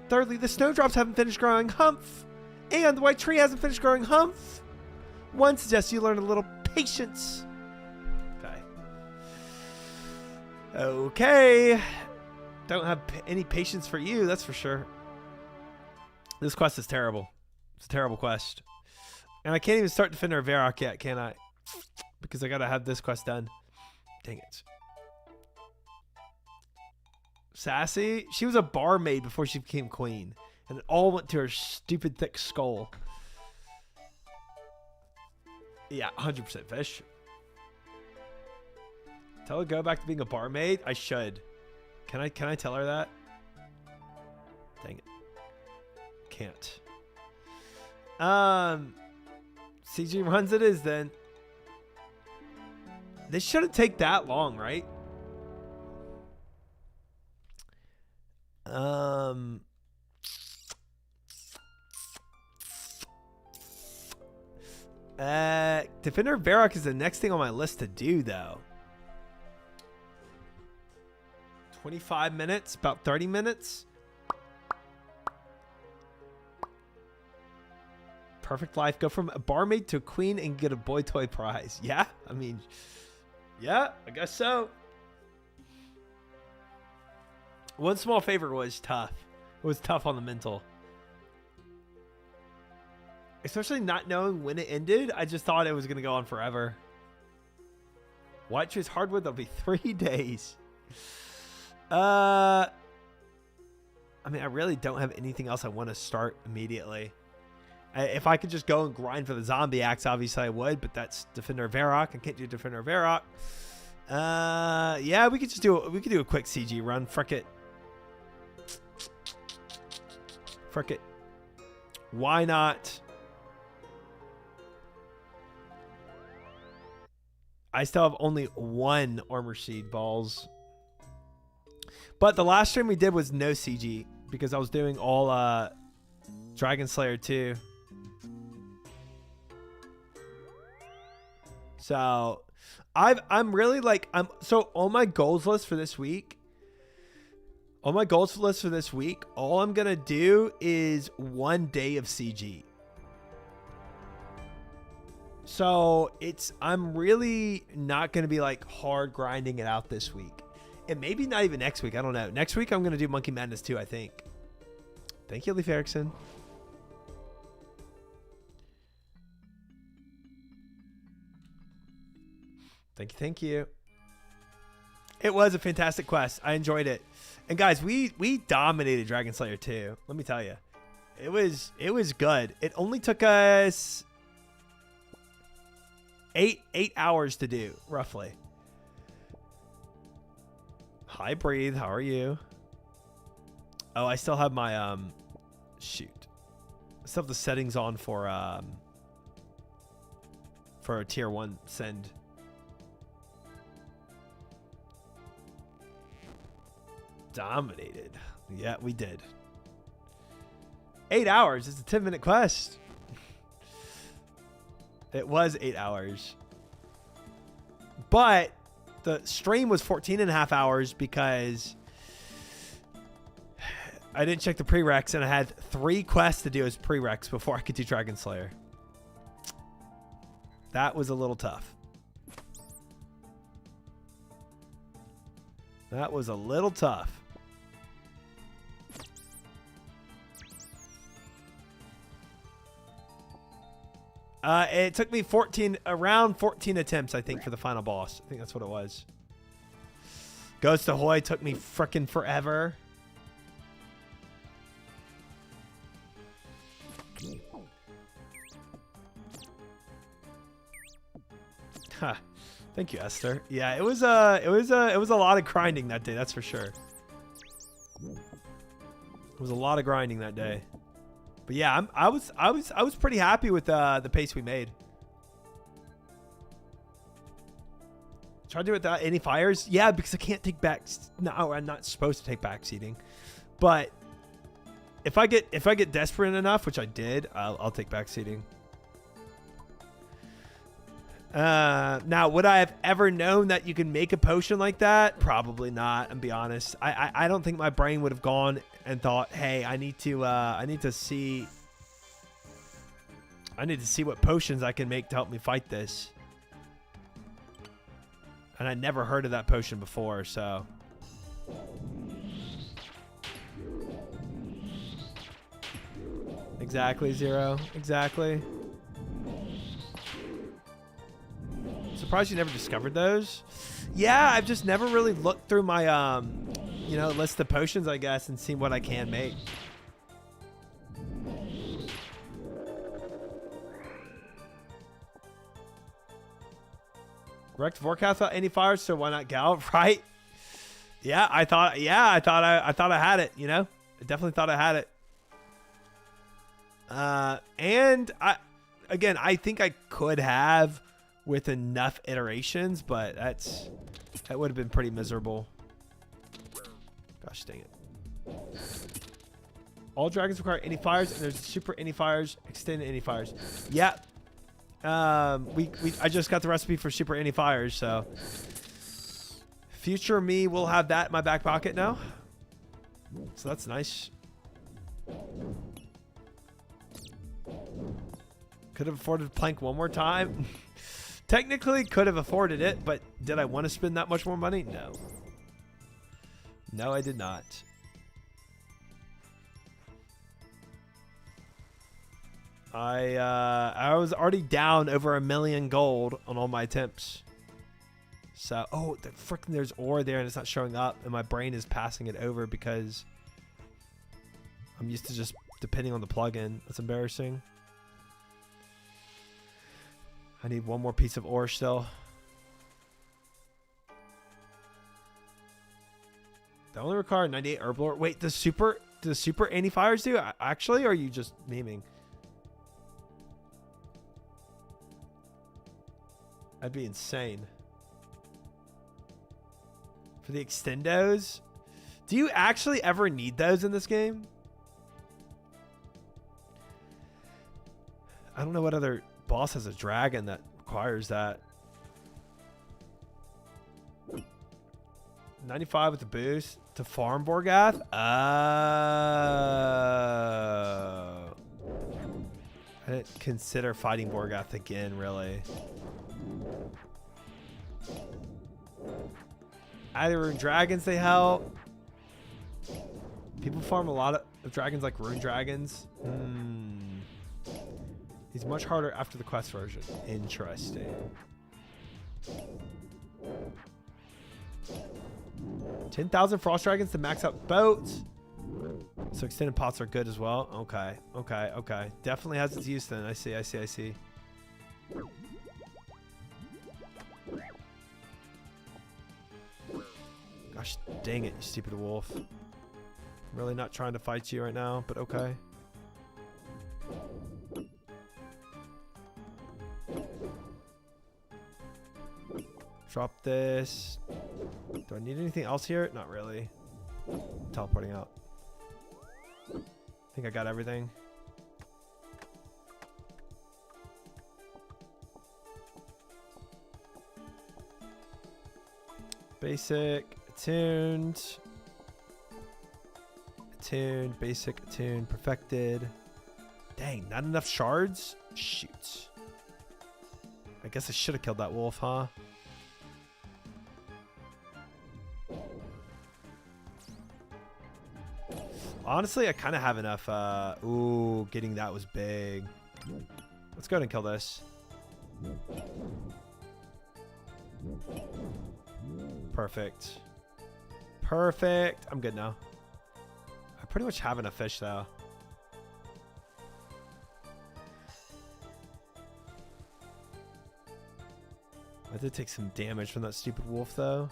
Thirdly, the snowdrops haven't finished growing. Humph! And the white tree hasn't finished growing. Humph! One suggests you learn a little patience. Okay. Okay. Don't have any patience for you, that's for sure. This quest is terrible. It's a terrible quest. And I can't even start Defender of Varrock yet, can I? Because I gotta have this quest done. Dang it. Sassy? She was a barmaid before she became queen. And it all went to her stupid thick skull. Yeah, 100% fish. Tell her to go back to being a barmaid? I should. Can I tell her that? Dang it. Can't. CG runs it is then. This shouldn't take that long, right? Defender of Varrock is the next thing on my list to do, though. 25 minutes, about 30 minutes. Perfect life. Go from a barmaid to a queen and get a boy toy prize. Yeah, I mean, yeah, I guess so. One small favor was tough. It was tough on the mental. Especially not knowing when it ended. I just thought it was going to go on forever. White tree's hardwood, that'll be 3 days. I mean, I really don't have anything else I want to start immediately. If I could just go and grind for the zombie axe, obviously I would, but that's Defender of Varrock. I can't do Defender of Varrock. Yeah, we could just do a quick CG run. Frick it. Frick it. Why not? I still have only 1 armor seed balls. But the last stream we did was no CG because I was doing all Dragon Slayer 2. So I'm really like so on my goals list for this week. On my goals list for this week, all I'm gonna do is 1 day of CG. So I'm really not going to be like hard grinding it out this week. And maybe not even next week. I don't know. Next week I'm going to do Monkey Madness 2, I think. Thank you, Leif Erikson. Thank you, thank you. It was a fantastic quest. I enjoyed it. And guys, we dominated Dragon Slayer 2. Let me tell you. It was good. It only took us 8 hours to do, roughly. Hi, Breathe. How are you? Oh, I still have my shoot. I still have the settings on for a tier 1 send. Dominated. Yeah, we did. 8 hours. It's a 10-minute quest. It was 8 hours. But the stream was 14.5 hours because I didn't check the prereqs and I had 3 quests to do as prereqs before I could do Dragon Slayer. That was a little tough. That was a little tough. It took me around 14 attempts, I think, for the final boss. I think that's what it was. Ghost Ahoy took me frickin' forever. Huh. Thank you, Esther. Yeah, it was a lot of grinding that day, that's for sure. It was a lot of grinding that day. But yeah, I was pretty happy with the pace we made. Try to do it without any fires. Yeah, because I can't take back. No, I'm not supposed to take back seating. But if I get desperate enough, which I did, I'll take back seating. Now, would I have ever known that you can make a potion like that? Probably not. And be honest, I don't think my brain would have gone and thought, hey, I need to see what potions I can make to help me fight this. And I never heard of that potion before, so. Exactly, Zero. Exactly. Surprised you never discovered those. Yeah, I've just never really looked through my list of potions, I guess, and seen what I can make. Wrecked Vorkath without any fires, so why not Gallop, right? Yeah, I thought I had it, you know? I definitely thought I had it. And I think I could have with enough iterations, but that would have been pretty miserable. Gosh dang it. All dragons require any fires, and there's super any fires, extended any fires. Yeah. I just got the recipe for super any fires, so future me will have that in my back pocket now. So that's nice. Could have afforded plank one more time. Technically could have afforded it, but did I want to spend that much more money? No. No, I did not. I was already down over 1 million gold on all my attempts. So, oh, there's ore there and it's not showing up, and my brain is passing it over because I'm used to just depending on the plugin. That's embarrassing. I need one more piece of ore still. They only require 98 herb ore. Wait, does super anti-fires do? Actually, or are you just memeing? That'd be insane. For the extendos? Do you actually ever need those in this game? I don't know what other boss has a dragon that requires that. 95 with the boost to farm Borgath. Oh. consider fighting Borgath again, really. Either Rune Dragons, they help. People farm a lot of dragons like Rune Dragons. He's much harder after the quest version. Interesting. 10,000 Frost Dragons to max out boats. So extended pots are good as well. Okay, okay, okay. Definitely has its use then. I see, I see, I see. Gosh dang it, you stupid wolf. I'm really not trying to fight you right now, but okay. Drop this. Do I need anything else here? Not really. Teleporting out. I think I got everything. Basic, attuned. Attuned, basic, attuned, perfected. Dang, not enough shards? Shoot. I guess I should have killed that wolf, huh? Honestly, I kind of have enough. Ooh, getting that was big. Let's go ahead and kill this. Perfect. Perfect. I'm good now. I pretty much have enough fish, though. I did take some damage from that stupid wolf, though.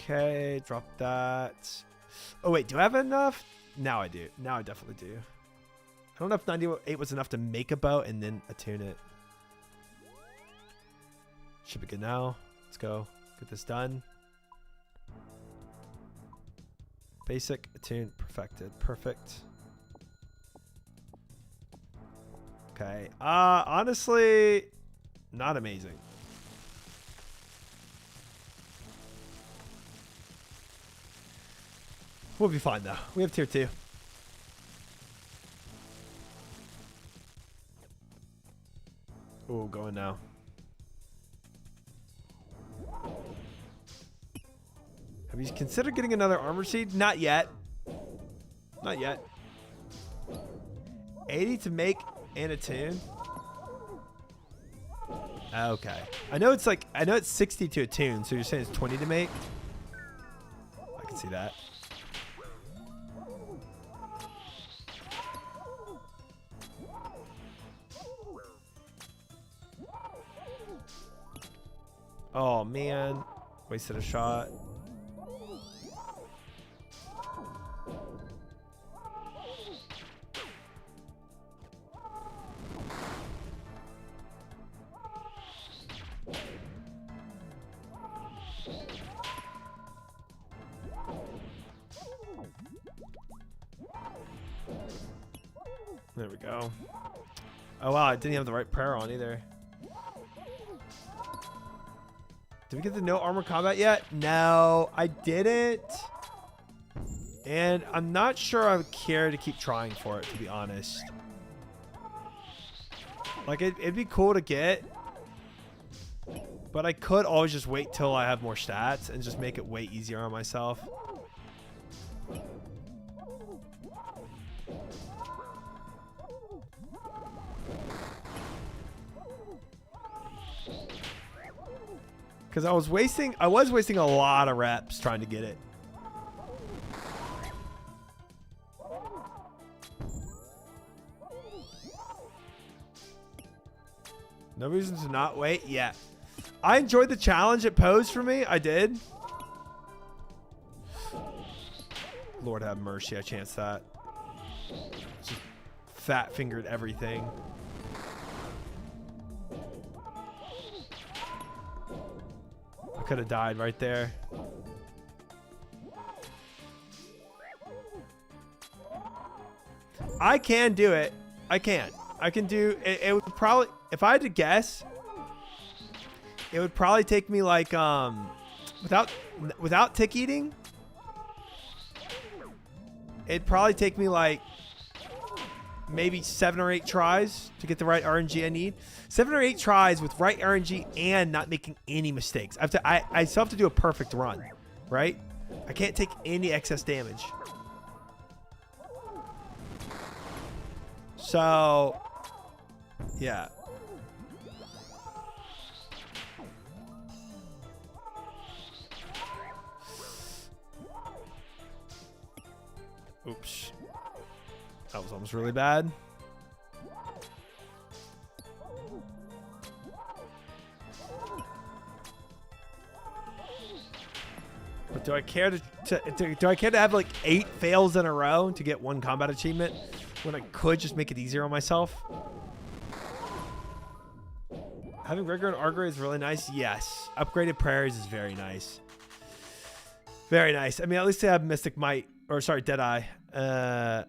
Okay, drop that. Oh, wait, do I have enough? Now I do. Now I definitely do. I don't know if 98 was enough to make a boat and then attune it. Should be good now. Let's go. Get this done. Basic, attune, perfected. Perfect. Okay. Honestly, not amazing. We'll be fine, though. We have tier 2. Oh, going now. Have you considered getting another armor seed? Not yet. Not yet. 80 to make and attune. Okay. I know it's 60 to attune, so you're saying it's 20 to make? I can see that. Oh man, wasted a shot. There we go. Oh wow, I didn't have the right prayer on either. Did we get the no armor combat yet? No, I didn't. And I'm not sure I care to keep trying for it, to be honest. Like, it'd be cool to get. But I could always just wait till I have more stats and just make it way easier on myself. Because I was wasting a lot of reps trying to get it. No reason to not wait. Yeah. I enjoyed the challenge it posed for me. I did. Lord have mercy. I chanced that. Just fat fingered everything. Could have died right there. I can do it. I can do it. It would probably, if I had to guess, it would probably take me like without tick eating, it'd probably take me like maybe 7 or 8 tries to get the right RNG I need. 7 or 8 tries with right RNG and not making any mistakes. I still have to do a perfect run, right? I can't take any excess damage. So, yeah. Oops. That was almost really bad. But do I care do I care to have like 8 fails in a row to get 1 combat achievement when I could just make it easier on myself? Having Rigor and Argor is really nice. Yes. Upgraded Prayers is very nice. Very nice. I mean, at least I have Mystic Might, or sorry, Deadeye,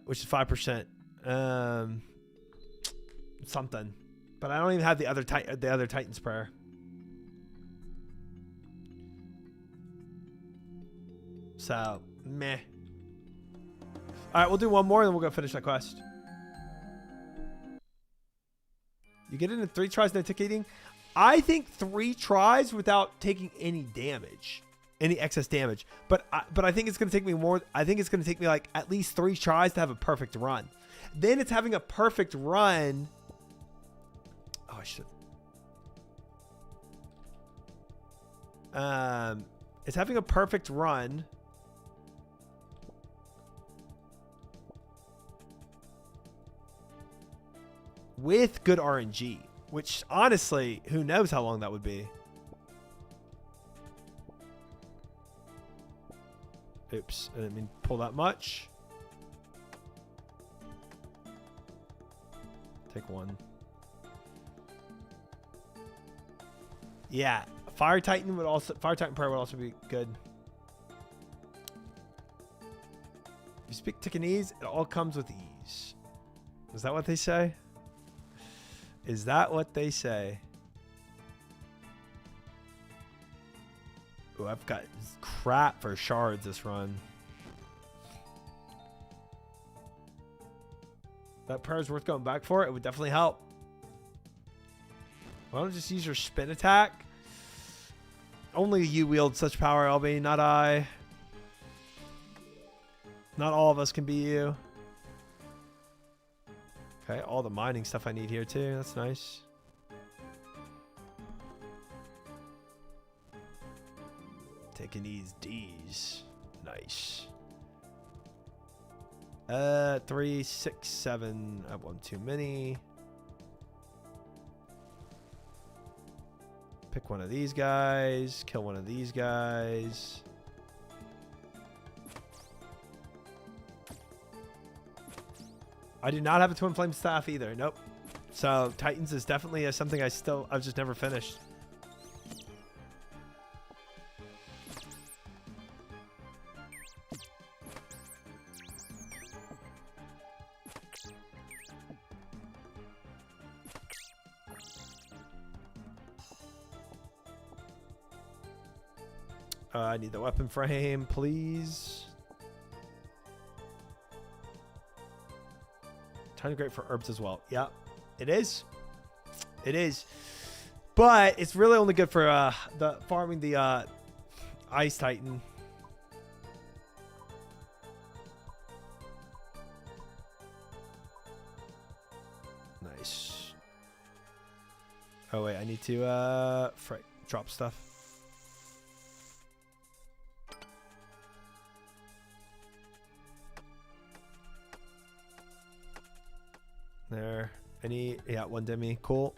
which is 5%. Something. But I don't even have the other Titan's Prayer. So, meh. All right, we'll do one more, and then we'll go finish that quest. You get it in 3 tries, no tick eating. I think 3 tries without taking any damage, any excess damage. But I think it's gonna take me more. I think it's gonna take me like at least 3 tries to have a perfect run. Then it's having a perfect run. Oh, I should. It's having a perfect run. With good RNG, which honestly, who knows how long that would be. Oops, I didn't mean to pull that much. Take 1. Yeah, Fire Titan Prayer would also be good. If you speak Ticanese, it all comes with ease. Is that what they say? Is that what they say? Oh, I've got crap for shards this run. That prayer is worth going back for. It would definitely help. Why don't you just use your spin attack? Only you wield such power, LB, not I. Not all of us can be you. Okay, all the mining stuff I need here too. That's nice. Taking these D's. Nice. 3, 6, 7. I have 1 too many. Pick one of these guys. Kill one of these guys. I do not have a Twin Flame Staff either. Nope. So Titans is definitely something I've just never finished. I need the weapon frame, please. Tiny great for herbs as well. Yeah, it is. It is. But it's really only good for farming the Ice Titan. Nice. Oh wait, I need to drop stuff. There. Yeah, 1 demi. Cool.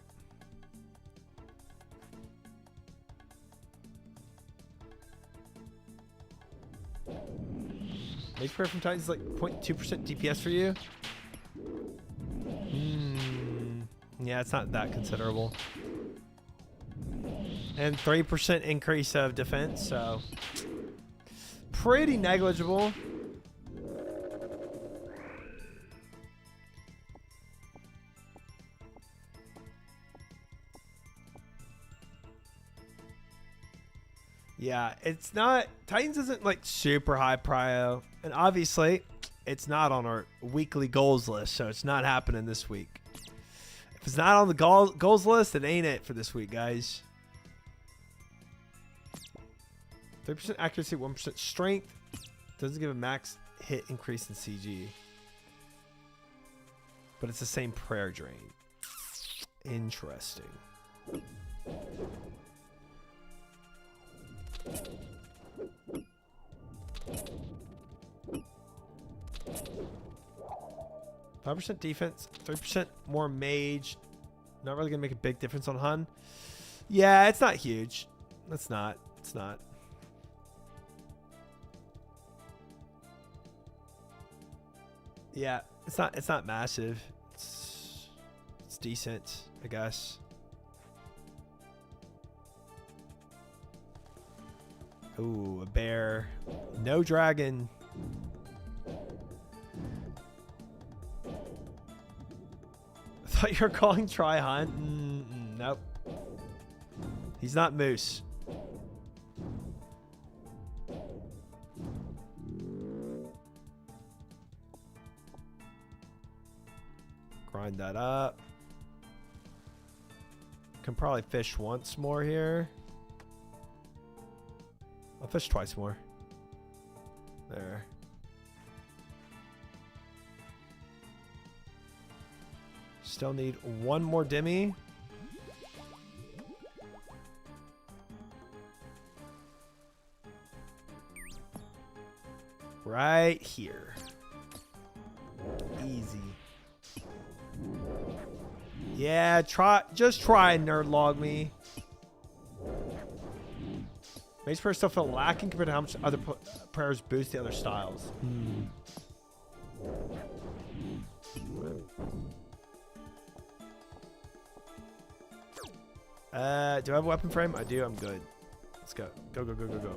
Mage prayer from Titans is like 0.2% DPS for you. Yeah, it's not that considerable. And 3% increase of defense, so pretty negligible. Yeah, it's not. Titans isn't like super high prio, and obviously, it's not on our weekly goals list, so it's not happening this week. If it's not on the goals list, it ain't it for this week, guys. 3% accuracy, 1% strength. Doesn't give a max hit increase in CG. But it's the same prayer drain. Interesting. 5% defense, 3% more mage. Not really gonna make a big difference on Hun. Yeah, it's not huge. It's not. It's not. Yeah, it's not. It's not massive. It's decent, I guess. Ooh, a bear. No dragon. I thought you were calling Try Hunt. Nope. He's not Moose. Grind that up. Can probably fish once more here. I'll fish twice more. There. Still need one more Demi. Right here. Easy. Yeah, just try and nerd log me. Mage prayers still feel lacking compared to how much other prayers boost the other styles. Do I have a weapon frame? I do. I'm good. Let's go. Go, go, go, go, go.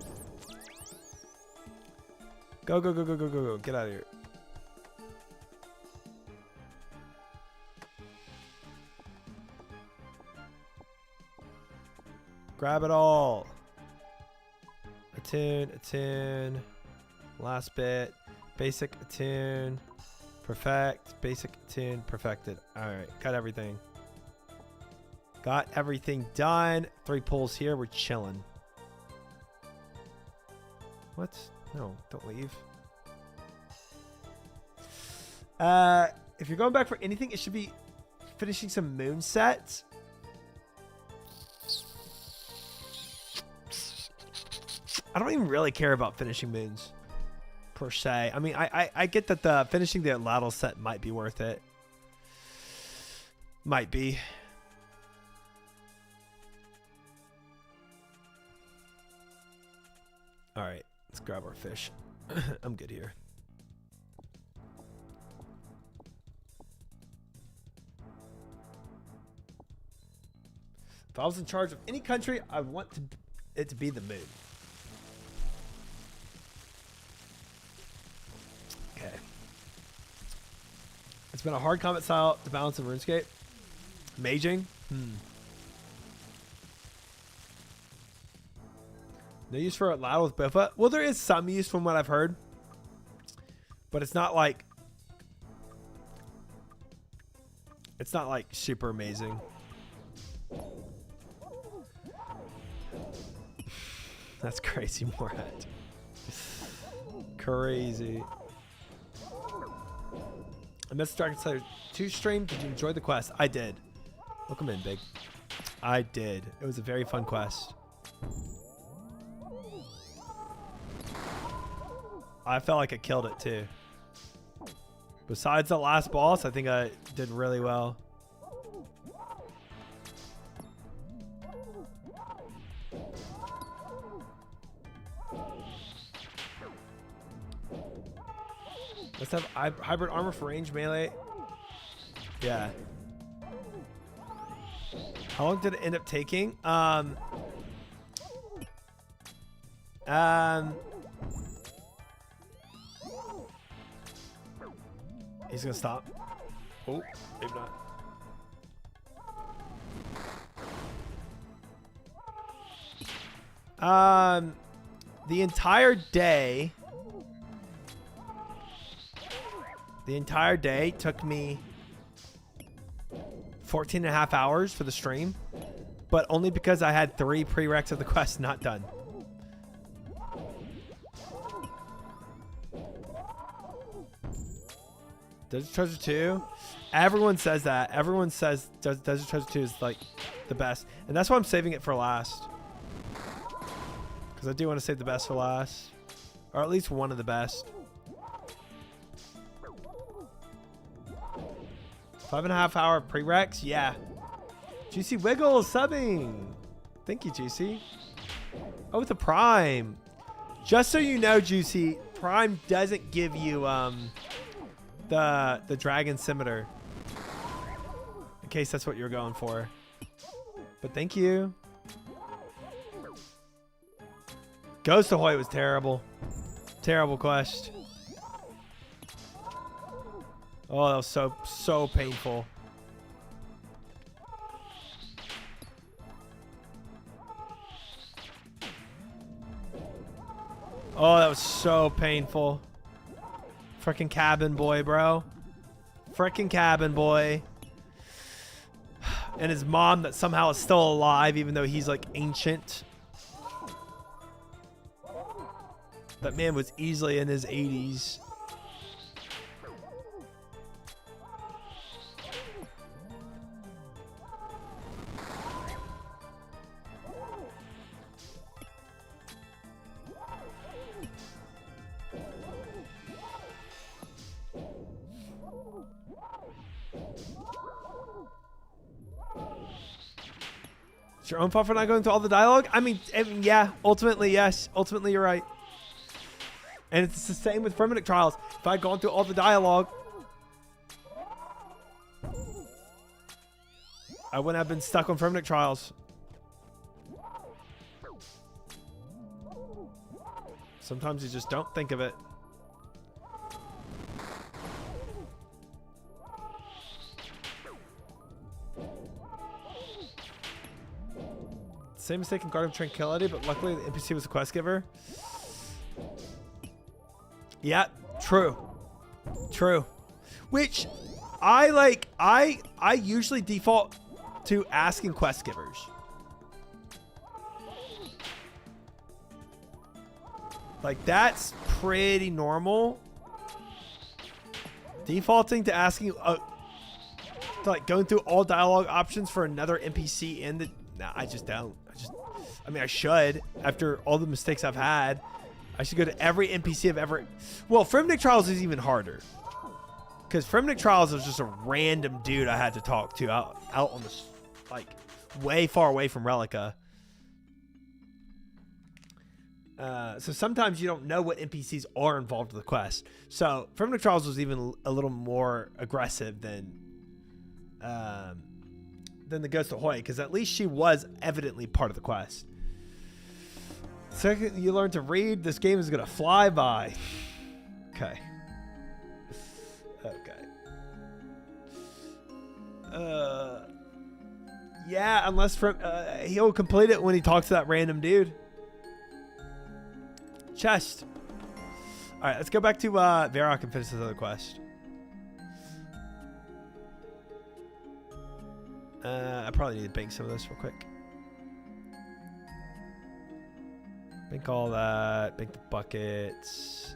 Go, go, go, go, go, go, go. Get out of here. Grab it all. Attune. Last bit. Basic attune. Perfect. Basic attune. Perfected. Alright. Got everything. Got everything done. 3 pulls here. We're chilling. What? No, don't leave. If you're going back for anything, it should be finishing some moon sets. I don't even really care about finishing moons, per se. I mean, I get that the finishing the Ladle set might be worth it. Might be. All right, let's grab our fish. I'm good here. If I was in charge of any country, I want it to be the moon. Okay. It's been a hard combat style to balance in RuneScape. Maging? No use for Ladle with bowfa. Well, there is some use from what I've heard. But it's not like... It's not like super amazing. That's crazy, Morat. Crazy. I missed Dragon Slayer 2 stream. Did you enjoy the quest? I did. Welcome in, Big. I did. It was a very fun quest. I felt like I killed it too. Besides the last boss, I think I did really well. Let's have hybrid armor for range melee. Yeah. How long did it end up taking? He's gonna stop. Oh, maybe not. The entire day. The entire day took me 14 and a half hours for the stream, but only because I had 3 prereqs of the quest not done. Desert Treasure 2? Everyone says that. Everyone says Desert Treasure 2 is like the best. And that's why I'm saving it for last. Because I do want to save the best for last. Or at least one of the best. 5.5 hour prereqs? Yeah. Juicy Wiggle subbing. Thank you, Juicy. Oh, with the Prime. Just so you know, Juicy, Prime doesn't give you the Dragon Scimitar. In case that's what you're going for. But thank you. Ghost Ahoy was terrible. Terrible quest. Oh, that was so painful. Oh, that was so painful. Frickin' cabin boy, bro. Frickin' cabin boy. And his mom that somehow is still alive even though he's like ancient. That man was easily in his 80s. It's your own fault for not going through all the dialogue? I mean, yeah, ultimately, yes. Ultimately, you're right. And it's the same with Frenetic Trials. If I'd gone through all the dialogue, I wouldn't have been stuck on Frenetic Trials. Sometimes you just don't think of it. Same mistake in Guard of Tranquility, but luckily the NPC was a quest giver. Yeah, true. True. Which I like, I usually default to asking quest givers. Like that's pretty normal. Defaulting to asking, to like going through all dialogue options for another NPC in the, nah, I just don't. I mean, I should. After all the mistakes I've had, I should go to every NPC I've ever... Well, Frenetic Trials is even harder. Because Frenetic Trials was just a random dude I had to talk to out on the... Like, way far away from Relica. So sometimes you don't know what NPCs are involved with the quest. So, Frenetic Trials was even a little more aggressive than the Ghost of Hoy. Because at least she was evidently part of the quest. Second, you learn to read. This game is gonna fly by. Okay. Okay. Yeah, unless from he'll complete it when he talks to that random dude. Chest. All right, let's go back to Varrock and finish this other quest. I probably need to bank some of this real quick. Bank all that. Bank the buckets.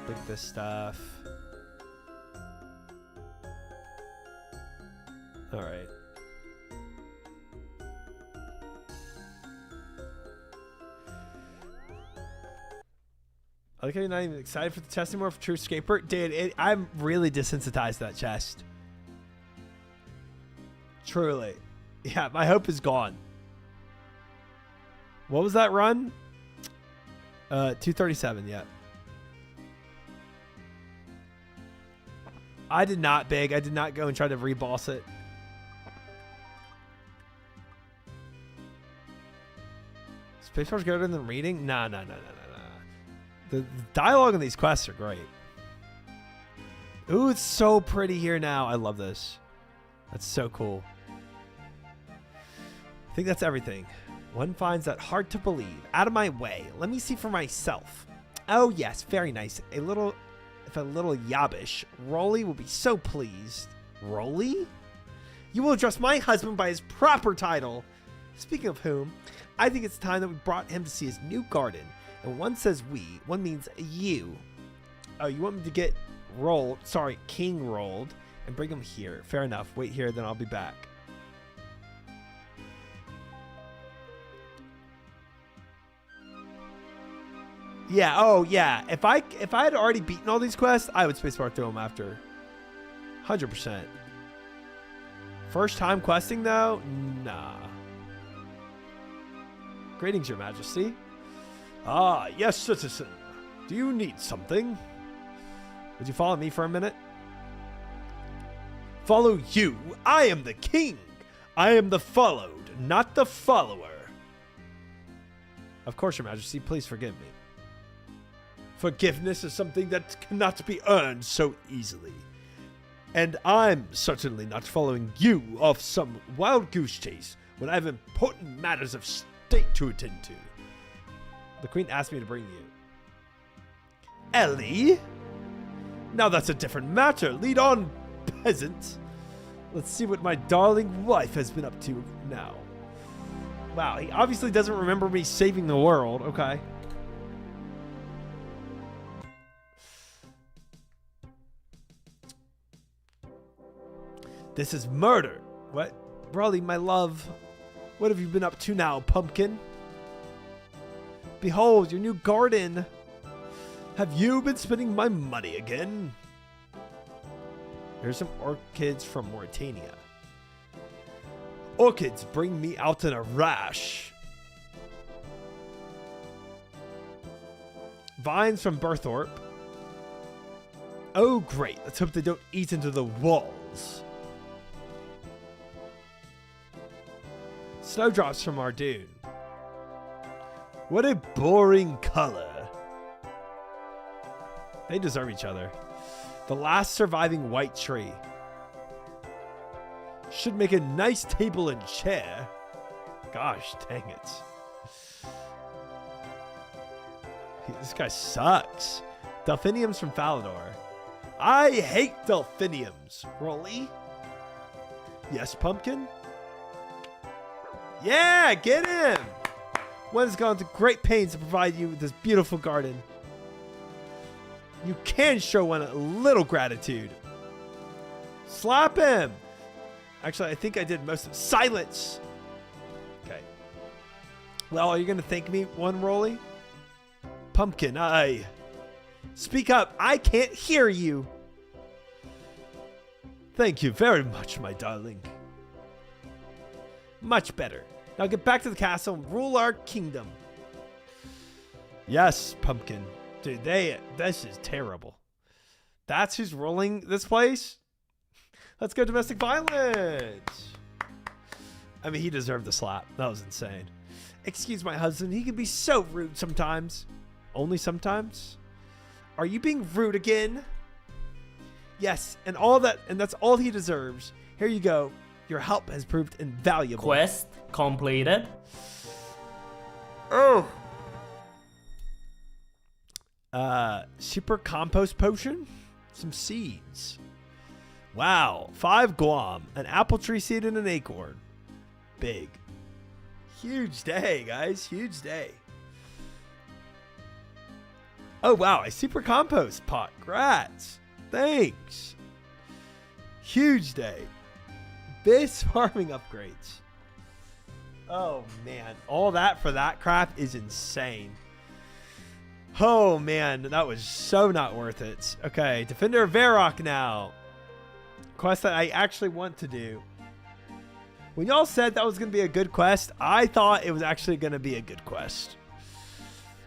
Bank this stuff. All right. I like how you're not even excited for the chest anymore for True Escaper. Dude, I'm really desensitized to that chest. Truly. Yeah, my hope is gone. What was that run? 237, yeah. I did not big. I did not go and try to reboss it. Spacebar's better than reading? Nah. The dialogue in these quests are great. Ooh, it's so pretty here now. I love this. That's so cool. I think that's everything. One finds that hard to believe. Out of my way. Let me see for myself. Oh, yes. Very nice. A little if a little yabbish. Rolly will be so pleased. Rolly? You will address my husband by his proper title. Speaking of whom, I think it's time that we brought him to see his new garden. And when one says we, one means you. Oh, you want me to get King rolled and bring him here. Fair enough. Wait here, then I'll be back. Yeah, oh yeah. If I had already beaten all these quests, I would spacebar through them after. 100%. First time questing though? Nah. Greetings, Your Majesty. Ah, yes, citizen. Do you need something? Would you follow me for a minute? Follow you? I am the king. I am the followed, not the follower. Of course, Your Majesty. Please forgive me. Forgiveness is something that cannot be earned so easily. And I'm certainly not following you off some wild goose chase when I have important matters of state to attend to. The Queen asked me to bring you. Ellie? Now that's a different matter. Lead on, peasant. Let's see what my darling wife has been up to now. Wow, he obviously doesn't remember me saving the world. Okay. This is murder. What? Raleigh, my love. What have you been up to now, pumpkin? Behold, your new garden. Have you been spending my money again? Here's some orchids from Mauritania. Orchids bring me out in a rash. Vines from Berthorpe. Oh, great. Let's hope they don't eat into the walls. Snowdrops from Ardoon. What a boring color. They deserve each other. The last surviving white tree. Should make a nice table and chair. Gosh, dang it. This guy sucks. Delphiniums from Falador. I hate delphiniums. Rolly? Yes, pumpkin? Yeah, get him! One has gone to great pains to provide you with this beautiful garden. You can show one a little gratitude. Slap him! Actually, I think I did most of it. Silence! Okay. Well, are you going to thank me, one Rolly? Pumpkin, Speak up. I can't hear you. Thank you very much, my darling. Much better. Now get back to the castle and rule our kingdom. Yes, pumpkin. Dude, this is terrible. That's who's ruling this place? Let's go domestic violence. I mean, he deserved the slap. That was insane. Excuse my husband. He can be so rude sometimes. Only sometimes? Are you being rude again? Yes, and that's all he deserves. Here you go. Your help has proved invaluable.
Quest completed.
Oh. Super compost potion? Some seeds. Wow. 5 guam. An apple tree seed and an acorn. Big. Huge day, guys. Huge day. Oh, wow. A super compost pot. Grats. Thanks. Huge day. Base farming upgrades. Oh, man. All that for that crap is insane. Oh, man. That was so not worth it. Okay. Defender of Varrock now. Quest that I actually want to do. When y'all said that was going to be a good quest, I thought it was actually going to be a good quest.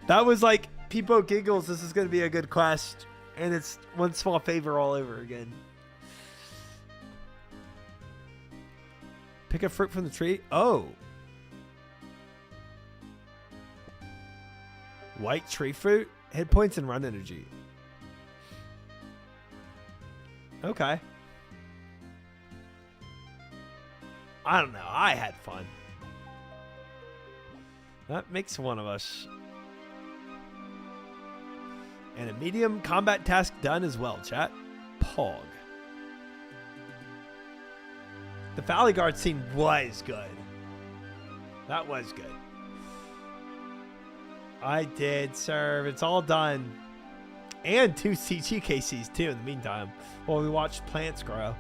That was like, Peepo giggles, this is going to be a good quest. And it's one small favor all over again. Pick a fruit from the tree. Oh. White tree fruit. Hit points and run energy. Okay. I don't know. I had fun. That makes one of us. And a medium combat task done as well, chat. Pog. The Valley Guard scene was good. That was good. I did serve. It's all done. And 2 CG KCs too in the meantime. While we watched plants grow.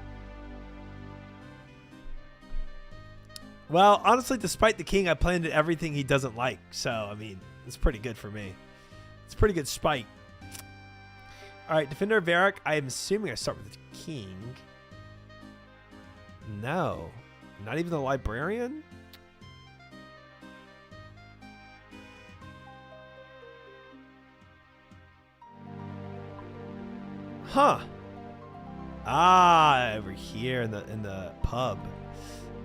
Well, honestly, despite the king, I planted everything he doesn't like. So, I mean, it's pretty good for me. It's a pretty good spite. All right, Defender of Varric. I am assuming I start with the king. No. Not even the librarian? Huh. Ah, over here in the pub.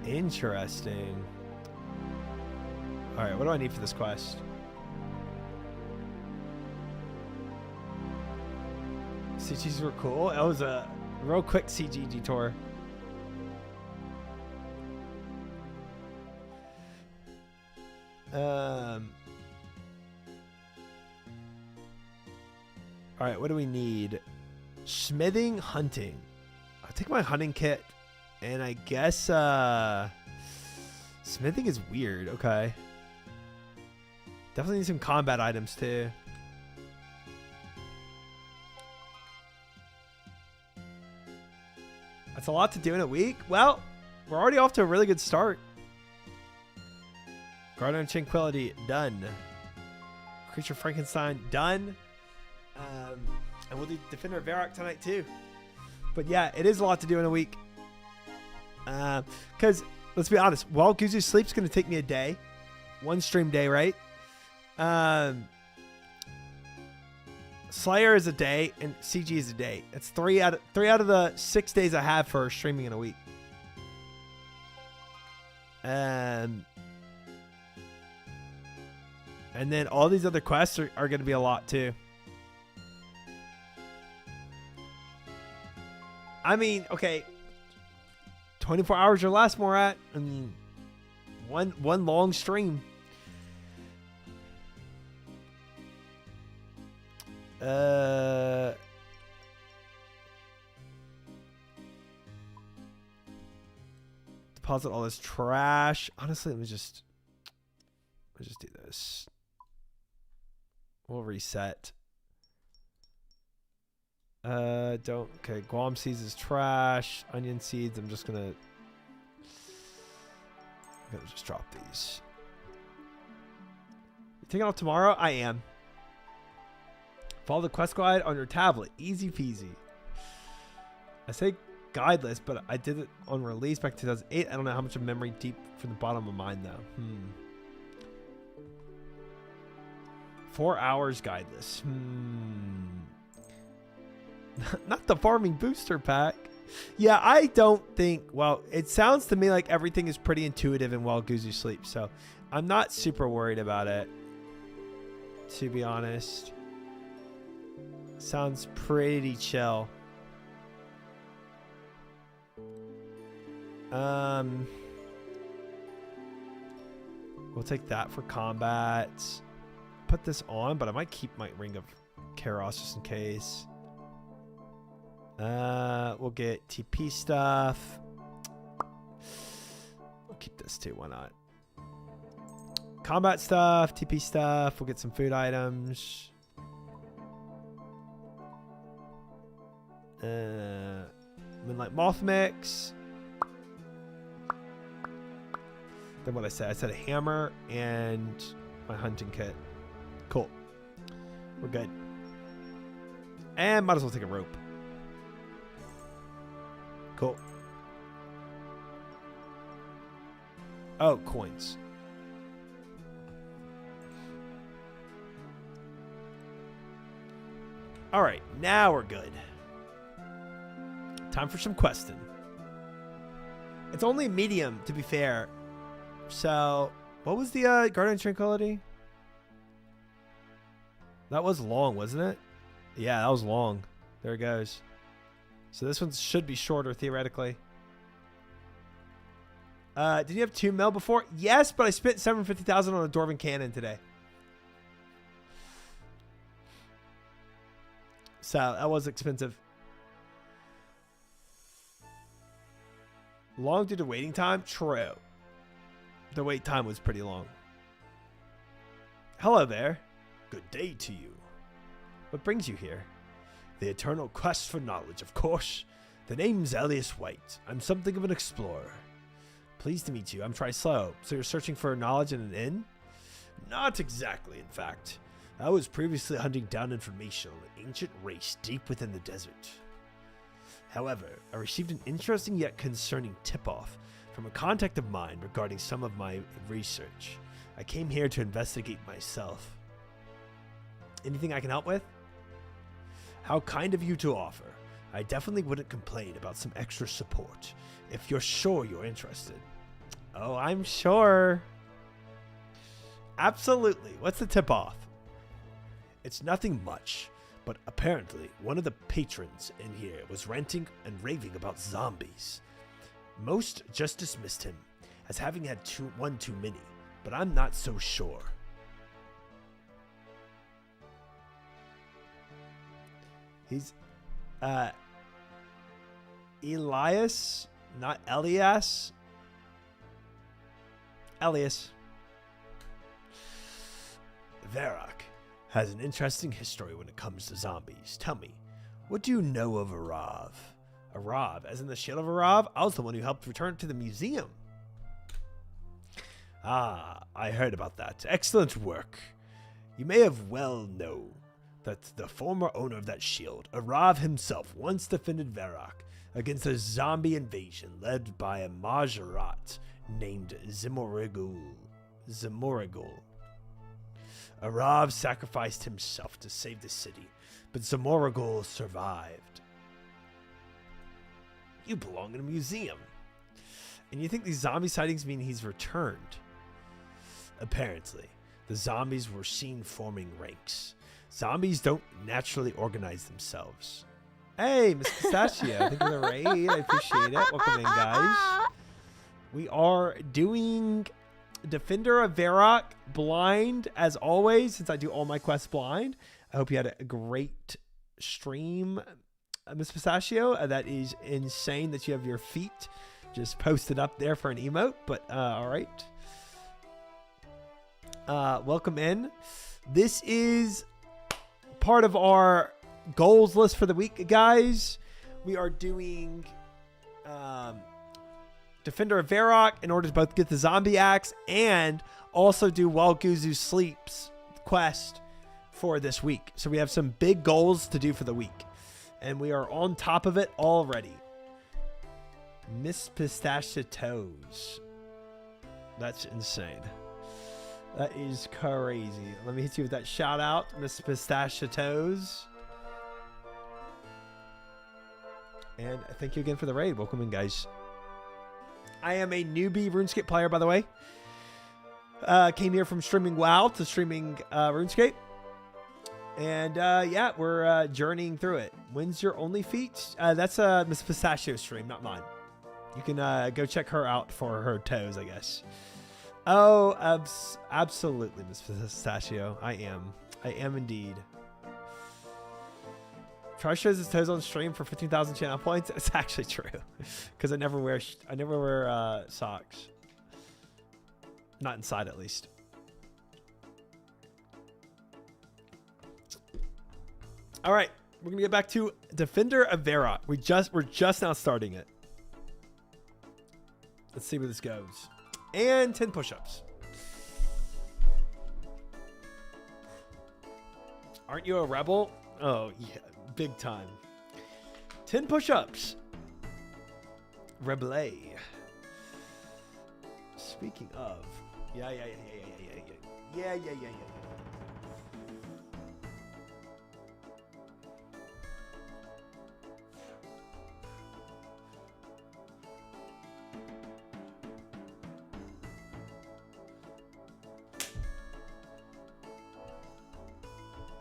Interesting. All right, what do I need for this quest? CGs were cool. It was a real quick CG detour. All right, what do we need? Smithing, hunting. I'll take my hunting kit, and I guess smithing is weird. Okay. Definitely need some combat items too. That's a lot to do in a week. Well, we're already off to a really good start. Guardian of Tranquility, done. Creature Frankenstein, done. And we'll do Defender of Varrock tonight too. But yeah, it is a lot to do in a week. Because, let's be honest, while Guzu Sleep's going to take me a day. One stream day, right? Slayer is a day, and CG is a day. That's three out of the 6 days I have for streaming in a week. And then all these other quests are going to be a lot too. I mean, okay, 24 hours or less, Morat. I mean, one long stream. Deposit all this trash. Honestly, let me just do this. We'll reset. Okay, Guam seeds is trash. Onion seeds, I'm gonna just drop these. You taking off tomorrow? I am. Follow the quest guide on your tablet. Easy peasy. I say guide list, but I did it on release back in 2008. I don't know how much of memory deep from the bottom of mine, though. 4 hours guide list. Not the farming booster pack. Yeah, I don't think... Well, it sounds to me like everything is pretty intuitive in While Guzu Sleeps, so I'm not super worried about it, to be honest. Sounds pretty chill. We'll take that for combat. Put this on, but I might keep my Ring of Kairos just in case. We'll get TP stuff. We'll keep this too. Why not? Combat stuff, TP stuff. We'll get some food items. Moonlight Moth Mix. Then what I said? I said a hammer and my hunting kit. Cool. We're good. And might as well take a rope. Cool. Oh, coins. All right, now we're good. Time for some questing. It's only medium, to be fair. So, what was the Guardian Tranquility? That was long, wasn't it? Yeah, that was long. There it goes. So this one should be shorter, theoretically. Did you have 2 mil before? Yes, but I spent 750,000 on a Dwarven Cannon today. So that was expensive. Long due to waiting time? True. The wait time was pretty long. Hello there. Good day to you. What brings you here? The eternal quest for knowledge, of course. The name's Elias White. I'm something of an explorer. Pleased to meet you. I'm Trislow. So you're searching for knowledge in an inn? Not exactly, in fact. I was previously hunting down information on an ancient race deep within the desert. However, I received an interesting yet concerning tip-off from a contact of mine regarding some of my research. I came here to investigate myself. Anything I can help with? How kind of you to offer. I definitely wouldn't complain about some extra support, if you're sure you're interested. Oh, I'm sure. Absolutely. What's the tip-off? It's nothing much, but apparently one of the patrons in here was ranting and raving about zombies. Most just dismissed him as having had one too many, but I'm not so sure. He's, Elias, not Elias. Elias. Varrock has an interesting history when it comes to zombies. Tell me, what do you know of Arav? Arav, as in the Shield of Arav? I was the one who helped return it to the museum. Ah, I heard about that. Excellent work. You may have well known that the former owner of that shield, Arav himself, once defended Varrock against a zombie invasion led by a Majorat named Zimorigul. Arav sacrificed himself to save the city, but Zamoragul survived. You belong in a museum. And you think these zombie sightings mean he's returned? Apparently, the zombies were seen forming ranks. Zombies don't naturally organize themselves. Hey, Miss Pistachio, thank you for the raid. I appreciate it. Welcome in, guys. We are doing Defender of Varrock blind, as always, since I do all my quests blind. I hope you had a great stream, Miss Pistachio. That is insane that you have your feet just posted up there for an emote, but all right. Welcome in. This is part of our goals list for the week, guys. We are doing Defender of Varrock in order to both get the zombie axe and also do While Guzu Sleeps quest for this week. So we have some big goals to do for the week, and we are on top of it already. Miss Pistachio Toes. That's insane. That is crazy. Let me hit you with that shout out, Miss Pistachio Toes. And thank you again for the raid. Welcome in, guys. I am a newbie RuneScape player, by the way. Came here from streaming WoW to streaming RuneScape. And yeah, we're journeying through it. When's your only feat? That's Miss Pistachio stream, not mine. You can go check her out for her toes, I guess. Oh, absolutely, Miss Pistachio. I am indeed. Try shows his toes on stream for 15,000 channel points. It's actually true, because I never wear socks. Not inside, at least. All right, we're gonna get back to Defender of Varrock. We're just now starting it. Let's see where this goes. And 10 push-ups. Aren't you a rebel? Oh yeah, big time. 10 push-ups. Rebel. Speaking of, yeah.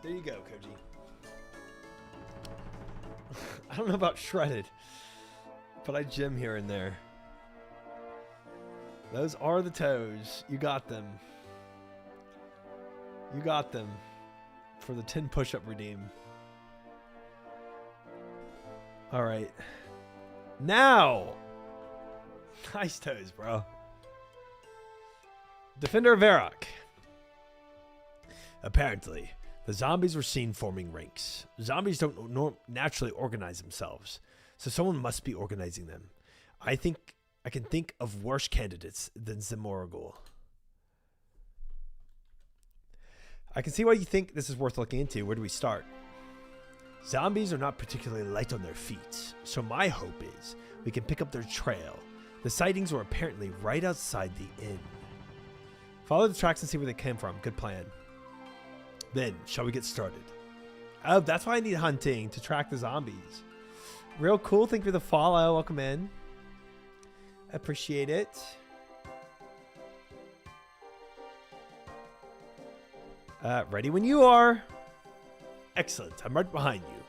There you go, Koji. I don't know about shredded, but I gym here and there. Those are the toes. You got them. You got them for the 10 push-up redeem. All right. Now. Nice toes, bro. Defender of Varrock. Apparently, the zombies were seen forming ranks. Zombies don't naturally organize themselves, so someone must be organizing them. I think I can think of worse candidates than Zamoragul. I can see why you think this is worth looking into. Where do we start? Zombies are not particularly light on their feet, so my hope is we can pick up their trail. The sightings were apparently right outside the inn. Follow the tracks and see where they came from. Good plan. Then, shall we get started? Oh, that's why I need hunting, to track the zombies. Real cool. Thank you for the follow. Welcome in. Appreciate it. Ready when you are. Excellent. I'm right behind you.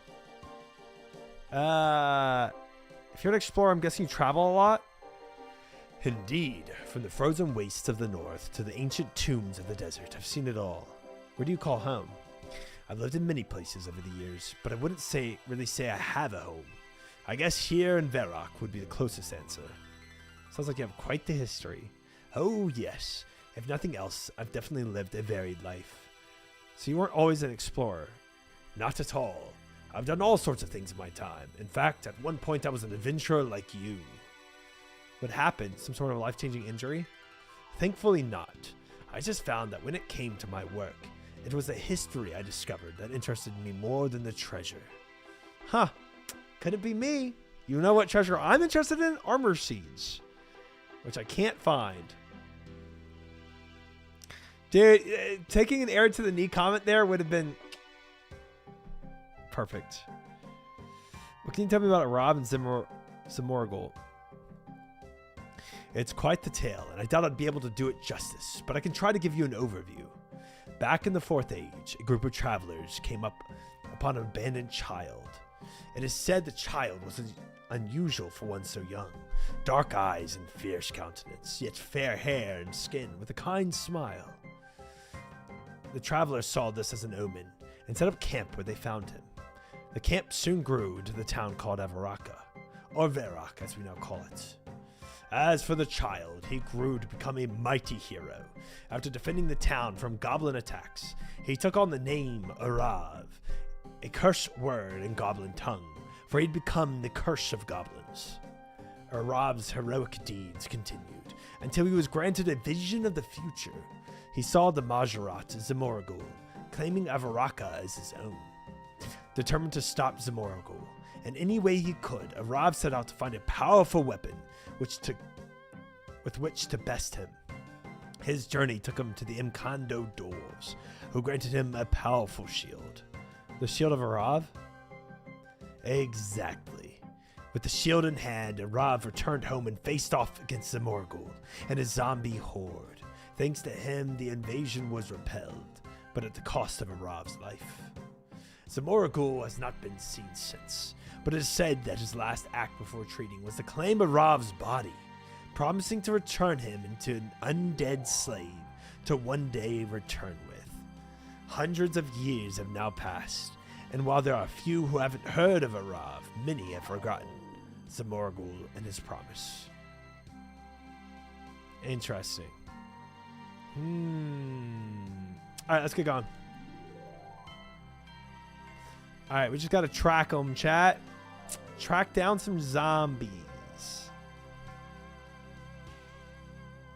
If you're an explorer, I'm guessing you travel a lot? Indeed. From the frozen wastes of the north to the ancient tombs of the desert, I've seen it all. Where do you call home? I've lived in many places over the years, but I wouldn't really say I have a home. I guess here in Varrock would be the closest answer. Sounds like you have quite the history. Oh, yes. If nothing else, I've definitely lived a varied life. So you weren't always an explorer? Not at all. I've done all sorts of things in my time. In fact, at one point I was an adventurer like you. What happened? Some sort of life-changing injury? Thankfully not. I just found that when it came to my work, it was the history I discovered that interested me more than the treasure. Huh. Could it be me? You know what treasure I'm interested in? Armor seeds. Which I can't find. Dude, taking an arrow to the knee comment there would have been perfect. What can you tell me about Rob and Zamoragul? It's quite the tale, and I doubt I'd be able to do it justice, but I can try to give you an overview. Back in the Fourth Age, a group of travelers came upon an abandoned child. It is said the child was unusual for one so young. Dark eyes and fierce countenance, yet fair hair and skin with a kind smile. The travelers saw this as an omen and set up camp where they found him. The camp soon grew into the town called Avaraka, or Varrock as we now call it. As for the child, he grew to become a mighty hero. After defending the town from goblin attacks, he took on the name Arav, a curse word in goblin tongue, for he'd become the curse of goblins. Arav's heroic deeds continued until he was granted a vision of the future. He saw the Majorat Zamoragul, claiming Avaraka as his own. Determined to stop Zamoragul in any way he could, Arav set out to find a powerful weapon with which to best him. His journey took him to the Imkando dwarves, who granted him a powerful shield. The shield of Arav? Exactly. With the shield in hand, Arav returned home and faced off against Zamoragul and his zombie horde. Thanks to him, the invasion was repelled, but at the cost of Arav's life. Zamoragul has not been seen since, but it is said that his last act before retreating was to claim Arav's body, promising to return him into an undead slave to one day return with. Hundreds of years have now passed, and while there are few who haven't heard of Arav, many have forgotten Zamoragul and his promise. Interesting. Alright, let's get going. Alright, we just gotta track them, chat. Track down some zombies.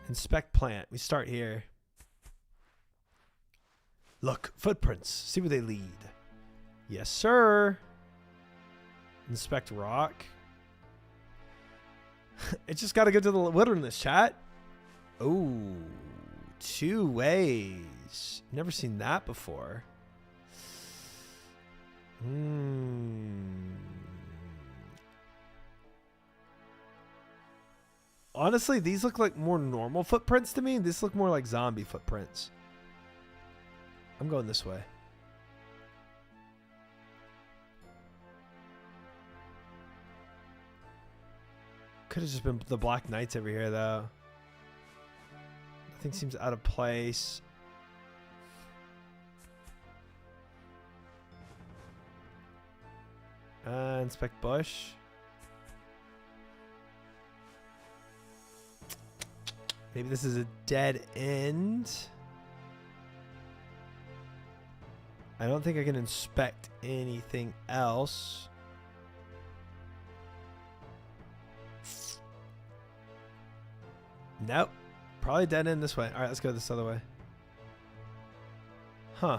Inspect plant. We start here. Look, footprints. See where they lead. Yes, sir. Inspect rock. It's just gotta go to the wilderness, chat. Oh, 2 ways. Never seen that before. Honestly, these look like more normal footprints to me. These look more like zombie footprints. I'm going this way. Could have just been the Black Knights over here, though. Nothing seems out of place. Inspect bush. Maybe this is a dead end. I don't think I can inspect anything else. Nope. Probably dead end this way. All right, let's go this other way. Huh.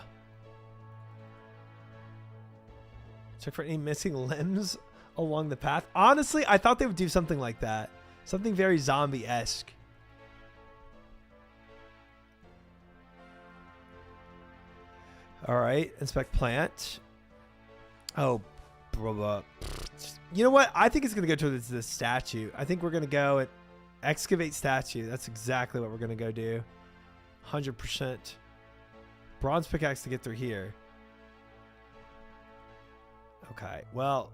Check for any missing limbs along the path. Honestly, I thought they would do something like that. Something very zombie-esque. All right, inspect plant. Oh, blah. You know what? I think it's going to go towards the statue. I think we're going to go and excavate statue. That's exactly what we're going to go do. 100%. Bronze pickaxe to get through here. Okay, well.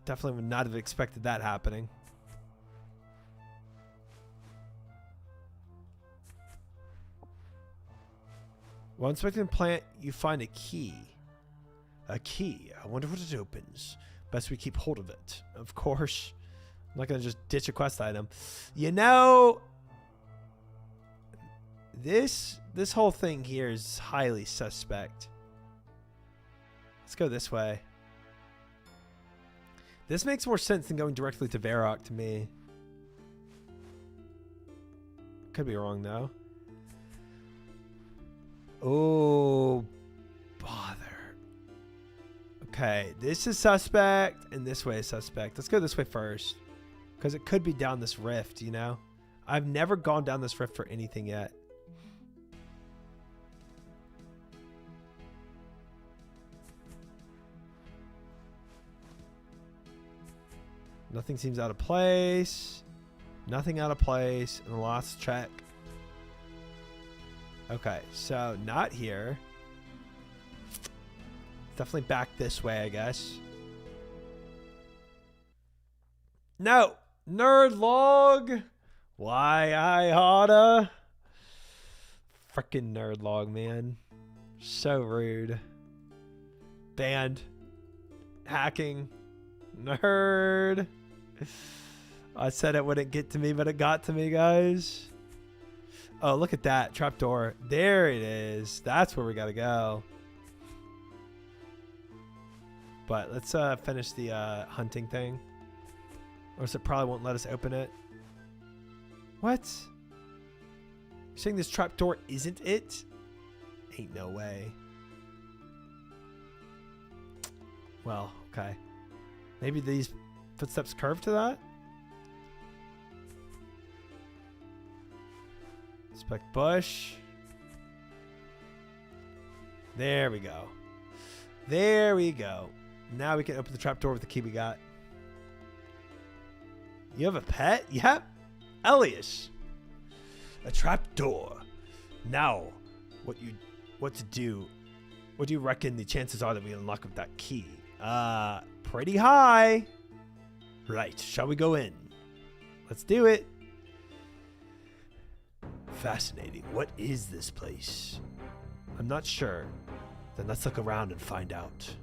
Definitely would not have expected that happening. While inspecting the plant, you find a key. A key. I wonder what it opens. Best we keep hold of it. Of course. I'm not going to just ditch a quest item. You know, this whole thing here is highly suspect. Let's go this way. This makes more sense than going directly to Varrock to me. Could be wrong, though. Oh, bother. Okay, this is suspect, and this way is suspect. Let's go this way first, because it could be down this rift, you know? I've never gone down this rift for anything yet. Nothing seems out of place. Nothing out of place. And the last check. Okay, so not here. Definitely back this way, I guess. No! Nerd log! Why I oughta? Frickin' nerd log, man. So rude. Banned. Hacking. Nerd. I said it wouldn't get to me, but it got to me, guys. Oh, look at that trapdoor. There it is. That's where we gotta go. But let's finish the hunting thing. Or else it probably won't let us open it. What? You're saying this trapdoor isn't it? Ain't no way. Well, okay. Maybe these footsteps curve to that? Inspect bush. There we go. There we go. Now we can open the trapdoor with the key we got. You have a pet? Yep. Elias. A trapdoor. Now, what to do? What do you reckon the chances are that we unlock with that key? Pretty high. Right. Shall we go in? Let's do it. Fascinating. What is this place? I'm not sure. Then let's look around and find out.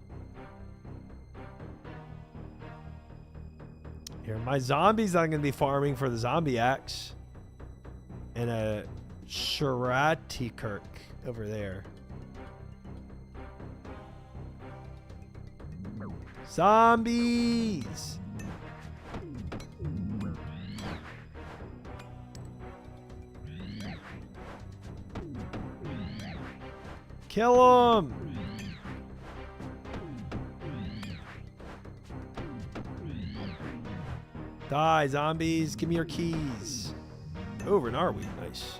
Here are my zombies that I'm going to be farming for the zombie axe. And a Shiratikirk over there. Zombies! Kill him! Die, zombies. Give me your keys. Over and are we? Nice.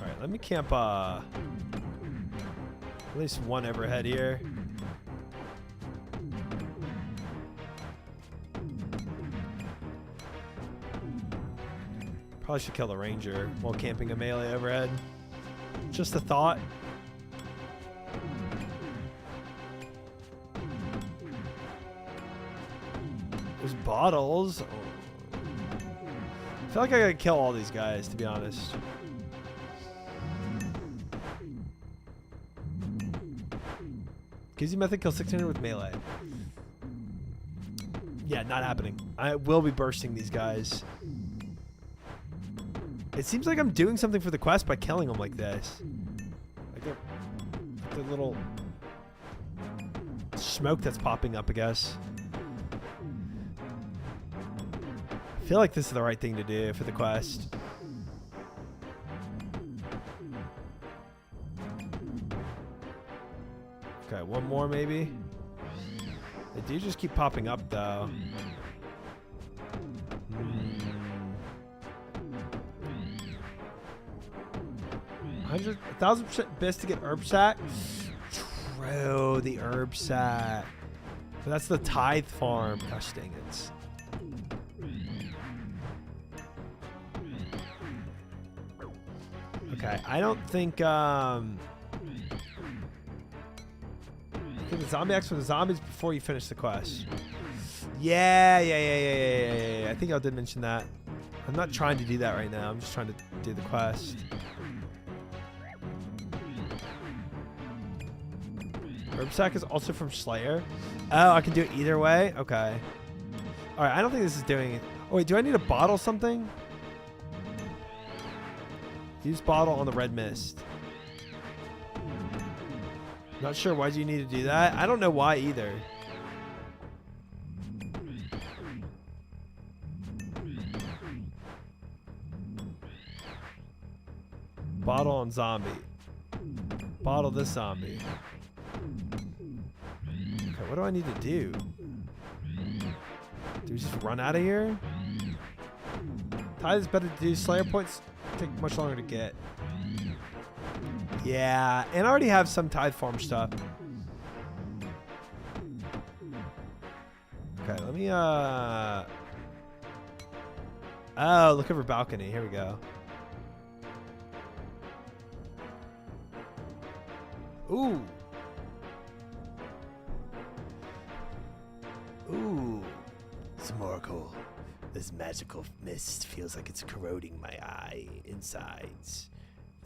Alright, let me camp at least one overhead here. Probably should kill the ranger while camping a melee overhead. Just a thought. There's bottles. I feel like I gotta kill all these guys, to be honest. Gives you method kill 600 with melee. Yeah, not happening. I will be bursting these guys. It seems like I'm doing something for the quest by killing them like this. Like the little smoke that's popping up, I guess. I feel like this is the right thing to do for the quest. Okay, one more maybe. They do just keep popping up though. 1,000% best to get herb sack. True, the herb sack. So that's the tithe farm. Gosh dang it. Okay, I don't think the zombie acts for the zombies before you finish the quest. Yeah. I think I did mention that. I'm not trying to do that right now. I'm just trying to do the quest. Herb sack is also from Slayer. Oh, I can do it either way? Okay. Alright, I don't think this is doing it. Oh, wait, do I need to bottle something? Use bottle on the red mist. Not sure why do you need to do that. I don't know why either. Bottle on zombie. Bottle this zombie. Okay, what do I need to do? Do we just run out of here? Tithe is better to do. Slayer points take much longer to get. Yeah, and I already have some tithe farm stuff. Okay, let me oh, look over balcony. Here we go. Ooh. Ooh. Smorkel. This magical mist feels like it's corroding my eye insides.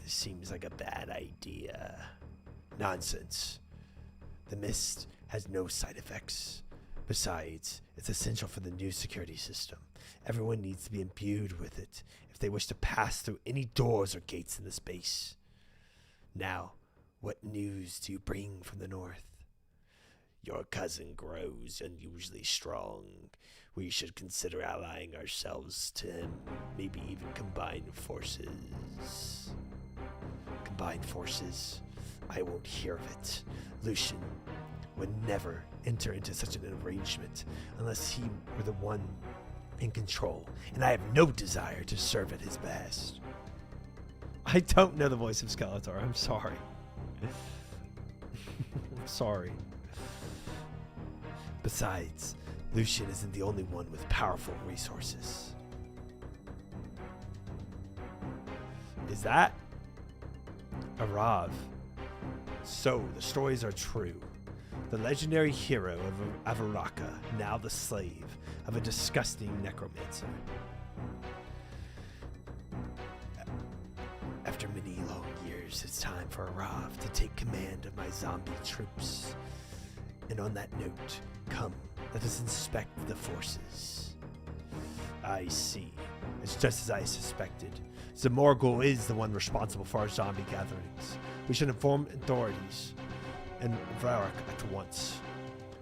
This seems like a bad idea. Nonsense. The mist has no side effects. Besides, it's essential for the new security system. Everyone needs to be imbued with it if they wish to pass through any doors or gates in the space. Now, what news do you bring from the north? Your cousin grows unusually strong. We should consider allying ourselves to him. Maybe even combine forces. Combined forces? I won't hear of it. Lucian would never enter into such an arrangement unless he were the one in control, and I have no desire to serve at his behest. I don't know the voice of Skeletor. I'm sorry. I'm sorry. Besides, Lucian isn't the only one with powerful resources. Is that Arav? So, the stories are true. The legendary hero of Avaraka, now the slave of a disgusting necromancer. After many long years, it's time for Arav to take command of my zombie troops. And on that note, come, let us inspect the forces. I see. It's just as I suspected. Zamorgul is the one responsible for our zombie gatherings. We should inform authorities and Varak at once.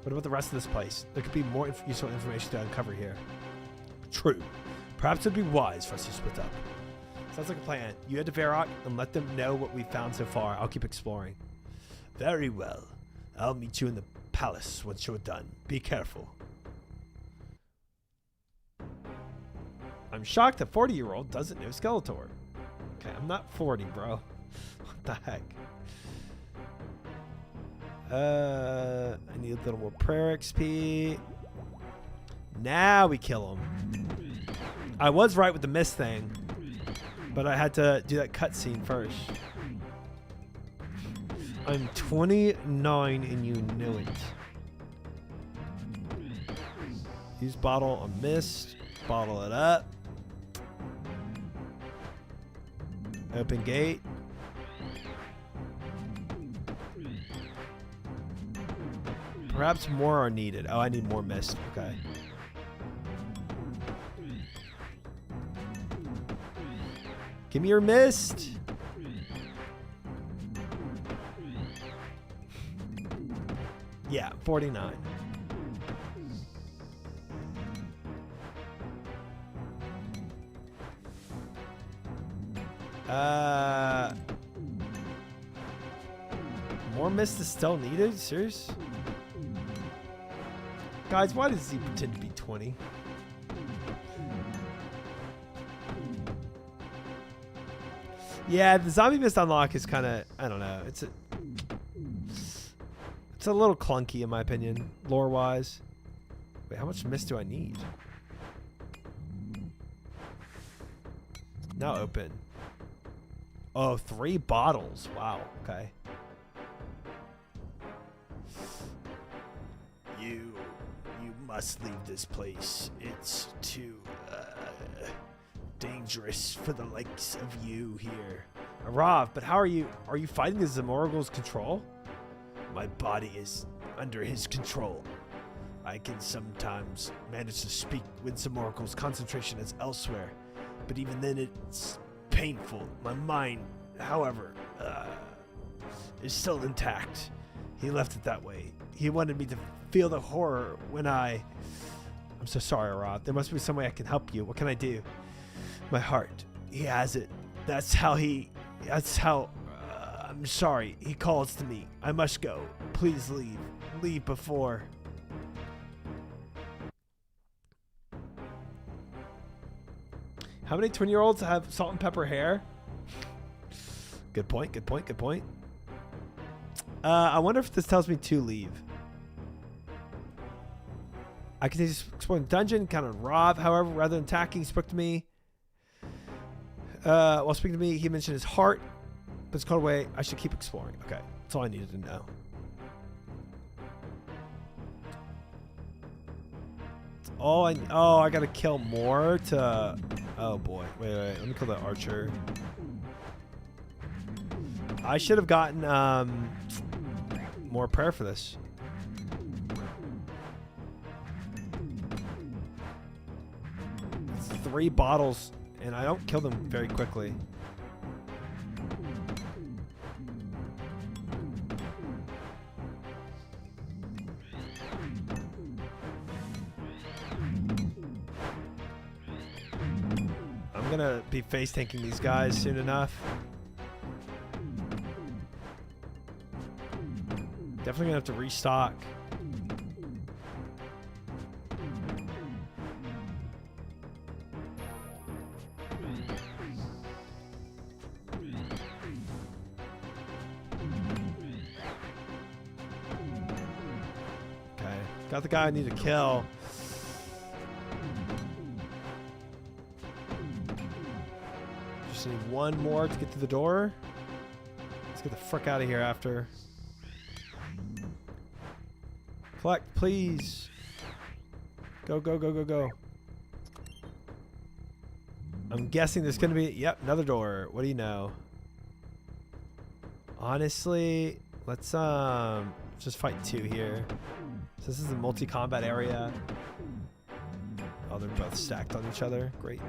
What about the rest of this place? There could be more useful information to uncover here. True. Perhaps it'd be wise for us to split up. Sounds like a plan. You head to Varrock and let them know what we've found so far. I'll keep exploring. Very well. I'll meet you in the palace once you're done. Be careful. I'm shocked that 40-year-old doesn't know Skeletor. Okay, I'm not 40, bro. What the heck? I need a little more prayer XP. Now we kill him. I was right with the mist thing, but I had to do that cutscene first. I'm 29 and you know it. Use bottle on mist. Bottle it up. Open gate. Perhaps more are needed. Oh, I need more mist. Okay. Give me your mist. Yeah, 49. More mist is still needed? Serious? Guys, why does he pretend to be 20? Yeah, the zombie mist unlock is kind of, I don't know. It's a little clunky in my opinion, lore-wise. Wait, how much mist do I need? Now open. Oh, 3 bottles. Wow. Okay. You must leave this place. It's too dangerous for the likes of you here. Arav, but how are you? Are you fighting the Zamorgul's control? My body is under his control. I can sometimes manage to speak when Zamorgul's concentration is elsewhere, but even then it's painful. My mind, however, is still intact. He left it that way. He wanted me to feel the horror when I'm so sorry, Arav. There must be some way I can help you. What can I do? My heart, he has it. That's how I'm sorry. He calls to me. I must go. Please leave. Leave before. How many 20-year-olds have salt and pepper hair? Good point, good point, good point. I wonder if this tells me to leave. I can just explore the dungeon, encounter Rob. However, rather than attacking, he spoke to me. While speaking to me, he mentioned his heart, but it's called away. I should keep exploring. Okay, that's all I needed to know. Oh, I gotta kill more to. Oh boy, wait. Let me kill the archer. I should have gotten more prayer for this. It's 3 bottles, and I don't kill them very quickly. I'm gonna be face tanking these guys soon enough. Definitely gonna have to restock. Okay, got the guy I need to kill. Just need 1 more to get to the door. Let's get the frick out of here after. Collect, please. Go, go, go, go, go. I'm guessing there's gonna be, yep, another door. What do you know? Honestly, let's just fight 2 here. So this is the multi-combat area. Oh, they're both stacked on each other. Great.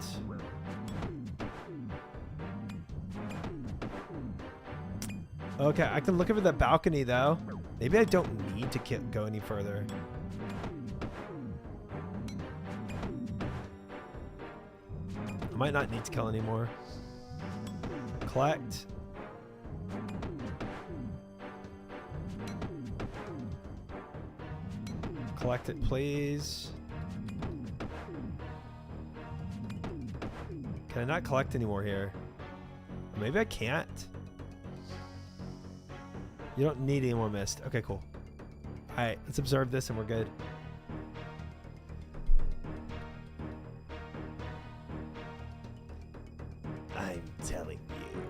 Okay, I can look over the balcony though. Maybe I don't need to go any further. I might not need to kill anymore. Collect. Collect it, please. Can I not collect anymore here? Maybe I can't. You don't need any more mist. Okay, cool. Alright, let's observe this and we're good. I'm telling you,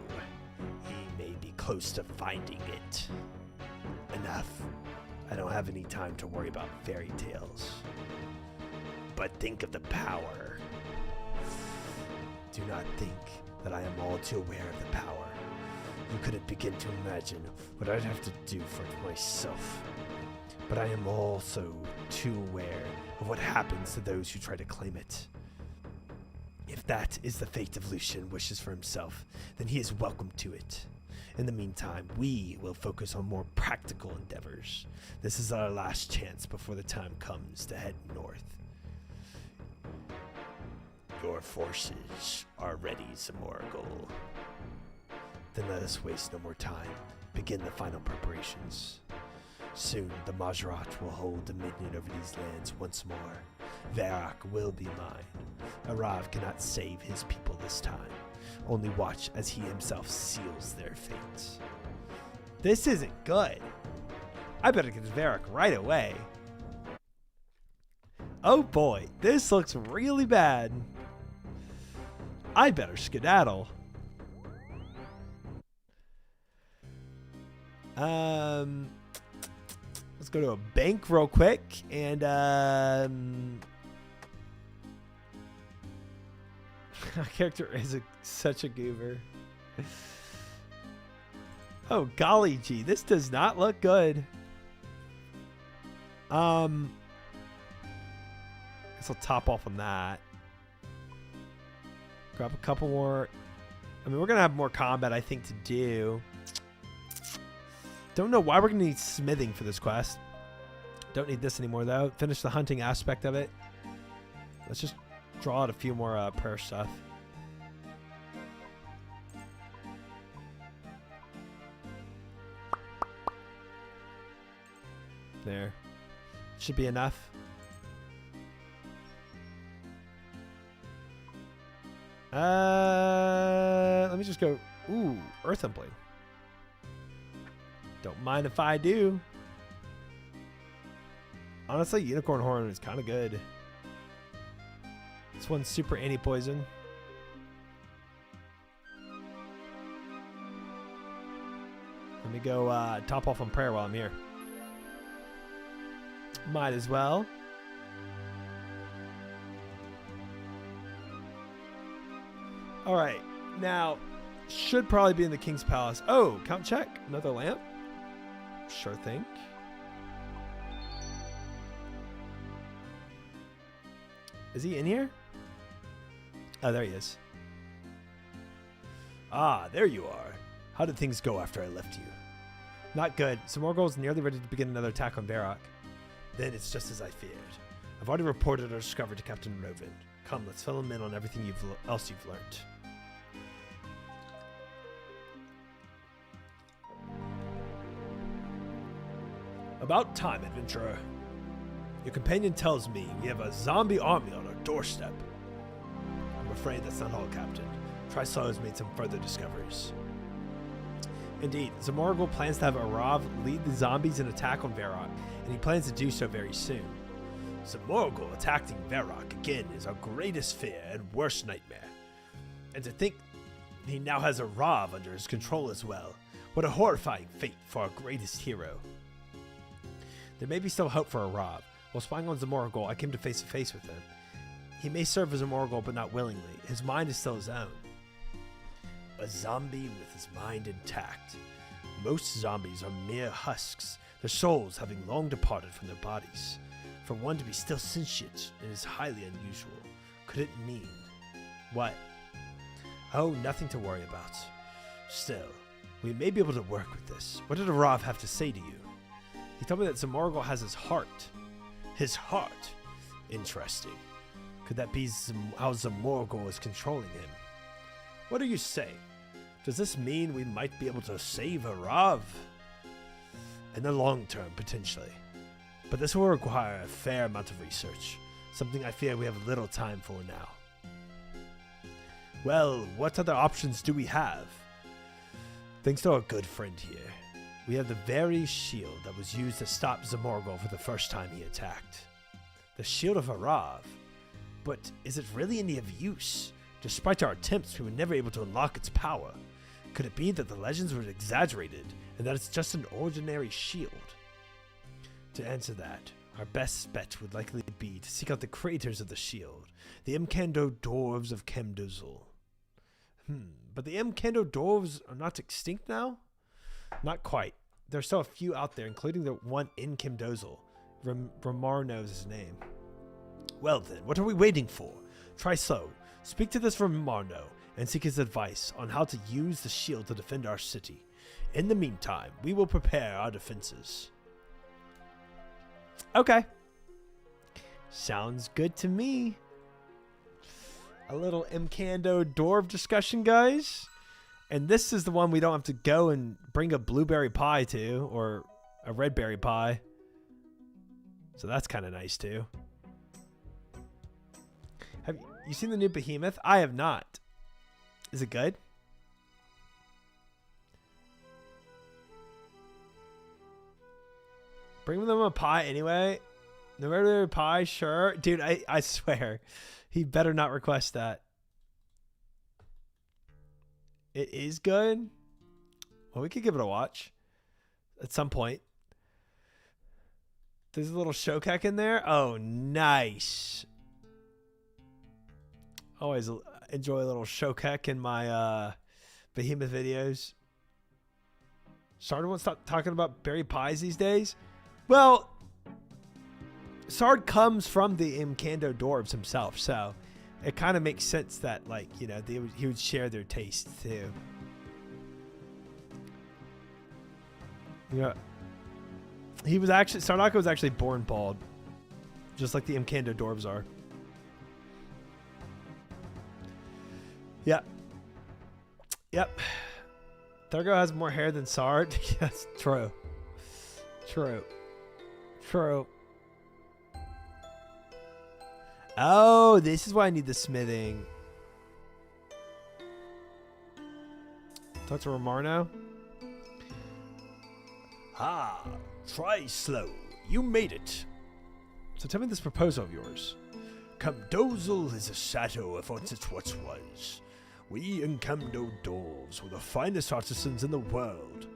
he may be close to finding it. Enough. I don't have any time to worry about fairy tales. But think of the power. Do not think that I am all too aware of the power. You couldn't begin to imagine what I'd have to do for myself. but I am also too aware of what happens to those who try to claim it. If that is the fate of Lucian wishes for himself, then he is welcome to it. In the meantime, we will focus on more practical endeavors. This is our last chance before the time comes to head north. Your forces are ready, Zamorgul. Then let us waste no more time. Begin the final preparations. Soon, the Majorat will hold dominion over these lands once more. Varrock will be mine. Arav cannot save his people this time. Only watch as he himself seals their fate. This isn't good. I better get to Varrock right away. Oh boy, this looks really bad. I better skedaddle. Let's go to a bank real quick and our character is such a goober. Oh golly gee, this does not look good. Guess I'll top off on that. Grab a couple more. I mean, we're gonna have more combat, I think, to do. Don't know why we're gonna need smithing for this quest. Don't need this anymore though. Finish the hunting aspect of it. Let's just draw out a few more prayer stuff. There. Should be enough. Let me just go. Ooh, Earth Empling. Don't mind if I do. Honestly, Unicorn Horn is kind of good. This one's super anti-poison. Let me go top off on prayer while I'm here. Might as well. All right, now should probably be in the King's Palace. Oh, count check. Another lamp. Sure thing. Is he in here? Oh, there he is. Ah, there you are. How did things go after I left you? Not good. Zamorgul is nearly ready to begin another attack on Varrock. Then it's just as I feared. I've already reported our discovery to Captain Rovin. Come, let's fill him in on everything else you've learned. About time, adventurer. Your companion tells me we have a zombie army on our doorstep. I'm afraid that's not all, Captain. Trisol has made some further discoveries. Indeed, Zamorgul plans to have Arav lead the zombies in attack on Varrock, and he plans to do so very soon. Zamorgul attacking Varrock again is our greatest fear and worst nightmare. And to think he now has Arav under his control as well. What a horrifying fate for our greatest hero. There may be still hope for Arav. While spying on Zamorgul, I came to face with him. He may serve as Zamorgul, but not willingly. His mind is still his own. A zombie with his mind intact. Most zombies are mere husks, their souls having long departed from their bodies. For one to be still sentient is highly unusual. Could it mean? What? Oh, nothing to worry about. Still, we may be able to work with this. What did Arav have to say to you? He told me that Zamorgul has his heart. His heart? Interesting. Could that be how Zamorgul is controlling him? What do you say? Does this mean we might be able to save Arav? In the long term, potentially. But this will require a fair amount of research, something I fear we have little time for now. Well, what other options do we have? Thanks to our good friend here, we have the very shield that was used to stop Zamorgul for the first time he attacked. The shield of Arav. But is it really any of use? Despite our attempts, we were never able to unlock its power. Could it be that the legends were exaggerated, and that it's just an ordinary shield? To answer that, our best bet would likely be to seek out the creators of the shield, the Mkando Dwarves of Kemdozul. But the Mkando Dwarves are not extinct now? Not quite. there's still a few out there, including the one in Kimdozel. Ramar knows his name. Well then, what are we waiting for? Try slow. Speak to this Ramarno and seek his advice on how to use the shield to defend our city. In the meantime, we will prepare our defenses. Okay. Sounds good to me. A little Mkando Dwarf discussion, guys. And this is the one we don't have to go and bring a blueberry pie to, or a red berry pie. So that's kind of nice too. Have you seen the new Behemoth? I have not. Is it good? Bring them a pie anyway. The regular pie, sure. Dude, I swear. He better not request that. It is good. Well, we could give it a watch at some point. There's a little shokek in there. Oh, nice. Always enjoy a little shokek in my Behemoth videos. Sard won't stop talking about berry pies these days. Well, Sard comes from the Mkando Dwarves himself, so it kind of makes sense that, like, you know, he would share their tastes too. Yeah. Sarnaka was actually born bald, just like the Mkando Dwarves are. Yep. Yep. Thurgo has more hair than Sard. Yes, true. True. True. Oh, this is why I need the smithing. Talk to Romarno. Ah, try slow. You made it. So tell me this proposal of yours. Camdozel is a shadow of what it once was. We Mkando Dwarves were the finest artisans in the world.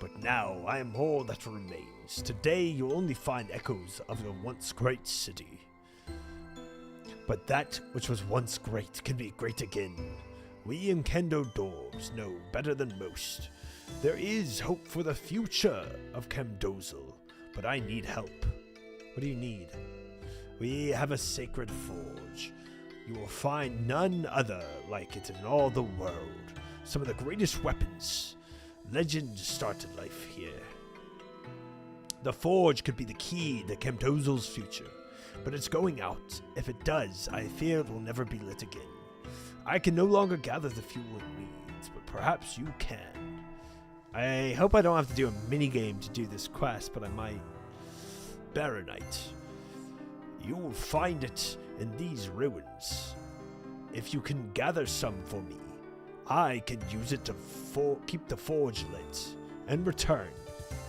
But now I am all that remains. Today you'll only find echoes of the once great city. But that which was once great can be great again. We Mkando Dwarves know better than most. There is hope for the future of Camdozel, but I need help. What do you need? We have a sacred forge. You will find none other like it in all the world. Some of the greatest weapons. Legend started life here. The forge could be the key to Camdozel's future, but it's going out. If it does, I fear it will never be lit again. I can no longer gather the fuel it needs, but perhaps you can. I hope I don't have to do a minigame to do this quest, but I might. Baronite. You will find it in these ruins. If you can gather some for me, I can use it to keep the forge lit. In return,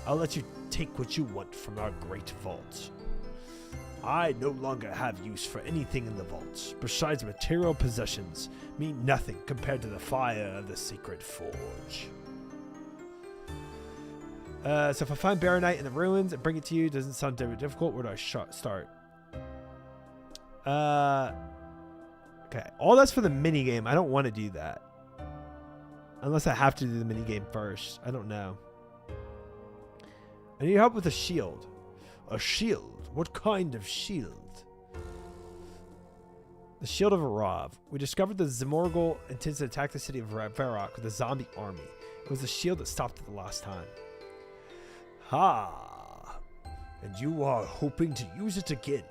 I'll let you take what you want from our great vault. I no longer have use for anything in the vault, besides material possessions mean nothing compared to the fire of the sacred forge. So if I find Baronite in the ruins and bring it to you, doesn't sound very difficult. Where do I start? Okay. All that's for the minigame. I don't want to do that. Unless I have to do the minigame first. I don't know. I need help with a shield. A shield? What kind of shield? The Shield of Arav. We discovered the Zimorgol intends to attack the city of Varrock with a zombie army. It was the shield that stopped it the last time. Ha! And you are hoping to use it again.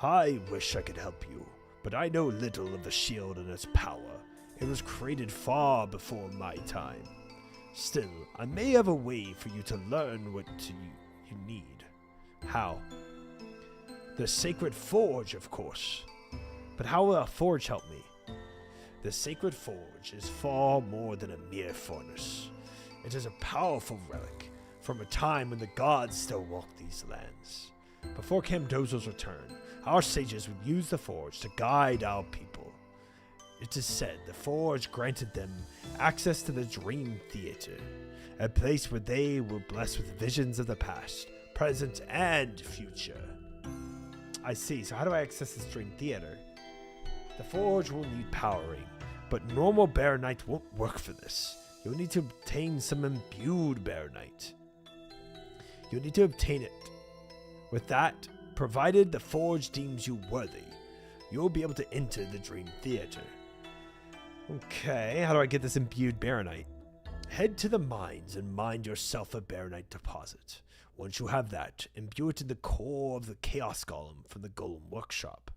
I wish I could help you, but I know little of the shield and its power. It was created far before my time. Still, I may have a way for you to learn what you need. How? The sacred forge, of course. But how will a forge help me? The sacred forge is far more than a mere furnace. It is a powerful relic from a time when the gods still walked these lands. Before Camdozel's return, our sages would use the forge to guide our people. It is said the forge granted them access to the Dream Theater, a place where they were blessed with visions of the past, present, and future. I see. So how do I access this Dream Theater? The forge will need powering, but normal Baronite won't work for this. You'll need to obtain some imbued Baronite. You need to obtain it. With that, provided the forge deems you worthy, you'll be able to enter the Dream Theater. Okay, how do I get this imbued Baronite? Head to the mines and mine yourself a Baronite deposit. Once you have that, imbue it in the core of the Chaos Golem from the Golem Workshop.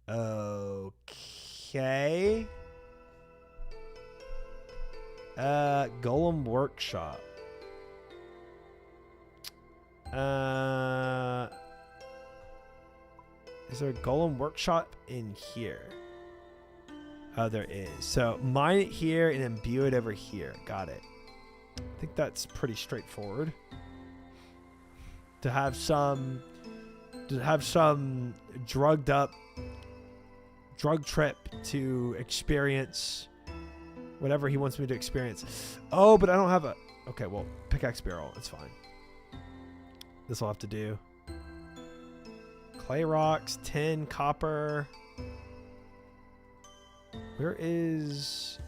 Okay. Golem Workshop. Is there a Golem Workshop in here? Oh, there is. So mine it here and imbue it over here. Got it. I think that's pretty straightforward. To have some drugged up drug trip to experience whatever he wants me to experience. Oh, but I don't have a... Okay, well, pickaxe barrel. It's fine. This will have to do. Clay rocks, tin, copper. Where is...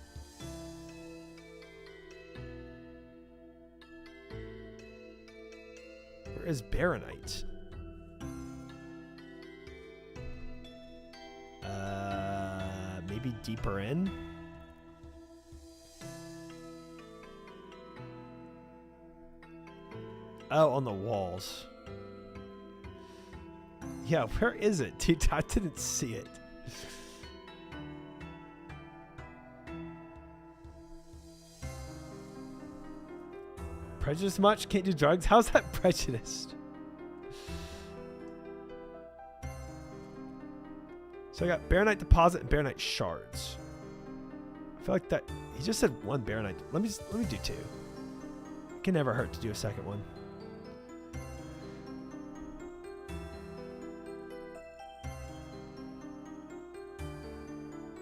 Where is Baronite? Maybe deeper in? Oh, on the walls. Yeah, where is it? Dude, I didn't see it. Prejudiced much? Can't do drugs? How's that prejudiced? So I got Baronite deposit and Baronite shards. I feel like that he just said one Baronite. Let me do two. It can never hurt to do a second one.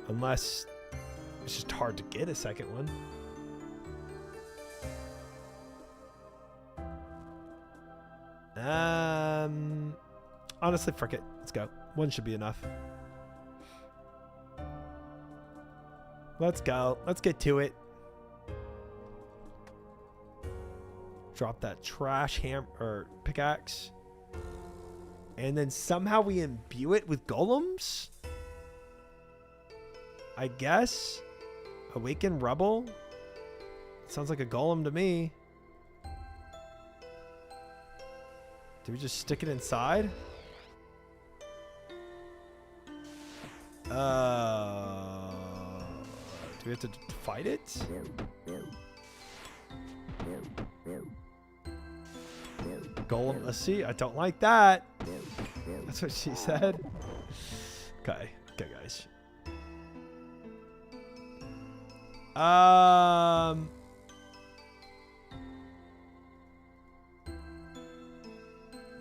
Unless it's just hard to get a second one. Honestly, frick it. Let's go. One should be enough. Let's go. Let's get to it. Drop that trash pickaxe. And then somehow we imbue it with golems? I guess. Awaken Rebel? Sounds like a golem to me. Do we just stick it inside? Do we have to fight it? Golem, let's see. I don't like that. That's what she said. Okay. Okay, guys.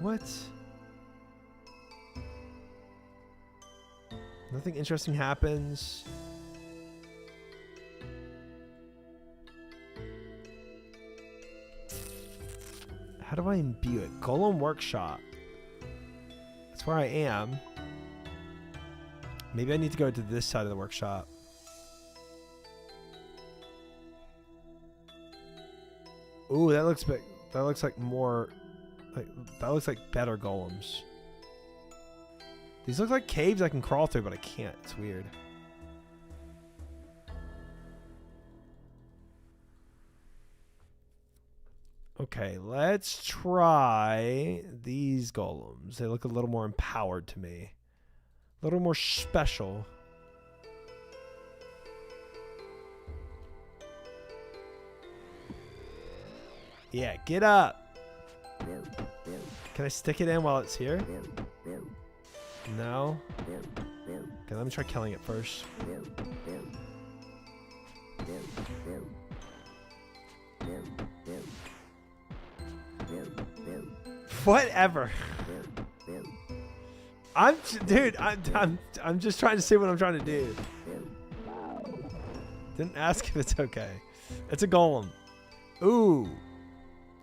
What? Nothing interesting happens. How do I imbue it? Golem Workshop. That's where I am. Maybe I need to go to this side of the workshop. Ooh, that looks big. That looks like more... that looks like better golems. These look like caves I can crawl through, but I can't. It's weird. Okay, let's try these golems. They look a little more empowered to me. A little more special. Yeah, get up. Can I stick it in while it's here? No. Okay, let me try killing it first. Whatever. Dude, I'm just trying to see what I'm trying to do. Didn't ask if it's okay. It's a golem. Ooh.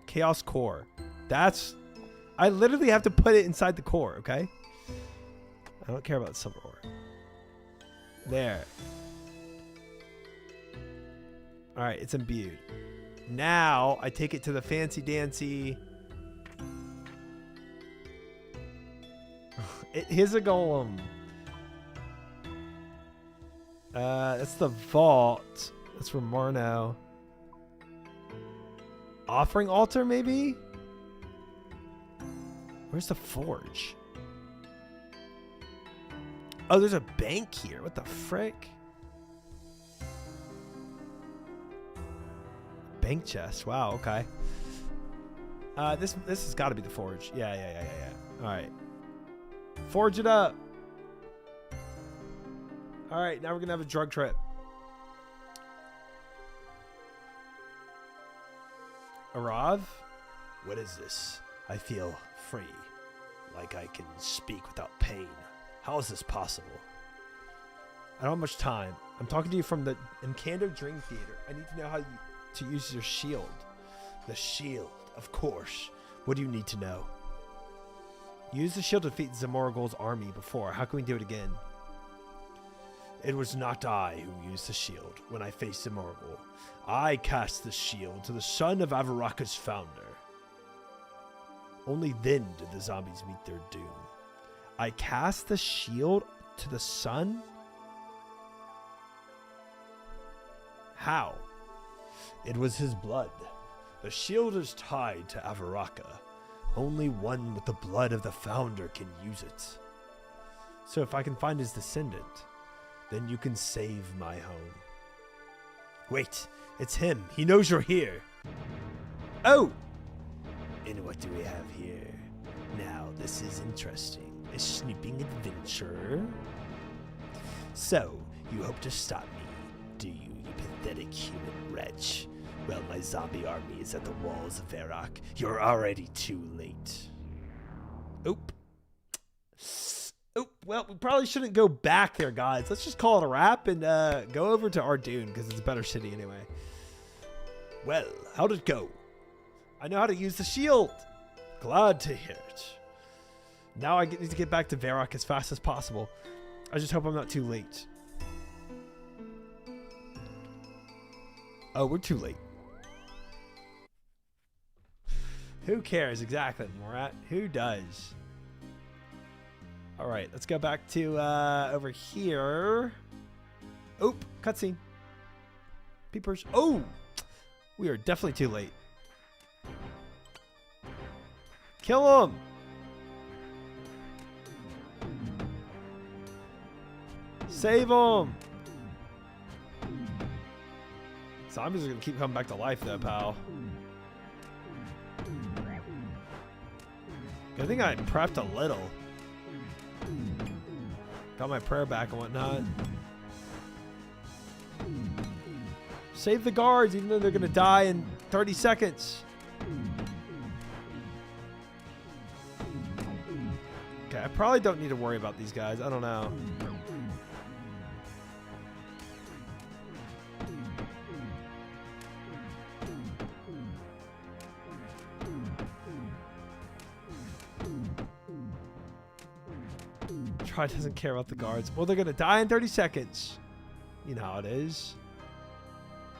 Chaos core. I literally have to put it inside the core, okay? I don't care about silver ore. There. Alright, it's imbued. Now, I take it to the fancy dancy Here's a golem. That's the vault. That's from Marno. Offering altar, maybe? Where's the forge? Oh, there's a bank here. What the frick? Bank chest. Wow, okay. This has got to be the forge. Yeah. All right. Forge it up. All right, now we're going to have a drug trip. Arav? What is this? I feel free. Like I can speak without pain. How is this possible? I don't have much time. I'm talking to you from the Enchanted Dream Theater. I need to know how to use your shield. The shield, of course. What do you need to know? Use the shield to defeat Zamorgul's army before. How can we do it again? It was not I who used the shield when I faced Zamorgul. I cast the shield to the son of Avaraka's founder. Only then did the zombies meet their doom. I cast the shield to the sun? How? It was his blood. The shield is tied to Avaraka. Only one with the blood of the founder can use it. So if I can find his descendant, then you can save my home. Wait, it's him. He knows you're here. Oh! And what do we have here? Now, this is interesting. A snooping adventure. So, you hope to stop me, do you pathetic human wretch? Well, my zombie army is at the walls of Varrock. You're already too late. Oop. Oop. Well, we probably shouldn't go back there, guys. Let's just call it a wrap and go over to Ardoon, because it's a better city anyway. Well, how'd it go? I know how to use the shield. Glad to hear it. Now I need to get back to Varrock as fast as possible. I just hope I'm not too late. Oh, we're too late. Who cares exactly, Morat? Who does? All right, let's go back to over here. Oop, cutscene. Peepers. Oh, we are definitely too late. Kill him. Save him. Zombies are gonna keep coming back to life though, pal. I think I prepped a little. Got my prayer back and whatnot. Save the guards, even though they're gonna die in 30 seconds. Okay, I probably don't need to worry about these guys. I don't know. Try doesn't care about the guards. Well, they're gonna die in 30 seconds. You know how it is.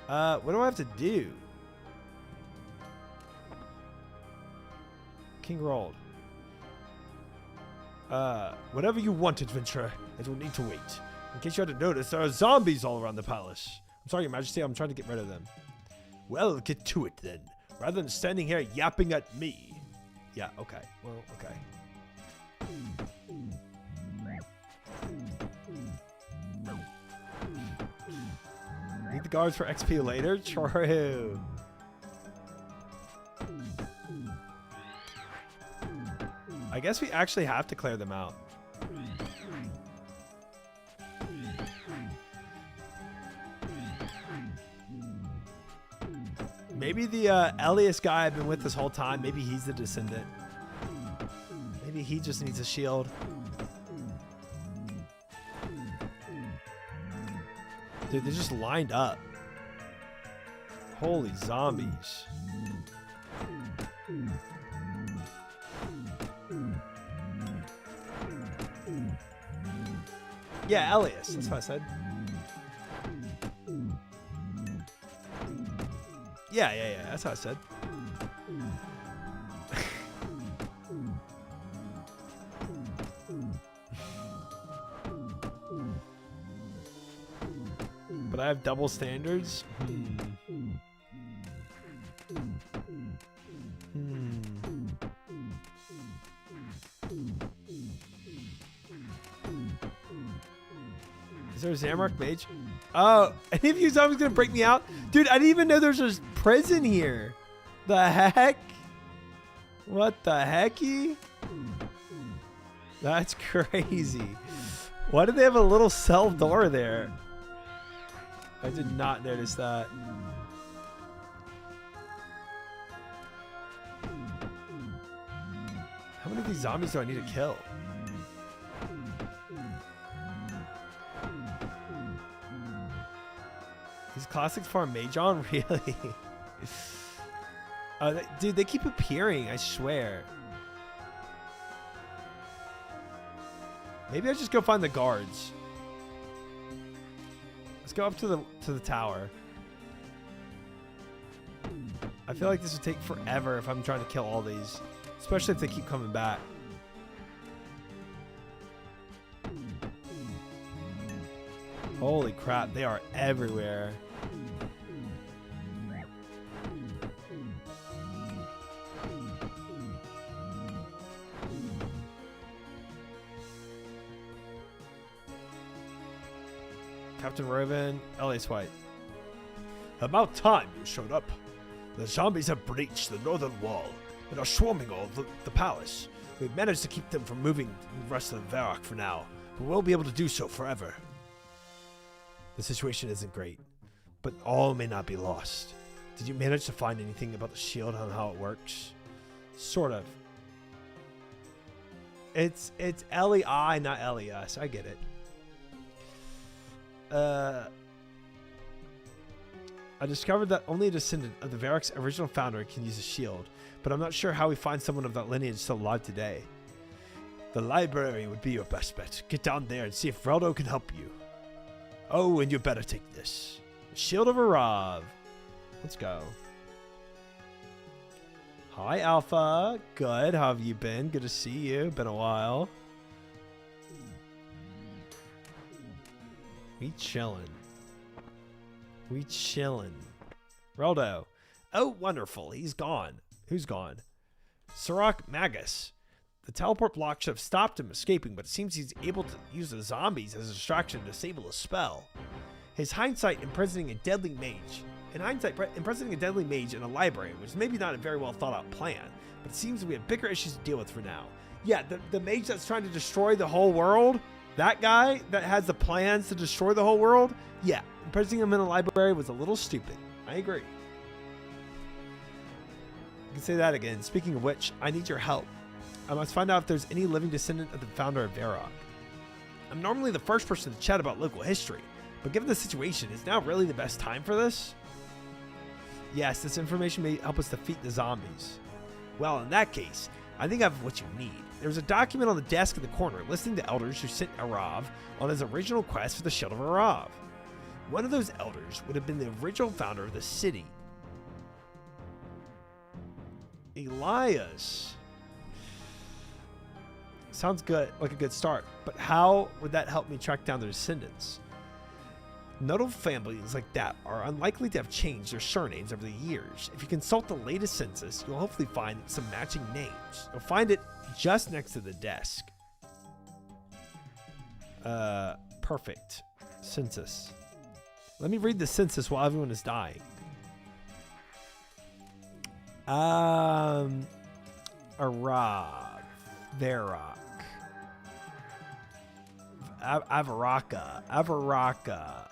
What do I have to do? King rolled. Whatever you want, adventurer. It will need to wait. In case you hadn't noticed, there are zombies all around the palace. I'm sorry, Your Majesty. I'm trying to get rid of them. Well, get to it then. Rather than standing here yapping at me. Yeah, okay. Well, okay. Need the guards for XP later? True. I guess we actually have to clear them out. Maybe the Elias guy I've been with this whole time, maybe he's the descendant. Maybe he just needs a shield. Dude, they're just lined up. Holy zombies. Yeah, Elias. That's what I said. Yeah. That's what I said. I have double standards? Is there a Zamrock mage? Oh, any of you zombies gonna break me out? Dude, I didn't even know there's a prison here. The heck? What the hecky? That's crazy. Why do they have a little cell door there? I did not notice that. How many of these zombies do I need to kill? These classics farm mage on? Really? Dude, they keep appearing, I swear. Maybe I just go find the guards. Let's go up to the tower. I feel like this would take forever if I'm trying to kill all these, especially if they keep coming back. Holy crap, they are everywhere. Captain Raven, Elias White. About time you showed up. The zombies have breached the northern wall and are swarming all the palace. We've managed to keep them from moving the rest of the Varrock for now, but we won't be able to do so forever. The situation isn't great, but all may not be lost. Did you manage to find anything about the shield on how it works? Sort of. It's L-E-I, not L-E-S. I get it. I discovered that only a descendant of the Varrock's original founder can use a shield, but I'm not sure how we find someone of that lineage still alive today. The library would be your best bet. Get down there and see if Reldo can help you. Oh, and you better take this. Shield of Arav. Let's go. Hi, Alpha. Good. How have you been? Good to see you. Been a while. We chillin'. We chillin'. Reldo. Oh, wonderful. He's gone. Who's gone? Sirach Magus. The teleport block should have stopped him escaping, but it seems he's able to use the zombies as a distraction to disable a spell. His hindsight imprisoning a deadly mage. Imprisoning a deadly mage in a library was maybe not a very well thought out plan, but it seems we have bigger issues to deal with for now. Yeah, the mage that's trying to destroy the whole world, that guy that has the plans to destroy the whole world, yeah, imprisoning him in a library was a little stupid. I agree. You can say that again. Speaking of which, I need your help. I must find out if there's any living descendant of the founder of Varrock. I'm normally the first person to chat about local history, but given the situation, is now really the best time for this? Yes, this information may help us defeat the zombies. Well, in that case, I think I have what you need. There's a document on the desk in the corner listing the elders who sent Arav on his original quest for the Shield of Arav. One of those elders would have been the original founder of the city. Elias. Sounds good, like a good start, but how would that help me track down their descendants? Notable families like that are unlikely to have changed their surnames over the years. If you consult the latest census, you'll hopefully find some matching names. You'll find it just next to the desk. Perfect. Census. Let me read the census while everyone is dying. Arav. Varrock. Avaraka.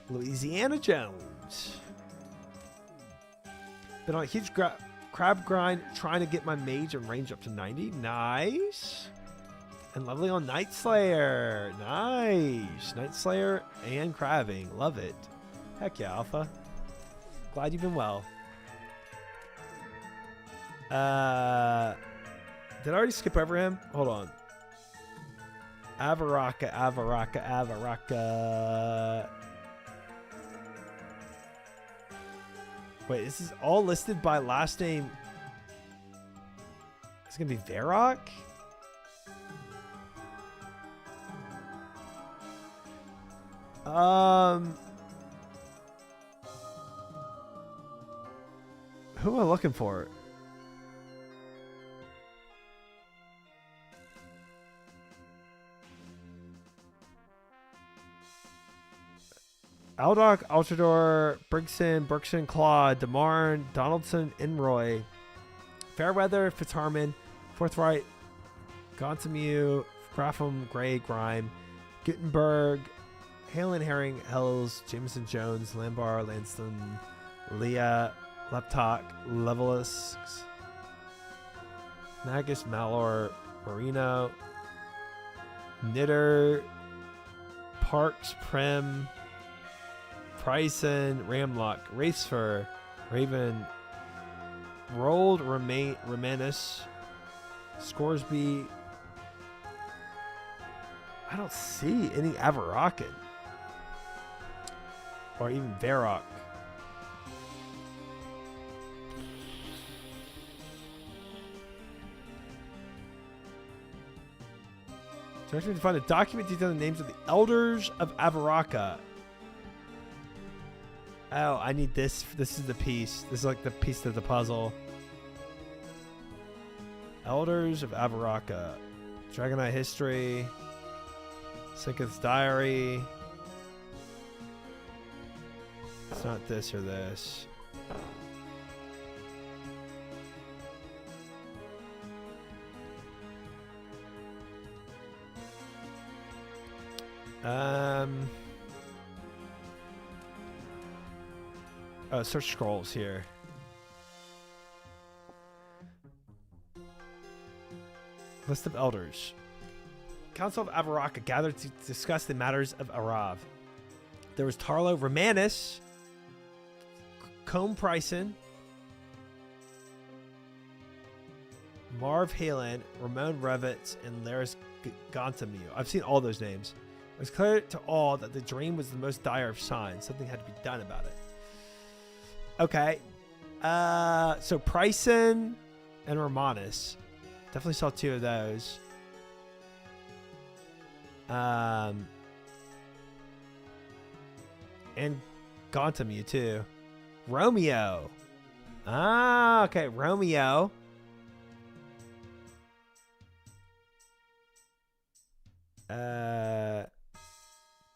Louisiana Jones. Been on a huge crab grind trying to get my mage and range up to 90. Nice. And lovely on Night Slayer. Nice. Night Slayer and crabbing. Love it. Heck yeah, Alpha. Glad you've been well. Did I already skip over him? Hold on. Avaraka. Wait, this is all listed by last name. It's gonna be Varrock? Who am I looking for? Aldock, Altador, Bergson, Claude, Demarn, Donaldson, Inroy, Fairweather, Fitzharmon, Forthright, Gontamu, Grapham, Gray, Grime, Gutenberg, Halen, Herring, Hells, Jameson, Jones, Lambar, Lanston, Leah, Leptok, Levelus, Magus, Malor, Marino, Knitter, Parks, Prem, Bryson, Ramlock, Racefer, Raven, Rolled, Romanus, Scoresby. I don't see any Avarakan. Or even Varrock. Directory to find a document detailing the names of the elders of Avaraka. Oh, I need this. This is the piece. This is like the piece of the puzzle. Elders of Avaraka. Dragonite history. Sinkith's diary. It's not this or this. Oh, search scrolls here. List of elders. Council of Avaraka gathered to discuss the matters of Arav. There was Tarlo Romanus, Combe Pryson, Marv Halen, Ramon Revitz, and Laris Gontamu. I've seen all those names. It was clear to all that the dream was the most dire of signs. Something had to be done about it. Okay. So Pryson and Romanus. Definitely saw two of those. And Gontamu too. Romeo. Ah, okay. Romeo.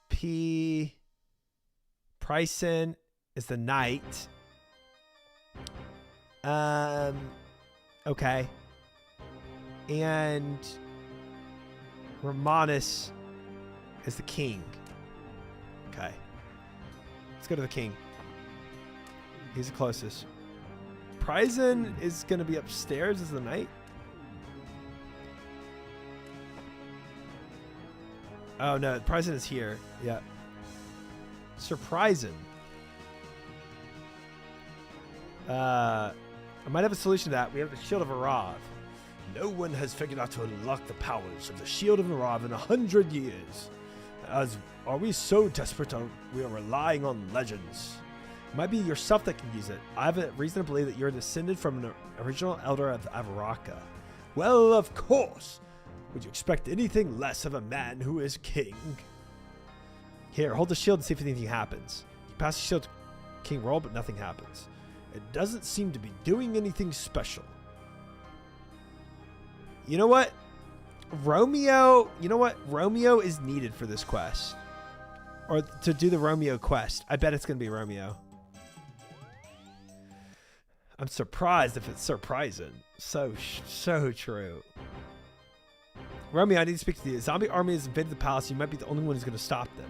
P. Pryson is the knight. Okay. And Romanus is the king. Okay. Let's go to the king. He's the closest. Pryson is going to be upstairs as the knight. Oh, no. Pryson is here. Yeah. Sir Pryson. I might have a solution to that. We have the Shield of Arav. No one has figured out to unlock the powers of the Shield of Arav in 100 years. As are we so desperate we are relying on legends. It might be yourself that can use it. I have a reason to believe that you're descended from an original elder of Avaraka. Well, of course. Would you expect anything less of a man who is king? Here, hold the shield and see if anything happens. You pass the shield to King Roll, but nothing happens. It doesn't seem to be doing anything special. You know what? Romeo is needed for this quest. Or to do the Romeo quest. I bet it's going to be Romeo. I'm surprised if it's surprising. So true. Romeo, I need to speak to you. A zombie army has invaded the palace. You might be the only one who's going to stop them.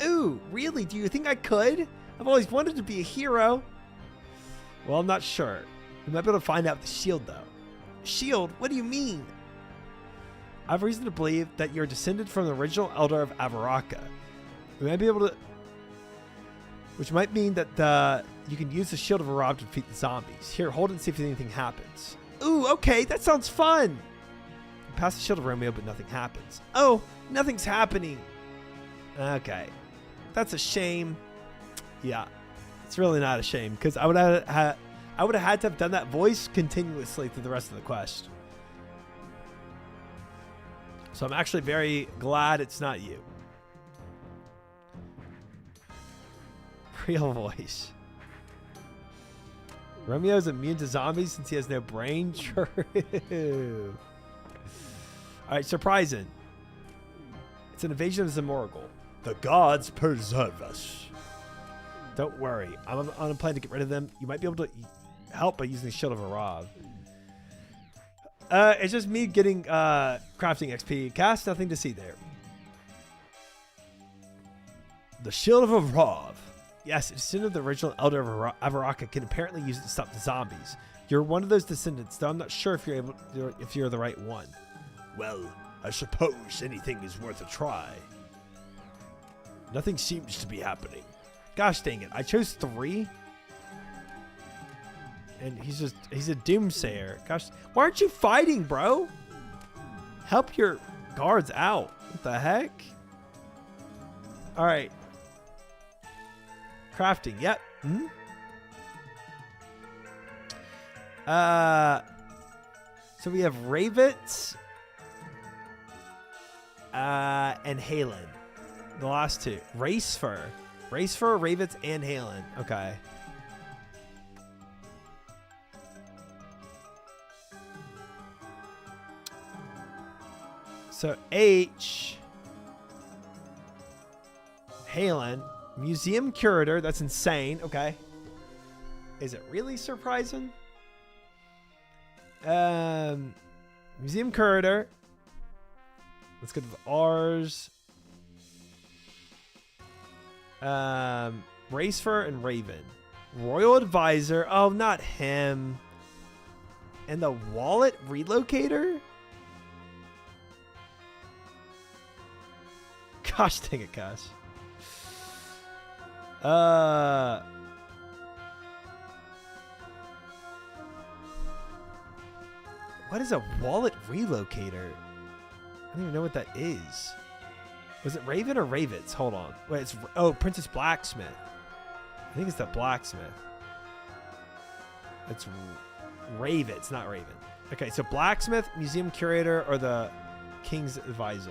Ooh, really? Do you think I could? I've always wanted to be a hero. Well, I'm not sure. We might be able to find out the shield, though. Shield? What do you mean? I have reason to believe that you're descended from the original elder of Avaraka. We might be able to... Which might mean that you can use the Shield of Arav to defeat the zombies. Here, hold it and see if anything happens. Ooh, okay, that sounds fun. You pass the Shield of Romeo, but nothing happens. Oh, nothing's happening. Okay. That's a shame. Yeah. It's really not a shame, because I would have had to have done that voice continuously through the rest of the quest. So I'm actually very glad it's not you. real voice. Romeo's immune to zombies since he has no brain. True. All right, surprising. It's an invasion of Zamorgul. The gods preserve us. Don't worry. I'm on a plan to get rid of them. You might be able to help by using the Shield of Arav. It's just me getting crafting XP. Cast, nothing to see there. The Shield of Arav. Yes, a descendant of the original Elder of Avaraka can apparently use it to stop the zombies. You're one of those descendants, though I'm not sure if you're the right one. Well, I suppose anything is worth a try. Nothing seems to be happening. Gosh dang it, I chose 3. And he's a doomsayer. Gosh, why aren't you fighting, bro? Help your guards out. What the heck? All right. Crafting, yep. Hmm? So we have Ravets and Halen. The last 2. Race Fur, Ravets, and Halen. Okay. So H, Halen, Museum Curator. That's insane. Okay. Is it really surprising? Museum Curator. Let's go to the R's. Racefer and Raven. Royal Advisor. Oh, not him. And the Wallet Relocator? Gosh dang it, gosh. What is a Wallet Relocator? I don't even know what that is. Was it Raven or Ravets? Hold on. Wait, it's Princess Blacksmith. I think it's the Blacksmith. It's Ravets, not Raven. Okay, so Blacksmith, Museum Curator, or the King's Advisor.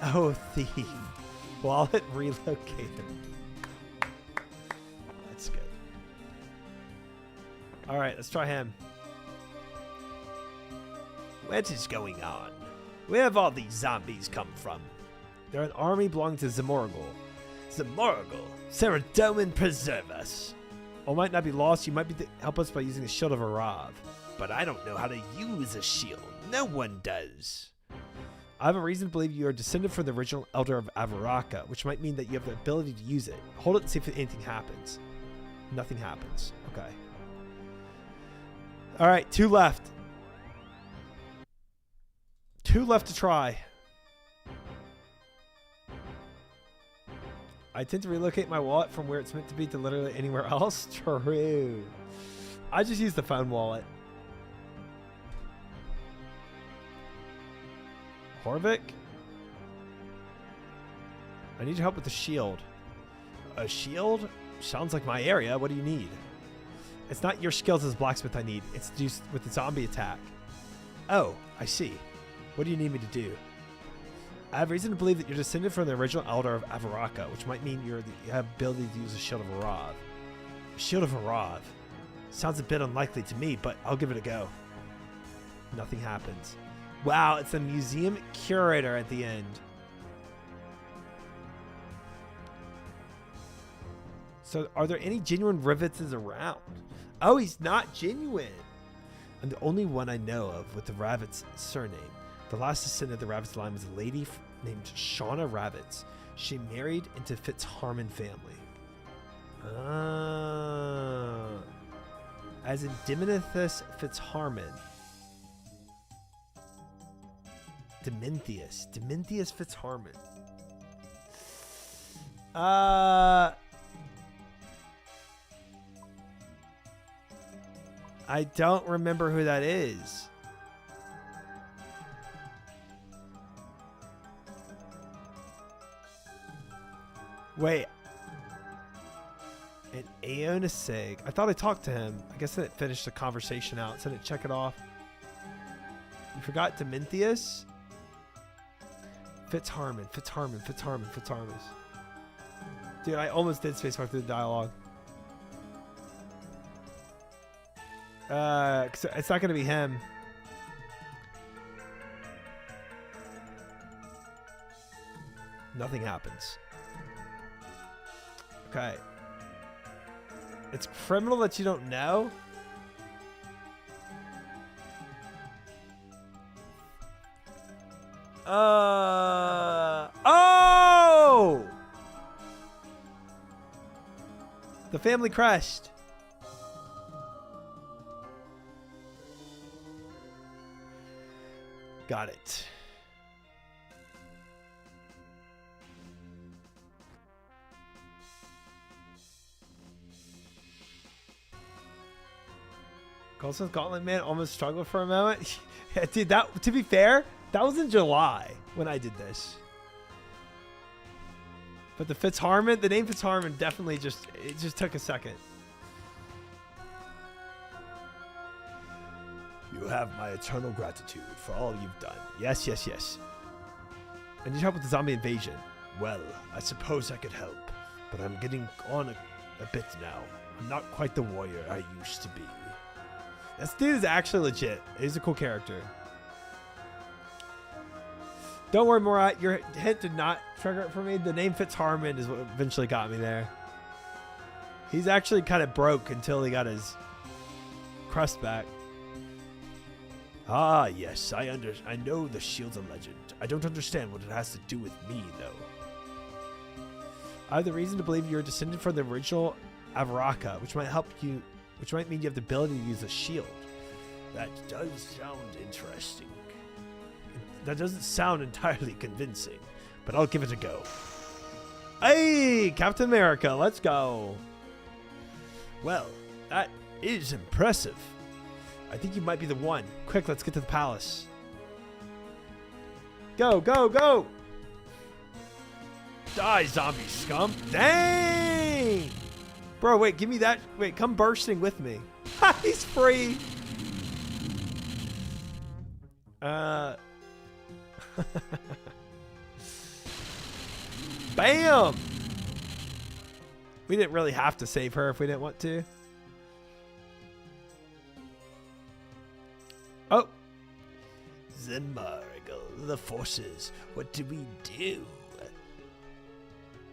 Oh, Thief. Wallet Relocator. That's good. All right, let's try him. What is going on? Where have all these zombies come from? They're an army belonging to Zamorgul. Zamorgul? Saradomin preserve us. All might not be lost. You might be help us by using the Shield of Arav. But I don't know how to use a shield. No one does. I have a reason to believe you are descended from the original Elder of Avaraka, which might mean that you have the ability to use it. Hold it and see if anything happens. Nothing happens. Okay. All right, 2 left. 2 left to try. I tend to relocate my wallet from where it's meant to be to literally anywhere else. True. I just use the phone wallet. Horvik? I need your help with the shield. A shield? Sounds like my area. What do you need? It's not your skills as blacksmith I need. It's just with the zombie attack. Oh, I see. What do you need me to do? I have reason to believe that you're descended from the original Elder of Avaraka, which might mean you have ability to use a Shield of Arav. A Shield of Arav. Sounds a bit unlikely to me, but I'll give it a go. Nothing happens. Wow, it's the Museum Curator at the end. So are there any genuine Rivetses around? Oh, he's not genuine. I'm the only one I know of with the Ravitz surname. The last descendant of the Ravitz line was a lady named Shauna Ravitz. She married into Fitzharmon family. As in Diminithus Fitzharmon. Dimintheus Fitzharmon. I don't remember who that is. Wait. An Aeonisig. I thought I talked to him. I guess I didn't finish the conversation out, so I didn't check it off. You forgot Dimintheus? Fitzharmon. Dude, I almost did spacebar through the dialogue. 'Cause it's not gonna be him. Nothing happens. Okay. It's criminal that you don't know? Oh! The family crashed. Got it. Goldsmith Gauntlet Man almost struggled for a moment. Yeah, dude, that, to be fair, that was in July when I did this. But the Fitzharmon, the name Fitzharmon definitely it just took a second. You have my eternal gratitude for all you've done. Yes, yes, yes. I need help with the zombie invasion. Well, I suppose I could help, but I'm getting on a bit now. I'm not quite the warrior I used to be. This dude is actually legit. He's a cool character. Don't worry, Morat. Your hint did not trigger it for me. The name Fitzharmon is what eventually got me there. He's actually kind of broke until he got his crust back. Ah, yes. I know the shield's a legend. I don't understand what it has to do with me, though. I have the reason to believe you're a descendant from the original Avaraka, which might mean you have the ability to use a shield. That does sound interesting. That doesn't sound entirely convincing, but I'll give it a go. Hey, Captain America, let's go. Well, that is impressive. I think you might be the one. Quick, let's get to the palace. Go, go, go! Die, zombie scum. Dang! Bro, wait, give me that. Wait, come bursting with me. Ha, he's free. Bam! We didn't really have to save her if we didn't want to. Oh. Zemargle, the forces. What do we do?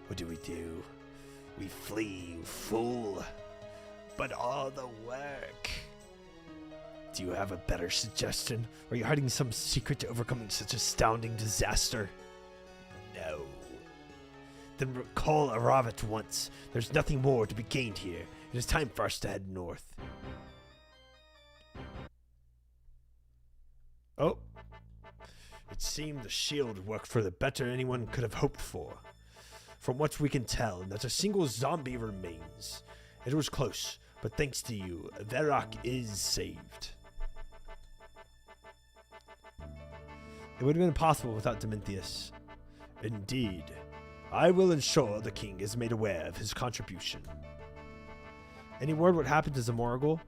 What do we do? We flee, you fool. But all the work. Do you have a better suggestion? Are you hiding some secret to overcoming such astounding disaster? No. Then recall Arav at once. There's nothing more to be gained here. It is time for us to head north. Oh. It seemed the shield worked for the better anyone could have hoped for. From what we can tell, not a single zombie remains. It was close, but thanks to you, Verak is saved. It would have been impossible without Dominthius. Indeed. I will ensure the king is made aware of his contribution. Any word what happened to Zamorgel?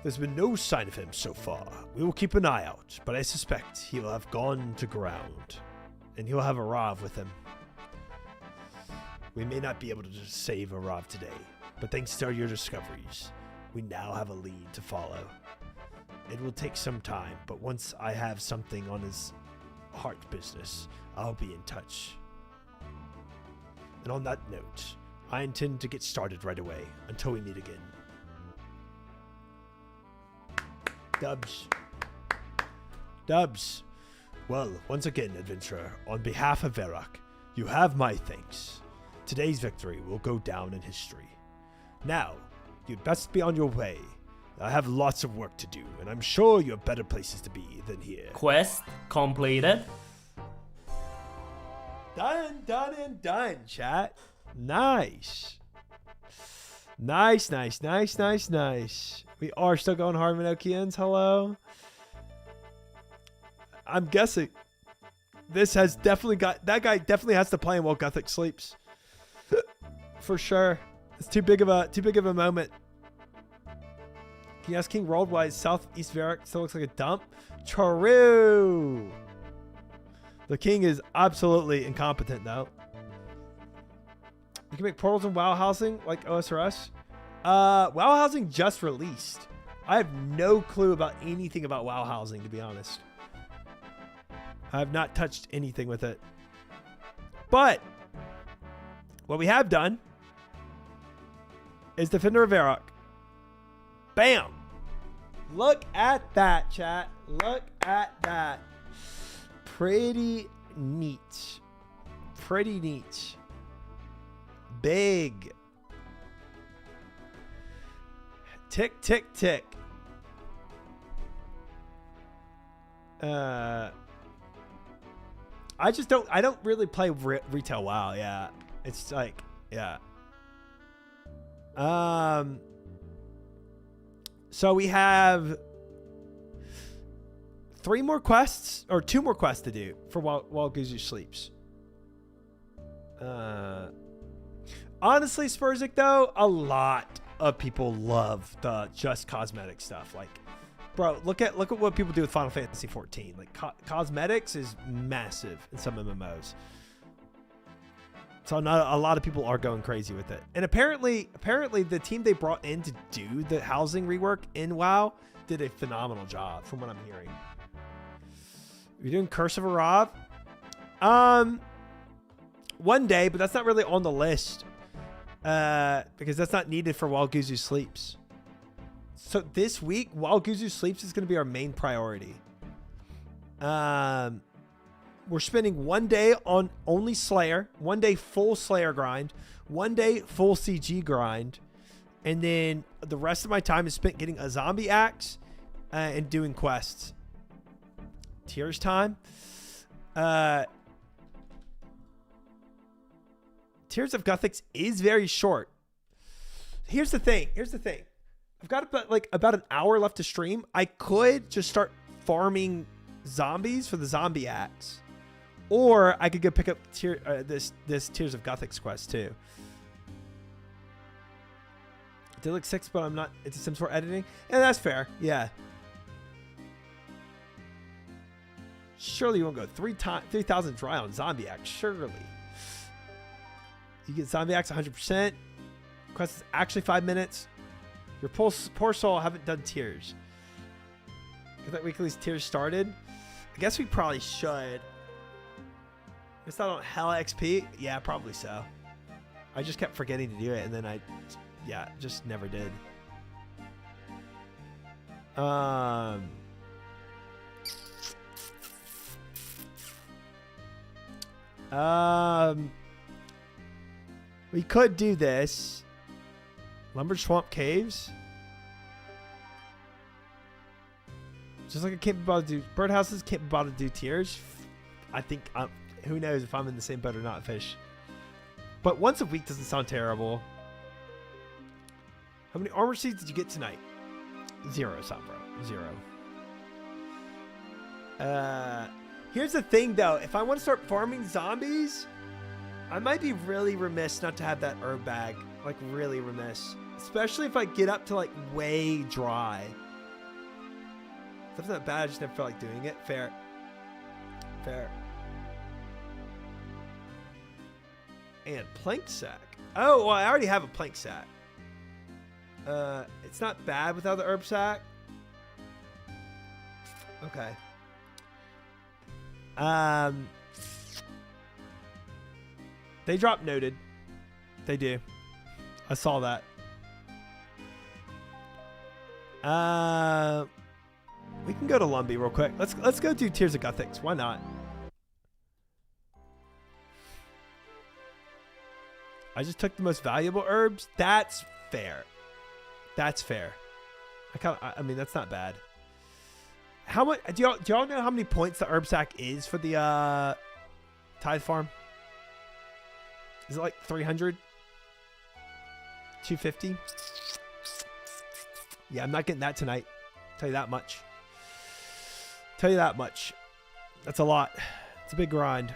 There's been no sign of him so far. We will keep an eye out, but I suspect he will have gone to ground. And he'll have Arav with him. We may not be able to just save Arav today, but thanks to your discoveries, we now have a lead to follow. It will take some time, but once I have something on his heart business, I'll be in touch. And on that note, I intend to get started right away until we meet again. Dubs. Dubs. Well, once again, adventurer, on behalf of Verak, you have my thanks. Today's victory will go down in history. Now, you'd best be on your way. I have lots of work to do, and I'm sure you have better places to be than here.
Quest completed.
Done, done, and done, chat. Nice. Nice, nice, nice, nice, nice. We are still going hard, Minokians. Hello. I'm guessing this has definitely got... That guy definitely has to play him while Gothic sleeps. For sure. It's too big of a moment. Can you ask King Rold why Southeast Verak still looks like a dump? True. The king is absolutely incompetent, though. You can make portals in WoW housing like OSRS. WoW housing just released. I have no clue about anything about WoW housing, to be honest. I have not touched anything with it. But what we have done is Defender of Varrock. Bam! Look at that, chat. Look at that. Pretty neat. Pretty neat. Big. Tick, tick, tick. I don't really play retail WoW. Yeah. It's like, yeah. So we have 3 more quests or 2 more quests to do for while Guzu sleeps. Honestly, Spurzik, though, a lot of people love the just cosmetic stuff. Like, bro, look at what people do with Final Fantasy 14. Like, cosmetics is massive in some MMOs. So not a lot of people are going crazy with it. And apparently the team they brought in to do the housing rework in WoW did a phenomenal job, from what I'm hearing. You're doing Curse of Arav? One day, but that's not really on the list. Because that's not needed for while Guzu sleeps. So this week, while Guzu sleeps is going to be our main priority. We're spending 1 day on only Slayer, 1 day full Slayer grind, 1 day full CG grind, and then the rest of my time is spent getting a zombie axe and doing quests. Tears time. Tears of Guthix is very short. Here's the thing. I've got about an hour left to stream. I could just start farming zombies for the zombie axe. Or I could go pick up this Tears of Guthix quest too. Did look 6, but I'm not into Sims 4 editing. Yeah, that's fair. Yeah. Surely you won't go 3,000 dry on zombie axe. Surely. You get zombie axe 100%. Quest is actually 5 minutes. Your poor soul haven't done Tears. Get that weekly's Tears started. I guess we probably should. It's not on Hell XP? Yeah, probably so. I just kept forgetting to do it, and then just never did. We could do this. Lumber Swamp Caves. Just like I can't be bothered to do birdhouses, can't be bothered to do Tears. I think who knows if I'm in the same boat or not, Fish. But once a week doesn't sound terrible. How many armor seeds did you get tonight? 0, Sombro. 0. Here's the thing, though. If I want to start farming zombies, I might be really remiss not to have that herb bag. Like, really remiss. Especially if I get up to, like, way dry. That's not bad. I just never felt like doing it. Fair. And plank sack. Oh, well, I already have a plank sack. It's not bad without the herb sack. Okay. They drop noted. They do. I saw that. We can go to Lumbee real quick. Let's go do Tears of Guthix. Why not? I just took the most valuable herbs. That's fair. I mean, that's not bad. How much? Do y'all know how many points the herb sack is for the tithe farm? Is it like 300? 250? Yeah, I'm not getting that tonight. Tell you that much. That's a lot. It's a big grind.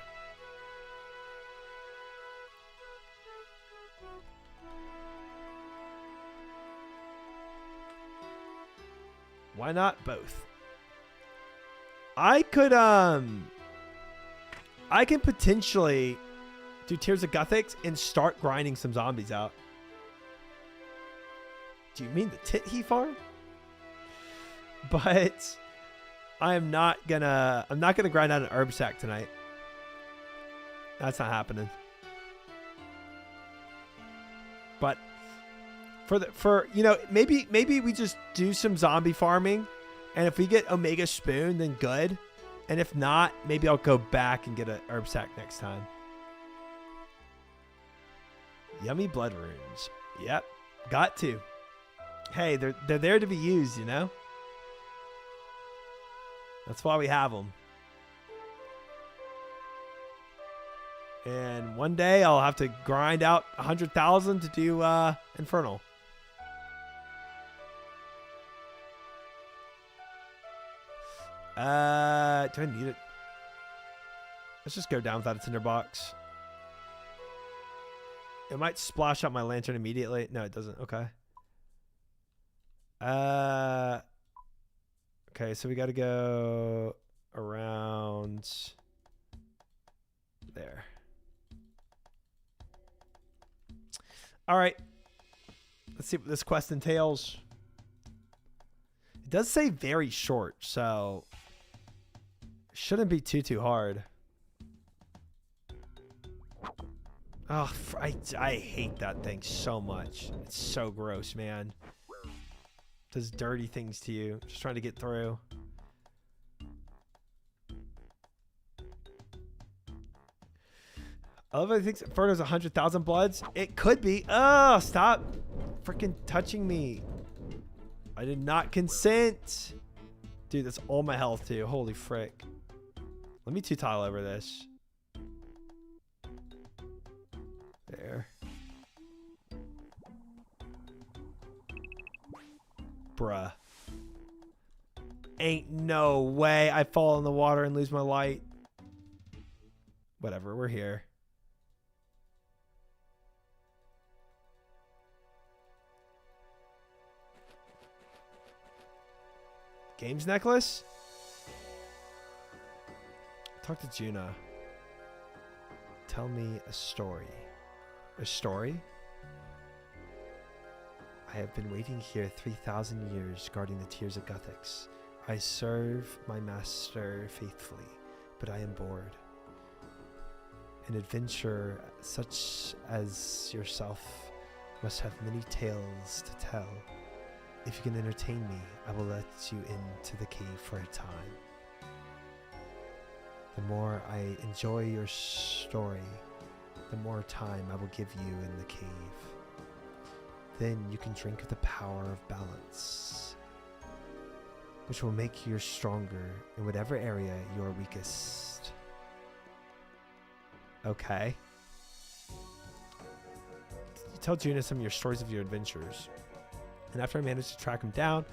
Why not both? I can potentially do Tears of Guthix and start grinding some zombies out. Do you mean the Tit-He farm? But I'm not gonna grind out an herb sack tonight. That's not happening. But for you know, maybe we just do some zombie farming, and if we get Omega Spoon, then good. And if not, maybe I'll go back and get an herb sack next time. Yummy blood runes. Yep, got to. Hey, they're there to be used, you know. That's why we have them. And one day I'll have to grind out 100,000 to do Infernal. Do I need it? Let's just go down without a tinderbox. It might splash out my lantern immediately. No, it doesn't. Okay. Okay, so we got to go around there. All right. Let's see what this quest entails. It does say very short, so it shouldn't be too hard. Oh, I hate that thing so much. It's so gross, man. Does dirty things to you. Just trying to get through. I love how he thinks Inferno's 100,000 bloods. It could be. Oh, stop freaking touching me. I did not consent. Dude, that's all my health too. Holy frick. Let me two-tile over this. There. Bruh. Ain't no way I fall in the water and lose my light. Whatever, we're here. Games necklace? Talk to Juna. Tell me a story. A story? I have been waiting here 3,000 years guarding the Tears of Guthix. I serve my master faithfully, but I am bored. An adventurer such as yourself must have many tales to tell. If you can entertain me, I will let you into the cave for a time. The more I enjoy your story, the more time I will give you in the cave. Then you can drink of the power of balance, which will make you stronger in whatever area you are weakest. Okay. You tell Juna some of your stories of your adventures. And after I managed to track him down,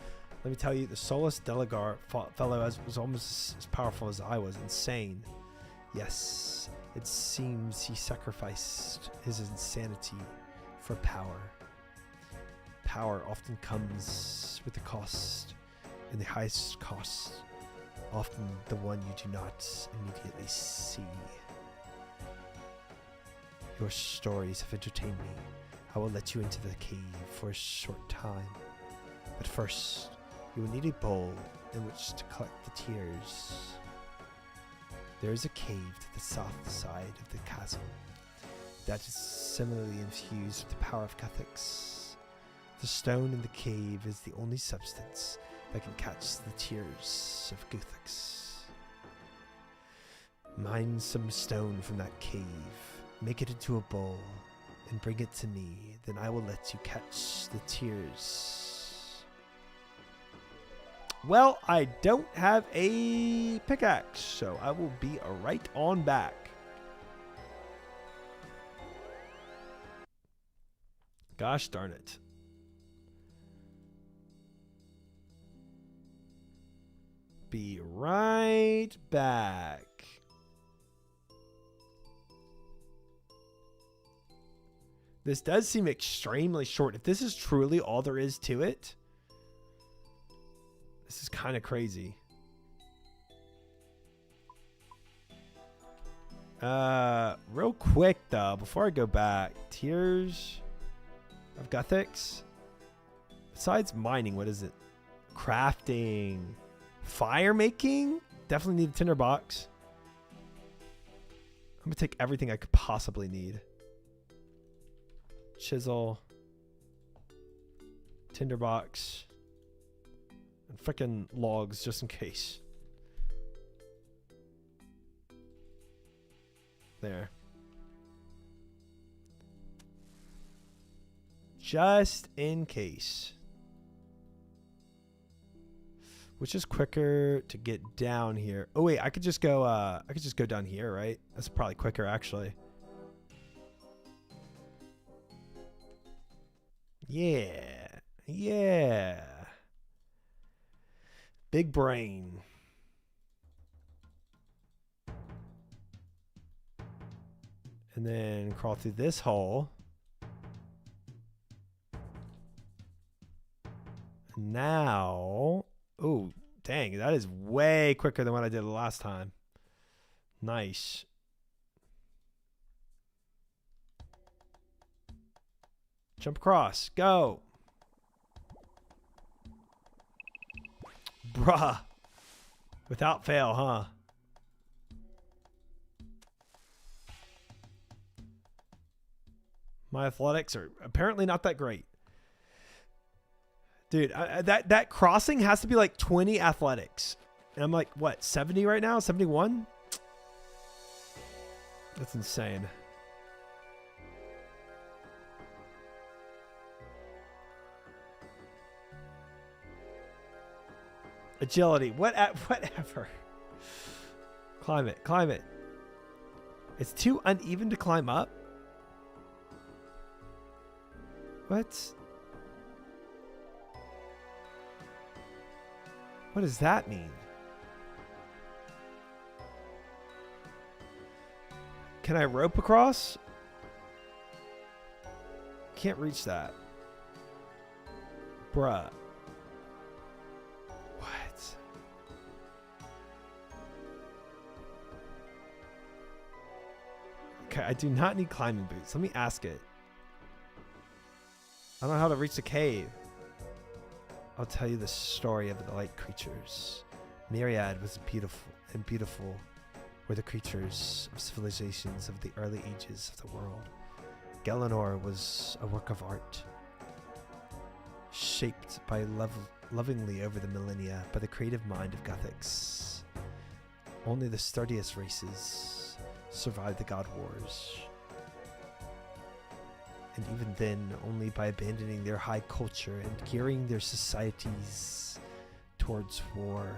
let me tell you, the Solus Delagar fellow was almost as powerful as I was. Insane. Yes, it seems he sacrificed his insanity for power. Power often comes with a cost, and the highest cost, often the one you do not immediately see. Your stories have entertained me. I will let you into the cave for a short time. But first, you will need a bowl in which to collect the tears. There is a cave to the south side of the chasm that is similarly infused with the power of Guthix. The stone in the cave is the only substance that can catch the tears of Guthix. Mine some stone from that cave, make it into a bowl, and bring it to me. Then I will let you catch the tears. Well, I don't have a pickaxe, so I will be right on back. Gosh darn it. Be right back. This does seem extremely short. If this is truly all there is to it, this is kind of crazy. Real quick though, before I go back, tiers of Gothics. Besides mining, what is it? Crafting, fire making. Definitely need a tinderbox. I'm gonna take everything I could possibly need. Chisel, tinderbox, and frickin' logs just in case. There. Just in case. Which is quicker to get down here? Oh wait, I could just go down here, right? That's probably quicker actually. Yeah. Yeah. Big brain. And then crawl through this hole. Now, oh, dang, that is way quicker than what I did the last time. Nice. Jump across. Go. Bruh. Without fail, huh? My athletics are apparently not that great. Dude, that crossing has to be like 20 athletics. And I'm like, what, 70 right now? 71? That's insane. Agility. Whatever. Climb it. Climb it. It's too uneven to climb up. What? What does that mean? Can I rope across? Can't reach that. Bruh. What? Okay, I do not need climbing boots. Let me ask it. I don't know how to reach the cave. I'll tell you the story of the light creatures. Myriad was beautiful were the creatures of civilizations of the early ages of the world. Galenor was a work of art, shaped by lovingly over the millennia by the creative mind of Gothics. Only the sturdiest races survived the God Wars. And even then, only by abandoning their high culture and gearing their societies towards war.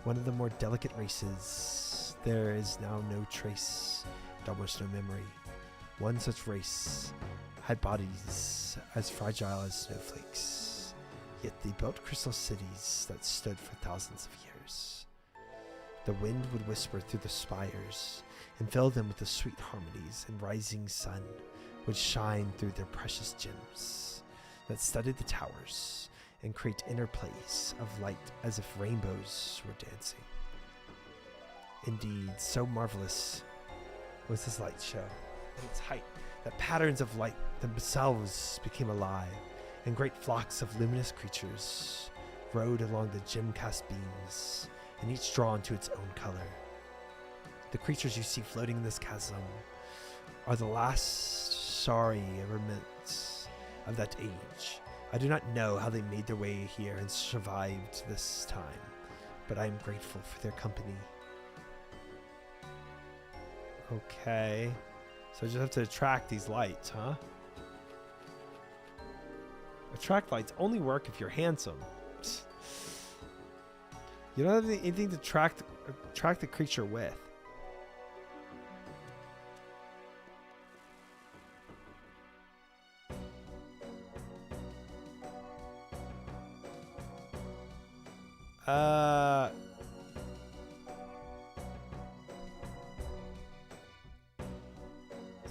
One of the more delicate races, there is now no trace and almost no memory. One such race had bodies as fragile as snowflakes, yet they built crystal cities that stood for thousands of years. The wind would whisper through the spires and fill them with the sweet harmonies, and rising sun would shine through their precious gems that studded the towers and create interplays of light as if rainbows were dancing. Indeed, so marvelous was this light show at its height that patterns of light themselves became alive, and great flocks of luminous creatures rode along the gem-cast beams, and each drawn to its own color. The creatures you see floating in this chasm are the last sorry remnants of that age. I do not know how they made their way here and survived this time, but I am grateful for their company. Okay, so I just have to attract these lights, huh? Attract lights only work if you're handsome. You don't have anything to attract the creature with.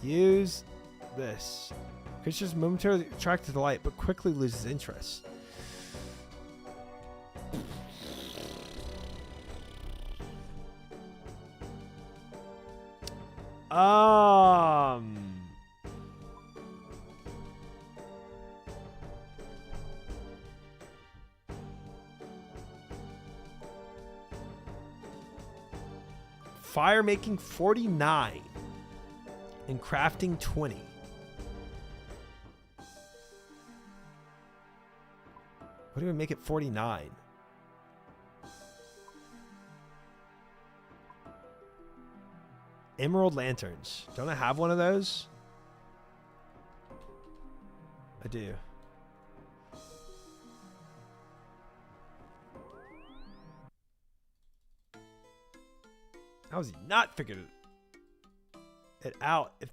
Use this. Creatures momentarily attracted to the light, but quickly loses interest. Fire making 49 and crafting 20. What do we make it 49? Emerald lanterns. Don't I have one of those? I do. How has he not figured it out if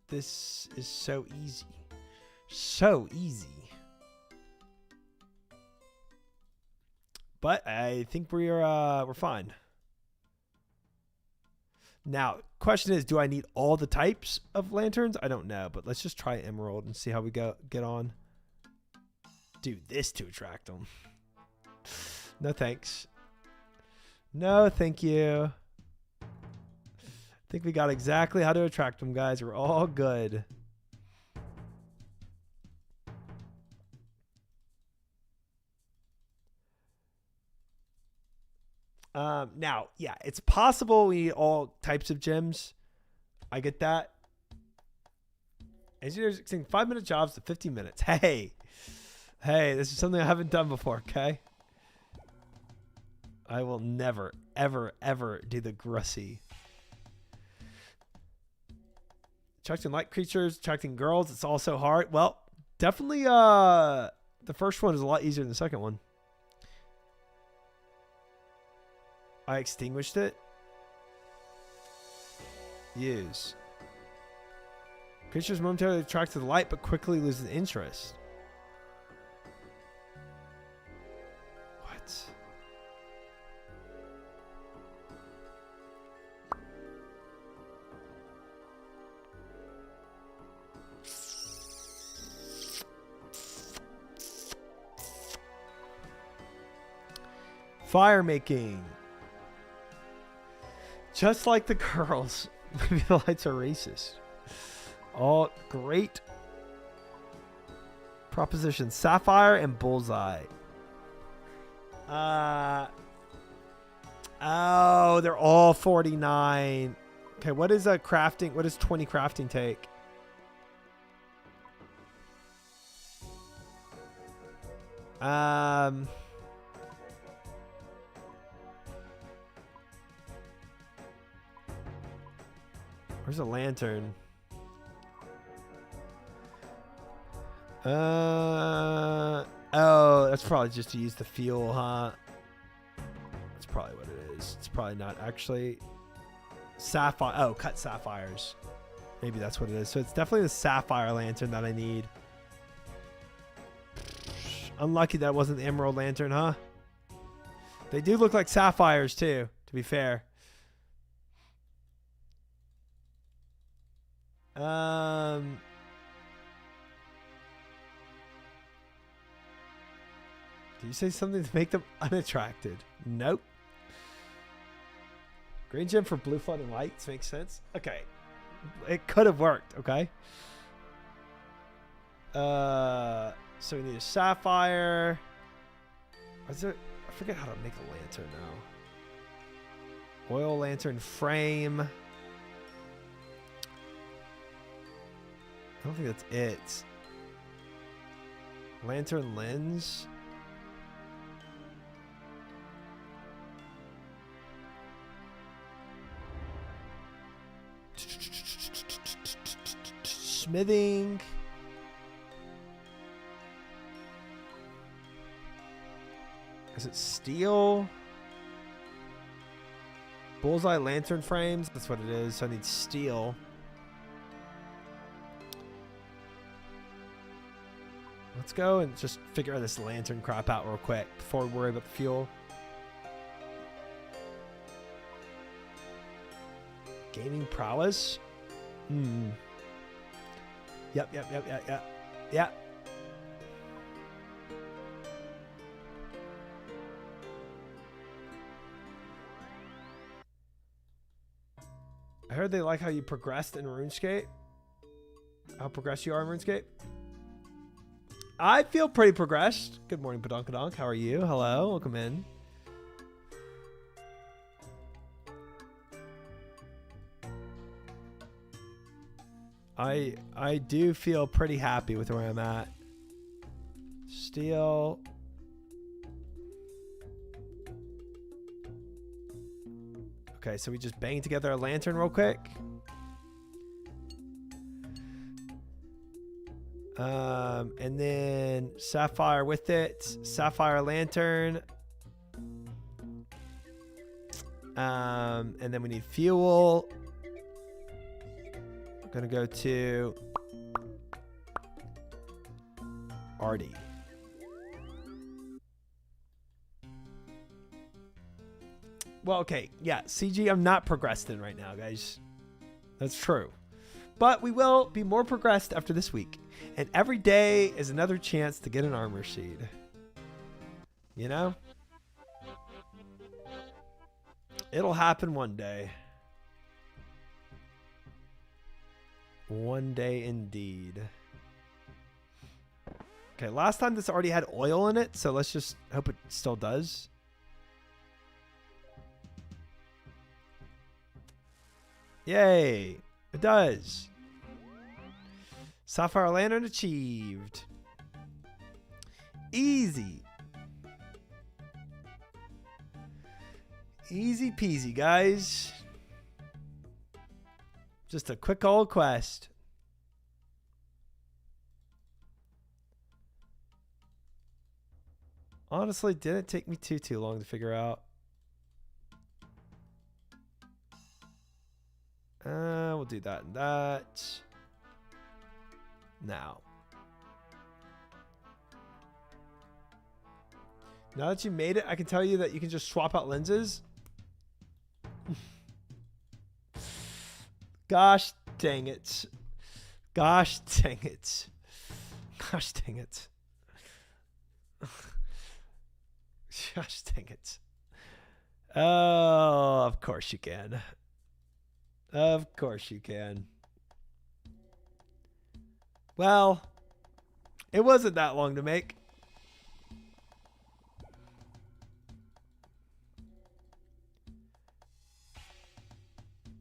this is so easy? So easy. But I think we're fine. Now, question is, do I need all the types of lanterns? I don't know, but let's just try emerald and see how we get on. Do this to attract them. No thanks. No, thank you. I think we got exactly how to attract them, guys. We're all good. Now, yeah, it's possible we need all types of gems. I get that. Engineers saying 5-minute jobs to 50 minutes. Hey, this is something I haven't done before, okay? I will never, ever, ever do the Grussy. Attracting light creatures, attracting girls, it's also hard. Well, definitely the first one is a lot easier than the second one. I extinguished it. Use. Creatures momentarily attract to the light but quickly loses interest. What? Fire making. Just like the girls. Maybe the lights are racist. All great proposition. Sapphire and bullseye. Oh, they're all 49. Okay, what is crafting? What does 20 crafting take? Where's a lantern? Oh, that's probably just to use the fuel, huh? That's probably what it is. It's probably not actually sapphire. Oh, cut sapphires. Maybe that's what it is. So it's definitely the sapphire lantern that I need. Unlucky that wasn't the emerald lantern, huh? They do look like sapphires too, to be fair. Did you say something to make them unattracted? Nope. Green gem for blue flooding lights makes sense. Okay. It could have worked, okay? So we need a sapphire. Is there, I forget how to make a lantern now. Oil lantern frame. I don't think that's it. Lantern lens. Smithing. Is it steel? Bullseye lantern frames. That's what it is. So I need steel. Let's go and just figure this lantern crap out real quick before we worry about the fuel. Gaming prowess? Yep. I heard they like how you progressed in RuneScape. How progressed you are in RuneScape. I feel pretty progressed. Good morning, Padonkadonk. How are you? Hello. Welcome in. I do feel pretty happy with where I'm at. Steel. Okay, so we just bang together a lantern real quick. And then sapphire with it. Sapphire lantern. And then we need fuel. We're gonna go to Artie. Well, okay, yeah, CG, I'm not progressed in right now, guys. That's true. But we will be more progressed after this week. And every day is another chance to get an armor seed. You know? It'll happen one day. One day indeed. Okay, last time this already had oil in it, so let's just hope it still does. Yay! It does. Sapphire Lantern achieved. Easy. Easy peasy, guys. Just a quick old quest. Honestly, didn't take me too long to figure out. We'll do that and that. Now that you made it, I can tell you that you can just swap out lenses. Gosh dang it. Gosh dang it. Gosh dang it. Gosh dang it. Oh, of course you can. Of course you can. Well, it wasn't that long to make.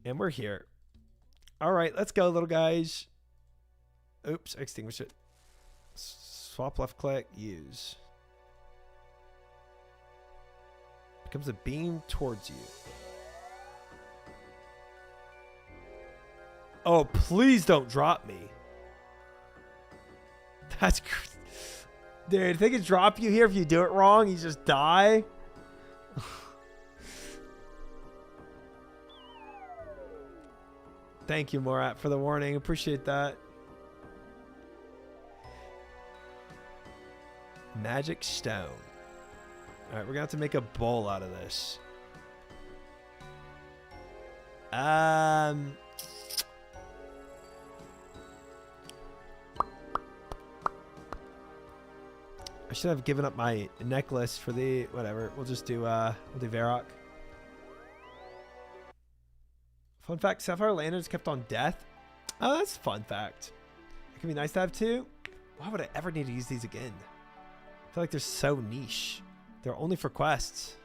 And we're here. All right, let's go, little guys. Oops, extinguish it. Swap left click, use. Becomes a beam towards you. Oh, please don't drop me. That's dude, they could drop you here if you do it wrong. You just die. Thank you, Morat, for the warning. Appreciate that. Magic stone. All right, we're gonna have to make a bowl out of this. I should have given up my necklace for the whatever. We'll just do Varrock. Fun fact, Sapphire Lanterns kept on death. Oh, that's a fun fact. It can be nice to have too. Why would I ever need to use these again? I feel like they're so niche. They're only for quests.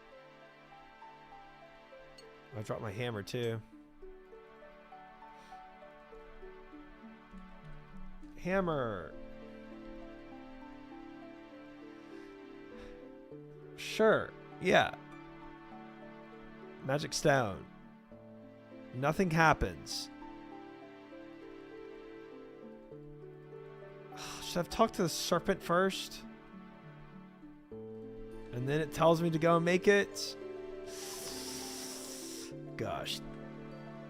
I dropped my hammer too. Hammer. Sure. Yeah. Magic stone. Nothing happens. Should I have talked to the serpent first? And then it tells me to go and make it? Gosh.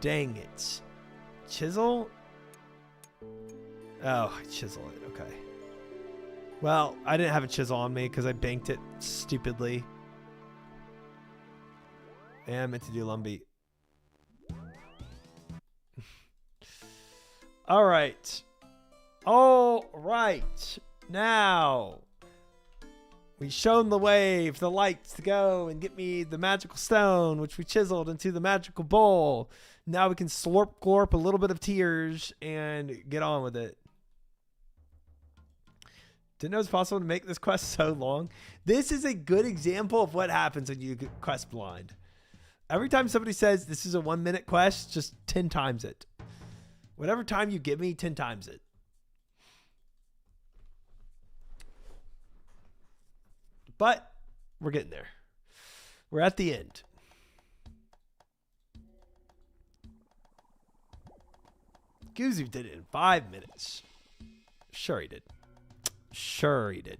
Dang it. Chisel? Oh, I chisel it. Okay. Well, I didn't have a chisel on me because I banked it stupidly. And I meant to do Lumbee. All right. All right. Now, We shown the way for the lights to go and get me the magical stone, which we chiseled into the magical bowl. Now we can slurp glorp a little bit of tears and get on with it. Didn't know it was possible to make this quest so long. This is a good example of what happens when you get quest blind. Every time somebody says this is a 1 minute quest, just 10 times it. Whatever time you give me, 10 times it. But we're getting there. We're at the end. Guzu did it in 5 minutes. Sure he did. Sure he did.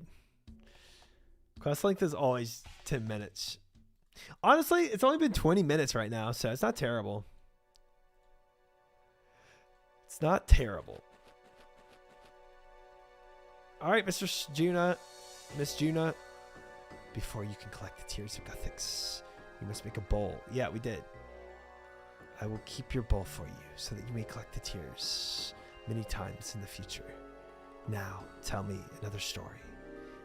Quest length is always 10 minutes. Honestly, it's only been 20 minutes right now, so it's not terrible. It's not terrible. All right, Mr. Juna, Miss Juna. Before you can collect the tears of Gothics, you must make a bowl. Yeah, we did. I will keep your bowl for you so that you may collect the tears many times in the future. Now, tell me another story,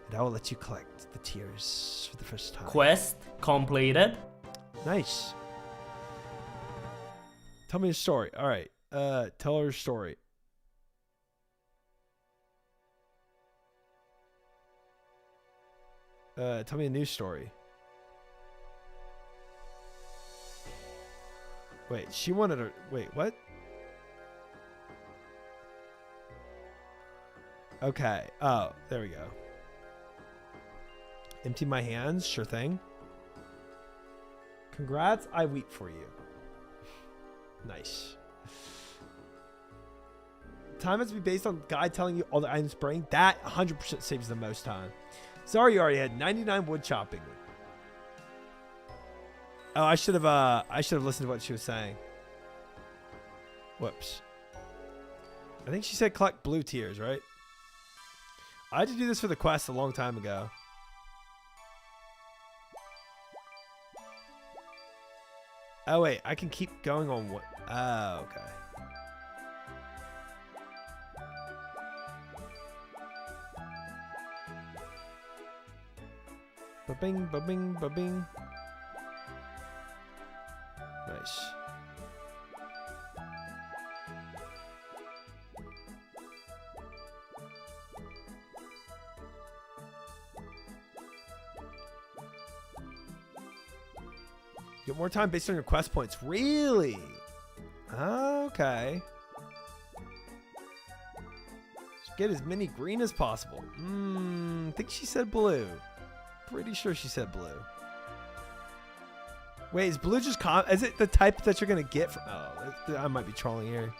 and I will let you collect the tears for the first time.
Quest completed.
Nice. Tell me a story. All right. Tell her a story. Tell me a new story. Wait, she wanted her. Wait, what? Okay. Oh, there we go. Empty my hands. Sure thing. Congrats. I weep for you. Nice. Time has to be based on guide telling you all the items bring. That 100% saves the most time. Sorry, you already had 99 wood chopping. Oh, I should have listened to what she was saying. Whoops. I think she said collect blue tears, right? I had to do this for the quest a long time ago. Oh wait, I can keep going on what? Oh, okay. Ba-bing, ba-bing, ba-bing. Nice. Get more time based on your quest points. Really? Okay. Get as many green as possible. I think she said blue. Pretty sure she said blue. Wait, is blue just is it the type that you're gonna get from? Oh, I might be trolling here.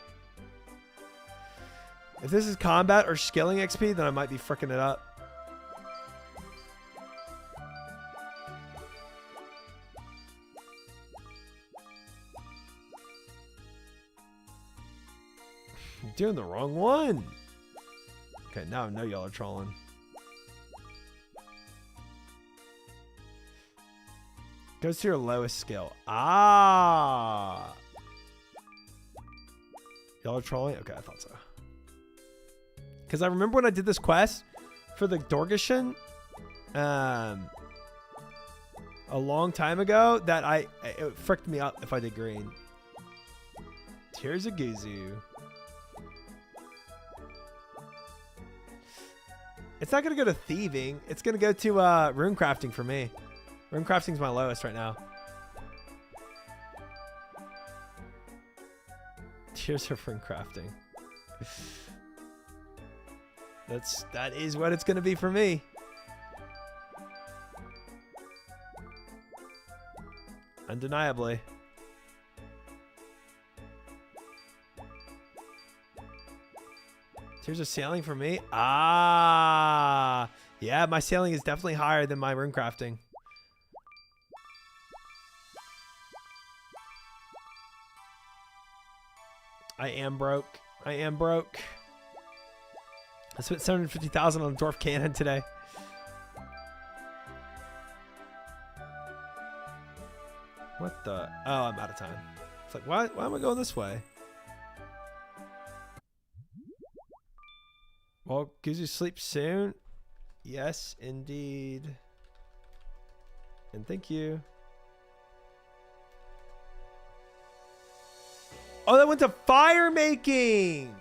If this is combat or skilling XP, then I might be fricking it up. I'm doing the wrong one. Okay, now I know y'all are trolling. Goes to your lowest skill. Ah. Y'all are trolling? Okay, I thought so. Because I remember when I did this quest for the Dorgishan a long time ago that it fricked me up if I did green. Here's a Guzu. It's not going to go to thieving. It's going to go to rune crafting for me. Rune crafting's my lowest right now. Tears of rune crafting. That is what it's gonna be for me. Undeniably. Tears of sailing for me. Ah, yeah, my sailing is definitely higher than my rune crafting. I am broke. I am broke. I spent 750,000 on a dwarf cannon today. What the? Oh, I'm out of time. It's like, why am I going this way? Well, Guzu sleep soon. Yes, indeed. And thank you. Oh, that went to fire making.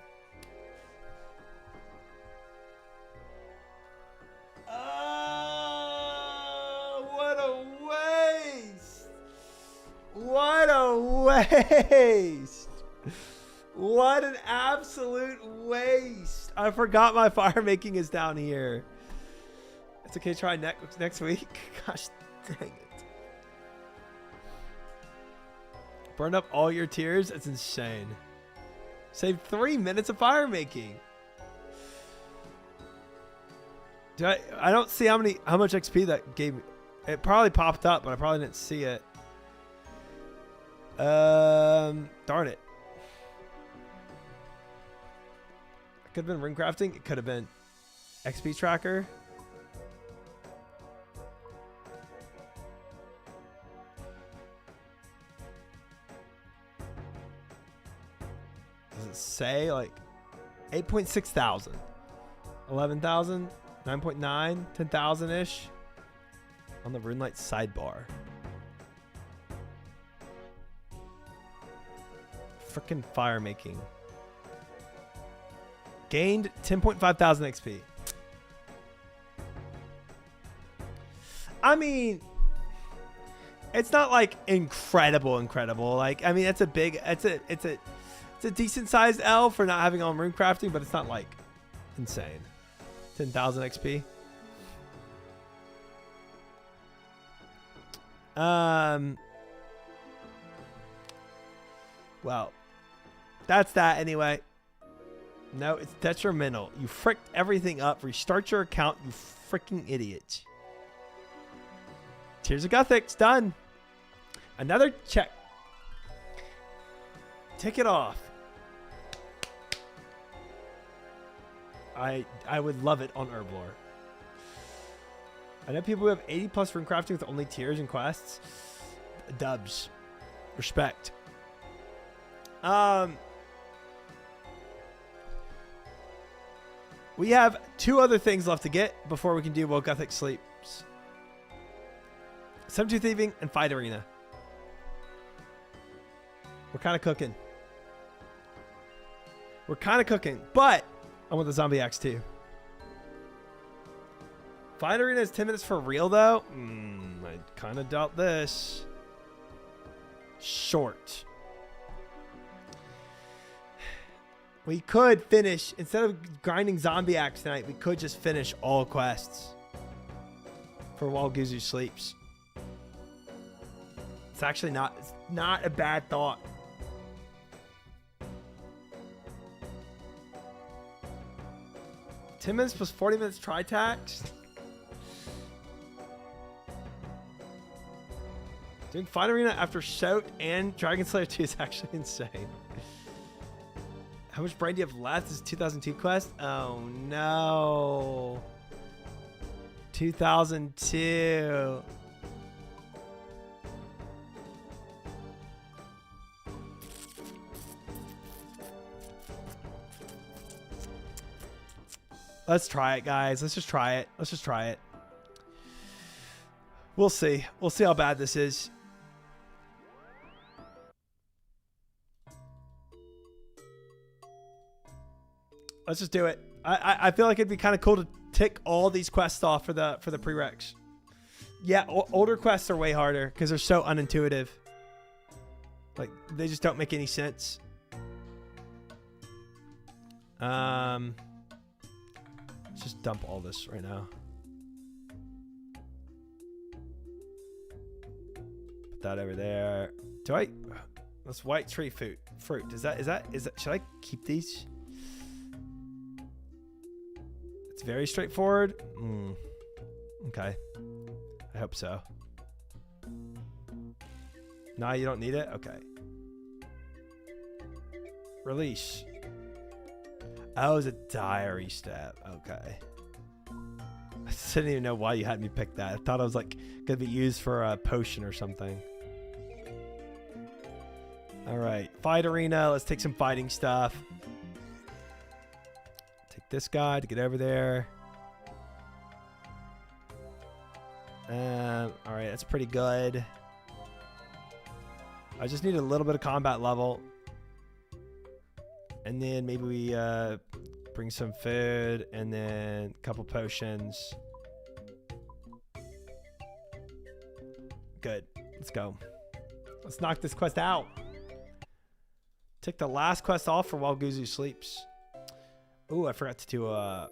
Oh, what a waste. What a waste. What an absolute waste. I forgot my fire making is down here. It's okay, try next week. Gosh dang it. Burn up all your tears? That's insane. Save 3 minutes of fire making. I don't see how much XP that gave me. It probably popped up, but I probably didn't see it. Darn it. It could have been ring crafting. It could have been XP tracker. Does it say like 8.6 thousand, 11,000, 9.9, 10,000 ish on the Runelight sidebar? Frickin' fire making. Gained 10.5 thousand XP. I mean, it's not like incredible. Like, I mean, it's a decent sized L for not having on rune crafting, but it's not like insane. 10,000 XP. Well, that's that anyway. No, it's detrimental. You fricked everything up. Restart your account, you freaking idiot. Tears of Guthix, done. Another check. Tick it off. I would love it on Herblore. I know people who have 80 plus rune crafting with only tiers and quests. Dubs. Respect. We have 2 other things left to get before we can do while Guthix sleeps. 7-2 Thieving and Fight Arena. We're kind of cooking. But I want the Zombie Axe too. Fight Arena is 10 minutes for real though. I kind of doubt this. Short. We could finish, instead of grinding Zombie Axe tonight, we could just finish all quests for while Guzu sleeps. It's actually not a bad thought. $10 minutes plus 40 minutes tri-tax. Doing Fight Arena after Shout and Dragon Slayer 2 is actually insane. How much brain do you have left? This is 2002 quest? Oh no. 2002. Let's try it, guys. Let's just try it. We'll see. We'll see how bad this is. Let's just do it. I feel like it'd be kind of cool to tick all these quests off for the prereqs. Yeah, older quests are way harder because they're so unintuitive. Like, they just don't make any sense. Let's just dump all this right now. Put that over there. That's white tree fruit. Is that should I keep these? It's very straightforward. Okay. I hope so. Nah, you don't need it? Okay. Release. Oh, it's a diary step. Okay. I didn't even know why you had me pick that. I thought it was like gonna be used for a potion or something. All right, Fight Arena. Let's take some fighting stuff. Take this guy to get over there. All right, that's pretty good. I just need a little bit of combat level. And then maybe we bring some food and then a couple potions. Good. Let's go. Let's knock this quest out. Take the last quest off for while Guzu sleeps. Ooh, I forgot to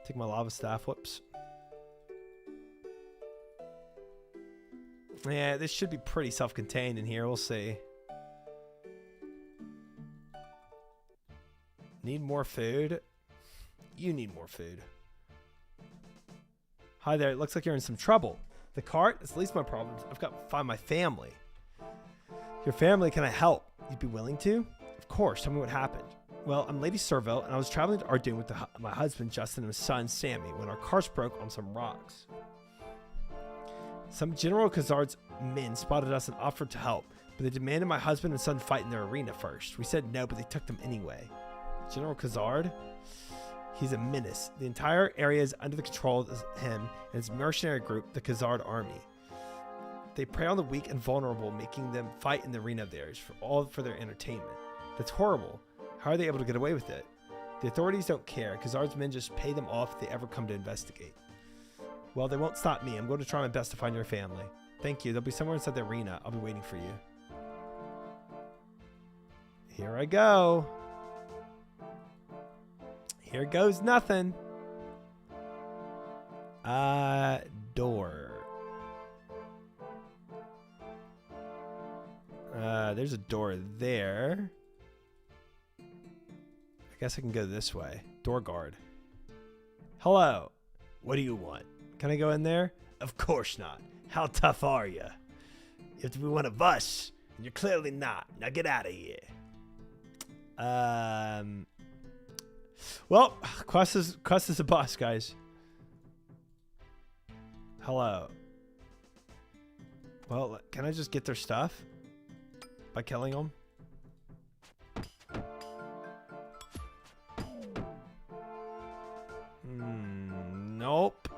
take my lava staff. Whoops. Yeah, this should be pretty self-contained in here. We'll see. Need more food? You need more food. Hi there. It looks like you're in some trouble. The cart is at least my problem. I've got to find my family. Your family, can I help? You'd be willing to? Of course. Tell me what happened. Well, I'm Lady Serville, and I was traveling to Ardoon with my husband, Justin, and his son, Sammy, when our cars broke on some rocks. Some General Khazard's men spotted us and offered to help, but they demanded my husband and son fight in their arena first. We said no, but they took them anyway. General Khazard? He's a menace. The entire area is under the control of him and his mercenary group, the Khazard Army. They prey on the weak and vulnerable, making them fight in the arena of theirs, for their entertainment. That's horrible. How are they able to get away with it? The authorities don't care. Khazard's men just pay them off if they ever come to investigate. Well, they won't stop me. I'm going to try my best to find your family. Thank you. They'll be somewhere inside the arena. I'll be waiting for you. Here I go. Here goes nothing. Door. There's a door there. I guess I can go this way. Door guard. Hello. What do you want? Can I go in there? Of course not. How tough are you? You have to be one of us, and you're clearly not. Now get out of here. Well, Quest is a boss, guys. Hello. Well, can I just get their stuff by killing them? Nope.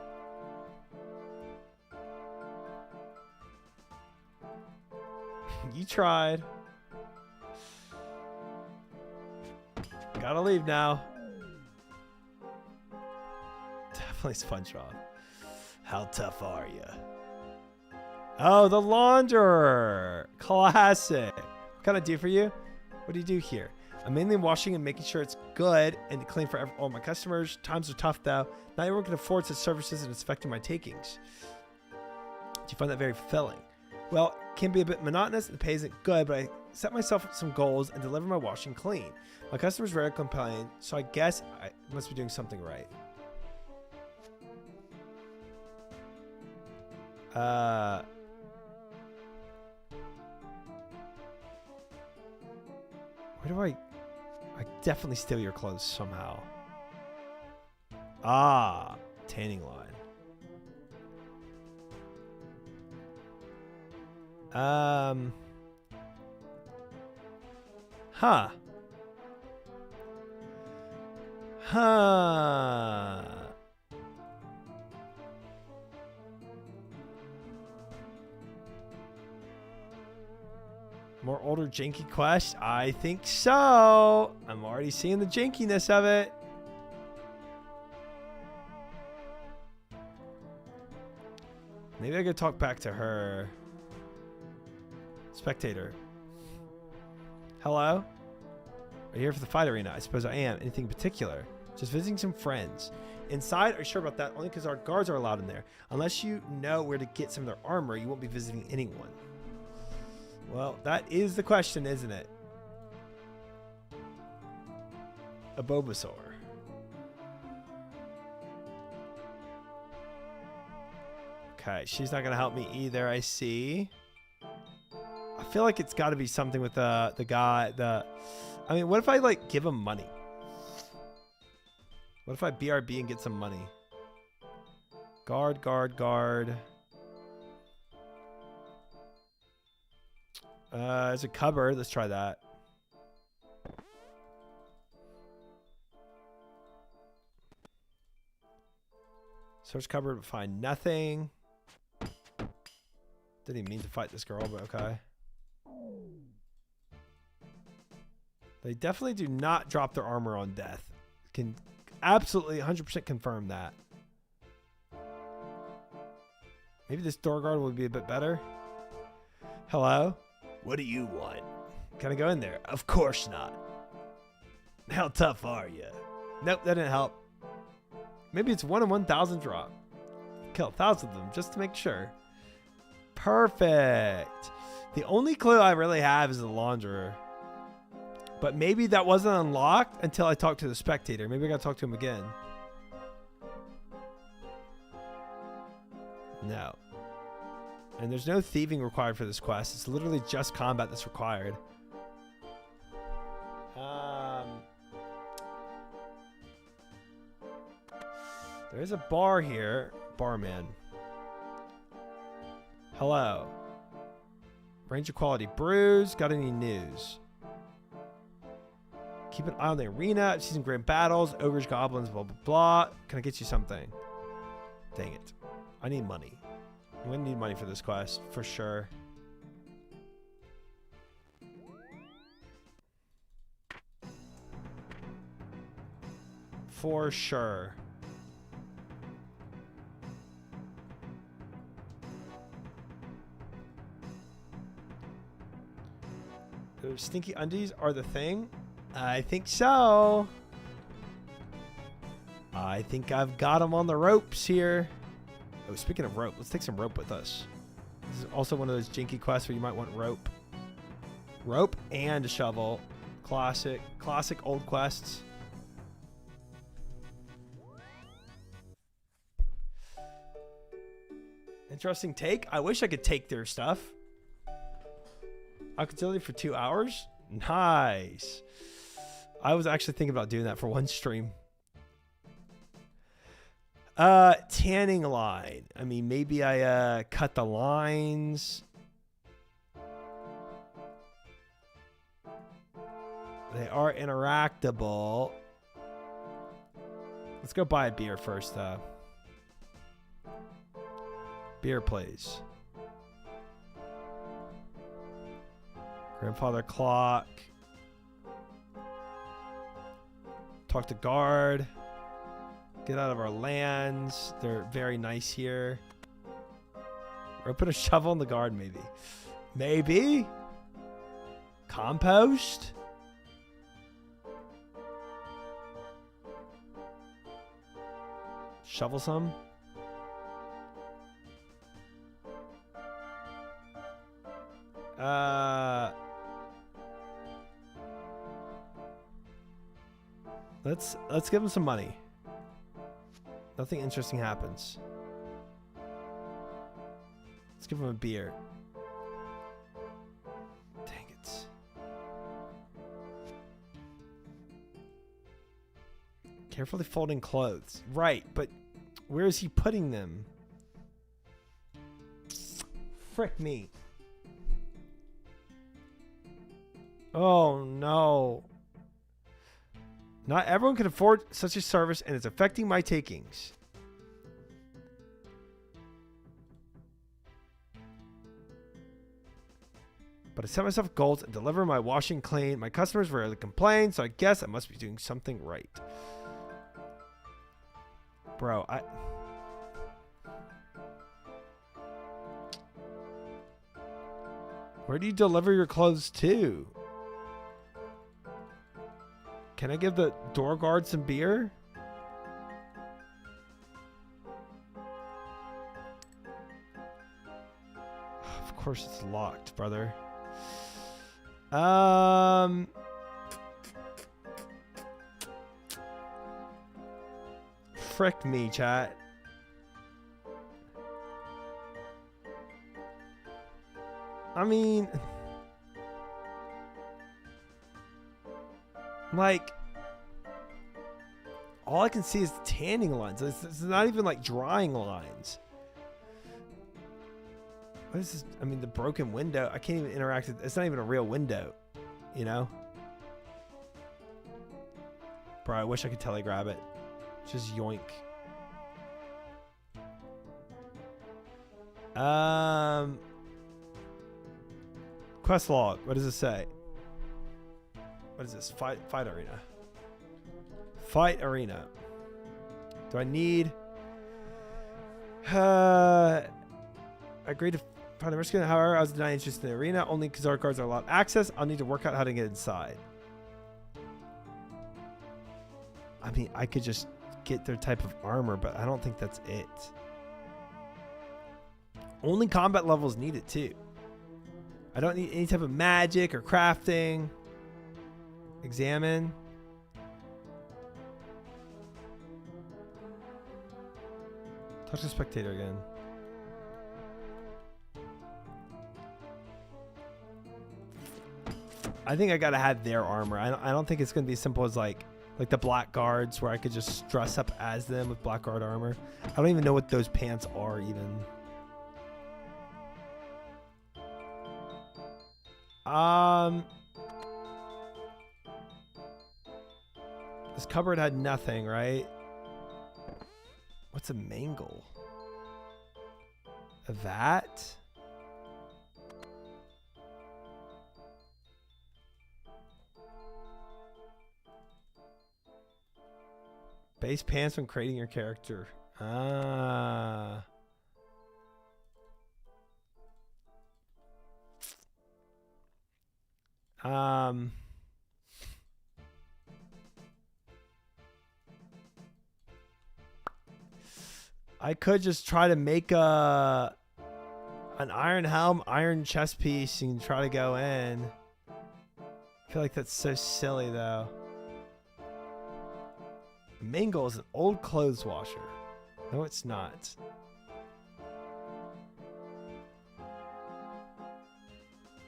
You tried. Gotta leave now. Definitely SpongeBob. How tough are you? Oh, the launderer. Classic. What can I do for you? What do you do here? I'm mainly washing and making sure it's good and clean for all my customers. Times are tough, though. Not everyone can afford such services, and it's affecting my takings. Do you find that very fulfilling? Well, it can be a bit monotonous, and the pay isn't good, but I set myself some goals and deliver my washing clean. My customers rarely complain, so I guess I must be doing something right. Where do I definitely steal your clothes somehow. Ah, tanning line. Huh. More older janky quest? I think so. I'm already seeing the jankiness of it. Maybe I could talk back to her. Spectator. Hello? Are you here for the fight arena? I suppose I am. Anything in particular? Just visiting some friends. Inside? Are you sure about that? Only because our guards are allowed in there. Unless you know where to get some of their armor, you won't be visiting anyone. Well, that is the question, isn't it? A Bulbasaur. Okay, she's not going to help me either, I see. I feel like it's got to be something with the guy. I mean, what if I, like, give him money? What if I BRB and get some money? Guard. There's a cupboard. Let's try that. Search cupboard, but find nothing. Didn't even mean to fight this girl, but okay. They definitely do not drop their armor on death. Can absolutely 100% confirm that. Maybe this door guard would be a bit better. Hello? What do you want? Can I go in there? Of course not. How tough are you? Nope, that didn't help. Maybe it's 1 in 1,000 drop. Kill 1,000 of them just to make sure. Perfect. The only clue I really have is the launderer. But maybe that wasn't unlocked until I talked to the spectator. Maybe I gotta talk to him again. No. And there's no thieving required for this quest. It's literally just combat that's required. There's a bar here. Barman. Hello. Range of quality brews. Got any news? Keep an eye on the arena. I've seen some great battles. Ogres, goblins, blah, blah, blah. Can I get you something? Dang it. I need money. I'm going to need money for this quest. For sure. For sure. Those stinky undies are the thing? I think so. I think I've got them on the ropes here. Oh, speaking of rope, let's take some rope with us. This is also one of those jinky quests where you might want rope. Rope and a shovel. Classic old quests. Interesting take. I wish I could take their stuff. Alcatility for 2 hours? Nice. I was actually thinking about doing that for one stream. Tanning line. I mean, maybe I cut the lines. They are interactable. Let's go buy a beer first, though. Beer, please. Grandfather clock. Talk to guard. Get out of our lands. They're very nice here. Or put a shovel in the guard, maybe. Maybe? Compost? Shovel some? Let's give him some money. Nothing interesting happens. Let's give him a beer. Dang it. Carefully folding clothes. Right, but where is he putting them? Frick me. Oh no. Not everyone can afford such a service, and it's affecting my takings. But I set myself goals and deliver my washing clean. My customers rarely complain, so I guess I must be doing something right. Bro, where do you deliver your clothes to? Can I give the door guard some beer? Of course it's locked, brother. Frick me, chat. I mean, like, all I can see is the tanning lines. It's not even like drying lines. What is this? I mean, the broken window. I can't even interact with. It's not even a real window, you know? Bro, I wish I could telegrab it. Just yoink. Quest log. What does it say? What is this? Fight arena. Fight arena. Do I need? I agreed to find the risk. However, I was denied interest in the arena only because our guards are allowed access. I'll need to work out how to get inside. I mean, I could just get their type of armor, but I don't think that's it. Only combat levels need it too. I don't need any type of magic or crafting. Examine. Talk to spectator again. I think I gotta have their armor. I don't think it's gonna be as simple as like the black guards where I could just dress up as them with black guard armor. I don't even know what those pants are even. This cupboard had nothing, right? What's a mangle? A vat? Base pants when creating your character. Ah. I could just try to make an iron helm, iron chest piece, and try to go in. I feel like that's so silly though. Mingle is an old clothes washer. No, it's not.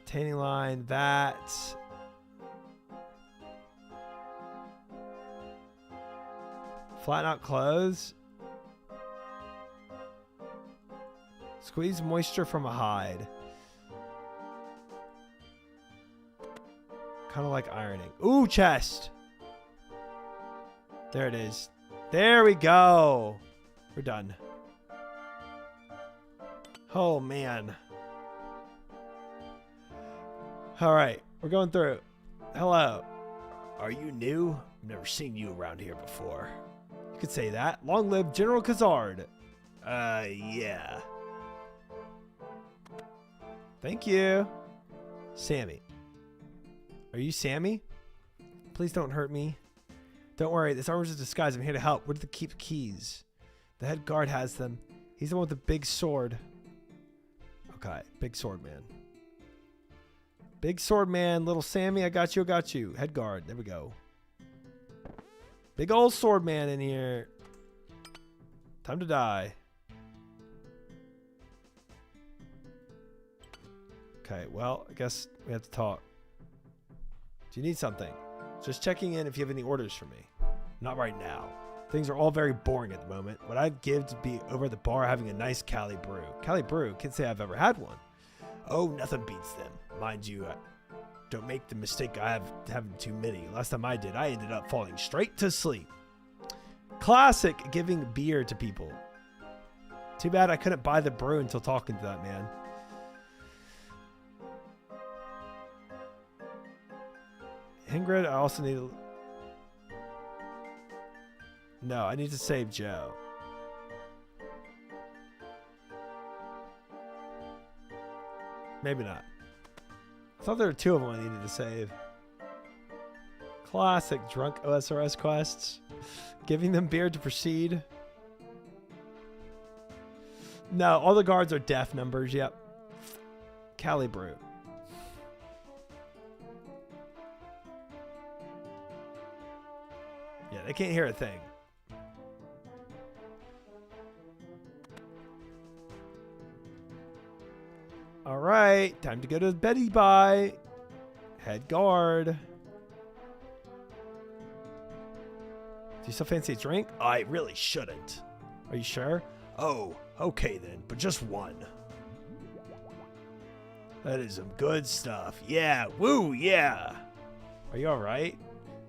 Tanning line, that. Flatten out clothes. Squeeze moisture from a hide. Kind of like ironing. Ooh, chest. There it is. There we go. We're done. Oh, man. All right. We're going through. Hello. Are you new? I've never seen you around here before. You could say that. Long live General Khazard. Yeah. Thank you. Sammy. Are you Sammy? Please don't hurt me. Don't worry, this armor's a disguise. I'm here to help. Where do they keep keys? The head guard has them. He's the one with the big sword. Okay, big sword man. Big sword man, little Sammy, I got you, I got you. Head guard, there we go. Big old sword man in here. Time to die. Okay, well, I guess we have to talk. Do you need something? Just checking in if you have any orders for me. Not right now. Things are all very boring at the moment. What I'd give to be over at the bar having a nice Cali brew. Cali brew? Can't say I've ever had one. Oh, nothing beats them. Mind you, don't make the mistake I have having too many. Last time I did, I ended up falling straight to sleep. Classic giving beer to people. Too bad I couldn't buy the brew until talking to that man. Ingrid, I also need... No, I need to save Joe. Maybe not. I thought there were two of them I needed to save. Classic drunk OSRS quests. Giving them beer to proceed. No, all the guards are deaf numbers. Yep. Cali brew. Yeah, they can't hear a thing. All right, time to go to Betty Bye. Head guard. Do you still fancy a drink? I really shouldn't. Are you sure? Oh, okay then, but just one. That is some good stuff. Yeah, woo, yeah. Are you all right?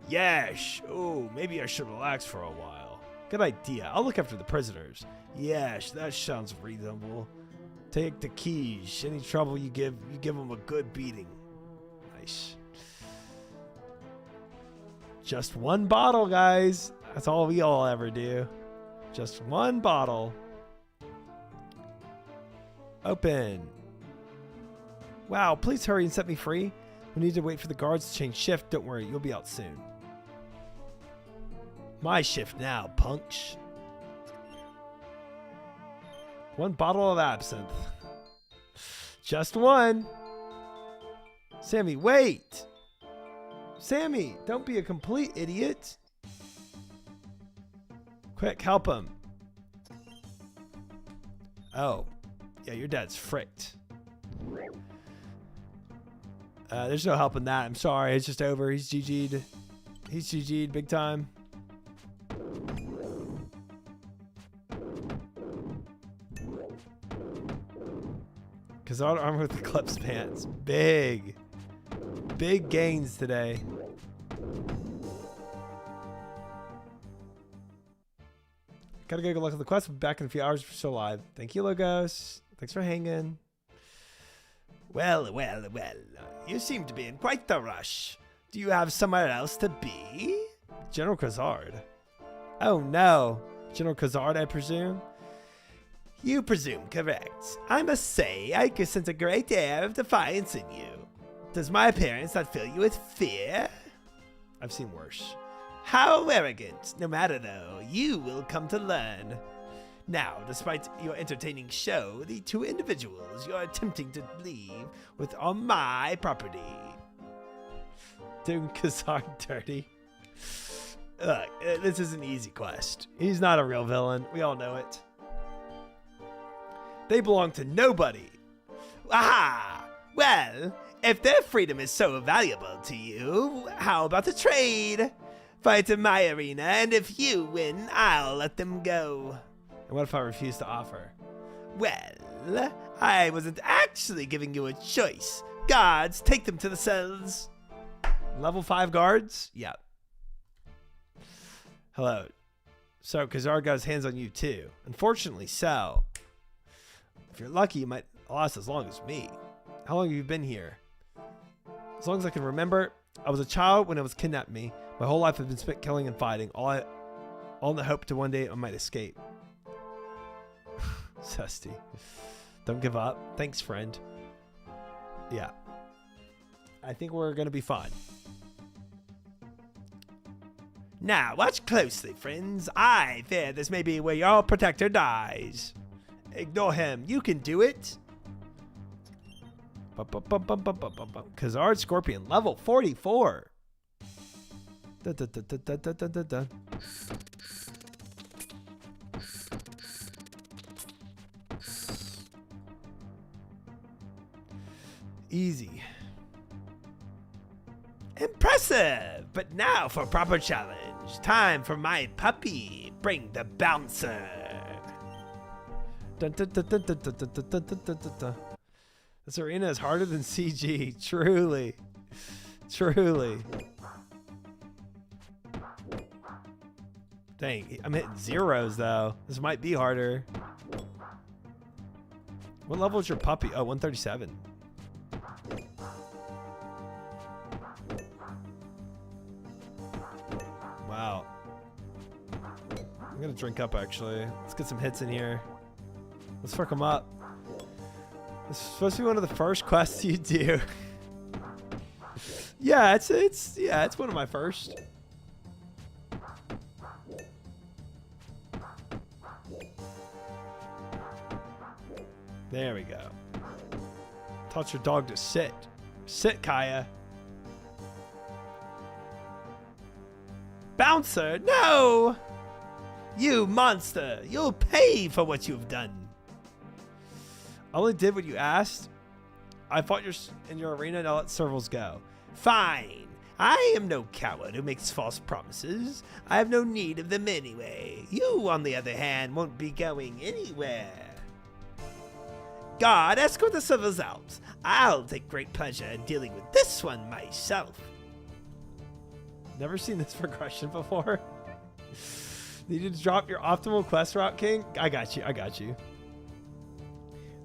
Yash. Oh, maybe I should relax for a while. Good idea. I'll look after the prisoners. Yash, that sounds reasonable. Take the keys. Any trouble you give them a good beating. Nice. Just one bottle, guys. That's all we all ever do. Just one bottle. Open. Wow, please hurry and set me free. We need to wait for the guards to change shift. Don't worry, you'll be out soon. My shift now, punks. One bottle of absinthe. Just one. Sammy, wait. Sammy, don't be a complete idiot. Quick, help him. Oh. Yeah, your dad's fricked. There's no helping that. I'm sorry. It's just over. He's GG'd. He's GG'd big time. Kazard armor with the clips pants. Big. Big gains today. Gotta go. Good luck with the quest. We'll be back in a few hours if you're still alive. Thank you, Logos. Thanks for hanging. Well. You seem to be in quite the rush. Do you have somewhere else to be? General Kazard. Oh no. General Kazard, I presume? You presume correct. I must say, I can sense a great air of defiance in you. Does my appearance not fill you with fear? I've seen worse. How arrogant. No matter though, you will come to learn. Now, despite your entertaining show, the two individuals you are attempting to leave with are my property. Doing Kazard dirty. Look, this is an easy quest. He's not a real villain. We all know it. They belong to nobody. Aha! Well, if their freedom is so valuable to you, how about a trade? Fight in my arena, and if you win, I'll let them go. And what if I refuse to offer? Well, I wasn't actually giving you a choice. Guards, take them to the cells. Level 5 guards? Yep. Hello. So, Kazard got his hands on you too. Unfortunately so. If you're lucky, you might last as long as me. How long have you been here? As long as I can remember. I was a child when it was kidnapped me. My whole life I've been spent killing and fighting. All in the hope to one day I might escape. Susty. Don't give up. Thanks, friend. Yeah. I think we're going to be fine. Now, watch closely, friends. I fear this may be where your protector dies. Ignore him. You can do it. Kazard Scorpion, level 44. Easy. Impressive! But now for proper challenge. Time for my puppy. Bring the bouncer. This arena is harder than CG. Truly. Truly. Dang, I'm hitting zeros though. This might be harder. What level is your puppy? Oh, 137. Wow. I'm gonna drink up actually. Let's get some hits in here. Let's fuck them up. This is supposed to be one of the first quests you do. Yeah, it's one of my first. There we go. Taught your dog to sit. Sit, Kaya. Bouncer, no! You monster, you'll pay for what you've done. I only did what you asked. I fought in your arena, now let servals go. Fine. I am no coward who makes false promises. I have no need of them anyway. You, on the other hand, won't be going anywhere. God, escort the servals out. I'll take great pleasure in dealing with this one myself. Never seen this progression before. Need you to drop your optimal quest route, King? I got you.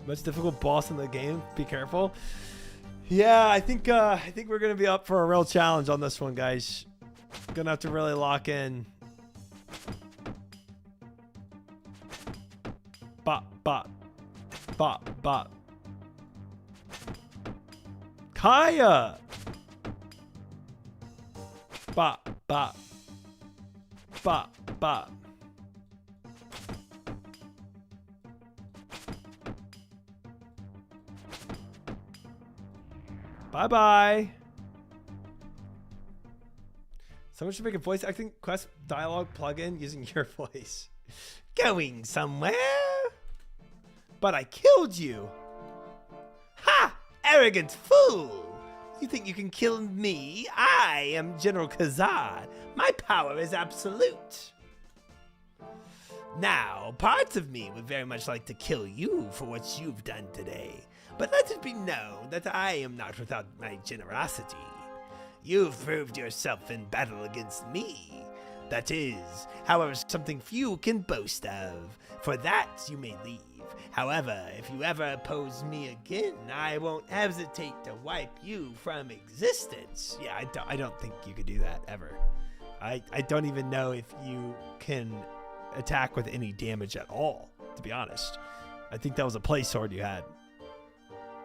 Most difficult boss in the game. Be careful. Yeah, I think we're gonna be up for a real challenge on this one, guys. Gonna have to really lock in. Bop, bop, bop, bop. Kaya. Bop, bop, bop, bop. Bye-bye. Someone should make a voice acting quest dialogue plugin using your voice. Going somewhere? But I killed you. Ha! Arrogant fool! You think you can kill me? I am General Kazar. My power is absolute. Now, parts of me would very much like to kill you for what you've done today. But let it be known that I am not without my generosity. You've proved yourself in battle against me. That is, however, something few can boast of. For that you may leave. However, if you ever oppose me again, I won't hesitate to wipe you from existence. Yeah, I don't think you could do that, ever. I don't even know if you can attack with any damage at all, to be honest. I think that was a play sword you had.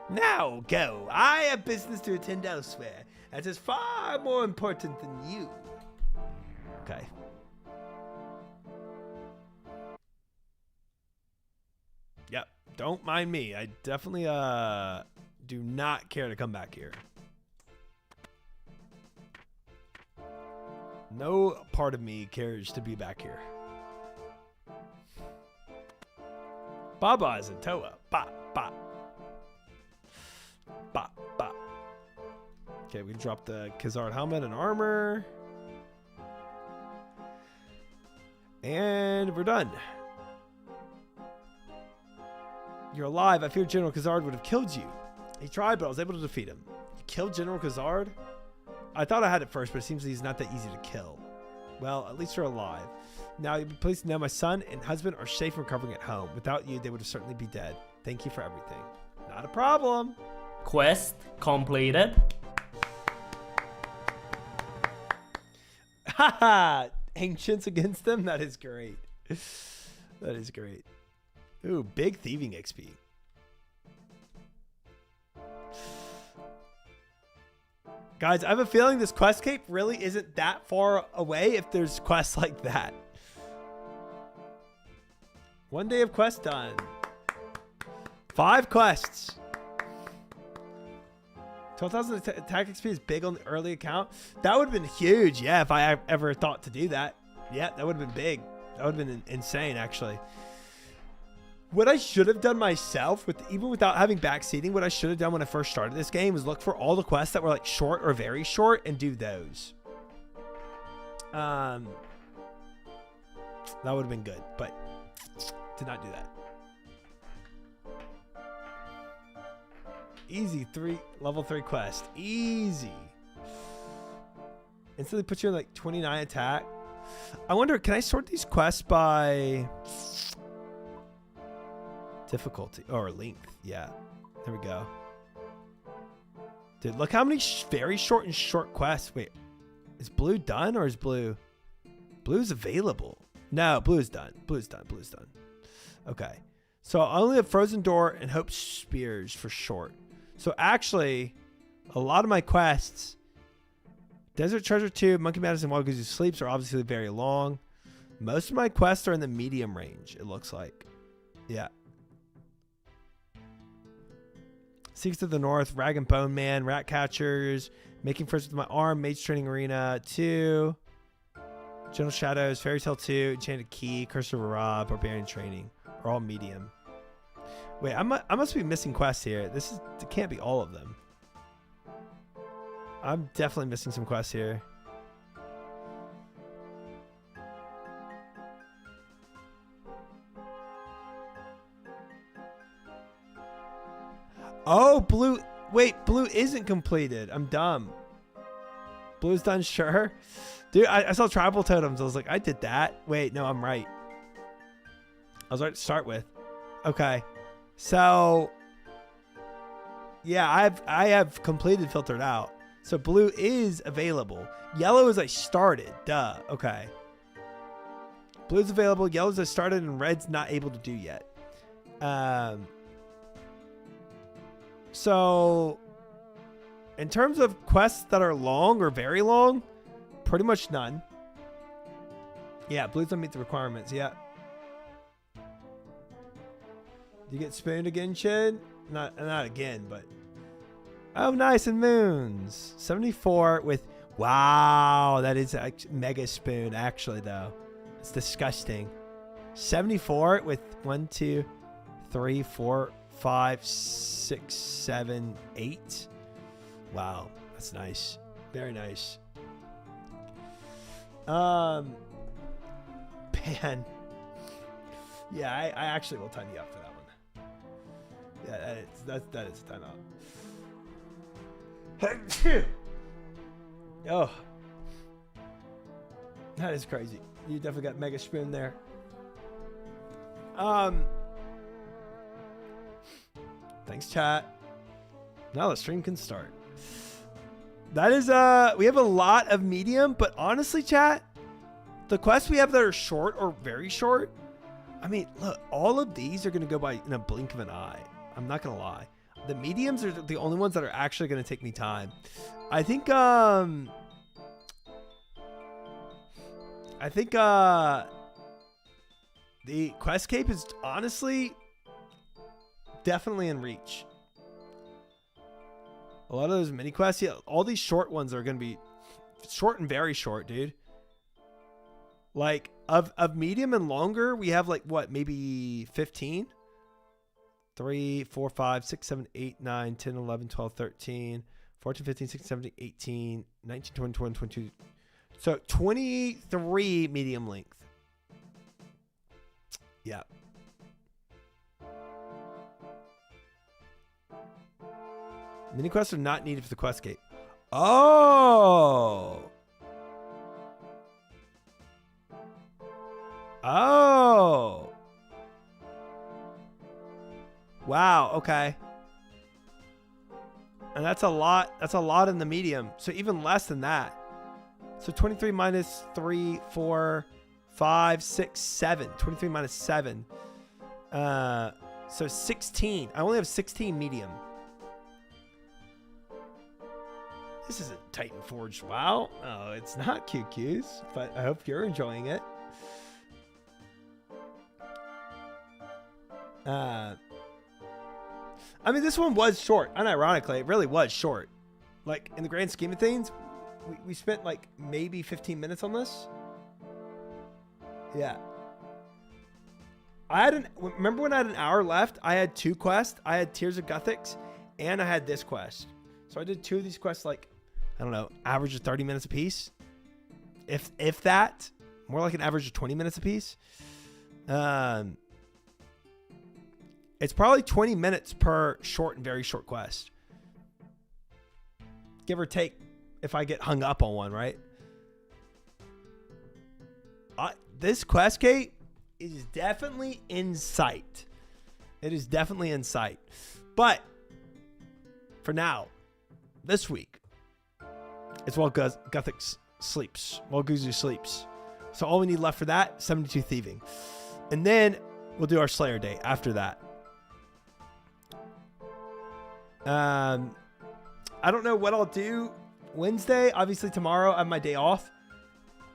Now go. I have business to attend elsewhere. That is far more important than you. Okay. Yep. Don't mind me. I definitely do not care to come back here. No part of me cares to be back here. Baba is a Toa. Ba, ba. Ba, ba. Okay, we can drop the Kazard helmet and armor. And we're done. You're alive. I feared General Kazard would have killed you. He tried, but I was able to defeat him. You killed General Kazard? I thought I had it first, but it seems that he's not that easy to kill. Well, at least you're alive. Now, you'll be pleased to know my son and husband are safe and recovering at home. Without you, they would have certainly be dead. Thank you for everything. Not a problem.
Quest completed.
Haha! Ancients against them? That is great. That is great. Ooh, big thieving XP. Guys, I have a feeling this quest cape really isn't that far away if there's quests like that. 1 day of quest done. 5 quests. 12,000 attack XP is big on the early account. That would have been huge, yeah, if I ever thought to do that. Yeah, that would have been big. That would have been insane, actually. What I should have done myself, even without having backseating, what I should have done when I first started this game was look for all the quests that were like short or very short and do those. That would have been good, but did not do that. Easy level 3 quest. Easy. Instantly puts you in like 29 attack. I wonder, can I sort these quests by difficulty or length? Yeah, there we go. Dude, look how many very short and short quests. Wait, is blue done or is blue's available? No, blue is done. Blue's done. Okay, so I only have Frozen Door and Hope Spears for short. So actually, a lot of my quests, Desert Treasure 2, Monkey Madness, and Wild Goose Sleeps are obviously very long. Most of my quests are in the medium range, it looks like. Yeah. Secrets of the North, Rag and Bone Man, Rat Catchers, Making Friends with My Arm, Mage Training Arena 2, Gentle Shadows, Fairy Tale 2, Enchanted Key, Curse of Ra, Barbarian Training are all medium. Wait, I must be missing quests here. It can't be all of them. I'm definitely missing some quests here. Oh, blue. Wait, blue isn't completed. I'm dumb. Blue's done, sure. Dude, I saw tribal totems. I was like, I did that. Wait, no, I'm right. I was right to start with. Okay. So yeah, I have completed filtered out. So blue is available. Yellow is I started. Duh. Okay. Blue's available. Yellow's I started, and red's not able to do yet. So in terms of quests that are long or very long, pretty much none. Yeah, blues don't meet the requirements. Yeah. You get spooned again, Shed? Not again, but oh, nice, and moons 74 with wow. That is a mega spoon, actually. Though it's disgusting. 74 with 1, 2, 3, 4, 5, 6, 7, 8. Wow, that's nice. Very nice. Man. Yeah, I actually will time you up for that one. Yeah, that is a timeout. Oh. That is crazy. You definitely got mega spoon there. Thanks, chat. Now the stream can start. That is we have a lot of medium, but honestly, chat, the quests we have that are short or very short, I mean, look, all of these are going to go by in a blink of an eye. I'm not going to lie. The mediums are the only ones that are actually going to take me time. I think the quest cape is honestly definitely in reach. A lot of those mini quests, yeah, all these short ones are going to be short and very short, dude. Like of medium and longer, we have like what, maybe 15? 3, 4, 5, 6, 7, 8, 9, 10, 11, 12, 13, 14, 15, 16, 17, 18, 19, 20, 21, 22. So 23 medium length. Yeah. Mini quests are not needed for the quest gate. Oh. Oh. Wow. Okay. And that's a lot. That's a lot in the medium. So even less than that. So 23 minus 3, 4, 5, 6, 7. 23 minus 7. So 16. I only have 16 medium. This isn't Titan Forged WoW. Oh, it's not QQs, but I hope you're enjoying it. I mean, this one was short. Unironically, it really was short. Like, in the grand scheme of things, we spent like maybe 15 minutes on this. Yeah. Remember when I had an hour left? I had 2 quests. I had Tears of Guthics, and I had this quest. So I did 2 of these quests, like, I don't know, average of 30 minutes a piece. If that, more like an average of 20 minutes a piece. It's probably 20 minutes per short and very short quest. Give or take if I get hung up on one, right? This quest gate is definitely in sight. It is definitely in sight. But for now, this week, it's while Gothic sleeps, while Guzu sleeps. So all we need left for that, 72 thieving. And then we'll do our Slayer Day after that. I don't know what I'll do Wednesday. Obviously tomorrow I have my day off,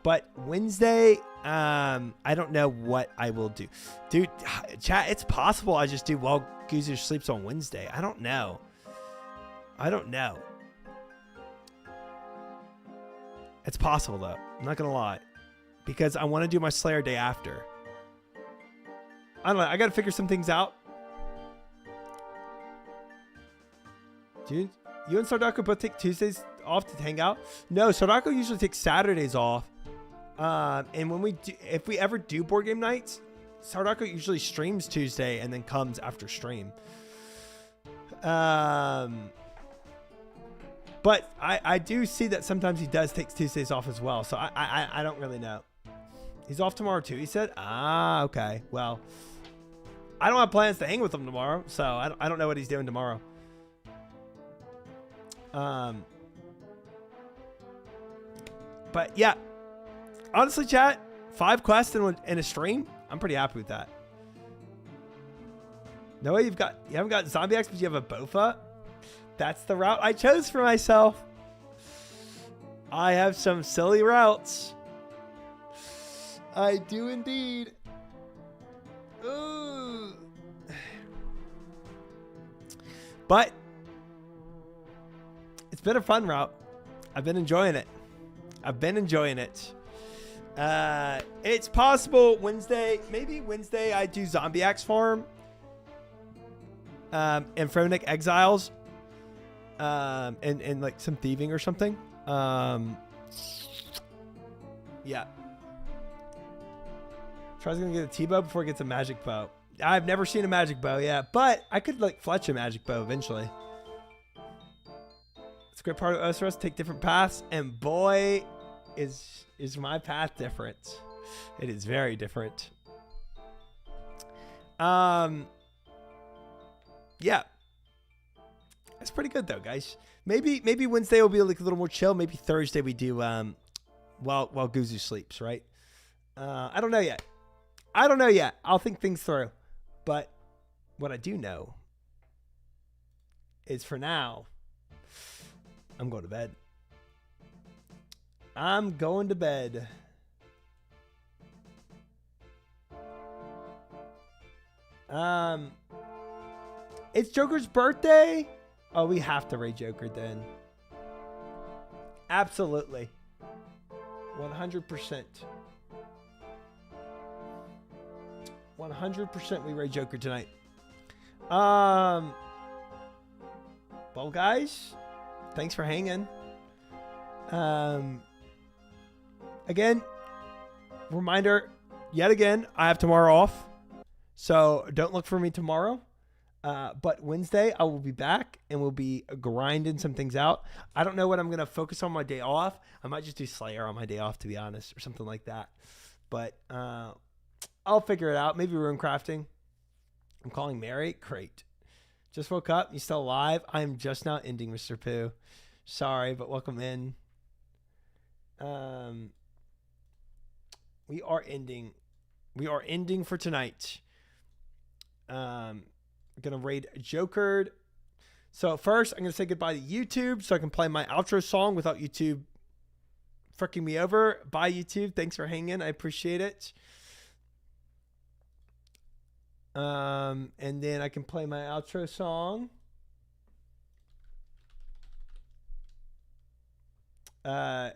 but Wednesday, I don't know what I will do. Dude, chat, it's possible I just do while Guzu sleeps on Wednesday. I don't know. It's possible though. I'm not gonna lie, because I want to do my Slayer Day after. I don't know. I got to figure some things out. Dude, you and Sardaco both take Tuesdays off to hang out? No, Sardaco usually takes Saturdays off. And when if we ever do board game nights, Sardaco usually streams Tuesday and then comes after stream. But I do see that sometimes he does take Tuesdays off as well. So I don't really know. He's off tomorrow too, he said? Ah, okay. Well, I don't have plans to hang with him tomorrow, so I don't know what he's doing tomorrow. But yeah, honestly, chat, 5 quests in a stream. I'm pretty happy with that. No way you haven't got Zombie X, but you have a bowfa. That's the route I chose for myself. I have some silly routes. I do indeed. Ooh. But it's been a fun route. I've been enjoying it. It's possible Wednesday, maybe Wednesday I do Zombie Axe Farm. And Phronic Exiles. And like some thieving or something. Yeah. Try's gonna get a T-bow before it gets a magic bow. I've never seen a magic bow, yeah, but I could like fletch a magic bow eventually. It's a great part of OSRS, take different paths, and boy, is my path different. It is very different. Yeah. It's pretty good though, guys. Maybe Wednesday will be like a little more chill. Maybe Thursday we do while Guzu sleeps, right? I don't know yet. I'll think things through. But what I do know is for now, I'm going to bed. It's Joker's birthday. Oh, we have to raid Joker then. Absolutely. 100%. 100% we raid Joker tonight. Well, guys, thanks for hanging. Again, reminder, yet again, I have tomorrow off. So don't look for me tomorrow. But Wednesday, I will be back and we'll be grinding some things out. I don't know what I'm going to focus on my day off. I might just do Slayer on my day off, to be honest, or something like that. But I'll figure it out. Maybe rune crafting. I'm calling Mary. Great. Just woke up. You still alive? I'm just now ending, Mr. Pooh. Sorry, but welcome in. We are ending. We are ending for tonight. I'm going to raid Jokered. So first, I'm going to say goodbye to YouTube so I can play my outro song without YouTube freaking me over. Bye, YouTube. Thanks for hanging. I appreciate it. And then I can play my outro song. Oh,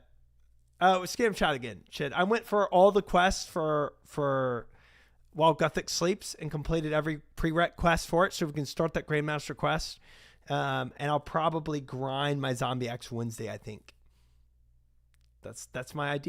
scam chat again. Shit. I went for all the quests for while Gothic sleeps and completed every prereq quest for it so we can start that Grandmaster quest. And I'll probably grind my Zombie X Wednesday, I think. That's my idea.